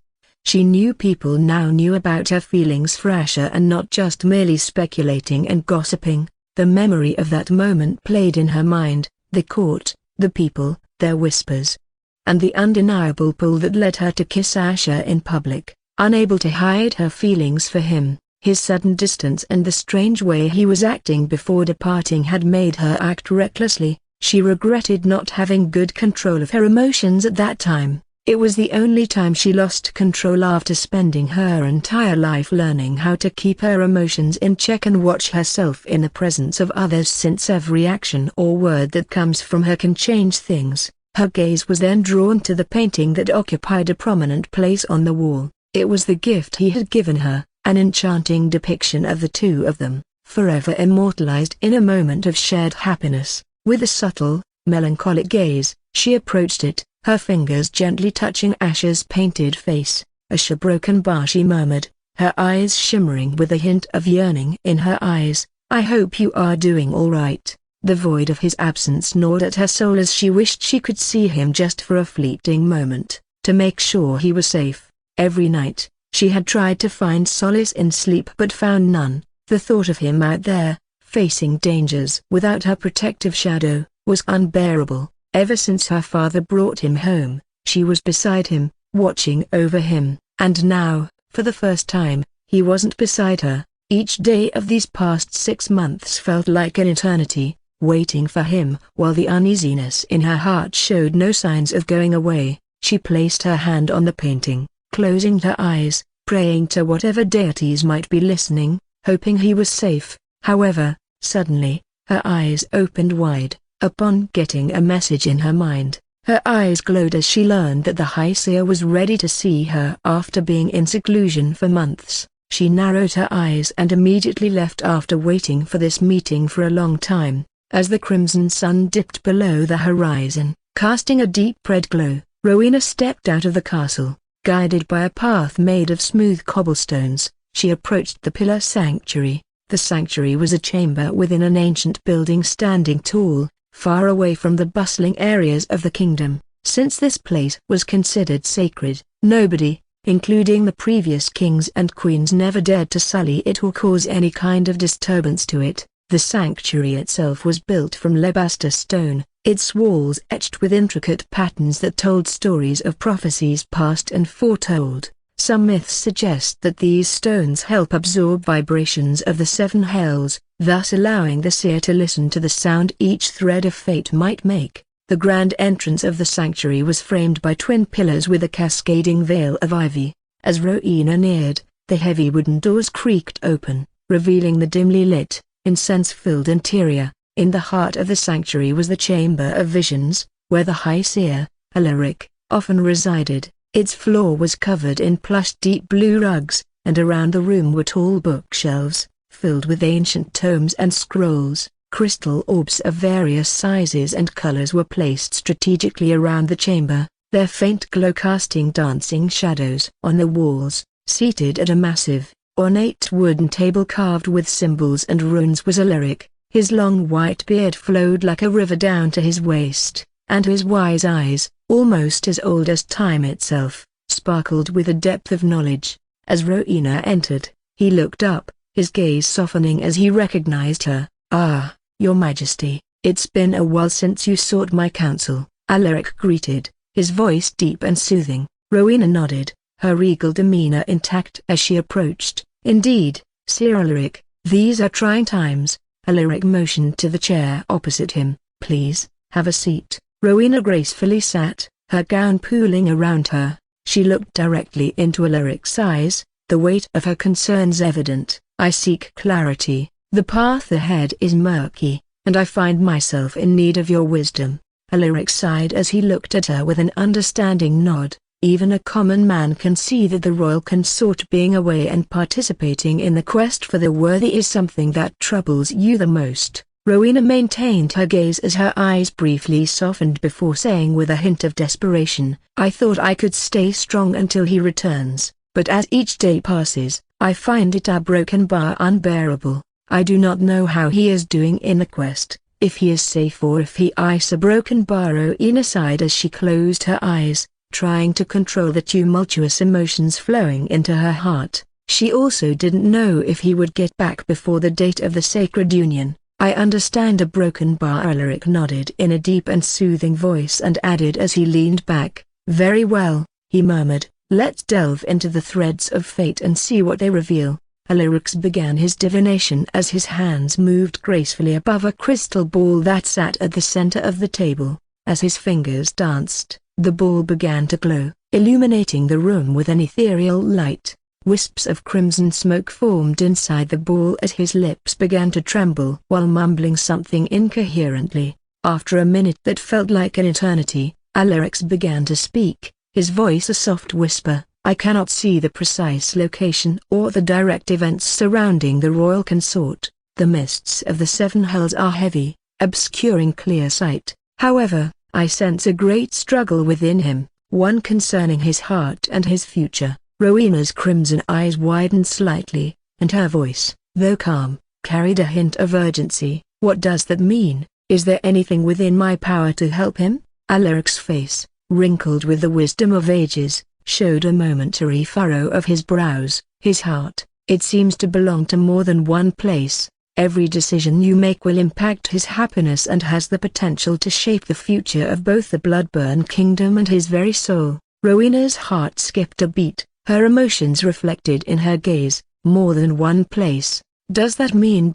She knew people now knew about her feelings for Asher and not just merely speculating and gossiping. The memory of that moment played in her mind, the court, the people, their whispers, and the undeniable pull that led her to kiss Asher in public. Unable to hide her feelings for him, his sudden distance and the strange way he was acting before departing had made her act recklessly. She regretted not having good control of her emotions at that time. It was the only time she lost control after spending her entire life learning how to keep her emotions in check and watch herself in the presence of others, since every action or word that comes from her can change things. Her gaze was then drawn to the painting that occupied a prominent place on the wall. It was the gift he had given her, an enchanting depiction of the two of them, forever immortalized in a moment of shared happiness. With a subtle, melancholic gaze, she approached it, her fingers gently touching Asher's painted face. "Asher Brokenbar," she murmured, her eyes shimmering with a hint of yearning in her eyes, "I hope you are doing all right." The void of his absence gnawed at her soul as she wished she could see him just for a fleeting moment, to make sure he was safe. Every night, she had tried to find solace in sleep but found none. The thought of him out there, facing dangers without her protective shadow, was unbearable. Ever since her father brought him home, she was beside him, watching over him, and now, for the first time, he wasn't beside her. Each day of these past 6 months felt like an eternity, waiting for him. While the uneasiness in her heart showed no signs of going away, she placed her hand on the painting, closing her eyes, praying to whatever deities might be listening, hoping he was safe. However, suddenly, her eyes opened wide. Upon getting a message in her mind, her eyes glowed as she learned that the High Seer was ready to see her after being in seclusion for months. She narrowed her eyes and immediately left after waiting for this meeting for a long time. As the crimson sun dipped below the horizon, casting a deep red glow, Rowena stepped out of the castle. Guided by a path made of smooth cobblestones, she approached the pillar sanctuary. The sanctuary was a chamber within an ancient building standing tall, far away from the bustling areas of the kingdom. Since this place was considered sacred, nobody, including the previous kings and queens, never dared to sully it or cause any kind of disturbance to it. The sanctuary itself was built from alabaster stone, its walls etched with intricate patterns that told stories of prophecies past and foretold. Some myths suggest that these stones help absorb vibrations of the 7 hells, thus allowing the seer to listen to the sound each thread of fate might make. The grand entrance of the sanctuary was framed by twin pillars with a cascading veil of ivy. As Rowena neared, the heavy wooden doors creaked open, revealing the dimly lit, incense-filled interior. In the heart of the sanctuary was the Chamber of Visions, where the High Seer, Alaric, often resided. Its floor was covered in plush deep blue rugs, and around the room were tall bookshelves, filled with ancient tomes and scrolls. Crystal orbs of various sizes and colors were placed strategically around the chamber, their faint glow casting dancing shadows on the walls. Seated at a massive, ornate wooden table carved with symbols and runes was Alaric. His long white beard flowed like a river down to his waist, and his wise eyes, almost as old as time itself, sparkled with a depth of knowledge. As Rowena entered, he looked up, his gaze softening as he recognized her. "Ah, Your Majesty, it's been a while since you sought my counsel," Alaric greeted, his voice deep and soothing. Rowena nodded, her regal demeanor intact as she approached. "Indeed, Sir Alaric, these are trying times." Alaric motioned to the chair opposite him. "Please, have a seat." Rowena gracefully sat, her gown pooling around her. She looked directly into Alaric's eyes, the weight of her concerns evident. "I seek clarity. The path ahead is murky, and I find myself in need of your wisdom." Alaric sighed as he looked at her with an understanding nod. "Even a common man can see that the royal consort being away and participating in the quest for the worthy is something that troubles you the most." Rowena maintained her gaze as her eyes briefly softened before saying with a hint of desperation, "I thought I could stay strong until he returns, but as each day passes, I find it a broken bar unbearable. I do not know how he is doing in the quest, if he is safe or if he is a broken bar." Rowena sighed as she closed her eyes, trying to control the tumultuous emotions flowing into her heart. She also didn't know if he would get back before the date of the sacred union. "I understand a broken bar." Alaric nodded in a deep and soothing voice and added as he leaned back, "Very well," he murmured, "let's delve into the threads of fate and see what they reveal." Alaric began his divination as his hands moved gracefully above a crystal ball that sat at the center of the table. As his fingers danced, the ball began to glow, illuminating the room with an ethereal light. Wisps of crimson smoke formed inside the ball as his lips began to tremble while mumbling something incoherently. After a minute that felt like an eternity, Alaric began to speak, his voice a soft whisper. "I cannot see the precise location or the direct events surrounding the royal consort. The mists of the seven hells are heavy, obscuring clear sight. However, I sense a great struggle within him, one concerning his heart and his future." Rowena's crimson eyes widened slightly, and her voice, though calm, carried a hint of urgency. "What does that mean? Is there anything within my power to help him?" Alaric's face, wrinkled with the wisdom of ages, showed a momentary furrow of his brows. "His heart, it seems to belong to more than one place. Every decision you make will impact his happiness and has the potential to shape the future of both the Bloodburn Kingdom and his very soul." Rowena's heart skipped a beat, her emotions reflected in her gaze. "More than one place? Does that mean ...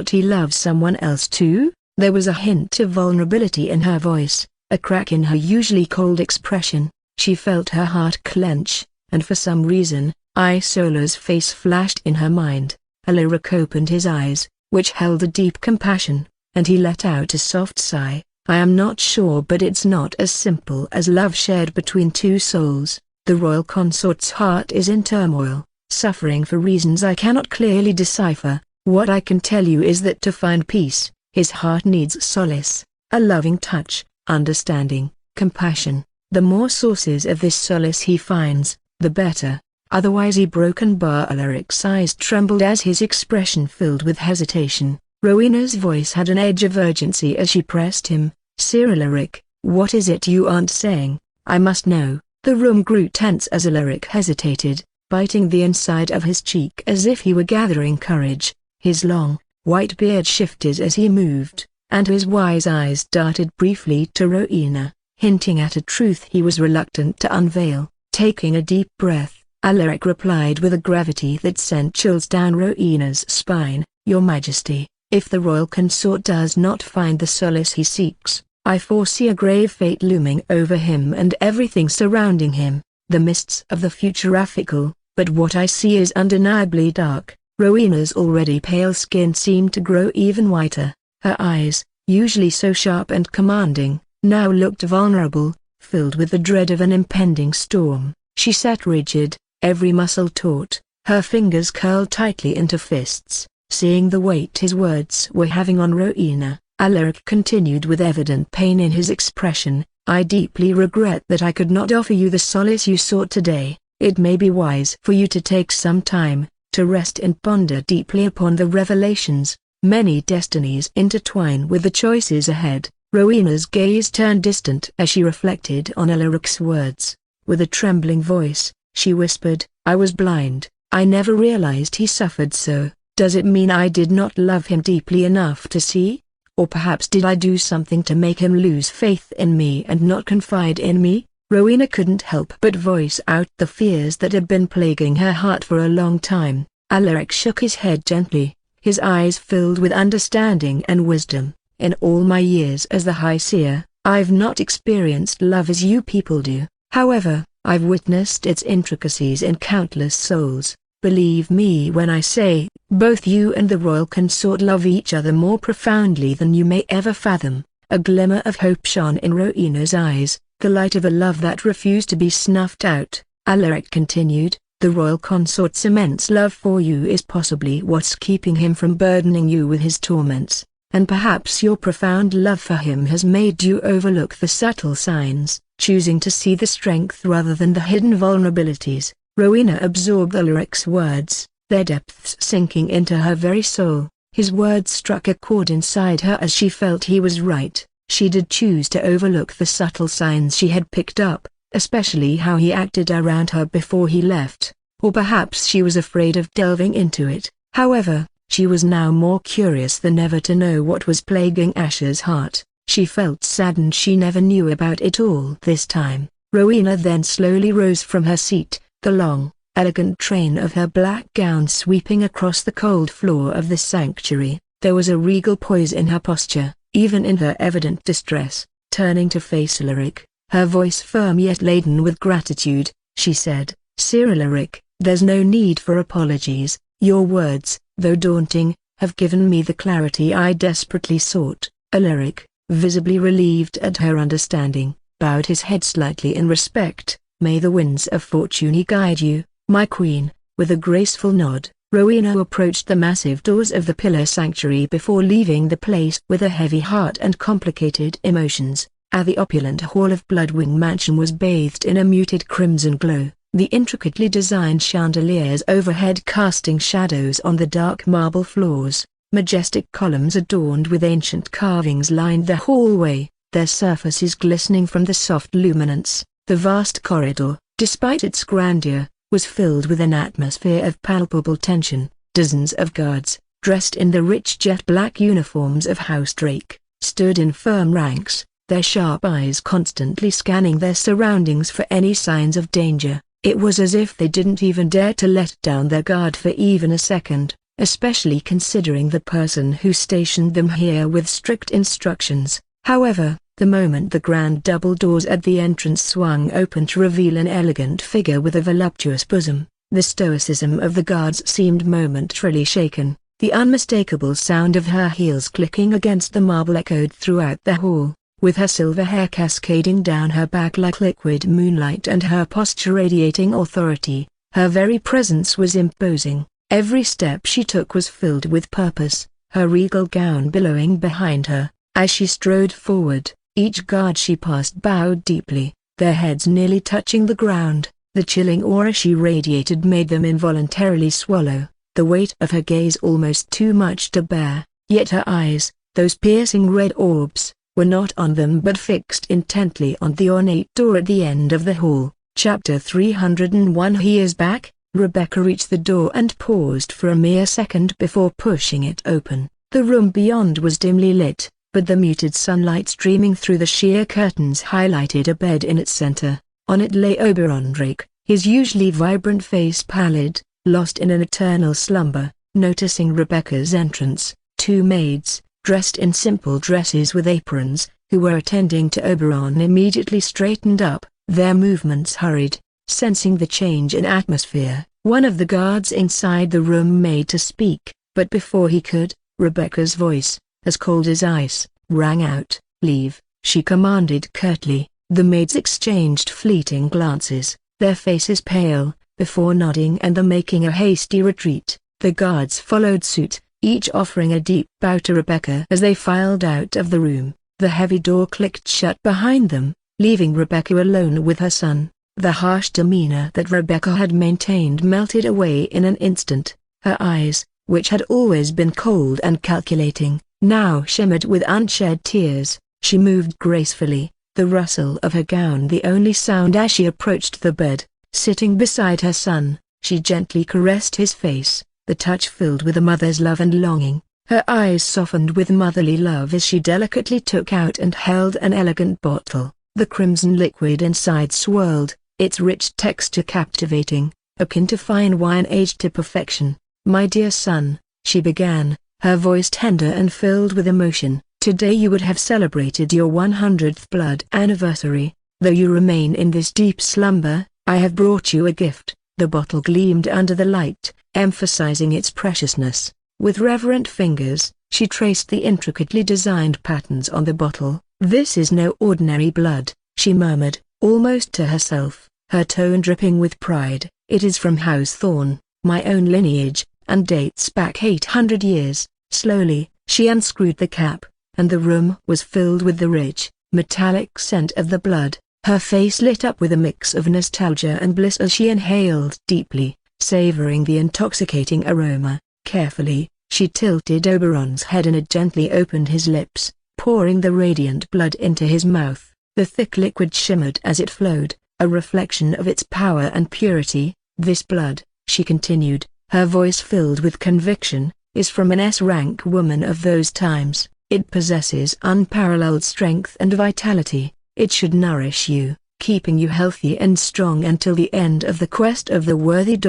he loves someone else too?" There was a hint of vulnerability in her voice, a crack in her usually cold expression. She felt her heart clench, and for some reason, Isola's face flashed in her mind. Alaric opened his eyes, which held a deep compassion, and he let out a soft sigh. "I am not sure, but it's not as simple as love shared between two souls. The royal consort's heart is in turmoil, suffering for reasons I cannot clearly decipher. What I can tell you is that to find peace, his heart needs solace, a loving touch, understanding, compassion. The more sources of this solace he finds, the better. Otherwise he broken bar." Alaric's eyes trembled as his expression filled with hesitation. Rowena's voice had an edge of urgency as she pressed him. "Sir Alaric, what is it you aren't saying? I must know." The room grew tense as Alaric hesitated, biting the inside of his cheek as if he were gathering courage. His long, white beard shifted as he moved, and his wise eyes darted briefly to Rowena, hinting at a truth he was reluctant to unveil. Taking a deep breath, Alaric replied with a gravity that sent chills down Rowena's spine. "Your Majesty, if the royal consort does not find the solace he seeks, I foresee a grave fate looming over him and everything surrounding him. The mists of the future are fickle, but what I see is undeniably dark." Rowena's already pale skin seemed to grow even whiter. Her eyes, usually so sharp and commanding, now looked vulnerable, filled with the dread of an impending storm. She sat rigid, every muscle taut, her fingers curled tightly into fists. Seeing the weight his words were having on Rowena, Alaric continued with evident pain in his expression, "I deeply regret that I could not offer you the solace you sought today. It may be wise for you to take some time, to rest and ponder deeply upon the revelations. Many destinies intertwine with the choices ahead." Rowena's gaze turned distant as she reflected on Alaric's words. With a trembling voice, she whispered, "I was blind. I never realized he suffered so. Does it mean I did not love him deeply enough to see? Or perhaps did I do something to make him lose faith in me and not confide in me?" Rowena couldn't help but voice out the fears that had been plaguing her heart for a long time. Alaric shook his head gently, his eyes filled with understanding and wisdom. "In all my years as the High Seer, I've not experienced love as you people do. However, I've witnessed its intricacies in countless souls. Believe me when I say, both you and the royal consort love each other more profoundly than you may ever fathom." A glimmer of hope shone in Rowena's eyes, the light of a love that refused to be snuffed out. Alaric continued, "The royal consort's immense love for you is possibly what's keeping him from burdening you with his torments, and perhaps your profound love for him has made you overlook the subtle signs, choosing to see the strength rather than the hidden vulnerabilities." Rowena absorbed Alaric's words, their depths sinking into her very soul. His words struck a chord inside her as she felt he was right. She did choose to overlook the subtle signs she had picked up, especially how he acted around her before he left, or perhaps she was afraid of delving into it. However, she was now more curious than ever to know what was plaguing Asher's heart. She felt saddened she never knew about it all this time. Rowena then slowly rose from her seat, the long, elegant train of her black gown sweeping across the cold floor of the sanctuary. There was a regal poise in her posture, even in her evident distress. Turning to face Alaric, her voice firm yet laden with gratitude, she said, "Sir Alaric, there's no need for apologies. Your words, though daunting, have given me the clarity I desperately sought." Alaric, visibly relieved at her understanding, bowed his head slightly in respect. "May the winds of fortune guide you, my queen." With a graceful nod, Rowena approached the massive doors of the pillar sanctuary before leaving the place with a heavy heart and complicated emotions. The opulent hall of Bloodwing Mansion was bathed in a muted crimson glow, the intricately designed chandeliers overhead casting shadows on the dark marble floors. Majestic columns adorned with ancient carvings lined the hallway, their surfaces glistening from the soft luminance. The vast corridor, despite its grandeur, was filled with an atmosphere of palpable tension. Dozens of guards, dressed in the rich jet-black uniforms of House Drake, stood in firm ranks, their sharp eyes constantly scanning their surroundings for any signs of danger. It was as if they didn't even dare to let down their guard for even a second, especially considering the person who stationed them here with strict instructions. However, the moment the grand double doors at the entrance swung open to reveal an elegant figure with a voluptuous bosom, the stoicism of the guards seemed momentarily shaken. The unmistakable sound of her heels clicking against the marble echoed throughout the hall, with her silver hair cascading down her back like liquid moonlight and her posture radiating authority. Her very presence was imposing. Every step she took was filled with purpose, her regal gown billowing behind her. As she strode forward, each guard she passed bowed deeply, their heads nearly touching the ground. The chilling aura she radiated made them involuntarily swallow, the weight of her gaze almost too much to bear. Yet her eyes, those piercing red orbs, were not on them but fixed intently on the ornate door at the end of the hall. Chapter 301 He is back. Rebecca reached the door and paused for a mere second before pushing it open. The room beyond was dimly lit, but the muted sunlight streaming through the sheer curtains highlighted a bed in its center. On it lay Oberon Drake, his usually vibrant face pallid, lost in an eternal slumber. Noticing Rebecca's entrance, two maids, dressed in simple dresses with aprons, who were attending to Oberon, immediately straightened up, their movements hurried. Sensing the change in atmosphere, one of the guards inside the room made to speak, but before he could, Rebecca's voice, as cold as ice, rang out. "Leave," she commanded curtly. The maids exchanged fleeting glances, their faces pale, before nodding and then making a hasty retreat. The guards followed suit, each offering a deep bow to Rebecca as they filed out of the room. The heavy door clicked shut behind them, leaving Rebecca alone with her son. The harsh demeanor that Rebecca had maintained melted away in an instant. Her eyes, which had always been cold and calculating, now shimmered with unshed tears. She moved gracefully, the rustle of her gown the only sound as she approached the bed. Sitting beside her son, she gently caressed his face, the touch filled with a mother's love and longing. Her eyes softened with motherly love as she delicately took out and held an elegant bottle. The crimson liquid inside swirled, its rich texture captivating, akin to fine wine aged to perfection. "My dear son," she began, her voice tender and filled with emotion, "today you would have celebrated your 100th blood anniversary. Though you remain in this deep slumber, I have brought you a gift." The bottle gleamed under the light, emphasizing its preciousness. With reverent fingers, she traced the intricately designed patterns on the bottle. "This is no ordinary blood," she murmured, almost to herself, her tone dripping with pride. "It is from House Thorn, my own lineage, and dates back 800 years." Slowly, she unscrewed the cap, and the room was filled with the rich, metallic scent of the blood. Her face lit up with a mix of nostalgia and bliss as she inhaled deeply, savoring the intoxicating aroma. Carefully, she tilted Oberon's head and gently opened his lips, pouring the radiant blood into his mouth. The thick liquid shimmered as it flowed, a reflection of its power and purity. "This blood," she continued, her voice filled with conviction, "is from an S-rank woman of those times. It possesses unparalleled strength and vitality. It should nourish you, keeping you healthy and strong until the end of the quest of the worthy.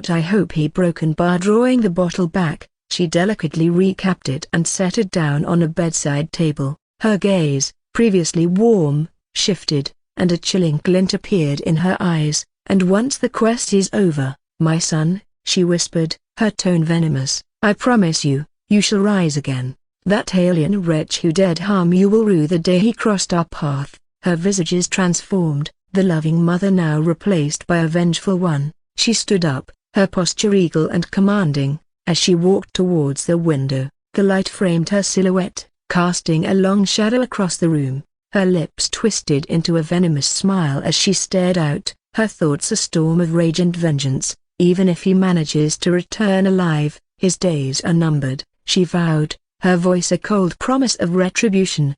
I hope." He broken bar drawing the bottle back, she delicately recapped it and set it down on a bedside table. Her gaze, previously warm, shifted, and a chilling glint appeared in her eyes. "And once the quest is over, my son," she whispered, her tone venomous, "I promise you, you shall rise again. That alien wretch who dared harm you will rue the day he crossed our path." Her visage is transformed, the loving mother now replaced by a vengeful one. She stood up, her posture regal and commanding. As she walked towards the window, the light framed her silhouette, casting a long shadow across the room. Her lips twisted into a venomous smile as she stared out, her thoughts a storm of rage and vengeance. "Even if he manages to return alive, his days are numbered," she vowed, her voice a cold promise of retribution.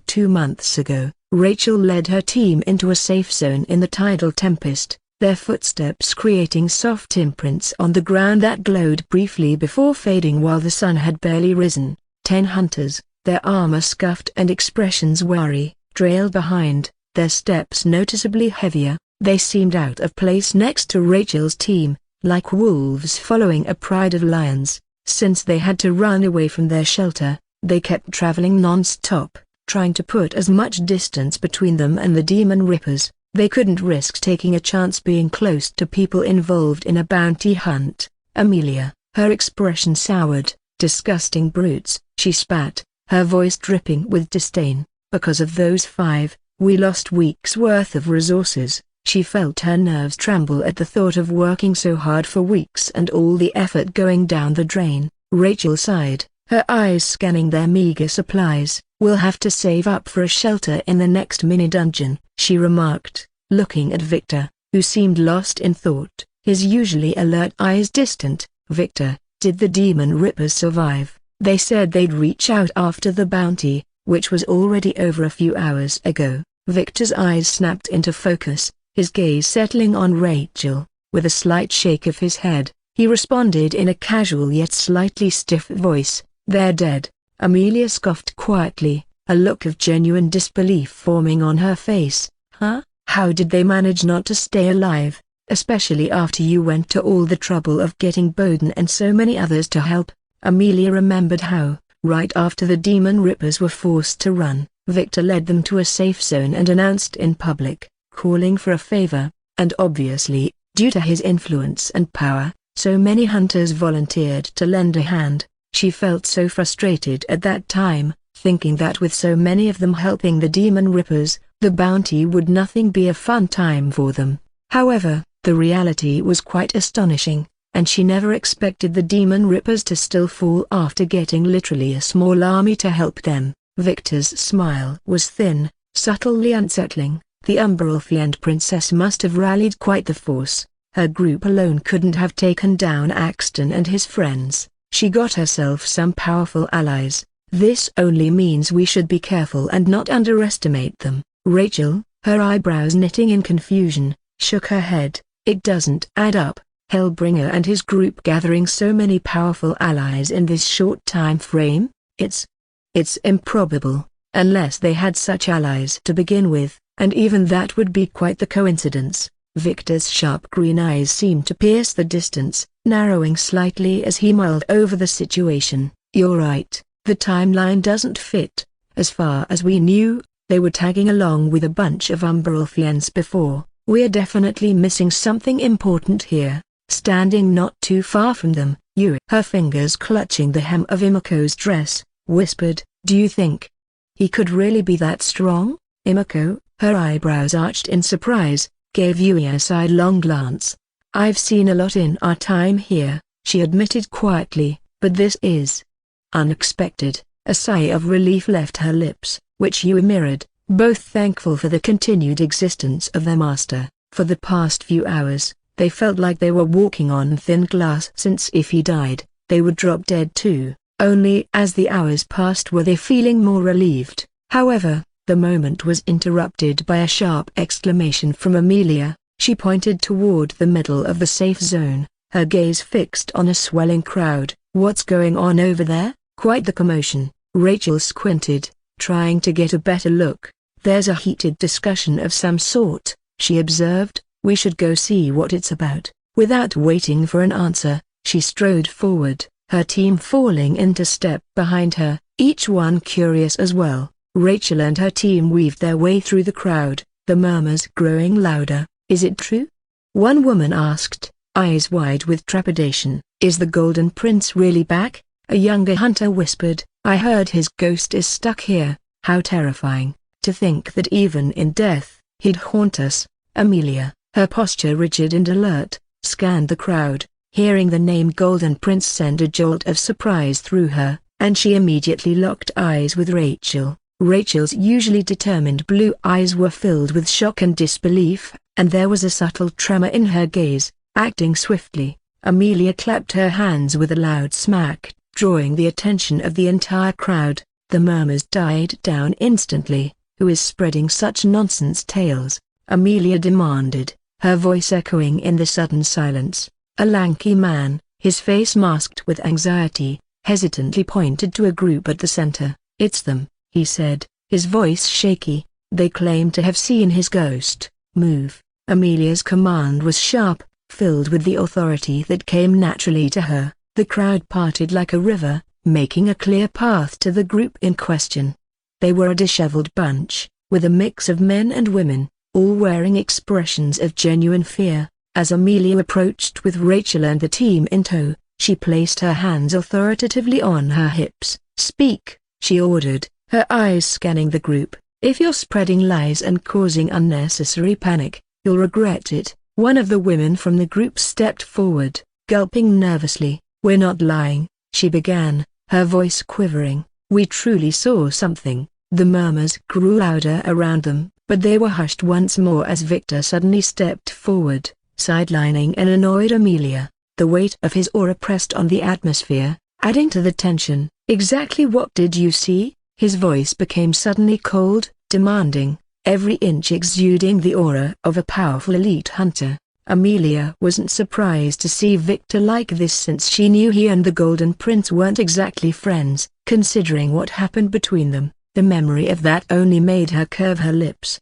2 months ago, Rachel led her team into a safe zone in the tidal tempest, their footsteps creating soft imprints on the ground that glowed briefly before fading while the sun had barely risen. 10 hunters, their armor scuffed and expressions wary, trailed behind, their steps noticeably heavier. They seemed out of place next to Rachel's team, like wolves following a pride of lions. Since they had to run away from their shelter, they kept traveling non-stop, trying to put as much distance between them and the Demon Rippers. They couldn't risk taking a chance being close to people involved in a bounty hunt. Amelia, her expression soured. "Disgusting brutes," she spat, her voice dripping with disdain. "Because of those 5, we lost weeks' worth of resources." She felt her nerves tremble at the thought of working so hard for weeks and all the effort going down the drain. Rachel sighed, her eyes scanning their meager supplies. "We'll have to save up for a shelter in the next mini-dungeon," she remarked, looking at Victor, who seemed lost in thought, his usually alert eyes distant. "Victor, did the Demon Rippers survive?" "They said they'd reach out after the bounty, which was already over a few hours ago." Victor's eyes snapped into focus, his gaze settling on Rachel. With a slight shake of his head, he responded in a casual yet slightly stiff voice, "They're dead." Amelia scoffed quietly, a look of genuine disbelief forming on her face. "Huh? How did they manage not to stay alive, especially after you went to all the trouble of getting Bowden and so many others to help?" Amelia remembered how, right after the Demon Rippers were forced to run, Victor led them to a safe zone and announced in public, calling for a favor, and obviously, due to his influence and power, so many hunters volunteered to lend a hand. She felt so frustrated at that time, thinking that with so many of them helping the Demon Rippers, the bounty would nothing be a fun time for them. However, the reality was quite astonishing, and she never expected the Demon Rippers to still fall after getting literally a small army to help them. Victor's smile was thin, subtly unsettling. The Umberolfian princess must have rallied quite the force. Her group alone couldn't have taken down Axton and his friends. She got herself some powerful allies. This only means we should be careful and not underestimate them. Rachel, her eyebrows knitting in confusion, shook her head. It doesn't add up. Hellbringer and his group gathering so many powerful allies in this short time frame? It's improbable, unless they had such allies to begin with, and even that would be quite the coincidence. Victor's sharp green eyes seemed to pierce the distance, narrowing slightly as he mulled over the situation. You're right, the timeline doesn't fit. As far as we knew, they were tagging along with a bunch of Umberolfians before. We're definitely missing something important here. Standing not too far from them, Yui, her fingers clutching the hem of Imiko's dress, whispered, "Do you think he could really be that strong?" Imiko, her eyebrows arched in surprise, gave Yui a sidelong glance. "I've seen a lot in our time here," she admitted quietly, "but this is unexpected." A sigh of relief left her lips, which Yui mirrored, both thankful for the continued existence of their master. For the past few hours, they felt like they were walking on thin glass, since if he died, they would drop dead too. Only as the hours passed were they feeling more relieved. However, the moment was interrupted by a sharp exclamation from Amelia. She pointed toward the middle of the safe zone, her gaze fixed on a swelling crowd. "What's going on over there?" "Quite the commotion." Rachel squinted, trying to get a better look. "There's a heated discussion of some sort," she observed. "We should go see what it's about." Without waiting for an answer, she strode forward, her team falling into step behind her, each one curious as well. Rachel and her team weaved their way through the crowd, the murmurs growing louder. "Is it true?" one woman asked, eyes wide with trepidation. "Is the Golden Prince really back?" a younger hunter whispered. "I heard his ghost is stuck here." "How terrifying, to think that even in death, he'd haunt us." Amelia, her posture rigid and alert, scanned the crowd. Hearing the name Golden Prince sent a jolt of surprise through her, and she immediately locked eyes with Rachel. Rachel's usually determined blue eyes were filled with shock and disbelief, and there was a subtle tremor in her gaze. Acting swiftly, Amelia clapped her hands with a loud smack, drawing the attention of the entire crowd. The murmurs died down instantly. "Who is spreading such nonsense tales?" Amelia demanded, her voice echoing in the sudden silence. A lanky man, his face masked with anxiety, hesitantly pointed to a group at the center. "It's them," he said, his voice shaky. "They claim to have seen his ghost." "Move." Amelia's command was sharp, filled with the authority that came naturally to her. The crowd parted like a river, making a clear path to the group in question. They were a disheveled bunch, with a mix of men and women, all wearing expressions of genuine fear. As Amelia approached with Rachel and the team in tow, she placed her hands authoritatively on her hips. "Speak," she ordered, her eyes scanning the group. "If you're spreading lies and causing unnecessary panic, you'll regret it." One of the women from the group stepped forward, gulping nervously. "We're not lying," she began, her voice quivering. "We truly saw something." The murmurs grew louder around them, but they were hushed once more as Victor suddenly stepped forward, sidelining an annoyed Amelia. The weight of his aura pressed on the atmosphere, adding to the tension. "Exactly what did you see?" His voice became suddenly cold, demanding, every inch exuding the aura of a powerful elite hunter. Amelia wasn't surprised to see Victor like this, since she knew he and the Golden Prince weren't exactly friends. Considering what happened between them, the memory of that only made her curve her lips.